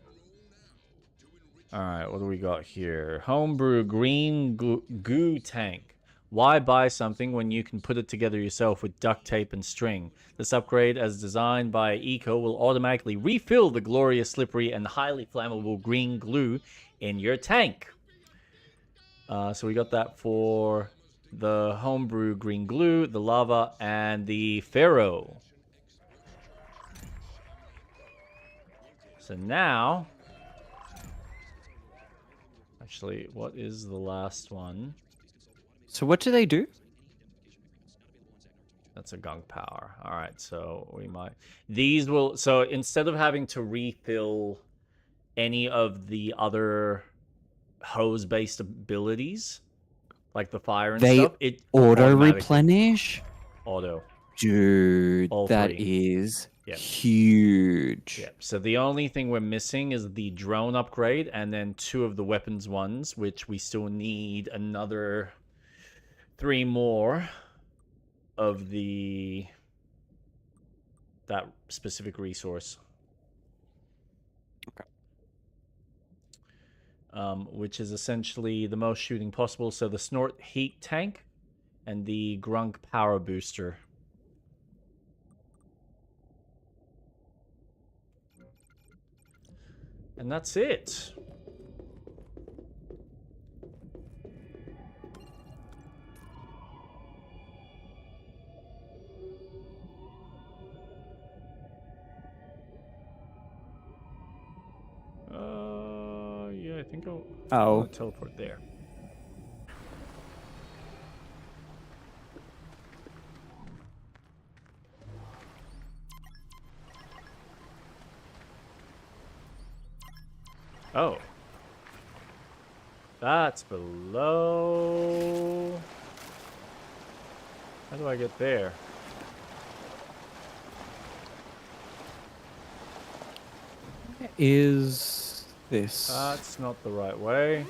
Alright, what do we got here? Homebrew green goo tank. Why buy something when you can put it together yourself with duct tape and string? This upgrade, as designed by Eco, will automatically refill the glorious, slippery, and highly flammable green glue in your tank. So we got that for the homebrew green glue, the lava, and the pharaoh. So now... Actually, what is the last one? So what do they do? That's a gunk power. All right, so we might... These will... So instead of having to refill any of the other hose-based abilities, like the fire and They stuff, it auto automatically- replenish? Auto. Dude, All that three. is Yep. huge. Yep. So the only thing we're missing is the drone upgrade and then 2 of the weapons ones, which we still need another 3 more of that specific resource. Okay. which is essentially the most shooting possible. So the Snort Heat Tank and the Grunk Power Booster. And that's it. Yeah, I think I'll teleport there. Oh. That's below. How do I get there? Where is this? That's not the right way.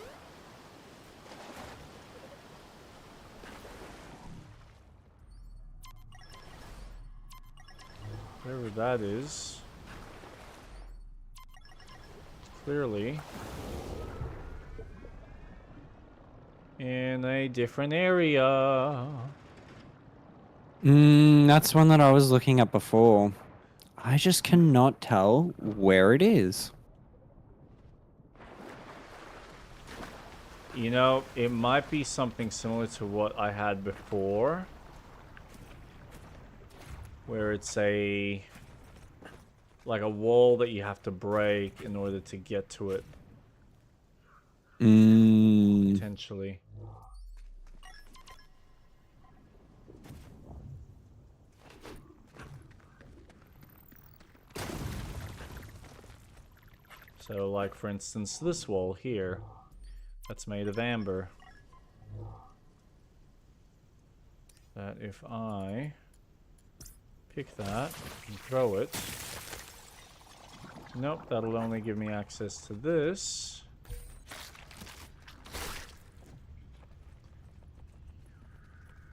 Wherever that is. Clearly in a different area. That's one that I was looking at before. I just cannot tell where it is. You know, it might be something similar to what I had before, where it's like a wall that you have to break in order to get to it. Potentially. So, like, for instance, this wall here, that's made of amber. That if I pick that and throw it... Nope, that'll only give me access to this.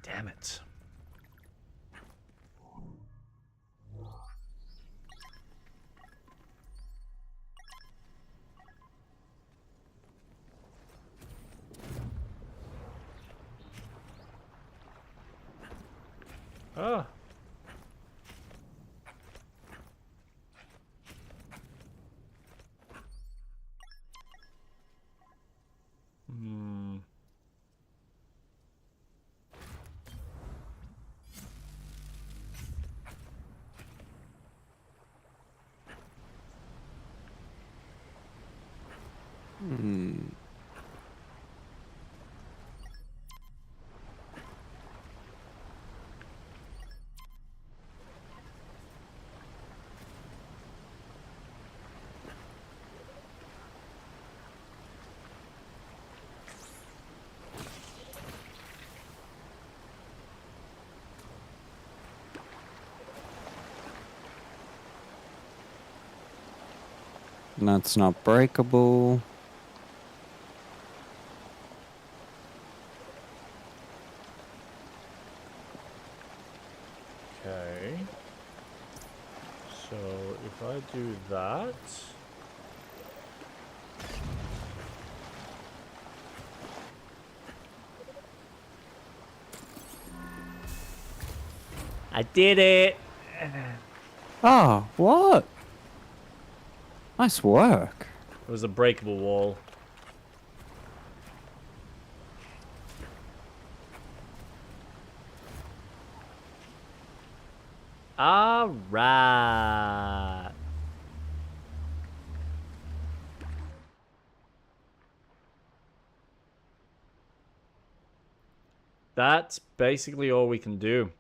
Damn it. Ah. That's not breakable. Okay. So if I do that... I did it! Oh, what? Nice work. It was a breakable wall. Alright. That's basically all we can do.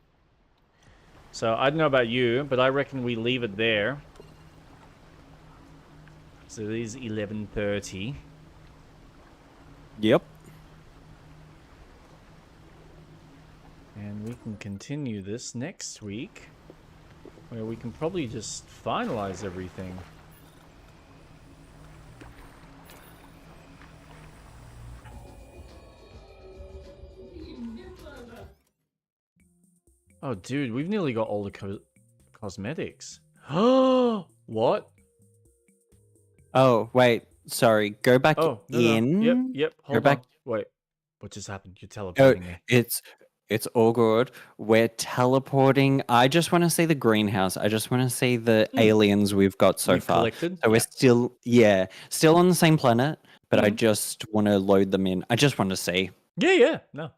So, I don't know about you, but I reckon we leave it there. So it is 11:30. Yep. And we can continue this next week, where we can probably just finalize everything. Oh, dude, we've nearly got all the cosmetics. Oh, what? Oh, wait. Sorry, go back Oh, no. in. Yep. Go Hold back. on. Wait. What just happened? You're Oh, teleporting me. it's all good. We're teleporting. I just want to see the greenhouse. I just want to see the aliens we've got so We've far. collected? So we're Yeah. still on the same planet, but I Mhm. just want to load them in. I just want to see. Yeah. No.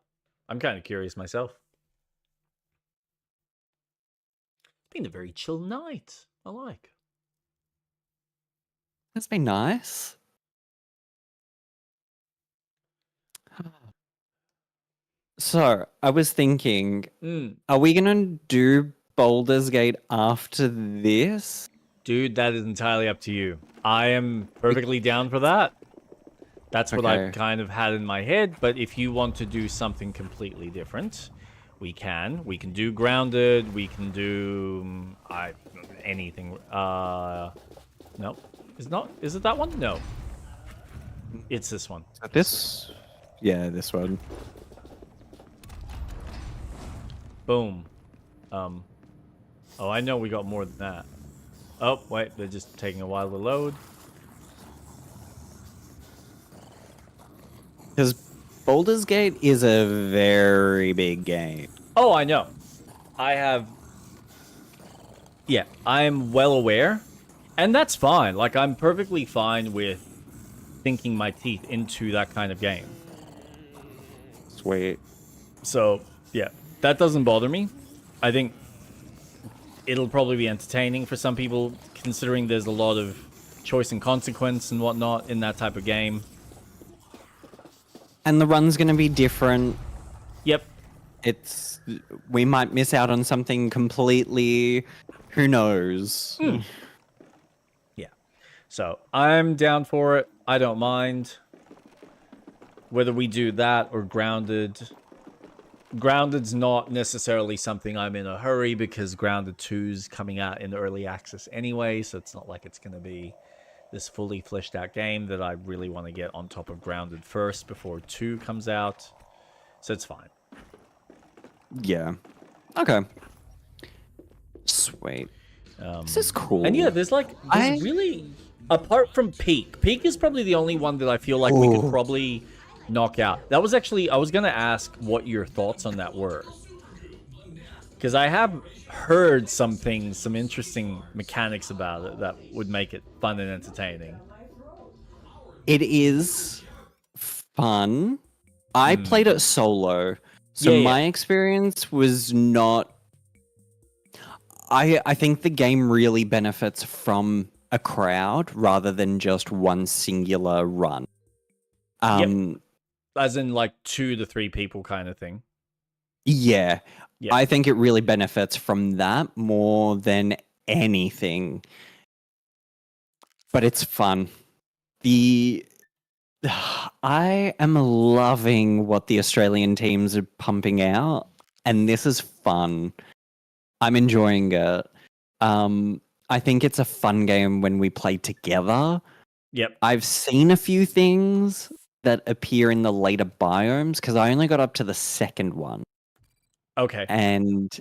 I'm kind of curious myself. It's been a very chill night. I like. That's been nice. So I was thinking, are we gonna do Baldur's Gate after this? Dude, that is entirely up to you. I am perfectly down for that. That's what I've Okay. kind of had in my head, but if you want to do something completely different, we can. We can do Grounded, we can do anything. No. Is it that one? No. It's this one. This? Yeah, this one. Boom. Oh, I know we got more than that. Oh, wait, they're just taking a while to load. Because Baldur's Gate is a very big game. Oh, I know. Yeah, I'm well aware. And that's fine. Like, I'm perfectly fine with sinking my teeth into that kind of game. Sweet. So, yeah, that doesn't bother me. I think it'll probably be entertaining for some people, considering there's a lot of choice and consequence and whatnot in that type of game. And the run's going to be different. Yep. We might miss out on something completely. Who knows? Yeah. So, I'm down for it. I don't mind. Whether we do that or Grounded. Grounded's not necessarily something I'm in a hurry because Grounded 2's coming out in early access anyway, so it's not like it's going to be this fully fleshed out game that I really want to get on top of Grounded first before 2 comes out. So it's fine. Yeah. Okay. Sweet. This is cool. And yeah, there's really, apart from Peak is probably the only one that I feel like we could probably knock out. That was actually, I was going to ask what your thoughts on that were. Because I have heard some interesting mechanics about it that would make it fun and entertaining. It is fun. I played it solo, so Yeah. my experience was not. I think the game really benefits from a crowd rather than just one singular run. As in like 2 to 3 people kind of thing. Yeah. I think it really benefits from that more than anything. But it's fun. I am loving what the Australian teams are pumping out, and this is fun. I'm enjoying it. I think it's a fun game when we play together. Yep. I've seen a few things that appear in the later biomes because I only got up to the second one. Okay. And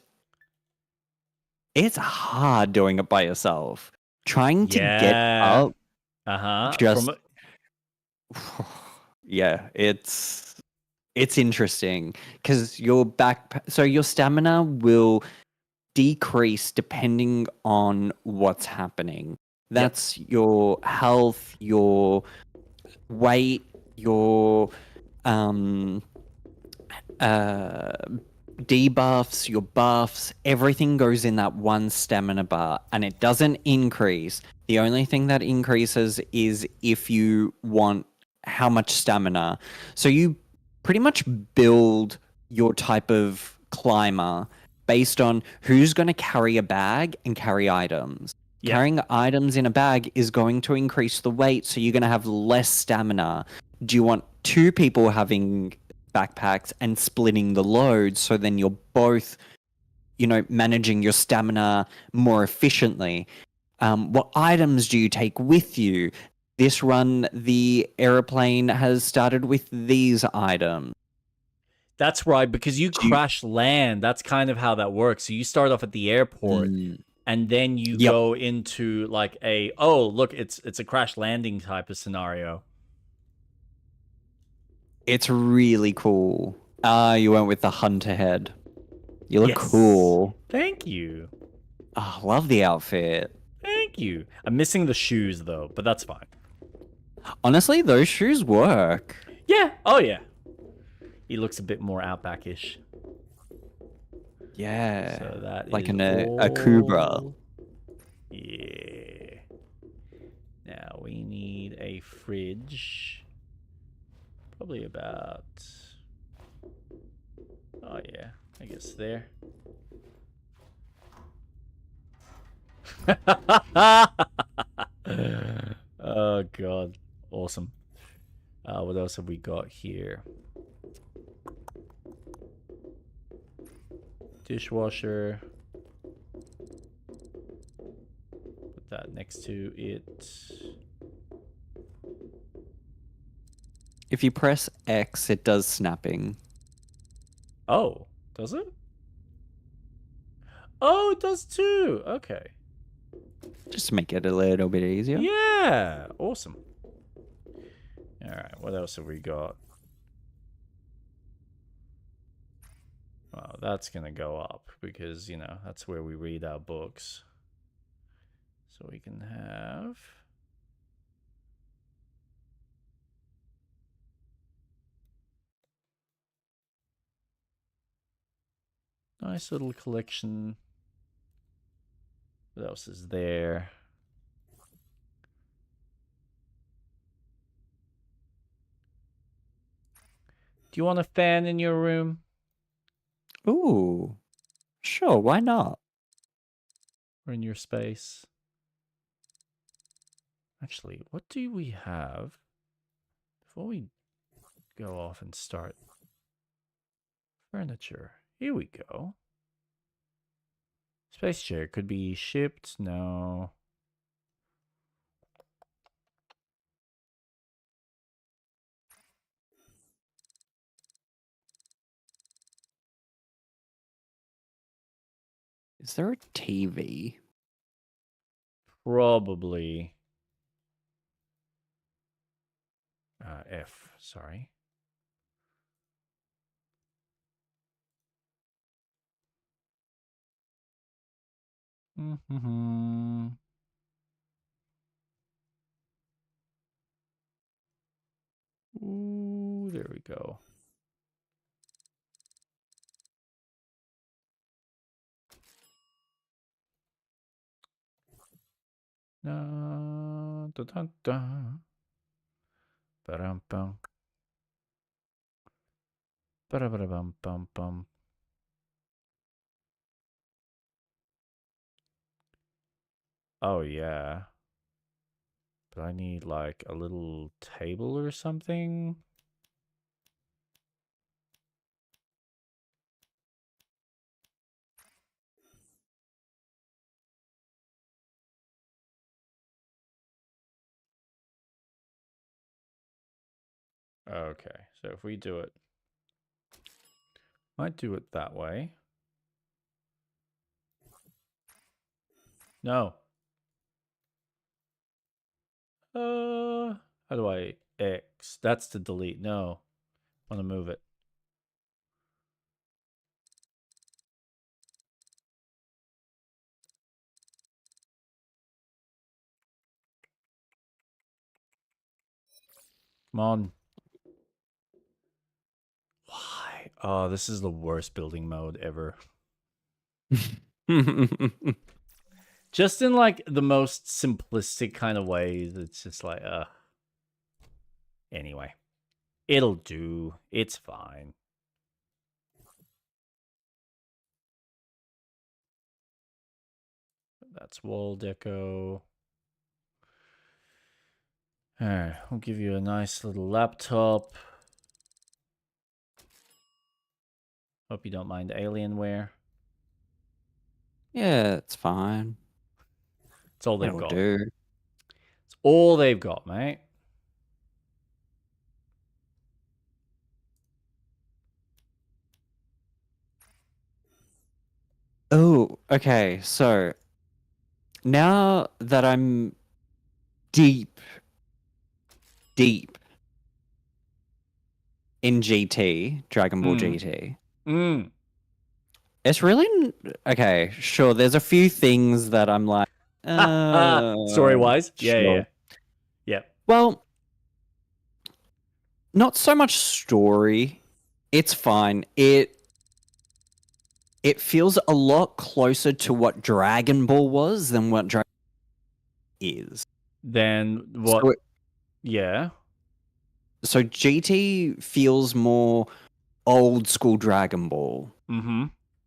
it's hard doing it by yourself. Trying to get up. Just yeah, it's interesting because your stamina will decrease depending on what's happening. That's your health, your weight, your debuffs, your buffs, everything goes in that one stamina bar and it doesn't increase. The only thing that increases is if you want how much stamina. So you pretty much build your type of climber based on who's going to carry a bag and carry items. Yeah. Carrying items in a bag is going to increase the weight, so you're going to have less stamina. Do you want 2 people having backpacks and splitting the load so then you're both, managing your stamina more efficiently? What items do you take with you? This run, the airplane has started with these items. That's right, because you crash land. That's kind of how that works. So you start off at the airport, and then you Yep. go into like a, oh look, it's a crash landing type of scenario. It's really cool. You went with the hunter head. You look Yes. cool. Thank you. Oh, love the outfit. Thank you. I'm missing the shoes though, but that's fine. Honestly, those shoes work. Yeah. Oh yeah. He looks a bit more outbackish. Yeah. So that like is a Kubra. all- Yeah. Now we need a fridge. Probably about. Oh yeah, I guess there. Oh god, awesome. What else have we got here? Dishwasher. Put that next to it. If you press X, it does snapping. Oh, does it? Oh, it does too. Okay. Just to make it a little bit easier. Yeah, awesome. All right, what else have we got? Well, that's gonna go up because, you know, that's where we read our books. So we can have. Nice little collection. What else is there? Do you want a fan in your room? Ooh. Sure, why not? Or in your space? Actually, what do we have? Before we go off and start. Furniture. Here we go. Space chair could be shipped. No. Is there a TV? Probably. F, sorry. Mm-hmm. Ooh, there we go. Da, da, da, da. Ba-dum-bum. Ba-da-ba-da-bum-bum-bum. Oh, yeah. But I need, like, a little table or something. Okay, so if we do it, might do it that way. No. How do I X? That's to delete. No. I want to move it. Come on. Why? Oh, this is the worst building mode ever. Just in like the most simplistic kind of ways. It's just like, anyway. It'll do. It's fine. That's wall deco. Alright, we'll give you a nice little laptop. Hope you don't mind Alienware. Yeah, it's fine. It's all they've It'll got. do. It's all they've got, mate. Oh, okay. So now that I'm deep in GT, Dragon Ball GT, Mm. it's really okay. Sure, there's a few things that I'm like, Story wise, sure. yeah. Well, not so much story. It's fine. It feels a lot closer to what Dragon Ball was than what Dragon is. Then what? So, Yeah. so GT feels more old school Dragon Ball Mm-hmm.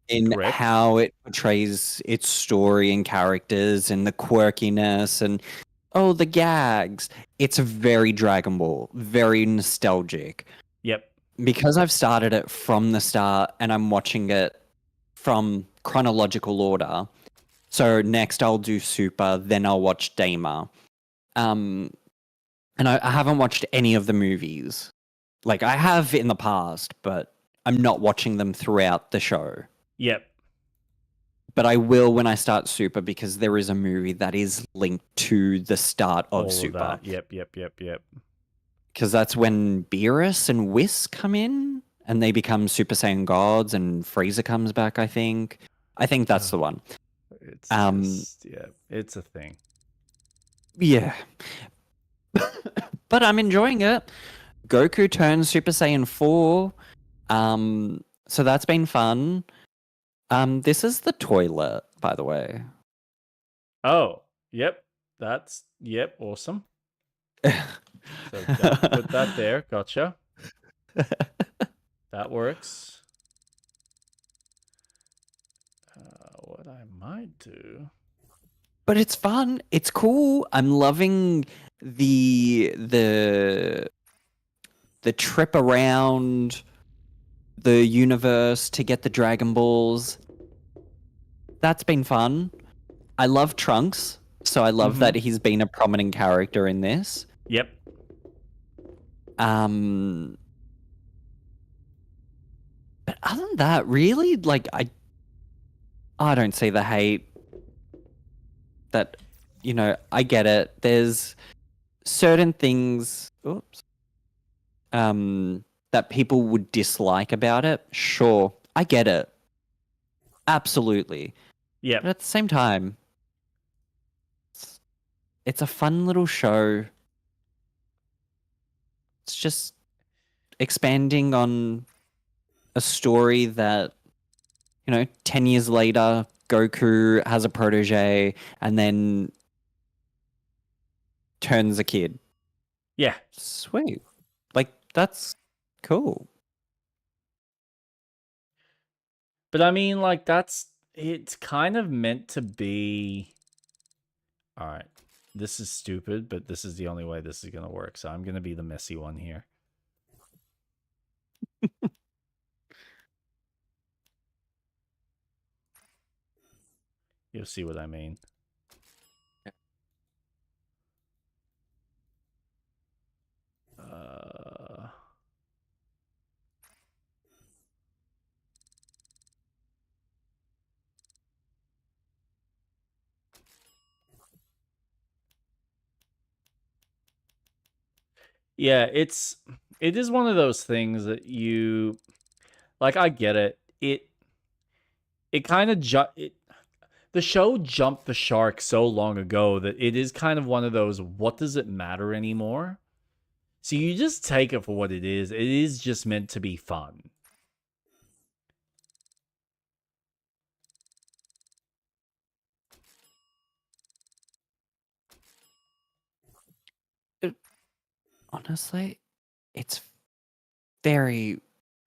in Correct. how it portrays its story and characters and the quirkiness and the gags. It's very Dragon Ball, very nostalgic. Yep. Because I've started it from the start and I'm watching it from chronological order. So next I'll do Super, then I'll watch Daima. And I haven't watched any of the movies. Like I have in the past, but I'm not watching them throughout the show. Yep. But I will when I start Super because there is a movie that is linked to the start of All Super. of that. Yep. Because that's when Beerus and Whis come in and they become Super Saiyan gods and Frieza comes back, I think. I think that's the one. It's just, it's a thing. Yeah. But I'm enjoying it. Goku turns Super Saiyan 4. So that's been fun. This is the toilet, by the way. Oh, yep. That's awesome. So put that there. Gotcha. That works. What I might do. But it's fun. It's cool. I'm loving the trip around the universe to get the Dragon Balls. That's been fun. I love Trunks, so I love that he's been a prominent character in this. Yep. But other than that, really, like I don't see the hate. That, I get it. There's certain things, that people would dislike about it. Sure, I get it. Absolutely. Yep. But at the same time, it's a fun little show. It's just expanding on a story that, 10 years later, Goku has a protege and then turns a kid. Yeah. Sweet. Like, that's cool. But I mean, like, it's kind of meant to be. All right. This is stupid, but this is the only way this is going to work. So I'm going to be the messy one here. You'll see what I mean. Yeah, it is one of those things that you like. I get it. It kind of the show jumped the shark so long ago that it is kind of one of those, what does it matter anymore? So you just take it for what it is. It is just meant to be fun. Honestly, it's very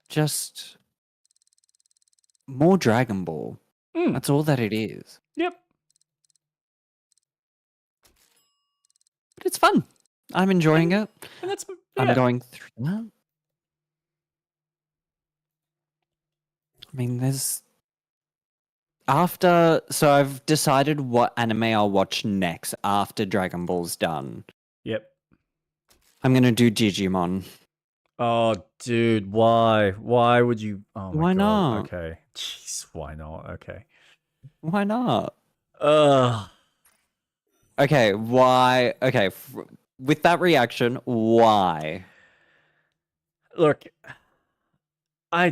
just more Dragon Ball. That's all that it is. Yep. But it's fun. I'm enjoying it. And that's I'm going through that. I mean, so I've decided what anime I'll watch next after Dragon Ball's done. Yep. I'm gonna do Digimon. Oh, dude, why? Why would you? Oh my Why god. not? Okay. Jeez, why not? Okay. Why not? Ugh. Okay, why? Okay, with that reaction, why? Look, I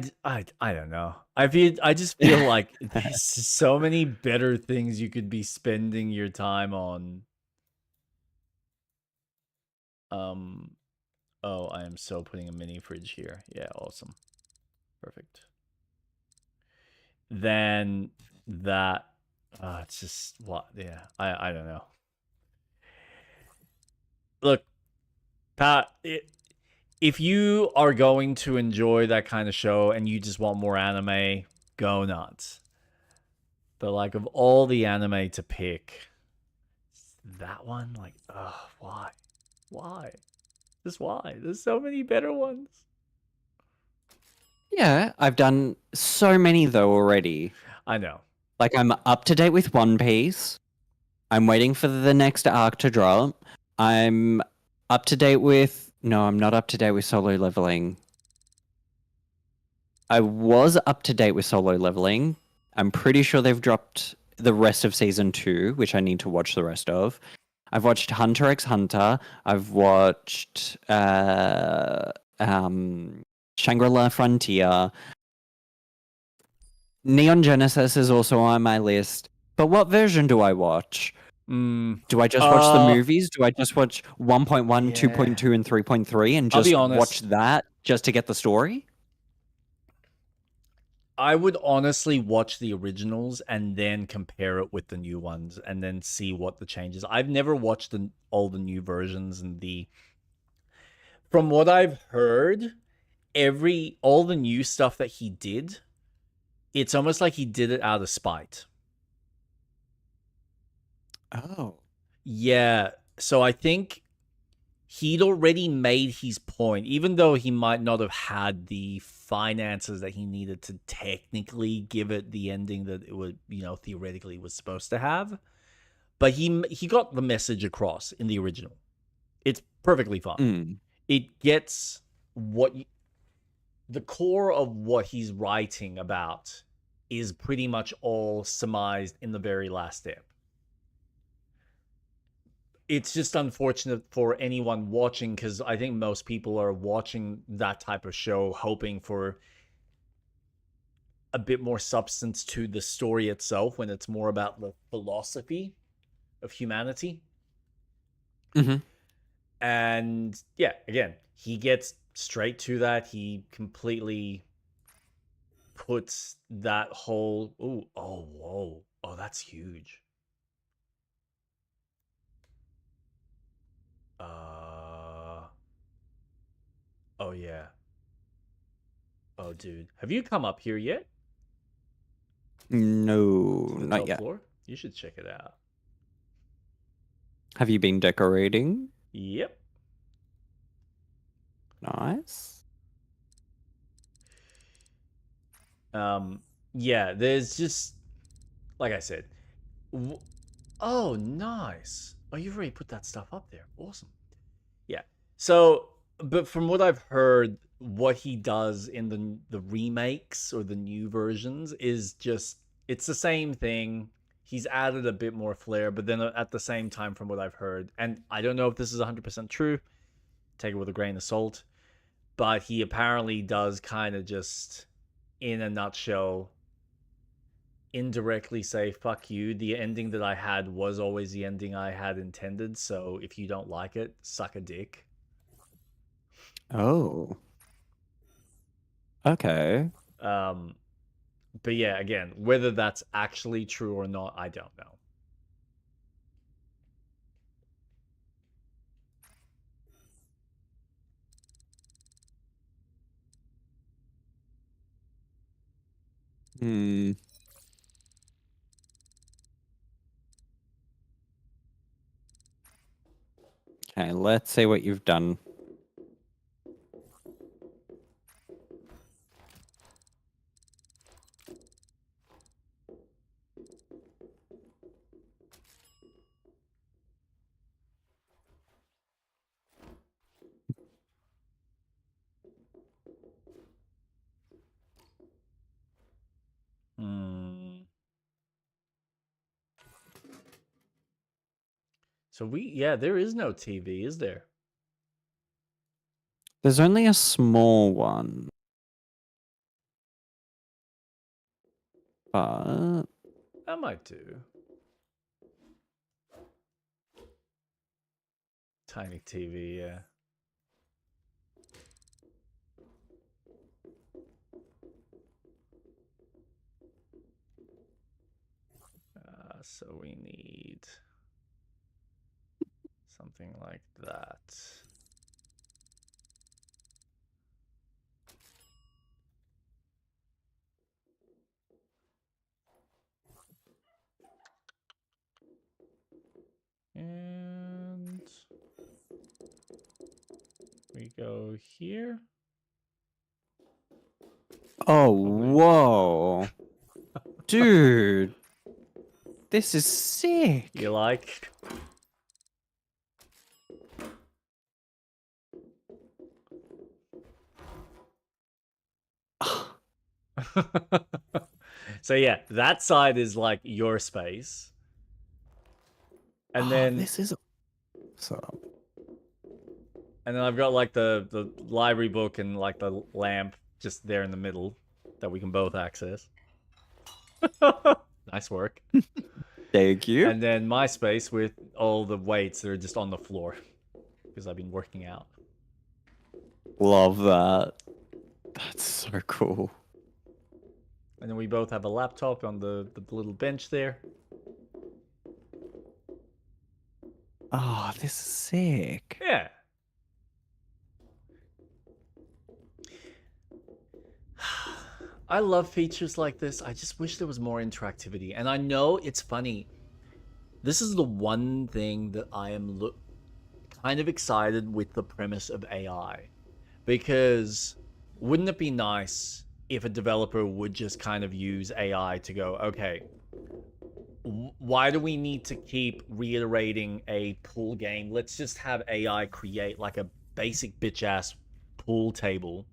don't know. I just feel like there's so many better things you could be spending your time on. Oh, I am so putting a mini fridge here. Yeah, awesome. Perfect. Then that it's just what yeah, I don't know. Look, Pat, if you are going to enjoy that kind of show and you just want more anime, go nuts. But like of all the anime to pick, that one, like, why? Why? Just why? There's so many better ones. Yeah, I've done so many though already. I know. Like I'm up to date with One Piece. I'm waiting for the next arc to drop. I'm up to date with No, I'm not up to date with Solo Leveling. I was up to date with Solo Leveling. I'm pretty sure they've dropped the rest of season 2, which I need to watch the rest of. I've watched Hunter x Hunter. I've watched Shangri-La Frontier. Neon Genesis is also on my list. But what version do I watch? Do I just watch the movies? Do I just watch 1.1, yeah. 2.2, and 3.3 and I'll be just honest. watch that just to get the story? I would honestly watch the originals and then compare it with the new ones and then see what the changes. I've never watched all the new versions and from what I've heard, all the new stuff that he did, it's almost like he did it out of spite. Oh. Yeah, so I think he'd already made his point, even though he might not have had the finances that he needed to technically give it the ending that it would, theoretically was supposed to have. But he got the message across in the original. It's perfectly fine. It gets the core of what he's writing about is pretty much all surmised in the very last step. It's just unfortunate for anyone watching because I think most people are watching that type of show hoping for a bit more substance to the story itself when it's more about the philosophy of humanity. And yeah, again, he gets straight to that. He completely puts that whole whoa. Oh, that's huge. Oh yeah. Oh dude. Have you come up here yet? No, To the not top yet. floor? You should check it out. Have you been decorating? Yep. Nice. Yeah, there's just like I said. Oh, nice. Oh, you've already put that stuff up there. Awesome. Yeah. So, but from what I've heard, what he does in the remakes or the new versions is just it's the same thing. He's added a bit more flair, but then at the same time, from what I've heard, and I don't know if this is 100% true, take it with a grain of salt, but he apparently does kind of just, in a nutshell, indirectly say, fuck you, the ending that I had was always the ending I had intended, so if you don't like it, suck a dick. Oh. Okay. But yeah, again, whether that's actually true or not, I don't know. Okay, let's see what you've done. Hmm. So yeah, there is no TV, is there? There's only a small one. But That might do. Tiny TV, yeah. So we need something like that. And we go here. oh, whoa. Dude. This is sick. You like? So yeah, that side is like your space. And then this is so and then I've got like the library book and like the lamp just there in the middle that we can both access. Nice work. thank you. And then my space with all the weights that are just on the floor because I've been working out. Love that. That's so cool. And then we both have a laptop on the little bench there. Oh, this is sick. Yeah. I love features like this. I just wish there was more interactivity. And I know it's funny. This is the one thing that I am kind of excited with the premise of AI. Because wouldn't it be nice if a developer would just kind of use AI to go, okay, why do we need to keep reiterating a pool game? Let's just have AI create like a basic bitch-ass pool table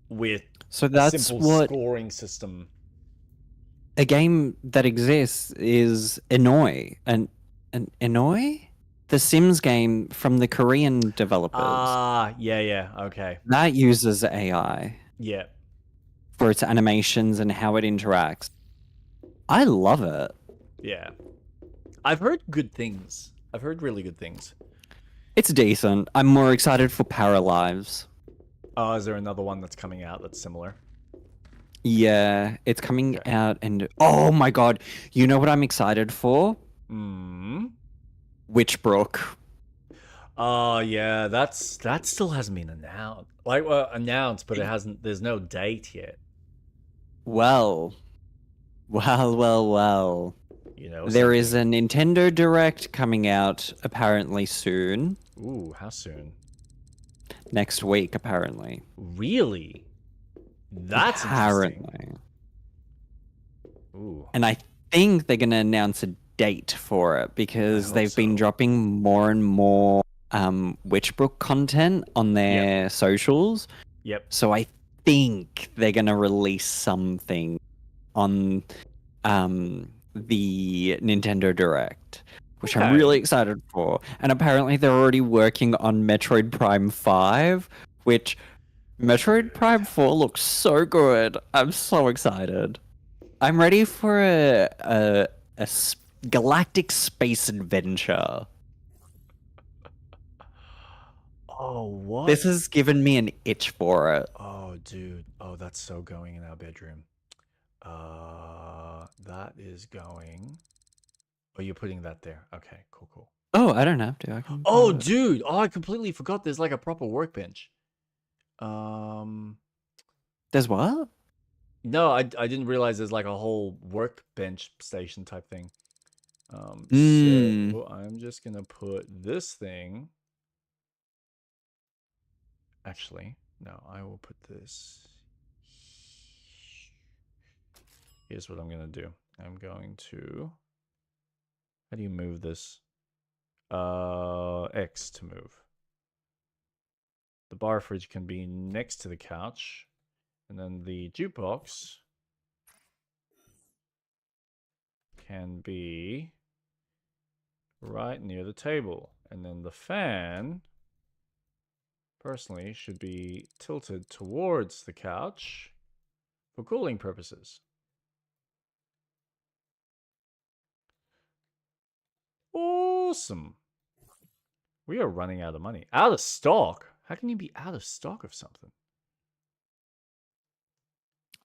with So a that's simple what scoring system. a game that exists is Ennoi. And Ennoi? The Sims game from the Korean developers. Ah, yeah, okay. That uses AI Yeah. for its animations and how it interacts. I love it. Yeah. I've heard good things. I've heard really good things. It's decent. I'm more excited for Paralives. Oh, is there another one that's coming out that's similar? Yeah, it's coming out and oh my god, you know what I'm excited for? Witchbrook. Oh yeah, that still hasn't been announced. Like announced, but it hasn't. There's no date yet. Well. You know, There is a Nintendo Direct coming out apparently soon. Ooh, how soon? Next week, apparently. Really? That's apparently. Ooh. And I think they're going to announce a date for it because they've been dropping more and more Witchbrook content on their socials. Yep. So I think they're going to release something on the Nintendo Direct, which I'm really excited for. And apparently they're already working on Metroid Prime 5, which Metroid Prime 4 looks so good. I'm so excited. I'm ready for a galactic space adventure. Oh, what? This has given me an itch for it. Oh, dude. Oh, that's so going in our bedroom. That is going. Oh, you're putting that there. Okay, cool. Oh, I don't have to. I can. Oh, dude. Oh, I completely forgot. There's like a proper workbench. There's what? No, I didn't realize there's like a whole workbench station type thing. So I'm just gonna put this thing. Actually, no, I will put this. Here's what I'm gonna do. I'm going to. How do you move this? X to move. The bar fridge can be next to the couch, and then the jukebox can be right near the table. And then the fan, personally, should be tilted towards the couch for cooling purposes. Awesome. We are running out of money. Out of stock? How can you be out of stock of something?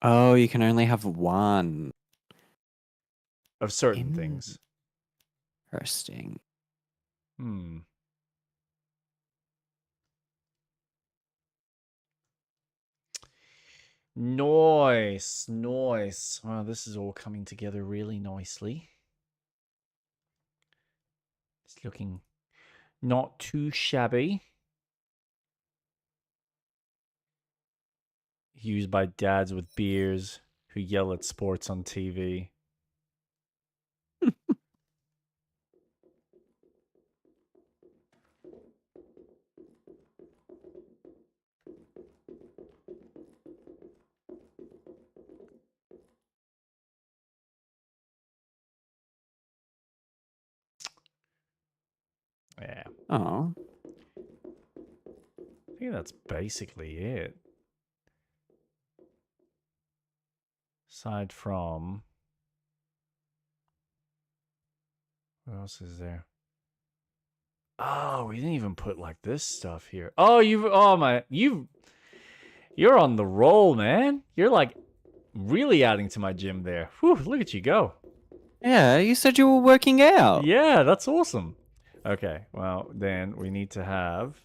Oh, you can only have one. Of certain things. Interesting. Hmm. Nice, nice. Wow, this is all coming together really nicely. It's looking not too shabby. Used by dads with beers who yell at sports on TV. Yeah. Oh. I think that's basically it. Aside from... what else is there? Oh, we didn't even put like this stuff here. Oh, you're on the roll, man. You're like really adding to my gym there. Whew, look at you go. Yeah, you said you were working out. Yeah, that's awesome. Okay, well, then we need to have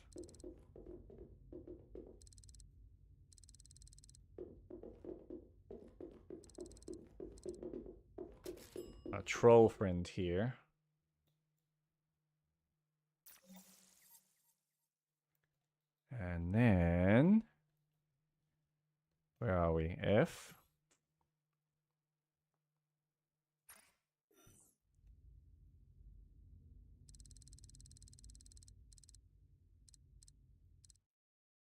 a troll friend here. And then, where are we? F.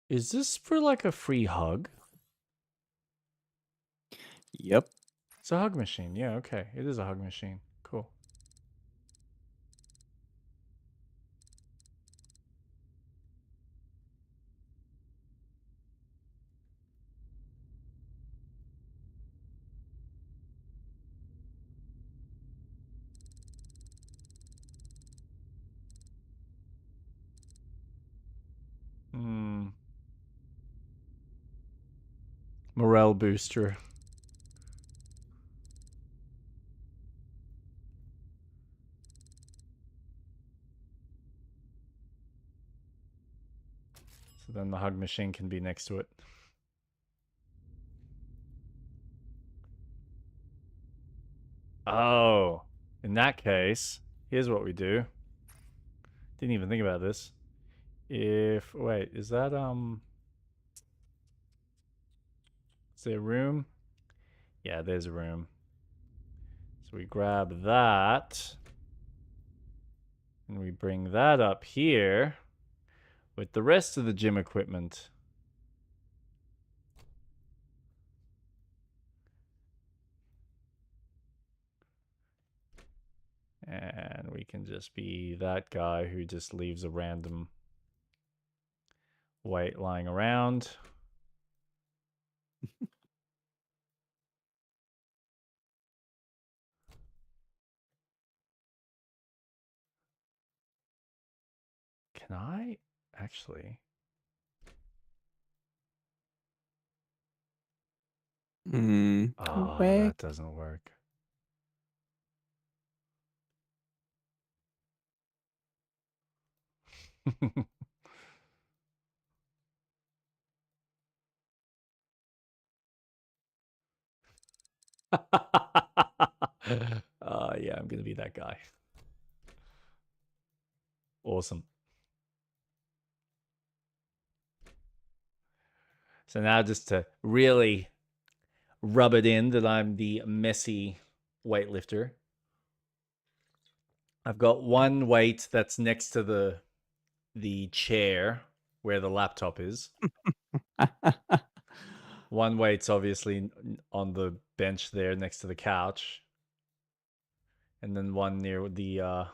Is this for like a free hug? Yep. It's a hug machine. Yeah, okay. It is a hug machine. Cool. Hmm. Morale booster. So then the hug machine can be next to it. Oh, in that case, here's what we do. Didn't even think about this. If, wait, is that, is there a room? Yeah, there's a room. So we grab that. And we bring that up here with the rest of the gym equipment. And we can just be that guy who just leaves a random weight lying around. Can I actually? Oh, Where? that doesn't work. Yeah, I'm gonna be that guy. Awesome. So now just to really rub it in that I'm the messy weightlifter, I've got one weight that's next to the chair where the laptop is. One weight's obviously on the bench there next to the couch. And then one near the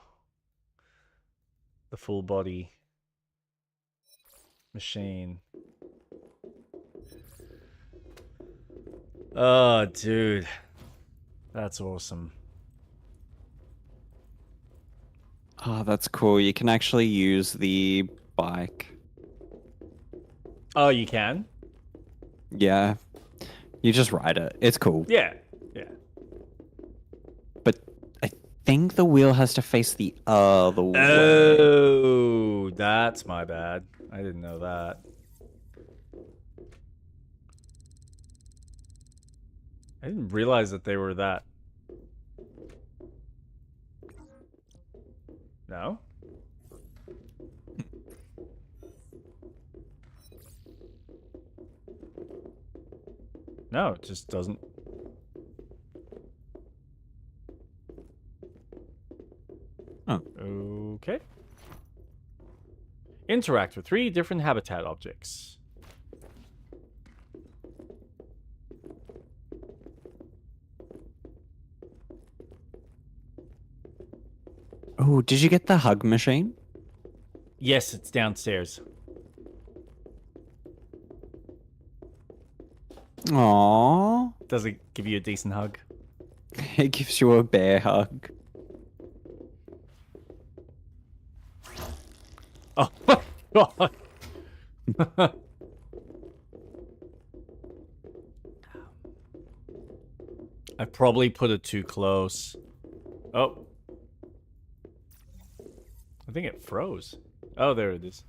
the full body machine. Oh, dude. That's awesome. Oh, that's cool. You can actually use the bike. Oh, you can? Yeah. You just ride it. It's cool. Yeah. Yeah. But I think the wheel has to face the other way. Oh, that's my bad. I didn't know that. I didn't realize that they were that. No? No, it just doesn't. Oh. Okay. Interact with 3 different habitat objects. Oh, did you get the hug machine? Yes, it's downstairs. Aww. Does it give you a decent hug? It gives you a bear hug. Oh my god! I probably put it too close. Oh. I think it froze. Oh, there it is.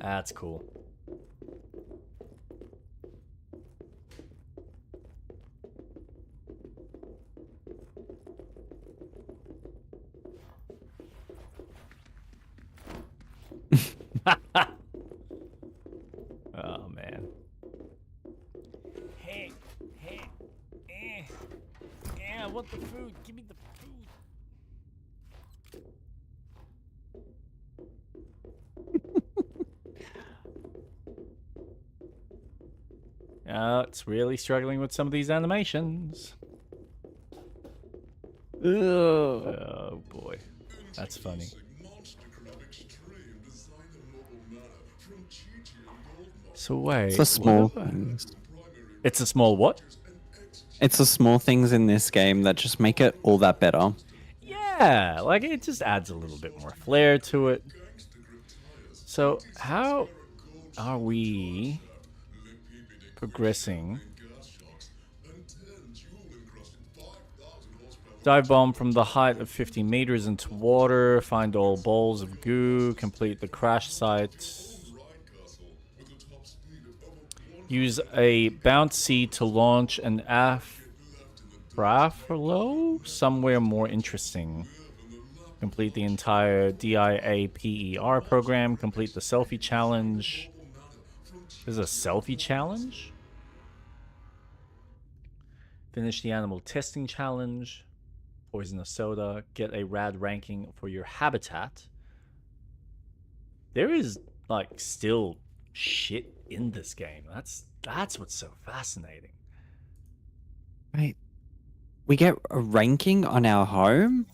That's cool. Oh man. Hey, I want the food. Give me the food. It's really struggling with some of these animations. Oh boy, that's funny. So wait, It's the small what? things. It's a small what? It's the small things in this game that just make it all that better. Yeah, like it just adds a little bit more flair to it. So how are we progressing? Dive bomb from the height of 50 meters into water. Find all balls of goo. Complete the crash site. Use a bouncy to launch an afrafalo somewhere more interesting. Complete the entire DIAPER program. Complete the selfie challenge. There's a selfie challenge? Finish the animal testing challenge. Poisonous soda. Get a rad ranking for your habitat. There is, like, still shit in this game. That's what's so fascinating. Wait. We get a ranking on our home?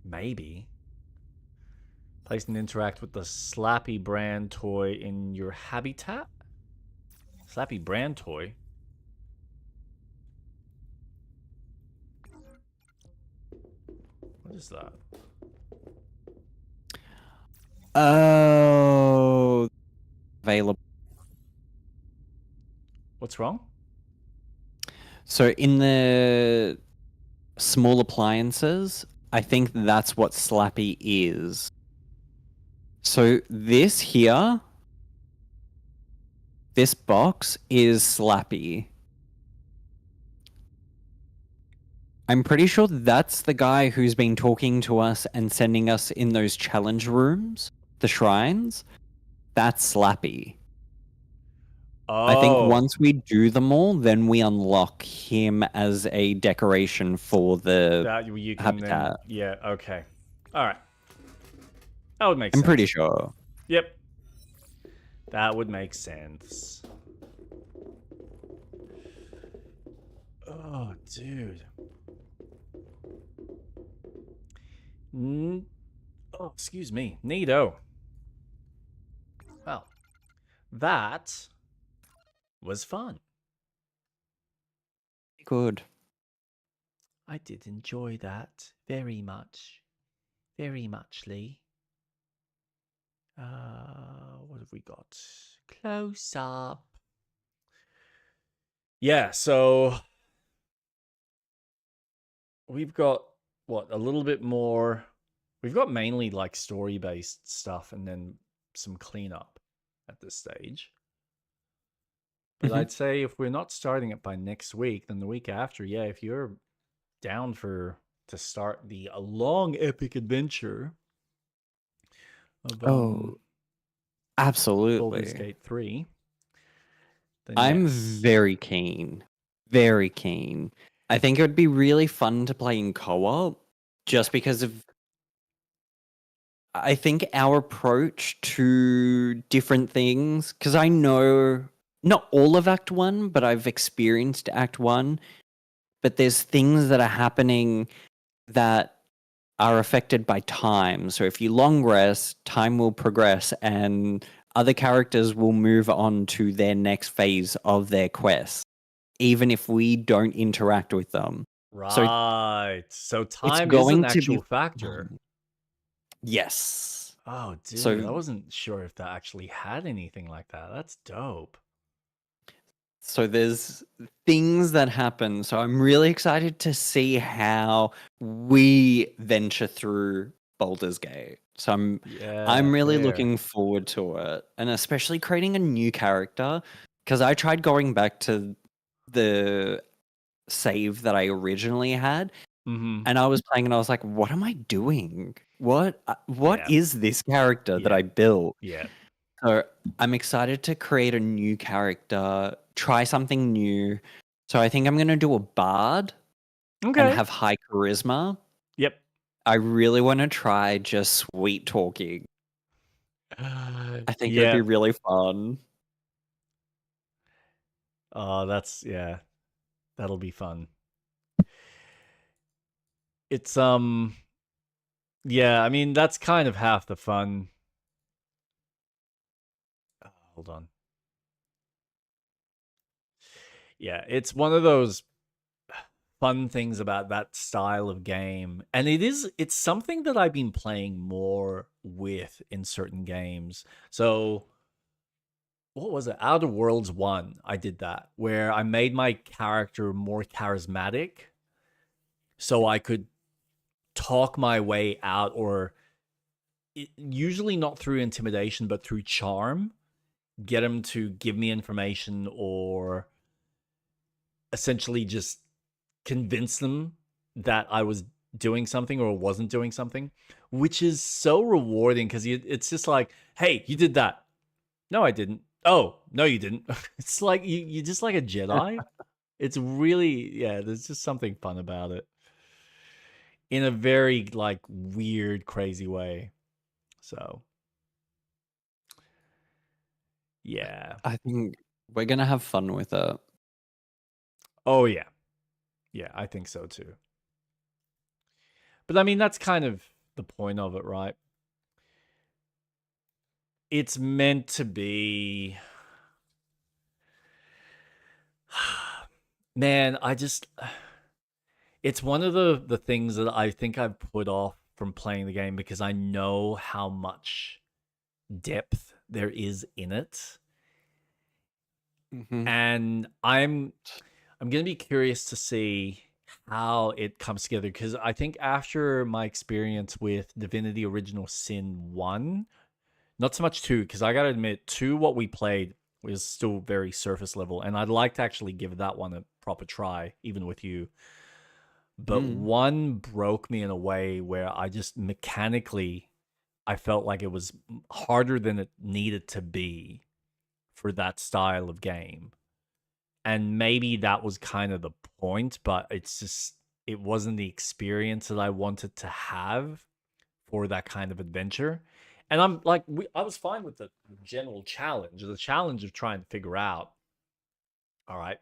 Maybe. Place and interact with the Slappy brand toy in your habitat? Slappy brand toy? What is that? Oh. Available. What's wrong? So in the small appliances, I think that's what Slappy is. So this here, this box is Slappy. I'm pretty sure that's the guy who's been talking to us and sending us in those challenge rooms, the shrines. That's Slappy. Oh. I think once we do them all, then we unlock him as a decoration for the that you can habitat. then, yeah, okay. Alright. That would make sense. I'm pretty sure. Yep. That would make sense. Oh, dude. Oh, excuse me. Neato. Well, that was fun. Good. I did enjoy that very much. Very muchly. What have we got? Close up. Yeah, so we've got what, a little bit more. We've got mainly like story based stuff and then some cleanup at this stage. But Mhm. I'd say if we're not starting it by next week, then the week after, yeah, if you're down for to start the long epic adventure of Oh, Baldur's absolutely. Gate 3, then I'm yes. very keen. Very keen. I think it would be really fun to play in co-op just because of I think our approach to different things, because I know not all of Act 1, but I've experienced Act 1, but there's things that are happening that are affected by time. So if you long rest, time will progress and other characters will move on to their next phase of their quest, even if we don't interact with them. So Right. So it's time is an going to be actual factor. fun. Yes. Oh, dude, I So wasn't sure if that actually had anything like that. That's dope. So there's things that happen. So I'm really excited to see how we venture through Baldur's Gate. So Yeah, I'm really fair. looking forward to it, and especially creating a new character because I tried going back to the save that I originally had, Mm-hmm. and I was playing, and I was like, "What am I doing? What Yeah. is this character that Yeah. I built?" Yeah. So I'm excited to create a new character, try something new. So I think I'm going to do a bard and Okay. have high charisma. Yep. I really want to try just sweet talking. I think it would Yeah. be really fun. Oh, yeah. That'll be fun. It's yeah, I mean that's kind of half the fun. Hold on. Yeah, it's one of those fun things about that style of game. And it's something that I've been playing more with in certain games. So what was it? Outer Worlds 1, I did that, where I made my character more charismatic so I could talk my way out, or usually not through intimidation, but through charm, get him to give me information or essentially just convince them that I was doing something or wasn't doing something, which is so rewarding because it's just like, hey, you did that. No, I didn't. Oh, no, you didn't. It's like you're just like a Jedi. It's really, yeah, there's just something fun about it in a very like weird, crazy way. So, yeah. I think we're going to have fun with it. Oh, yeah. Yeah, I think so too. But I mean, that's kind of the point of it, right? It's meant to be. Man, it's one of the things that I think I've put off from playing the game because I know how much depth there is in it. Mhm. And I'm going to be curious to see how it comes together because I think after my experience with Divinity Original Sin 1, not so much 2, because I got to admit 2, what we played was still very surface level, and I'd like to actually give that one a proper try even with you. But Mm. 1 broke me in a way where I just mechanically I felt like it was harder than it needed to be for that style of game. And maybe that was kind of the point, but it wasn't the experience that I wanted to have for that kind of adventure. And I'm like, I was fine with the general challenge, the challenge of trying to figure out, all right,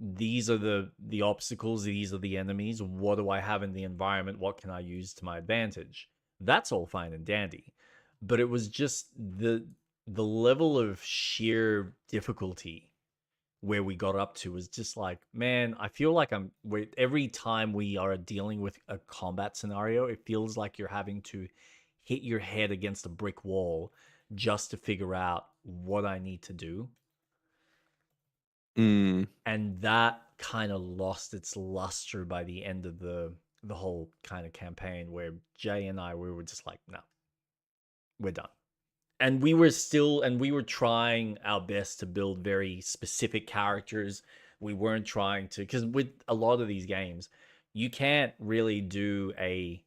these are the obstacles, these are the enemies. What do I have in the environment? What can I use to my advantage? That's all fine and dandy. But it was just the level of sheer difficulty where we got up to was just like, man, I feel like every time we are dealing with a combat scenario, it feels like you're having to hit your head against a brick wall just to figure out what I need to do. Mm. And that kind of lost its luster by the end of the whole kind of campaign, where Jay and I, we were just like, no, we're done. And we were trying our best to build very specific characters. We weren't trying to, because with a lot of these games, you can't really do an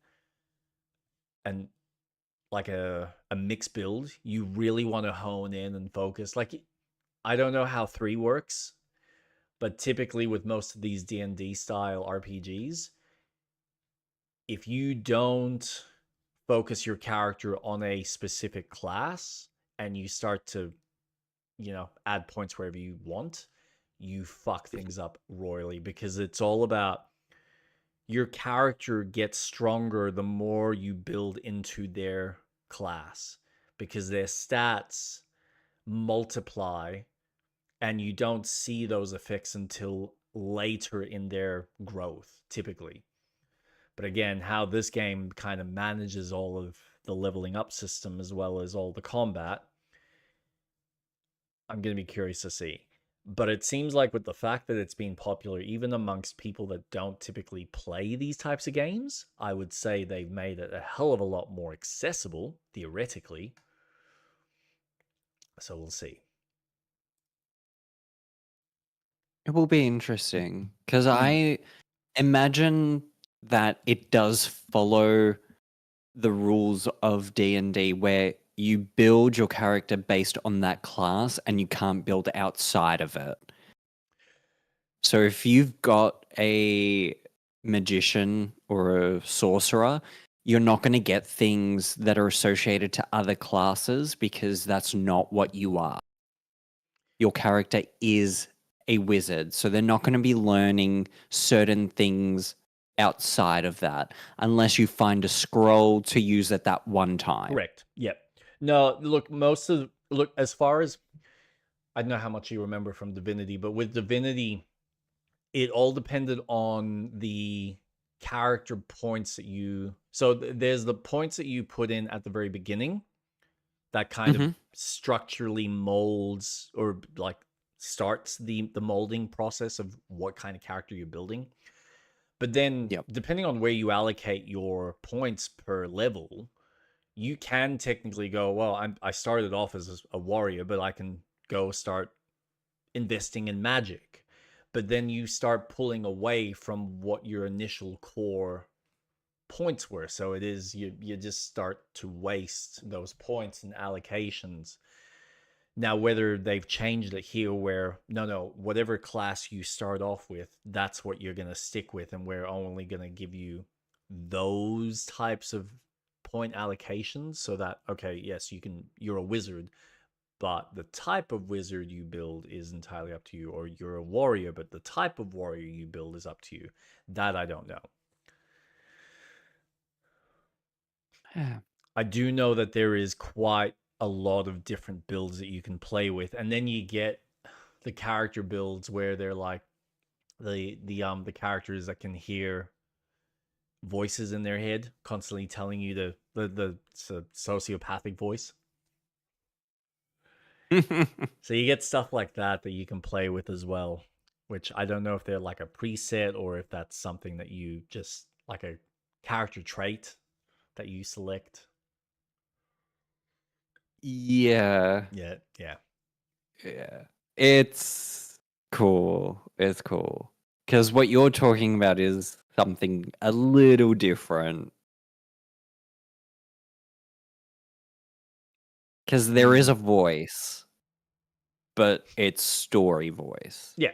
like a mixed build. You really want to hone in and focus. Like, I don't know how 3 works, but typically with most of these D&D style RPGs, if you don't focus your character on a specific class and you start to, add points wherever you want, you fuck things up royally, because it's all about your character gets stronger the more you build into their class, because their stats multiply and you don't see those effects until later in their growth, typically. But again, how this game kind of manages all of the leveling up system as well as all the combat, I'm going to be curious to see. But it seems like with the fact that it's been popular even amongst people that don't typically play these types of games, I would say they've made it a hell of a lot more accessible, theoretically. So we'll see. It will be interesting because I imagine that it does follow the rules of D&D where you build your character based on that class and you can't build outside of it. So if you've got a magician or a sorcerer, you're not going to get things that are associated to other classes because that's not what you are. Your character is a wizard, so they're not going to be learning certain things outside of that unless you find a scroll to use at that one time. Correct. Yep. No, look, as far as I don't know how much you remember from Divinity, but with Divinity, it all depended on the character points that you. So there's the points that you put in at the very beginning that kind of structurally molds or like starts the molding process of what kind of character you're building. But then, depending on where you allocate your points per level, you can technically go, well, I started off as a warrior, but I can go start investing in magic. But then you start pulling away from what your initial core points were. So it is, you just start to waste those points and allocations. Now, whether they've changed it here where, no, whatever class you start off with, that's what you're going to stick with, and we're only going to give you those types of point allocations so that, okay, yes, you're a wizard, but the type of wizard you build is entirely up to you, or you're a warrior, but the type of warrior you build is up to you. That I don't know. Yeah. I do know that there is quite a lot of different builds that you can play with, and then you get the character builds where they're like the characters that can hear voices in their head constantly telling you the sociopathic voice. So you get stuff like that you can play with as well, which I don't know if they're like a preset or if that's something that you just like a character trait that you select. Yeah. Yeah. It's cool. It's cool. Because what you're talking about is something a little different. Because there is a voice, but it's story voice. Yeah.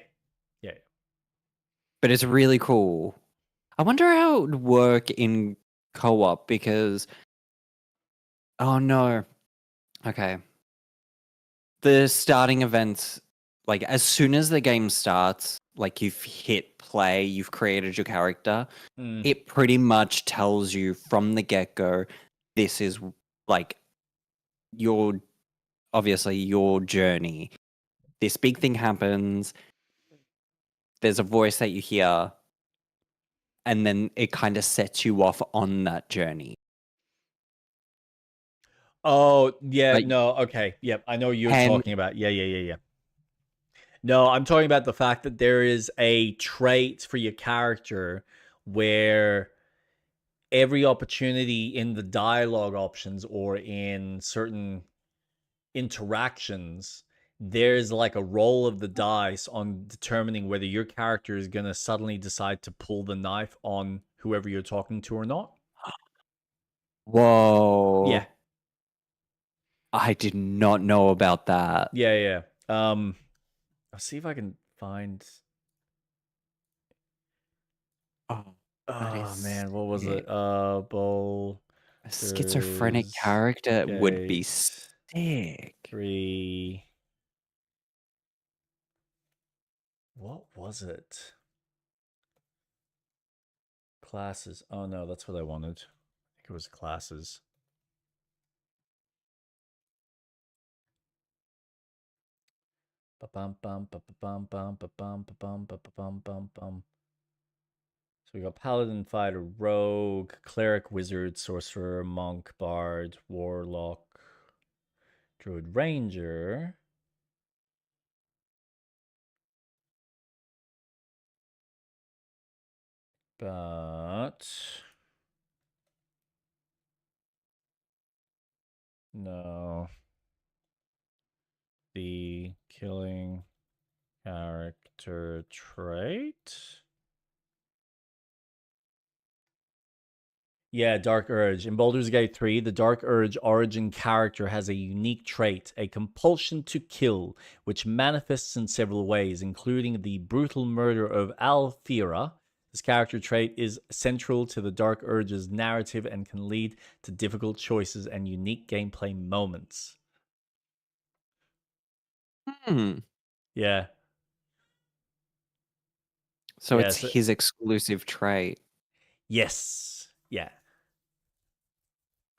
But it's really cool. I wonder how it would work in co-op because... Oh, no. Okay. The starting events, like, as soon as the game starts, like you've hit play, you've created your character, Mm. it pretty much tells you from the get-go, this is like your obviously your journey. This big thing happens, there's a voice that you hear, and then it kind of sets you off on that journey. Oh, yeah, Like, no, okay. Yep, I know what you're and talking about. Yeah. No, I'm talking about the fact that there is a trait for your character where every opportunity in the dialogue options or in certain interactions, there's like a roll of the dice on determining whether your character is going to suddenly decide to pull the knife on whoever you're talking to or not. Yeah. whoa, I did not know about that. Yeah. I'll see if I can find. Oh, that Oh is man, what was sick. it? Baldur's A schizophrenic character would be Gate sick. 3. What was it? Classes. Oh no, that's what I wanted. I think it was classes. Ba-bum, bum, ba-ba-bum, bum, ba-bum, ba-bum, ba-ba-bum, bum, bum. So we got paladin, fighter, rogue, cleric, wizard, sorcerer, monk, bard, warlock, druid, ranger. But no, the killing character trait. Yeah, Dark Urge. In Baldur's Gate 3, the Dark Urge origin character has a unique trait, a compulsion to kill, which manifests in several ways, including the brutal murder of Althira. This character trait is central to the Dark Urge's narrative and can lead to difficult choices and unique gameplay moments. Hmm. Yeah. So Yeah. it's So, his exclusive trait. yes. Yeah.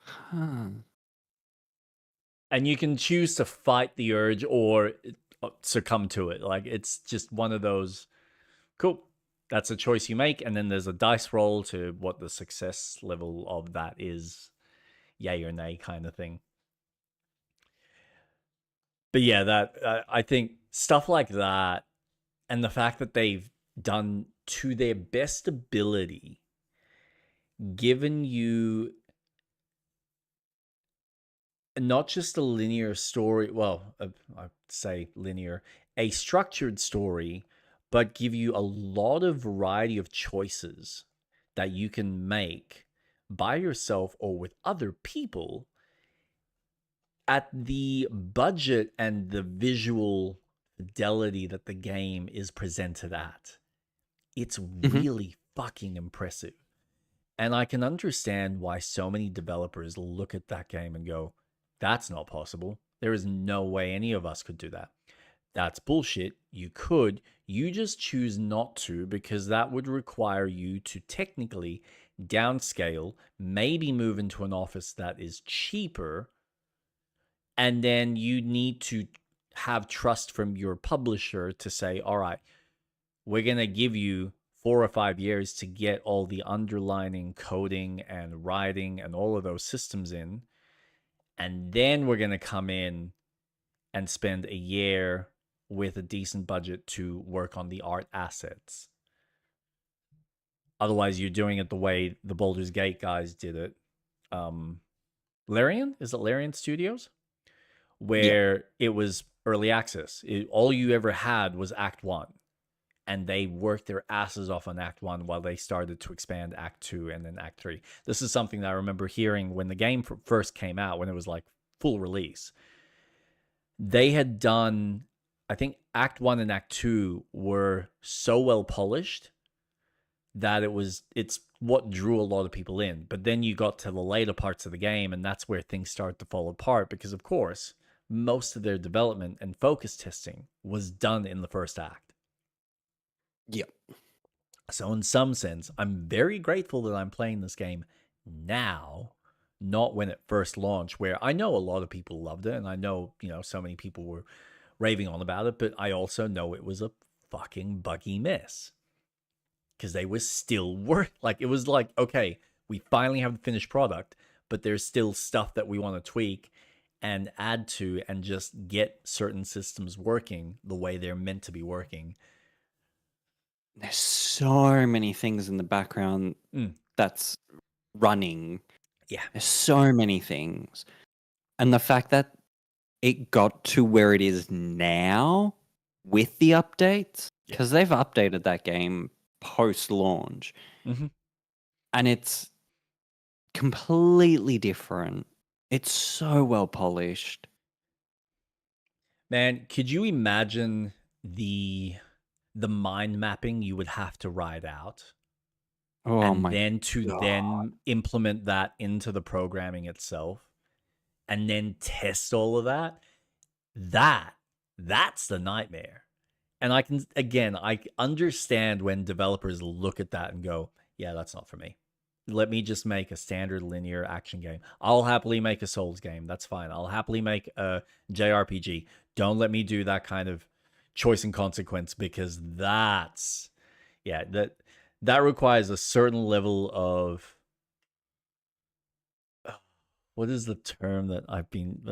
Huh. And you can choose to fight the urge or succumb to it. Like, it's just one of those. Cool. That's a choice you make, and then there's a dice roll to what the success level of that is, yay or nay kind of thing. But yeah, that I think stuff like that, and the fact that they've done to their best ability, given you not just a linear story, well, I'd say linear, a structured story, but give you a lot of variety of choices that you can make by yourself or with other people at the budget and the visual fidelity that the game is presented at. It's Mhm. really fucking impressive. And I can understand why so many developers look at that game and go, that's not possible. There is no way any of us could do that. That's bullshit. You could. You just choose not to because that would require you to technically downscale, maybe move into an office that is cheaper, and then you need to have trust from your publisher to say, all right, we're going to give you 4 or 5 years to get all the underlining coding and writing and all of those systems in. And then we're going to come in and spend a year with a decent budget to work on the art assets. Otherwise, you're doing it the way the Baldur's Gate guys did it. Larian? Is it Larian Studios? Yeah. Where it was early access. All you ever had was Act 1. And they worked their asses off on Act 1 while they started to expand Act 2 and then Act 3. This is something that I remember hearing when the game first came out, when it was like full release. They had done, I think Act 1 and Act 2 were so well polished that it's what drew a lot of people in. But then you got to the later parts of the game, and that's where things start to fall apart because, of course, most of their development and focus testing was done in the first act. Yep. So in some sense, I'm very grateful that I'm playing this game now, not when it first launched, where I know a lot of people loved it, and I know, so many people were raving on about it, but I also know it was a fucking buggy mess. Because they were still like, it was like, okay, we finally have the finished product, but there's still stuff that we want to tweak and add to and just get certain systems working the way they're meant to be working. There's so many things in the background that's running. Yeah. There's so many things. And the fact that it got to where it is now with the updates, because they've updated that game post-launch, and it's completely different. It's so well polished. Man, could you imagine the mind mapping you would have to ride out? Oh and my then to God. then implement that into the programming itself and then test all of that's the nightmare. And I understand when developers look at that and go, yeah, that's not for me. Let me just make a standard linear action game. I'll happily make a Souls game. That's fine. I'll happily make a JRPG. Don't let me do that kind of choice and consequence, because that requires a certain level of, what is the term that a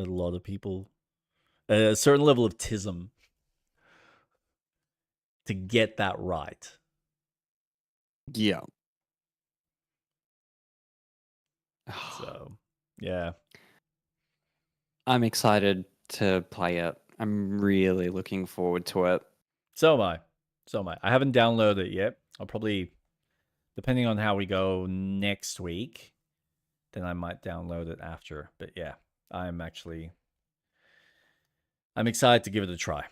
lot of people, a certain level of tism to get that right. Yeah. So, yeah. I'm excited to play it. I'm really looking forward to it. So am I. I haven't downloaded it yet. I'll probably, depending on how we go next week, then I might download it after. But yeah, I'm excited to give it a try.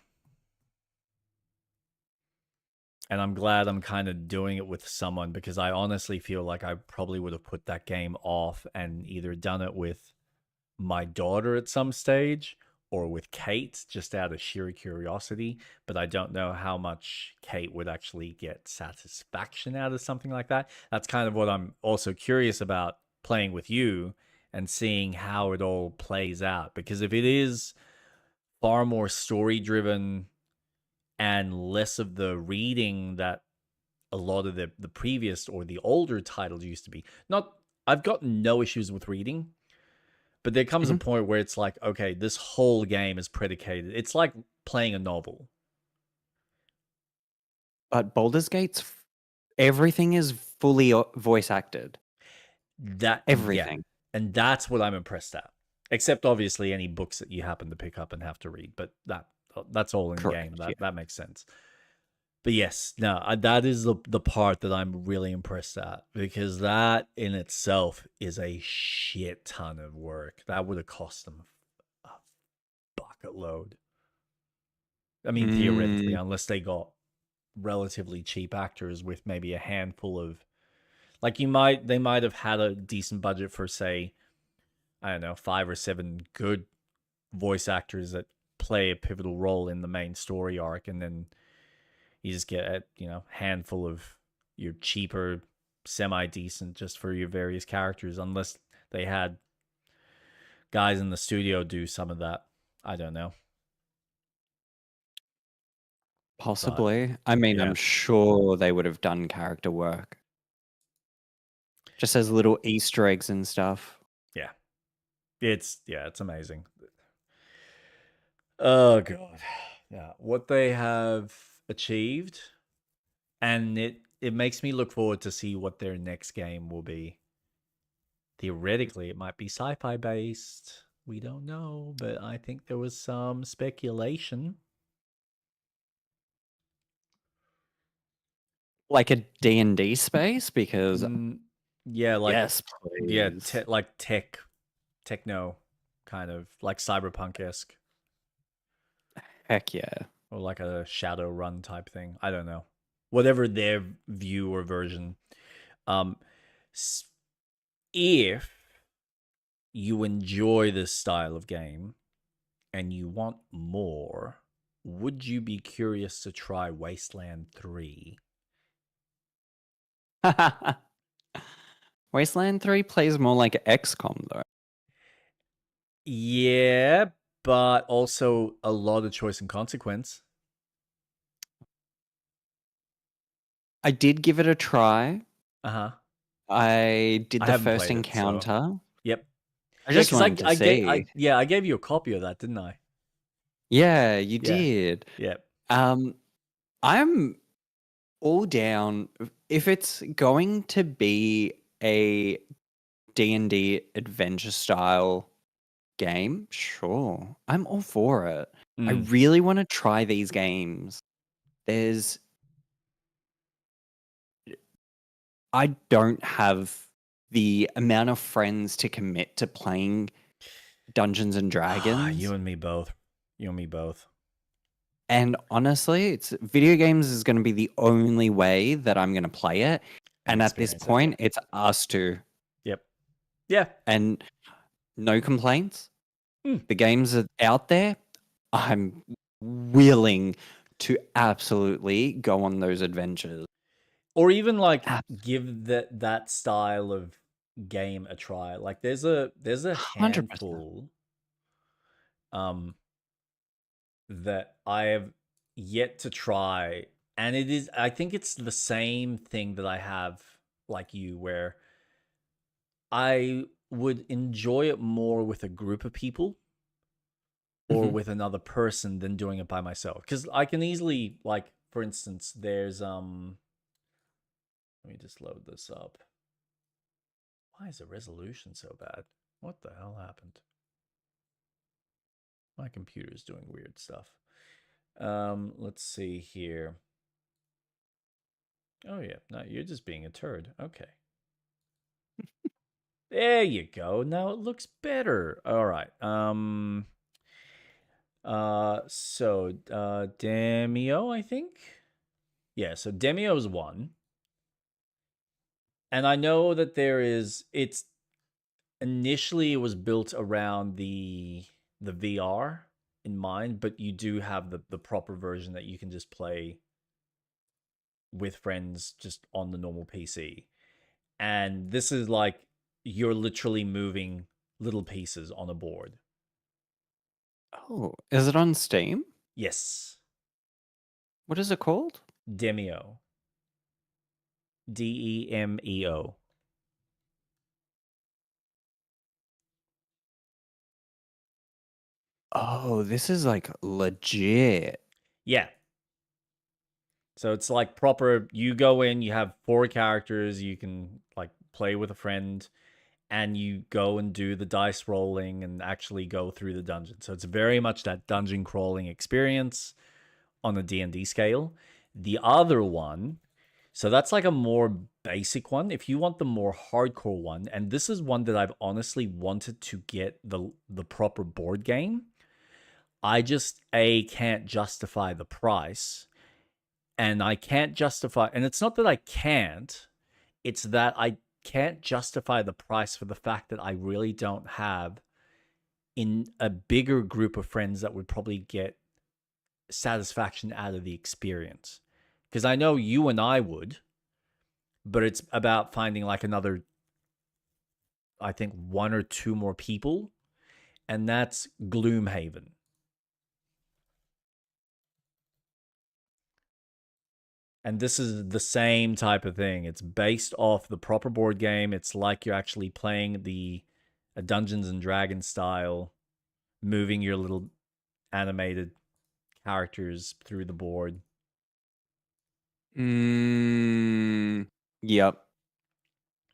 And I'm glad I'm kind of doing it with someone, because I honestly feel like I probably would have put that game off and either done it with my daughter at some stage or with Kate, just out of sheer curiosity. But I don't know how much Kate would actually get satisfaction out of something like that. That's kind of what I'm also curious about playing with you and seeing how it all plays out. Because if it is far more story driven and less of the reading that a lot of the previous or the older titles used to be, I've got no issues with reading, but there comes a point where it's like, okay, this whole game is predicated. It's like playing a novel. But Baldur's Gate's everything is fully voice acted. Everything. Yeah. And that's what I'm impressed at. Except obviously any books that you happen to pick up and have to read, but that's all in Correct, game. yeah. That makes sense. But yes, no, that is the part that I'm really impressed at, because that in itself is a shit ton of work. That would have cost them a bucket load. I mean, theoretically, unless they got relatively cheap actors with maybe a handful of, like, they might have had a decent budget for, say, I don't know, 5 or 7 good voice actors that play a pivotal role in the main story arc, and then you just get a handful of your cheaper, semi-decent, just for your various characters, unless they had guys in the studio do some of that. I don't know. Possibly. I mean, yeah. I'm sure they would have done character work. Just as little Easter eggs and stuff. Yeah. It's amazing. Oh god. Yeah, what they have achieved, and it makes me look forward to see what their next game will be. Theoretically, it might be sci-fi based. We don't know, but I think there was some speculation. Like a D&D space, because Yeah, like yes, please. like techno, kind of like cyberpunk-esque, Heck yeah. or like a Shadowrun type thing. I don't know. Whatever their view or version. If you enjoy this style of game and you want more, would you be curious to try Wasteland 3? Wasteland 3 plays more like XCOM though. Yeah, but also a lot of choice and consequence. I did give it a try. Uh-huh. I did I the haven't first played it, so encounter. yep. I Yeah, just because wanted to see. I gave you a copy of that, didn't I? Yeah, you Yeah. did. Yep. I'm all down if it's going to be a D&D adventure style game. Sure, I'm all for it. I Mm. really want to try these games. There's I don't have the amount of friends to commit to playing Dungeons and Dragons. You and me both. You and me both. And honestly, it's video games is going to be the only way that I'm going to play it. And And at this experience it. point, it's us two. Yep. Yeah. And no complaints. Mm. The games are out there. I'm willing to absolutely go on those adventures. Or even like Ab- give that style of game a try. Like there's a 100%. handful that I have yet to try, and I think it's the same thing that I have like you, where I would enjoy it more with a group of people or Mhm. with another person than doing it by myself, because I can easily, like, for instance, there's let me just load this up. Why is the resolution so bad? What the hell happened? My computer's doing weird stuff. Let's see here. Oh yeah, no, you're just being a turd. Okay. There you go. Now it looks better. All right. Demio, I think. Yeah, so Demio is one. And I know that it's initially it was built around the VR in mind, but you do have the proper version that you can just play with friends just on the normal PC. And this is like you're literally moving little pieces on a board. Oh, is it on Steam? Yes. What is it called? Demio. Demeo. Oh, this is like legit. Yeah. So it's like proper, you go in, you have 4 characters, you can like play with a friend, and you go and do the dice rolling and actually go through the dungeon. So it's very much that dungeon crawling experience on a D&D scale. The other one, so that's like a more basic one. If you want the more hardcore one, and this is one that I've honestly wanted to get the proper board game, I just can't justify the price. And I can't justify, and it's not that I can't, it's that I can't justify the price for the fact that I really don't have in a bigger group of friends that would probably get satisfaction out of the experience. Because I know you and I would, but it's about finding like another, I think, 1 or 2 more people, and that's Gloomhaven. And this is the same type of thing. It's based off the proper board game. It's like you're actually playing a Dungeons and Dragons style, moving your little animated characters through the board. Yep.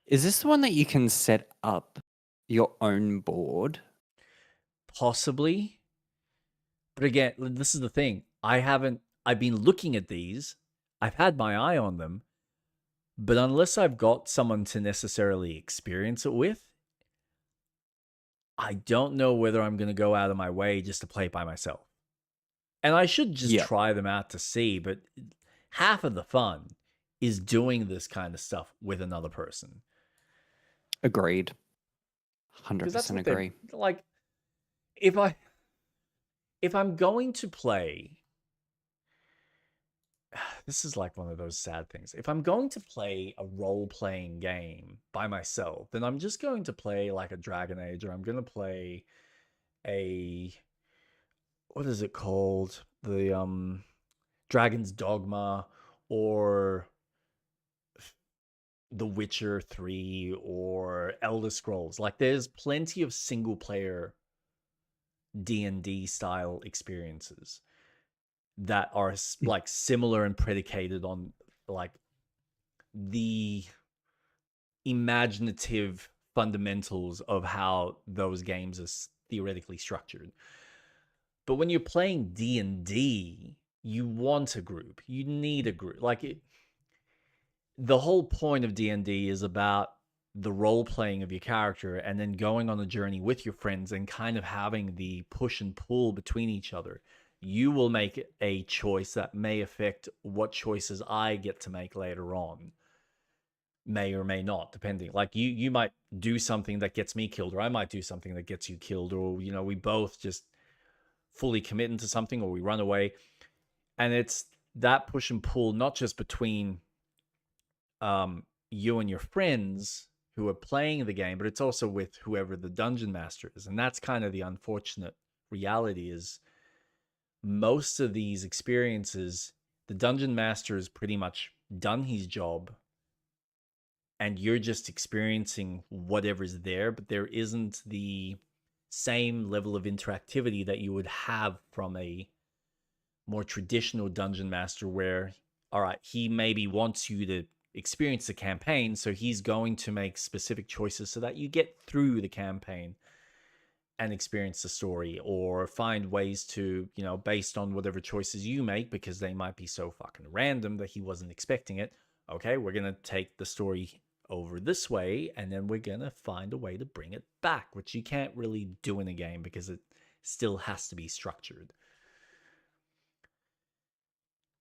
Is this the one that you can set up your own board? Possibly. But again, this is the thing. I've been looking at these. I've had my eye on them. But unless I've got someone to necessarily experience it with, I don't know whether I'm going to go out of my way just to play it by myself. And I should just Yep. try them out to see, but half of the fun is doing this kind of stuff with another person. Agreed. Because that's 100% what they're agree. like. If I'm going to play this is like one of those sad things. If I'm going to play a role-playing game by myself, then I'm just going to play like a Dragon Age, or I'm going to play a, what is it called? The Dragon's Dogma, or The Witcher 3, or Elder Scrolls. Like there's plenty of single player D&D style experiences that are like similar and predicated on like the imaginative fundamentals of how those games are theoretically structured. But when you're playing D&D, you want a group. You need a group. The whole point of D&D is about the role playing of your character and then going on a journey with your friends and kind of having the push and pull between each other. You will make a choice that may affect what choices I get to make later on. May or may not, depending. Like you might do something that gets me killed, or I might do something that gets you killed, or we both just fully commit into something, or we run away. And it's that push and pull, not just between you and your friends who are playing the game, but it's also with whoever the dungeon master is. And that's kind of the unfortunate reality, is most of these experiences, the dungeon master has pretty much done his job and you're just experiencing whatever's there, but there isn't the same level of interactivity that you would have from a more traditional dungeon master, where, all right, he maybe wants you to experience the campaign, so he's going to make specific choices so that you get through the campaign and experience the story, or find ways to, based on whatever choices you make, because they might be so fucking random that he wasn't expecting it. Okay, we're going to take the story over this way, and then we're going to find a way to bring it back, which you can't really do in a game because it still has to be structured.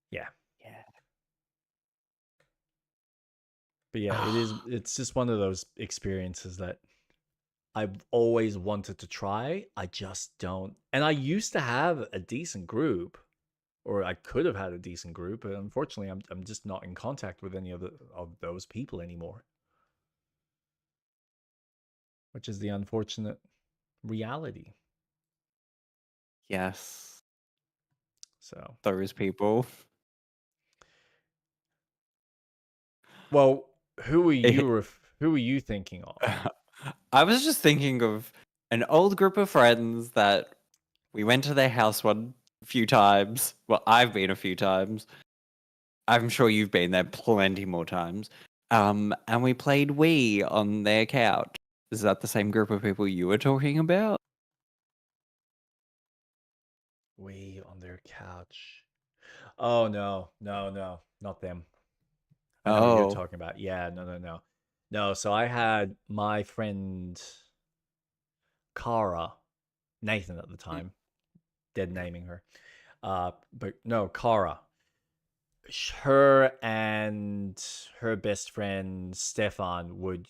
Yeah. But yeah, it's just one of those experiences that I've always wanted to try. I just don't. And I used to have a decent group, or I could have had a decent group, but unfortunately I'm just not in contact with any of those people anymore. Which is the unfortunate reality. Yes. So, Those people. well, who are you thinking of? I was just thinking of an old group of friends that we went to their house one few times. Well, I've been a few times. I'm sure you've been there plenty more times. And we played Wii on their couch. Is that the same group of people you were talking about? We on their couch. Oh no, not them. I know what you're talking about. Yeah, no. No, so I had my friend Kara, Nathan at the time, dead naming her. But no, Kara. Her and her best friend Stefan would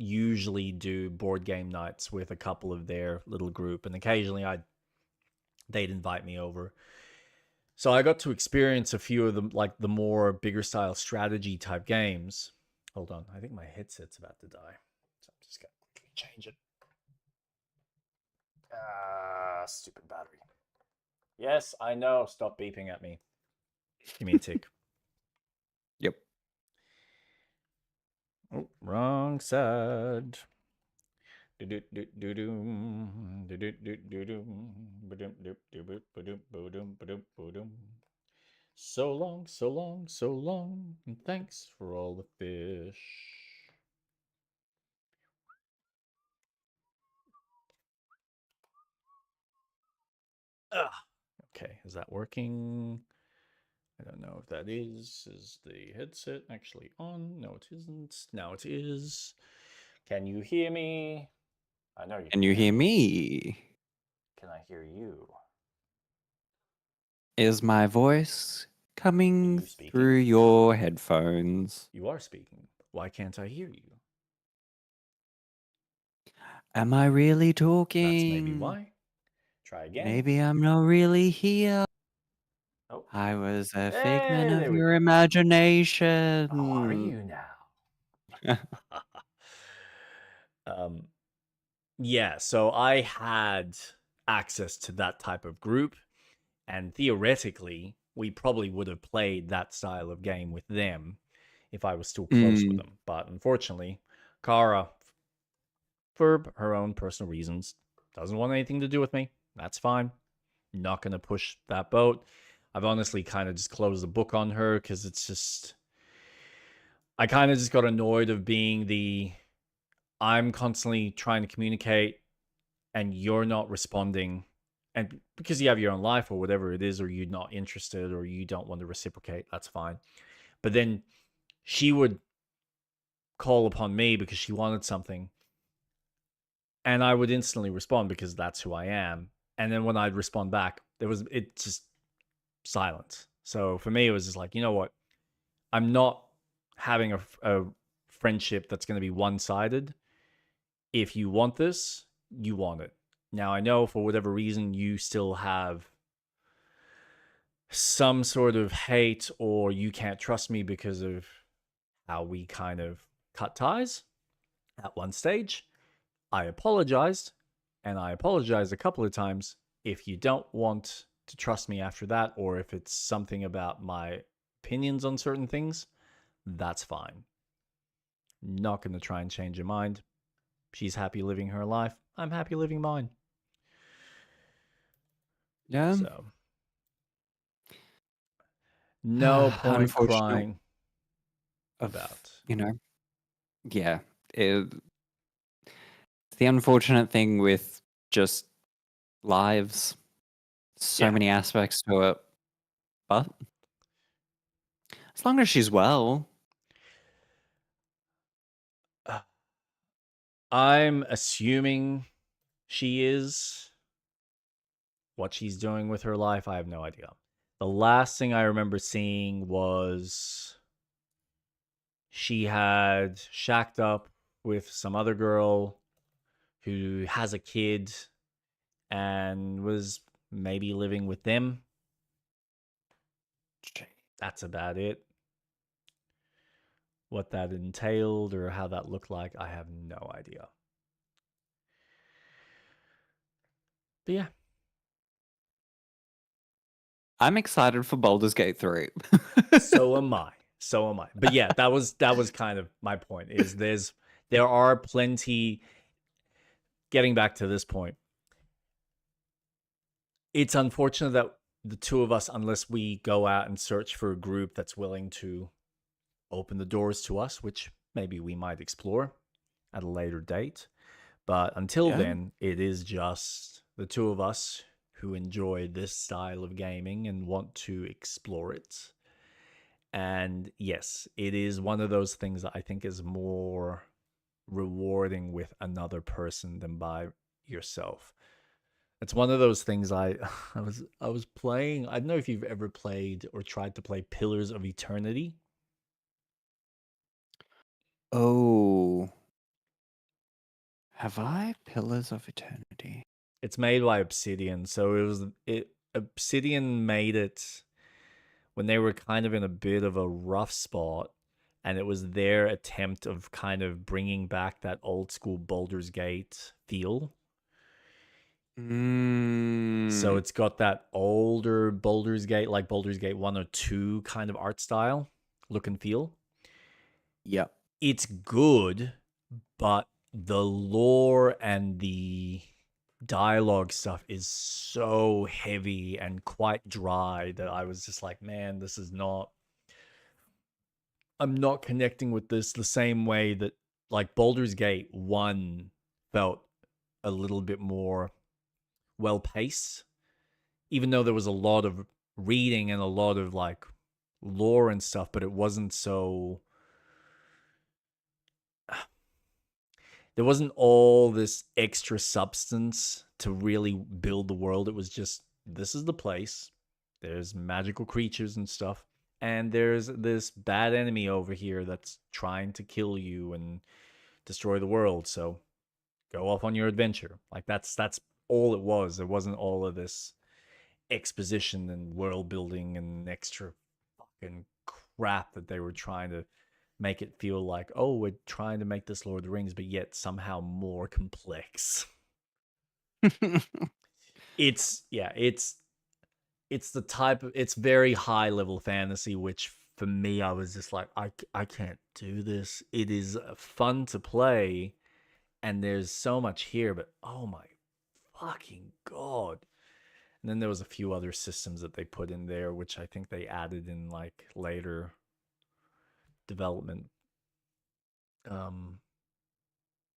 usually do board game nights with a couple of their little group, and occasionally they'd invite me over. So I got to experience a few of them, like the more bigger style strategy type games. Hold on, I think my headset's about to die, so I'm just gonna quickly change it. Stupid battery. Yes, I know. Stop beeping at me. Give me a tick. Yep. Oh, wrong side. So long, so long, so long, and thanks for all the fish. Okay, is that working? I don't know if that is. Is the headset actually on? No, it isn't. Now it is. Can you hear me? I know you Can you hear can. me? Can I hear you? Is my voice coming you speaking? through your headphones? You are speaking. Why can't I hear you? Am I really talking? That's maybe why. Try again. Maybe I'm not really here. Oh, I was a figment Hey, of there we your go. imagination. How are you now? um, yeah, so I had access to that type of group, and theoretically, we probably would have played that style of game with them if I was still close with Mm. them. But unfortunately, Kara, for her own personal reasons, doesn't want anything to do with me. That's fine. Not going to push that boat. I've honestly kind of just closed the book on her because it's just. I kind of just got annoyed of being the. I'm constantly trying to communicate and you're not responding. And because you have your own life or whatever it is, or you're not interested or you don't want to reciprocate, that's fine. But then she would call upon me because she wanted something. And I would instantly respond because that's who I am. And then when I'd respond back, it's just silence. So for me, it was just like, you know what? I'm not having a friendship that's going to be one sided. If you want this, you want it. Now, I know for whatever reason, you still have some sort of hate or you can't trust me because of how we kind of cut ties at one stage. I apologized, and I apologized a couple of times. If you don't want to trust me after that, or if it's something about my opinions on certain things, that's fine. Not going to try and change your mind. She's happy living her life. I'm happy living mine. Yeah. So, no point Unfortunate crying of, about. yeah. It's the unfortunate thing with just lives. So Yeah. many aspects to it. But as long as she's well. I'm assuming she is. What she's doing with her life, I have no idea. The last thing I remember seeing was she had shacked up with some other girl who has a kid and was maybe living with them. That's about it. What that entailed or how that looked like, I have no idea. But yeah. I'm excited for Baldur's Gate 3. So am I. So am I. But yeah, that was kind of my point. Is there are plenty. Getting back to this point, it's unfortunate that the two of us, unless we go out and search for a group that's willing to open the doors to us, which maybe we might explore at a later date. But until Yeah. then, it is just the two of us who enjoy this style of gaming and want to explore it. And yes, it is one of those things that I think is more rewarding with another person than by yourself. It's one of those things I was playing. I don't know if you've ever played or tried to play Pillars of Eternity. Oh. Have I? Pillars of Eternity. It's made by Obsidian, so Obsidian made it when they were kind of in a bit of a rough spot, and it was their attempt of kind of bringing back that old school Baldur's Gate feel. So it's got that older Baldur's Gate, like Baldur's Gate 1 or 2 kind of art style, look and feel. Yep. It's good, but the lore and the dialogue stuff is so heavy and quite dry that I was just like, man, I'm not connecting with this the same way that like Baldur's Gate 1 felt a little bit more well paced, even though there was a lot of reading and a lot of like lore and stuff, but it wasn't so. There wasn't all this extra substance to really build the world. It was just, this is the place. There's magical creatures and stuff. And there's this bad enemy over here that's trying to kill you and destroy the world. So go off on your adventure. Like that's all it was. There wasn't all of this exposition and world building and extra fucking crap that they were trying to make it feel like, oh, we're trying to make this Lord of the Rings, but yet somehow more complex. It's the type of, it's very high level fantasy, which for me, I was just like, I can't do this. It is fun to play, and there's so much here, but oh my fucking god. And then there was a few other systems that they put in there, which I think they added in like later development,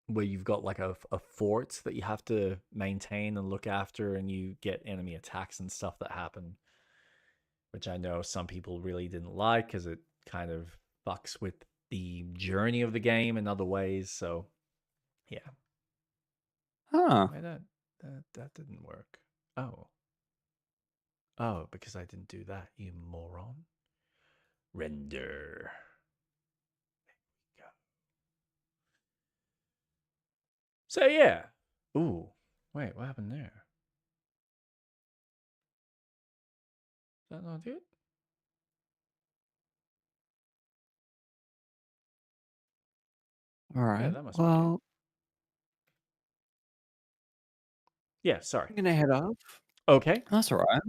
where you've got like a fort that you have to maintain and look after, and you get enemy attacks and stuff that happen, which I know some people really didn't like because it kind of fucks with the journey of the game in other ways. So yeah. Huh. Why that didn't work? Oh, because I didn't do that, you moron. Render. Go. So yeah. Ooh. Wait, what happened there? Is that not it? All Yeah, right. that must be it. Well, Yeah, sorry. I'm gonna head off. Okay. That's all right.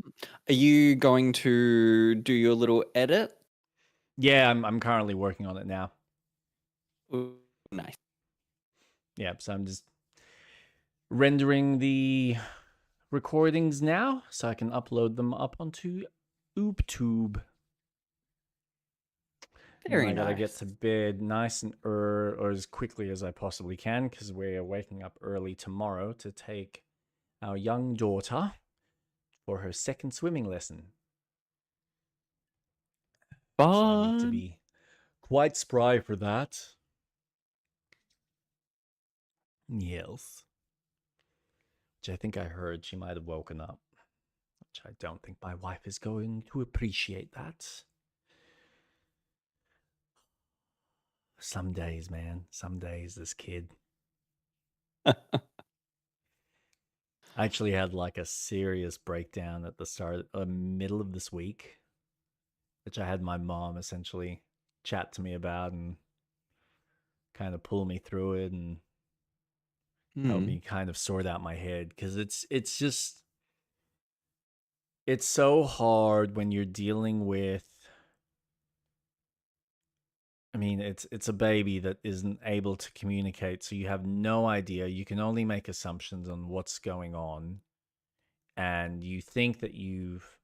Are you going to do your little edit? Yeah, I'm currently working on it now. Ooh, nice. Yeah, so I'm just rendering the recordings now so I can upload them up onto OopTube. And Very I gotta nice. get to bed nice and or as quickly as I possibly can, because we're waking up early tomorrow to take our young daughter for her second swimming lesson. So I need to Fun. be quite spry for that. Yes. Which I think I heard she might have woken up. Which I don't think my wife is going to appreciate that. Some days, man. Some days, this kid. I actually had like a serious breakdown at the start, middle of this week, which I had my mom essentially chat to me about and kind of pull me through it and help me kind of sort out my head, because it's just, it's so hard when you're dealing with, I mean, it's a baby that isn't able to communicate, so you have no idea. You can only make assumptions on what's going on, and you think that you've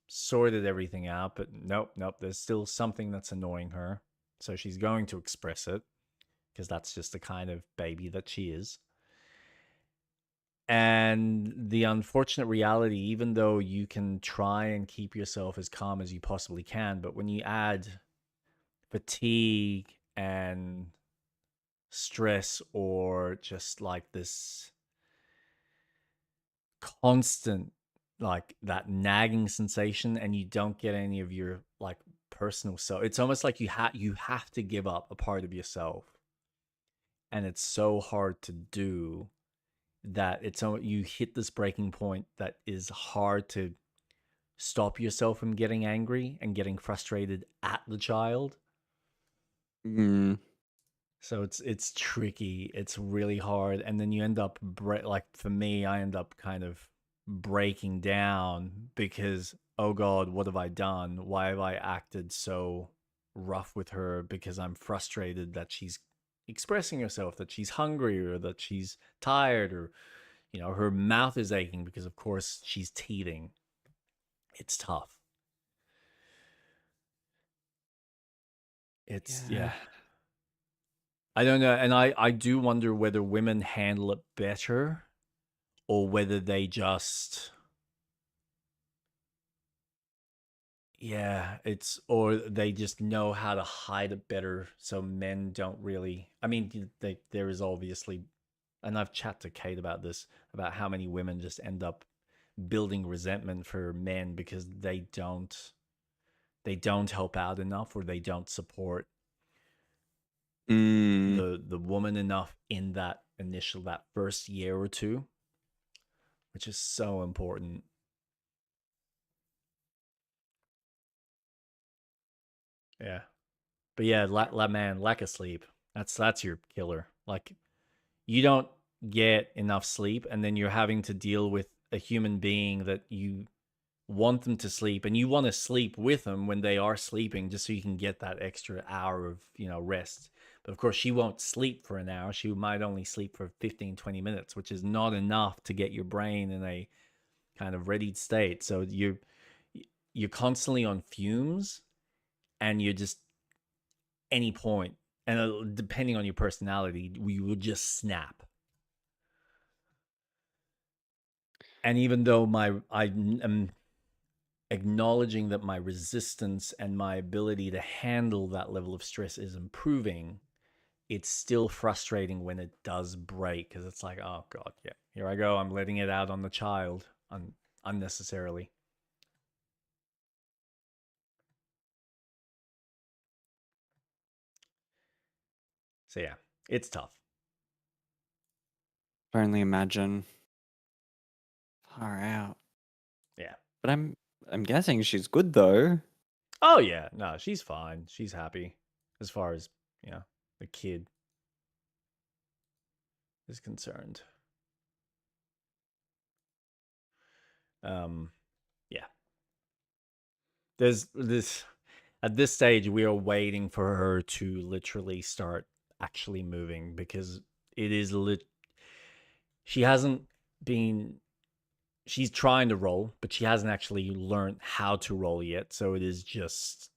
sorted everything out, but nope, there's still something that's annoying her. So she's going to express it, because that's just the kind of baby that she is. And the unfortunate reality, even though you can try and keep yourself as calm as you possibly can, but when you add fatigue and stress, or just like this constant, like that nagging sensation, and you don't get any of your like personal self, it's almost like you have to give up a part of yourself, and it's so hard to do that you hit this breaking point that is hard to stop yourself from getting angry and getting frustrated at the child. So it's tricky. It's really hard, and then you end up like for me, I end up kind of breaking down because, oh god, what have I done? Why have I acted so rough with her? Because I'm frustrated that she's expressing herself, that she's hungry, or that she's tired, or her mouth is aching because of course she's teething. It's tough. It's yeah. I don't know, and I do wonder whether women handle it better, or whether they just, yeah, or they just know how to hide it better, so men don't really. I mean, there is obviously, and I've chatted to Kate about this, about how many women just end up building resentment for men because they don't help out enough, or they don't support the woman enough in that first year or two, which is so important. Yeah. But yeah, man, lack of sleep. That's your killer. Like, you don't get enough sleep, and then you're having to deal with a human being that you want them to sleep, and you want to sleep with them when they are sleeping, just so you can get that extra hour of rest. But of course, she won't sleep for an hour. She might only sleep for 15, 20 minutes, which is not enough to get your brain in a kind of ready state. So you're constantly on fumes, and you're just any point, and depending on your personality, we will just snap. And even though I am acknowledging that my resistance and my ability to handle that level of stress is improving, it's still frustrating when it does break, because it's like, oh god, yeah, here I go, I'm letting it out on the child unnecessarily. So yeah, it's tough. Only imagine. Far out. Yeah. But I'm guessing she's good though. Oh yeah, no, she's fine. She's happy as far as, the kid is concerned. Yeah. There's this At this stage, we are waiting for her to literally start actually moving, because it is she hasn't been she's trying to roll, but she hasn't actually learned how to roll yet. So it is just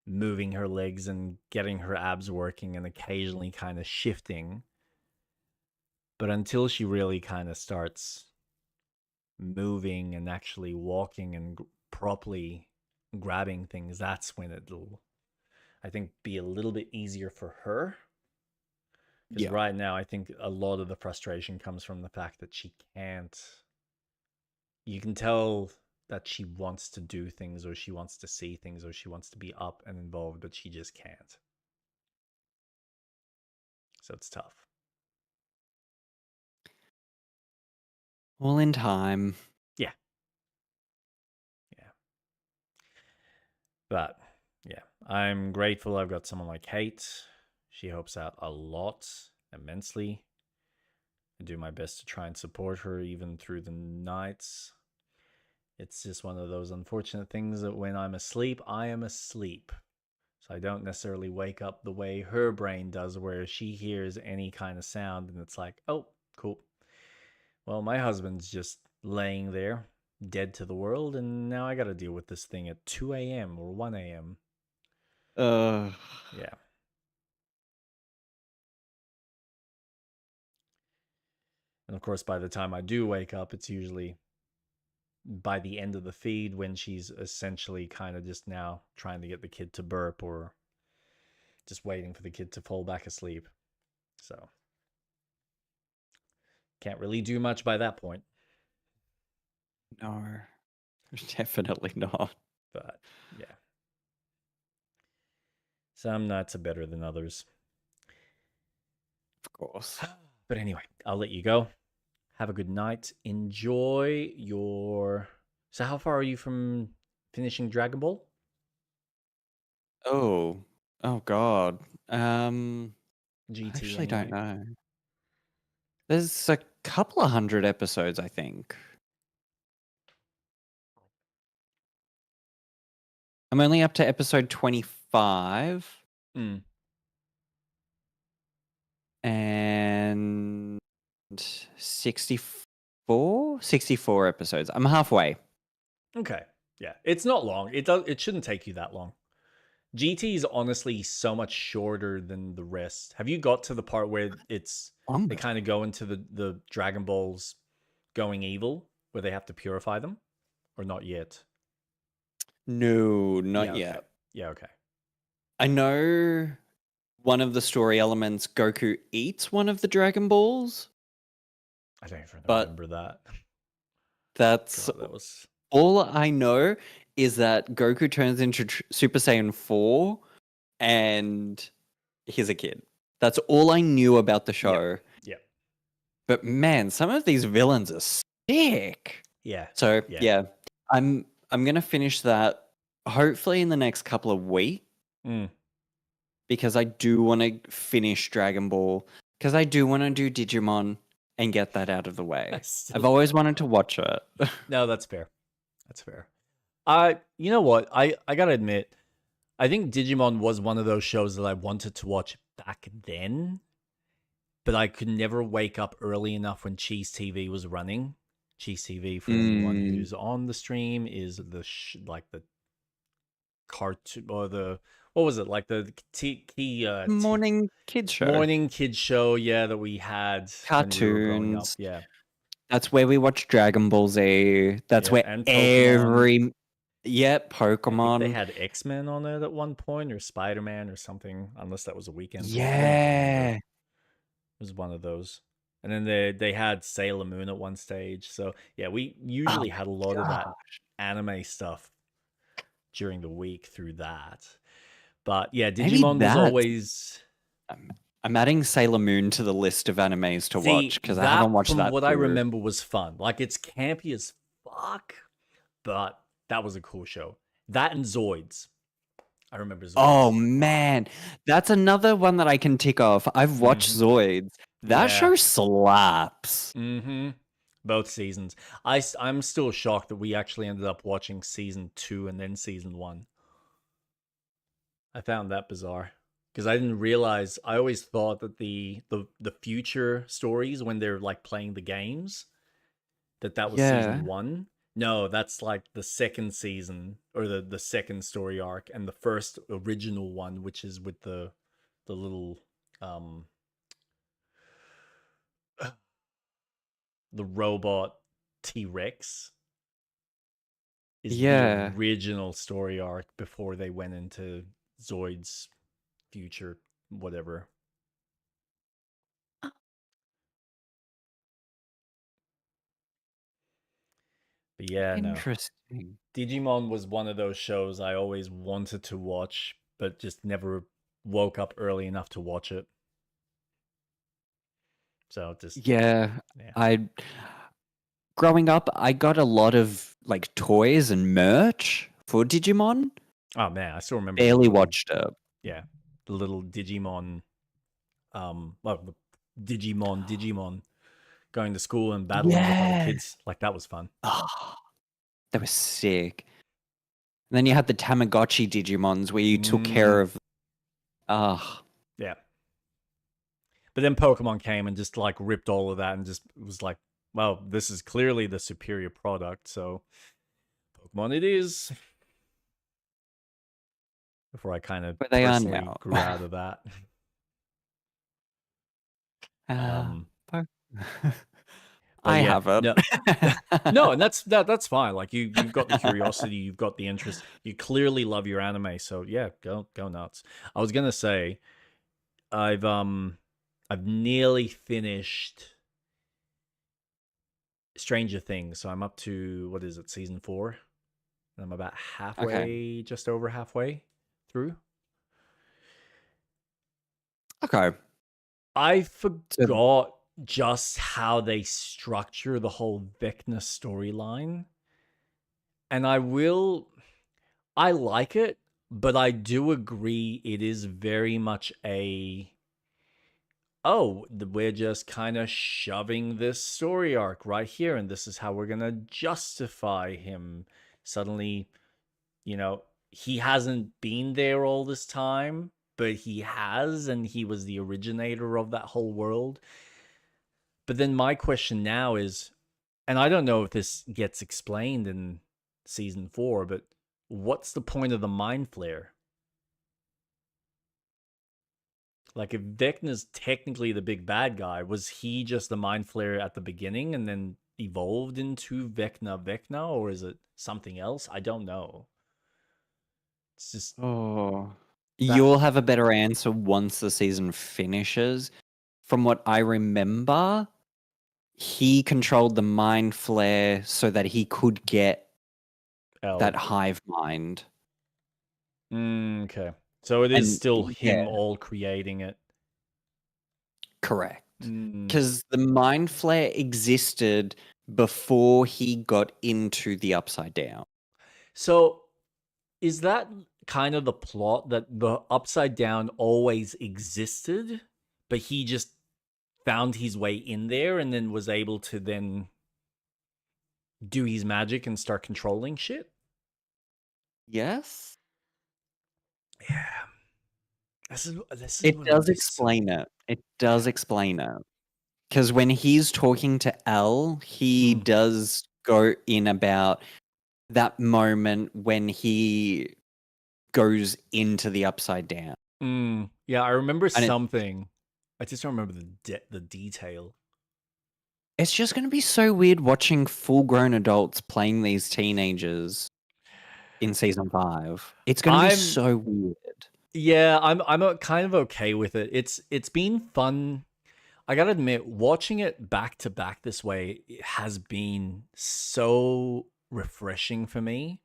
moving her legs and getting her abs working and occasionally kind of shifting. But until she really kind of starts moving and actually walking and properly grabbing things, that's when it'll, I think, be a little bit easier for her. Because right now, I think a lot of the frustration comes from the fact that she can't. You can tell that she wants to do things, or she wants to see things, or she wants to be up and involved, but she just can't. So it's tough. All in time. Yeah. Yeah. But yeah, I'm grateful I've got someone like Kate. She helps out a lot, immensely. I do my best to try and support her even through the nights. It's just one of those unfortunate things that when I'm asleep, I am asleep. So I don't necessarily wake up the way her brain does, where she hears any kind of sound and it's like, oh, cool. Well, my husband's just laying there, dead to the world, and now I got to deal with this thing at 2 a.m. or 1 a.m. Yeah. And of course, by the time I do wake up, it's usually by the end of the feed, when she's essentially kind of just now trying to get the kid to burp, or just waiting for the kid to fall back asleep. So can't really do much by that point. No, definitely not. But yeah, some nights are better than others. Of course. But anyway, I'll let you go. Have a good night. Enjoy your. So, how far are you from finishing Dragon Ball? Oh, oh God. I GT actually don't anyway. know. There's a couple of hundred episodes, I think. I'm only up to episode 25 Mm. and 64 episodes. I'm halfway. Okay. Yeah, it's not long. It shouldn't take you that long. GT is honestly so much shorter than the rest. Have you got to the part where they kind of go into the Dragon Balls going evil, where they have to purify them, or not yet? No, not Yeah, yet. okay. Yeah, okay. I know one of the story elements, Goku eats one of the Dragon Balls. I don't even But remember that. That's God, that was all I know, is that Goku turns into Super Saiyan 4 and he's a kid. That's all I knew about the show. yeah. But man, some of these villains are sick. Yeah. So Yeah. yeah, I'm gonna finish that hopefully in the next couple of weeks. Mm. because I do want to finish Dragon Ball, because I do want to do Digimon and get that out of the way. I've always wanted to watch it. No, that's fair. That's fair. You know what? I gotta admit, I think Digimon was one of those shows that I wanted to watch back then, but I could never wake up early enough when Cheese TV was running. Cheese TV, for anyone who's on the stream, is the like the cartoon or the what was it like the Morning kids show. morning kids show? Yeah, that we had when we were growing up. Cartoons. Yeah, That's where we watch Dragon Ball Z. That's Yeah, where and Pokemon. Yep, I think they Pokemon. had X-Men on it at one point, or Spider-Man or something, unless that was a weekend thing. I don't Yeah. remember. It was one of those. And then they had Sailor Moon at one stage. So yeah, we usually had a lot of that anime stuff during the week through that. But yeah, Maybe Digimon was that's- always I'm adding Sailor Moon to the list of animes to watch because I that, haven't watched from that. what I through. remember, was fun. Like, it's campy as fuck, but that was a cool show. That and Zoids. I remember Zoids. Oh man, that's another one that I can tick off. I've watched Zoids. That Yeah. show slaps. Mm-hmm. Both seasons. I'm still shocked that we actually ended up watching season 2 and then season 1. I found that bizarre because I didn't realize. I always thought that the future stories, when they're like playing the games, that was Yeah. season 1. No, that's like the second season, or the second story arc, and the first original one, which is with the little the robot T-Rex, is Yeah. the original story arc before they went into Zoid's future whatever. But yeah, no. Interesting. Digimon was one of those shows I always wanted to watch, but just never woke up early enough to watch it. So just Yeah, yeah. growing up, I got a lot of like toys and merch for Digimon. Oh man, I still remember the Barely little- watched it. Yeah, the little Digimon, the Digimon going to school and battling with other Yeah. kids. Like, that was fun. Oh, that was sick. And then you had the Tamagotchi Digimons where you took care of. Yeah. But then Pokemon came and just like ripped all of that and just was like, well, this is clearly the superior product, so Pokemon it is. Before I kind of But they are personally now. grew out of that. I yeah, haven't. No, and that's fine. Like, you've got the curiosity, you've got the interest. You clearly love your anime, so yeah, go nuts. I was gonna say, I've nearly finished Stranger Things, so I'm up to, what is it, season 4? And I'm about halfway, just over halfway through. Okay. I forgot just how they structure the whole Vecna storyline. And I like it, but I do agree it is very much we're just kind of shoving this story arc right here, and this is how we're going to justify him. Suddenly, he hasn't been there all this time, but he has, and he was the originator of that whole world. But then my question now is, and I don't know if this gets explained in season 4, but what's the point of the Mind Flare? Like, if Vecna's technically the big bad guy, was he just the Mind Flare at the beginning and then evolved into Vecna, or is it something else? I don't know. It's just... You'll have a better answer once the season finishes. From what I remember, he controlled the Mind Flare so that he could get that hive mind. Okay. So it is still him all creating it. Correct. Because the Mind Flare existed before he got into the Upside Down. So is that kind of the plot that the Upside Down always existed, but he just found his way in there and then was able to then do his magic and start controlling shit? Yes? Yeah. This is It what does I'm so explain it. It does explain it. Because when he's talking to Elle, he Mm. does go in about that moment when he goes into the Upside Down. Yeah, I remember And something. I just don't remember the detail. it's just going to be so weird watching full-grown adults playing these teenagers in season 5. It's going to be I'm so weird. Yeah, I'm kind of okay with it. It's been fun. I gotta admit, watching it back to back this way has been so refreshing for me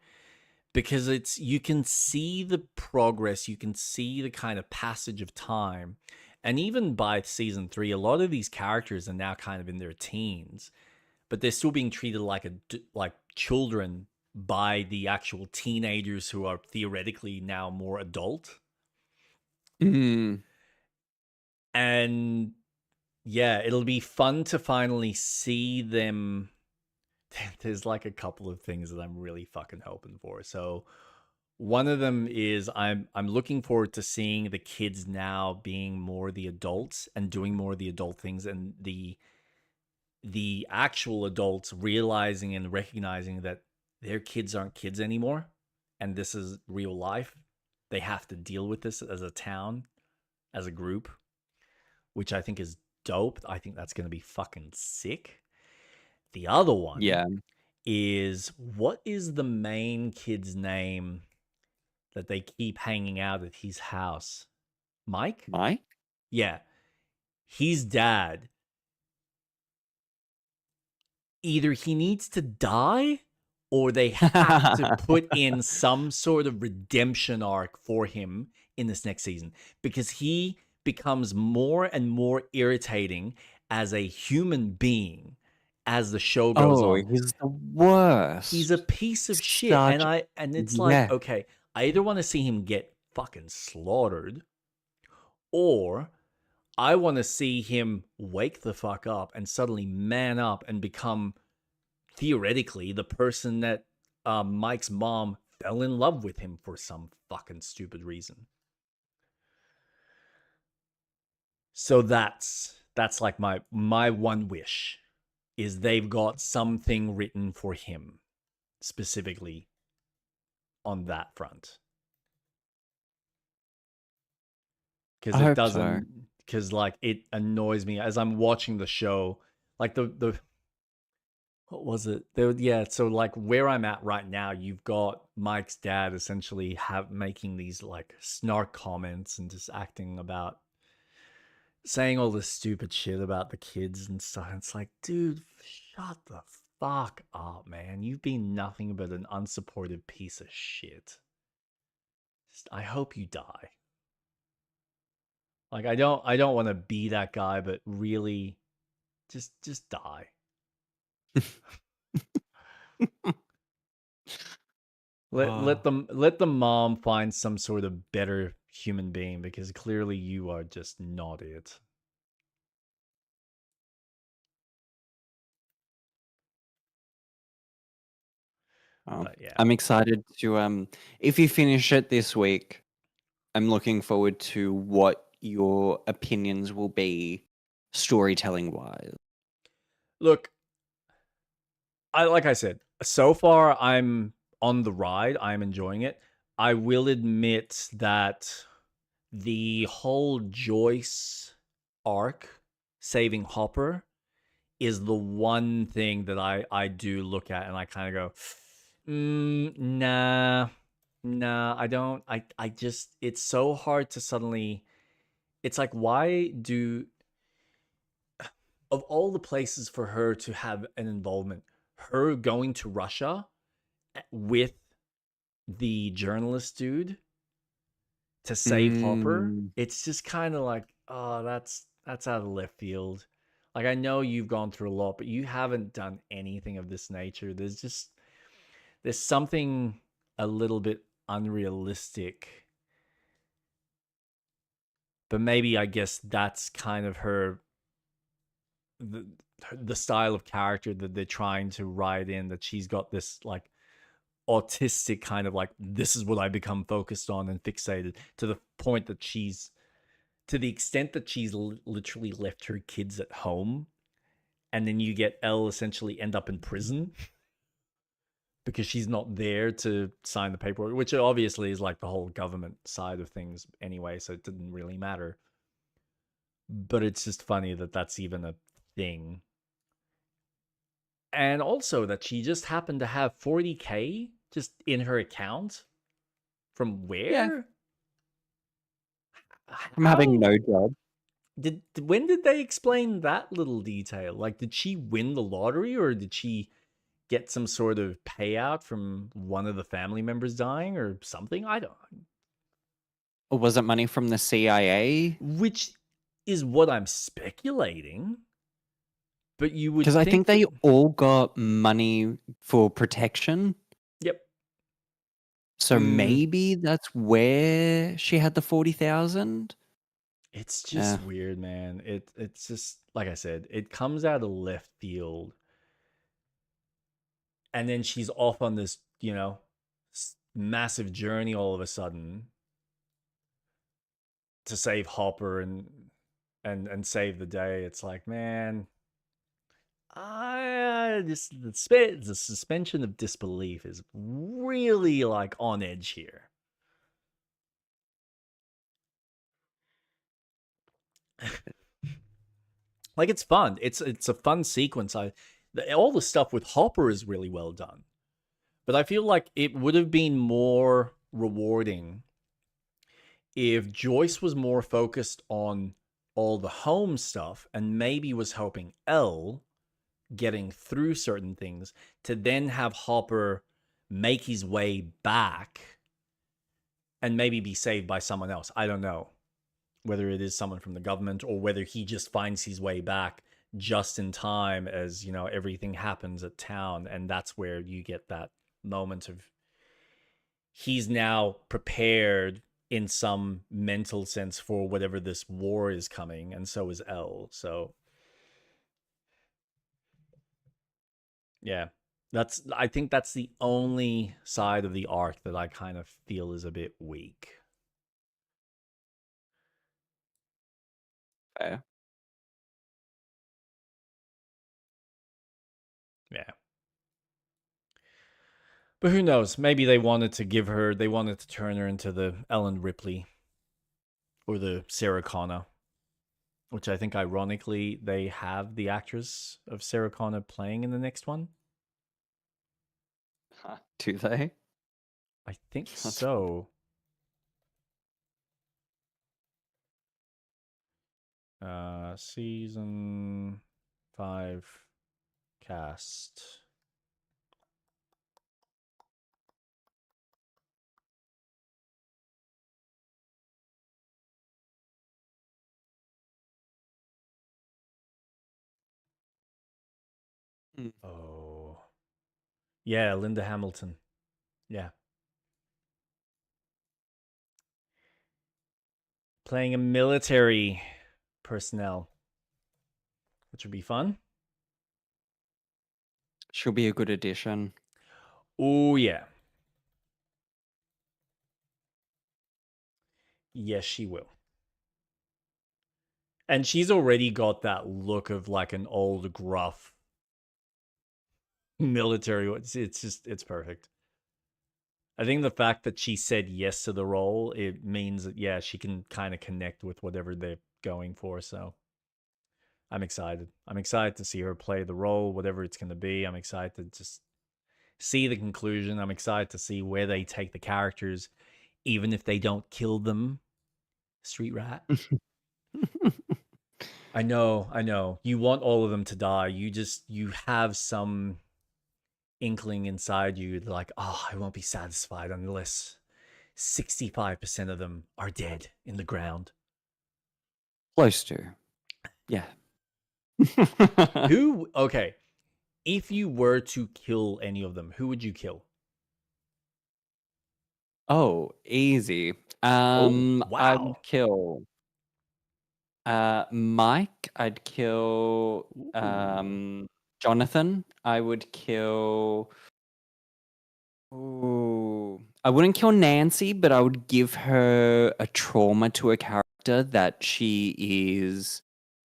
because you can see the progress, you can see the kind of passage of time, and even by season 3, a lot of these characters are now kind of in their teens, but they're still being treated like children by the actual teenagers who are theoretically now more adult. Mm. And yeah, it'll be fun to finally see them. There's like a couple of things that I'm really fucking hoping for. So one of them is I'm looking forward to seeing the kids now being more the adults and doing more of the adult things, and the actual adults realizing and recognizing that their kids aren't kids anymore and this is real life. They have to deal with this as a town, as a group, which I think is dope. I think that's going to be fucking sick. The other one Yeah. is, what is the main kid's name that they keep hanging out at his house? Mike? Mike? Yeah. His dad. Either he needs to die or they have to put in some sort of redemption arc for him in this next season, because he becomes more and more irritating as a human being as the show goes Oh, on. he's the He's a worst. piece of shit, Such and it's like, yeah. okay, I either want to see him get fucking slaughtered, or I want to see him wake the fuck up and suddenly man up and become theoretically the person that Mike's mom fell in love with him for some fucking stupid reason. So that's like my one wish is they've got something written for him specifically on that front. I Because it hope so. doesn't, because like it annoys me as I'm watching the show, like the what was it? Yeah, so like where I'm at right now, you've got Mike's dad essentially making these like snark comments and just acting about saying all this stupid shit about the kids and stuff. It's like, dude, shut the fuck up, man. You've been nothing but an unsupportive piece of shit. I hope you die. Like I don't want to be that guy, but really just die. Let the mom find some sort of better human being, because clearly you are just not it. Oh, But yeah. I'm excited to if you finish it this week, I'm looking forward to what your opinions will be storytelling wise. Look, like I said, so far I'm on the ride. I'm enjoying it. I will admit that the whole Joyce arc, saving Hopper, is the one thing that I do look at and I kind of go, nah, I don't. I just, it's so hard to suddenly. It's like, why do, of all the places for her to have an involvement, her going to Russia with the journalist dude to save Hopper, Mm. it's just kind of like, oh, that's out of left field. Like, I know you've gone through a lot, but you haven't done anything of this nature. There's something a little bit unrealistic. But maybe I guess that's kind of the style of character that they're trying to write in, that she's got this like autistic kind of like, this is what I become focused on and fixated, to the point that to the extent that she's literally left her kids at home, and then you get Elle essentially end up in prison because she's not there to sign the paperwork, which obviously is like the whole government side of things anyway, so it didn't really matter. But it's just funny that that's even a thing. And also that she just happened to have 40K just in her account. From where? Yeah. From having no job. When did they explain that little detail? Like, did she win the lottery, or did she get some sort of payout from one of the family members dying or something? I don't. Or was it money from the CIA? Which is what I'm speculating. But you would Because I think they that... all got money for protection. Yep. So maybe that's where she had the 40,000. It's just weird, man. It's just, like I said, it comes out of left field. And then she's off on this, massive journey all of a sudden to save Hopper and save the day. It's like, man, the suspension of disbelief is really like on edge here. Like, it's fun. It's a fun sequence. All the stuff with Hopper is really well done, but I feel like it would have been more rewarding if Joyce was more focused on all the home stuff and maybe was helping Elle getting through certain things, to then have Hopper make his way back and maybe be saved by someone else. I don't know whether it is someone from the government or whether he just finds his way back just in time as, everything happens at town. And that's where you get that moment of he's now prepared in some mental sense for whatever this war is coming, and so is Elle. So yeah, I think that's the only side of the arc that I kind of feel is a bit weak. Fair. Yeah. But who knows? Maybe they wanted to turn her into the Ellen Ripley or the Sarah Connor, which I think ironically they have the actress of Sarah Connor playing in the next one. Do they? I think so. Season 5 cast. Oh. Yeah, Linda Hamilton. Yeah. Playing a military personnel, which would be fun. She'll be a good addition. Oh, yeah. Yes, she will. And she's already got that look of like an old, gruff military. It's perfect. I think the fact that she said yes to the role, it means that, yeah, she can kind of connect with whatever they're going for. So I'm excited. I'm excited to see her play the role, whatever it's going to be. I'm excited to just see the conclusion. I'm excited to see where they take the characters, even if they don't kill them. Street Rat. I know. You want all of them to die. You have some inkling inside you, like, oh, I won't be satisfied unless 65% of them are dead in the ground. Close to. Yeah. Okay, if you were to kill any of them, who would you kill? Oh, easy. Oh, I wow. would kill Mike. I'd kill Ooh. Jonathan. I would kill. Ooh, I wouldn't kill Nancy, but I would give her a trauma to a character that she is.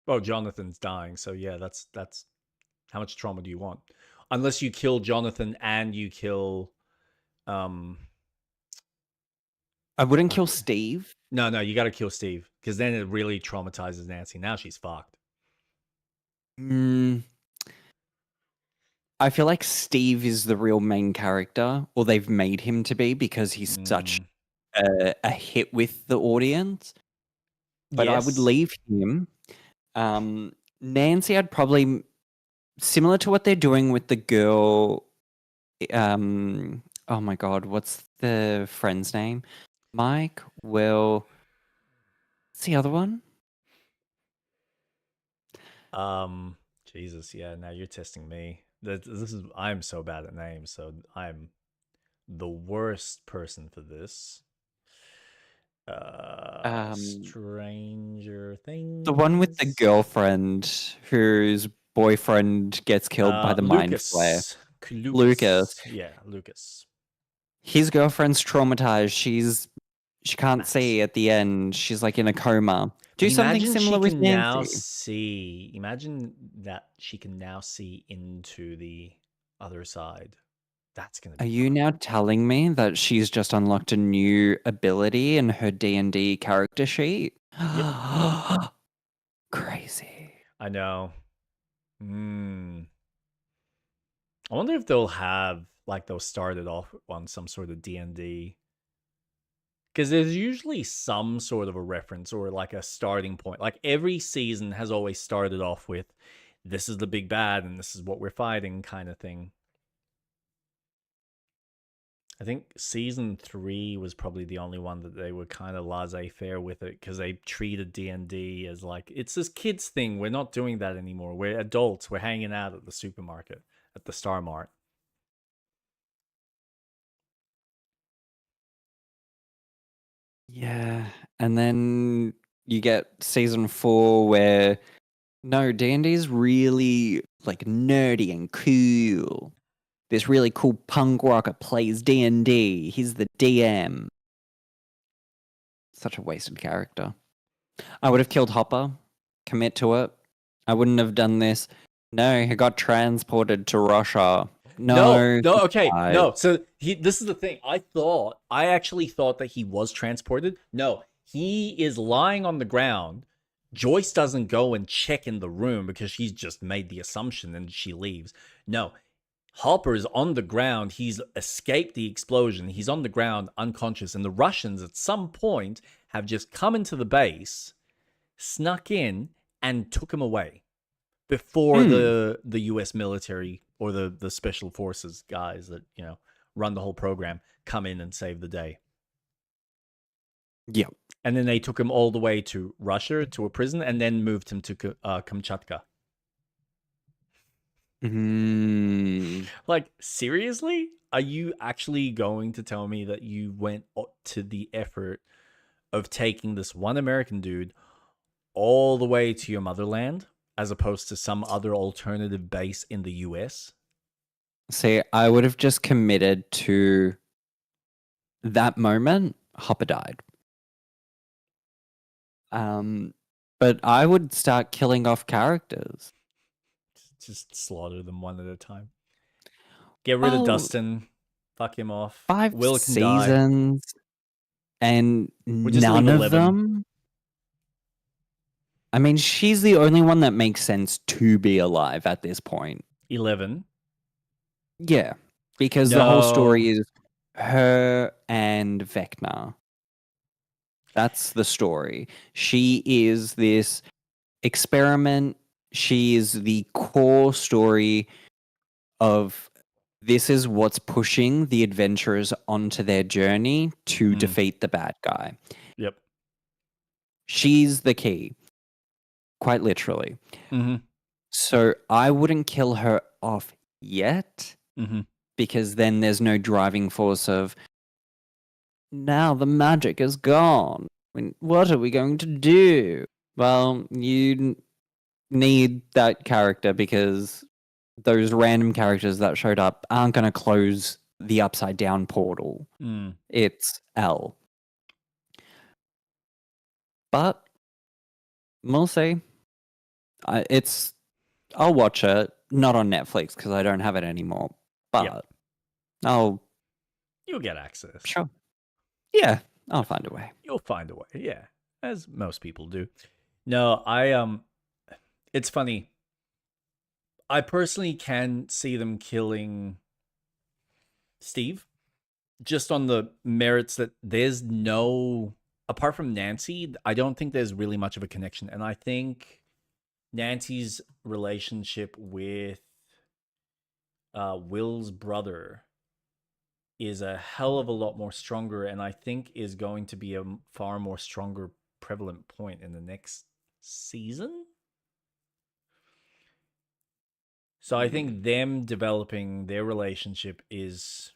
Oh, Jonathan's dying, so yeah, that's how much trauma do you want? Unless you kill Jonathan and you kill um I wouldn't kill fuck. Steve. No, you got to kill Steve because then it really traumatizes Nancy. Now she's fucked. Mm, I feel like Steve is the real main character, or they've made him to be because he's such Mm, a hit with the audience. But I would yes. leave him. Nancy, I'd probably similar to what they're doing with the girl. Oh my god, what's the friend's name? Mike, Will. What's the other one? Um Jesus, yeah, now you're testing me. This is I'm so bad at names, so I'm the worst person for this. Um, Stranger the one with the Things. girlfriend whose boyfriend gets killed by the mind flare. Lucas. Lucas. Lucas. Yeah, Lucas. His girlfriend's traumatized. She can't Max. see at the end. She's like in a coma. But Do something similar with Nancy. imagine that she can now see into the other side. That's going to Are be you fun. now telling me that she's just unlocked a new ability in her D&D character sheet? Yep. Crazy. I know. Hmm. I wonder if they'll have like they'll start it off on some sort of D&D because there's usually some sort of a reference or like a starting point. Like every season has always started off with this is the big bad and this is what we're fighting kind of thing. I think season 3 was probably the only one that they were kind of laissez-faire with it because they treated D&D as like it's this kids thing. We're not doing that anymore. We're adults. We're hanging out at the supermarket at the Star Mart. Yeah, and then you get season 4 where no, D&D is really like nerdy and cool. This really cool punk rocker plays D&D. He's the DM. Such a wasted character. I would have killed Hopper. Commit to it. I wouldn't have done this. No, he got transported to Russia. No, No, he okay, died. no. So this is the thing. I actually thought that he was transported. No, he is lying on the ground. Joyce doesn't go and check in the room because she's just made the assumption and she leaves. No, Hopper is on the ground. He's escaped the explosion. He's on the ground, unconscious. And the Russians, at some point, have just come into the base, snuck in, and took him away before Hmm. the U.S. military or the special forces guys that run the whole program come in and save the day. Yeah. And then they took him all the way to Russia to a prison, and then moved him to Kamchatka. Like, seriously? Are you actually going to tell me that you went to the effort of taking this one American dude all the way to your motherland as opposed to some other alternative base in the US? See, I would have just committed to that moment. Hopper died. But I would start killing off characters. Just slaughter them one at a time. Get rid of Well, Dustin. Fuck him off. 5 Will can die. seasons and We'll just leave none of 11. them. I mean, she's the only one that makes sense to be alive at this point. 11. Yeah, because the whole story is her and Vecna. That's the story. She is this experiment. She is the core story of this is what's pushing the adventurers onto their journey to defeat the bad guy. Yep. She's the key, quite literally. Mm-hmm. So I wouldn't kill her off yet Mm-hmm. because then there's no driving force of now the magic is gone. What are we going to do? Well, you need that character because those random characters that showed up aren't going to close the upside down portal. Mm. It's L. But we'll see. I'll watch it, not on Netflix because I don't have it anymore. But Yep. I'll You'll get access. sure. Yeah, I'll find a way. You'll find a way. Yeah, as most people do. No, it's funny. I personally can see them killing Steve just on the merits that there's no, apart from Nancy, I don't think there's really much of a connection. And I think Nancy's relationship with Will's brother is a hell of a lot more stronger, and I think is going to be a far more stronger prevalent point in the next season. So I think them developing their relationship is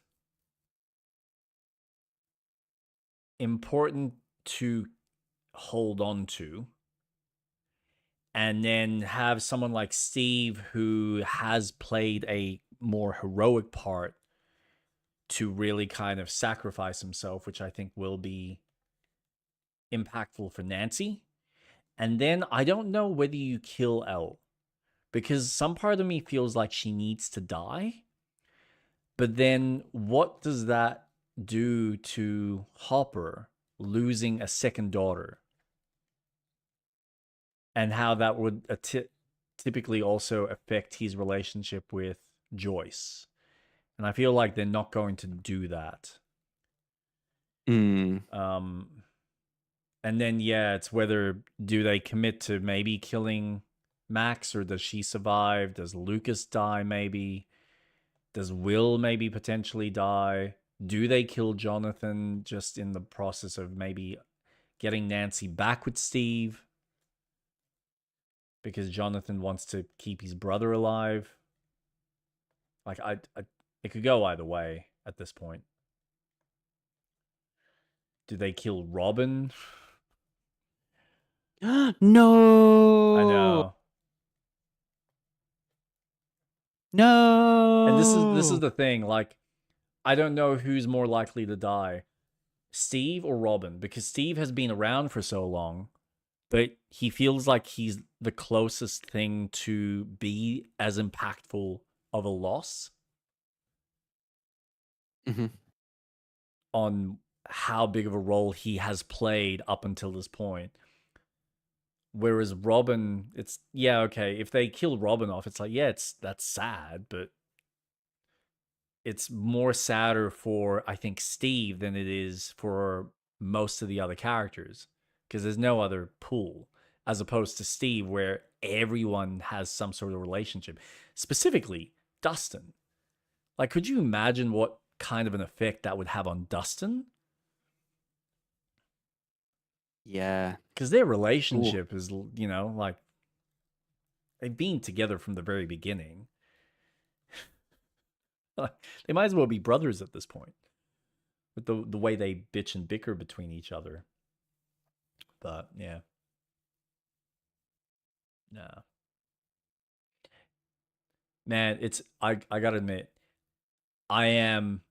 important to hold on to. And then have someone like Steve who has played a more heroic part to really kind of sacrifice himself, which I think will be impactful for Nancy. And then I don't know whether you kill Elle, because some part of me feels like she needs to die. But then what does that do to Hopper losing a second daughter? And how that would typically also affect his relationship with Joyce. And I feel like they're not going to do that. Mm. And then, yeah, it's whether do they commit to maybe killing Max, or does she survive? Does Lucas die maybe? Does Will maybe potentially die? Do they kill Jonathan just in the process of maybe getting Nancy back with Steve? Because Jonathan wants to keep his brother alive. Like, it could go either way at this point. Do they kill Robin? No. I know. No. And this is the thing, like, I don't know who's more likely to die, Steve or Robin, because Steve has been around for so long, but he feels like he's the closest thing to be as impactful of a loss on how big of a role he has played up until this point. Whereas Robin, it's, yeah, okay, if they kill Robin off, it's like, yeah, that's sad, but it's more sadder for, I think, Steve than it is for most of the other characters, because there's no other pool, as opposed to Steve, where everyone has some sort of relationship. Specifically, Dustin. Like, could you imagine what kind of an effect that would have on Dustin? Yeah. Because their relationship is, you know, like, they've been together from the very beginning. They might as well be brothers at this point, with the way they bitch and bicker between each other. But yeah, no, man, it's I gotta admit, I am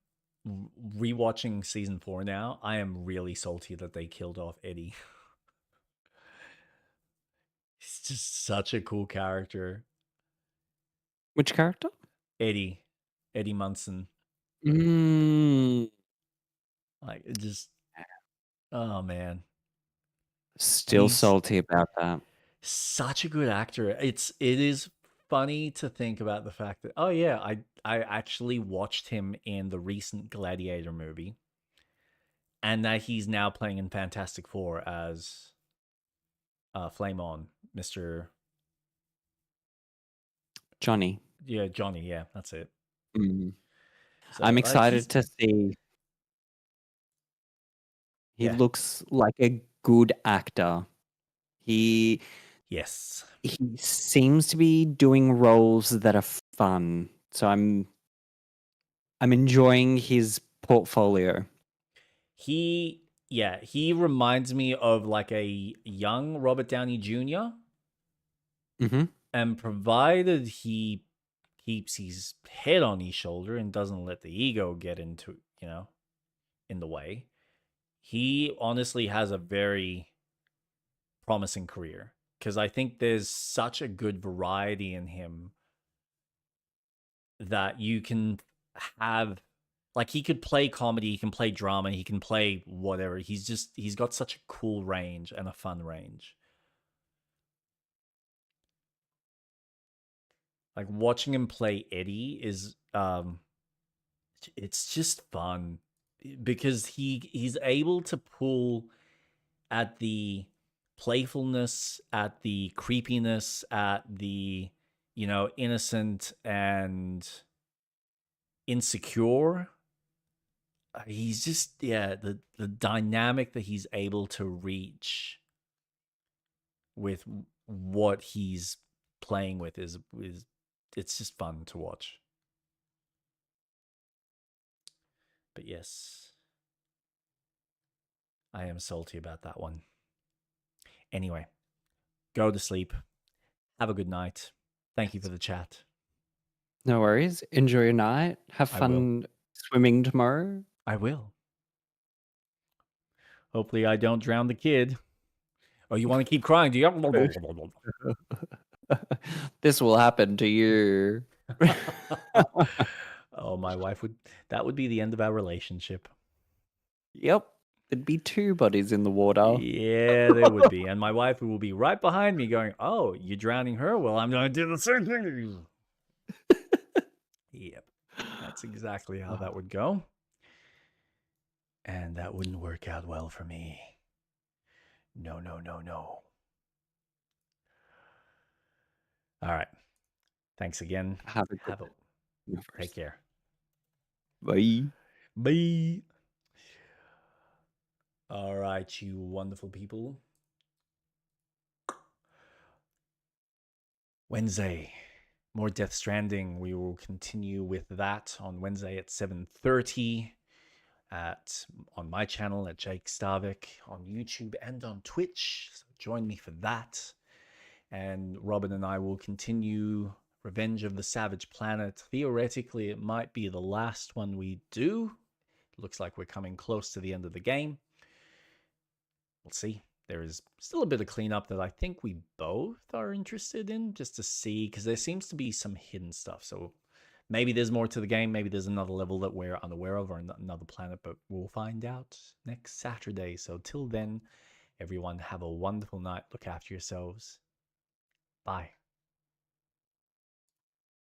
rewatching season 4 now. I am really salty that they killed off Eddie. He's just such a cool character. Which character? Eddie Munson. Mm. Like, it just, oh man, Still He's- salty about that. such a good actor. It is funny to think about the fact that, oh yeah, I actually watched him in the recent Gladiator movie, and that he's now playing in Fantastic Four as Flame On, Mr. Johnny. Yeah, Johnny. Yeah, that's it. Mm. So, I'm like, excited to see. He Yeah. looks like a good actor. Yes, He seems to be doing roles that are fun. So I'm enjoying his portfolio. he reminds me of like a young Robert Downey Jr. Mm-hmm. And provided he keeps his head on his shoulder and doesn't let the ego get into, in the way, he honestly has a very promising career. Because I think there's such a good variety in him that you can have, like, he could play comedy, he can play drama, he can play whatever. He's got such a cool range and a fun range. Like, watching him play Eddie is it's just fun because he's able to pull at the playfulness, at the creepiness, at the innocent and insecure. He's just, the dynamic that he's able to reach with what he's playing with is it's just fun to watch. But yes, I am salty about that one. Anyway, go to sleep. Have a good night. Thank you for the chat. No worries. Enjoy your night. Have I will. fun swimming tomorrow. I will. Hopefully I don't drown the kid. Oh, you want to keep crying, do you? This will happen to you. Oh, my wife that would be the end of our relationship. Yep. There'd be two bodies in the water. Yeah, there would be. And my wife will be right behind me going, oh, you're drowning her? Well, I'm going to do the same thing. Yep. That's exactly how that would go. And that wouldn't work out well for me. No, no, no, no. All right. Thanks again. Have a good Take care. Bye. Bye. All right, you wonderful people. Wednesday, more Death Stranding. We will continue with that on Wednesday at 7:30 on my channel at Jake Starvik on YouTube and on Twitch. So join me for that. And Robin and I will continue Revenge of the Savage Planet. Theoretically, it might be the last one we do. Looks like we're coming close to the end of the game. We'll see. There is still a bit of cleanup that I think we both are interested in, just to see, because there seems to be some hidden stuff. So maybe there's more to the game. Maybe there's another level that we're unaware of, or another planet, but we'll find out next Saturday. So till then, everyone have a wonderful night. Look after yourselves. Bye.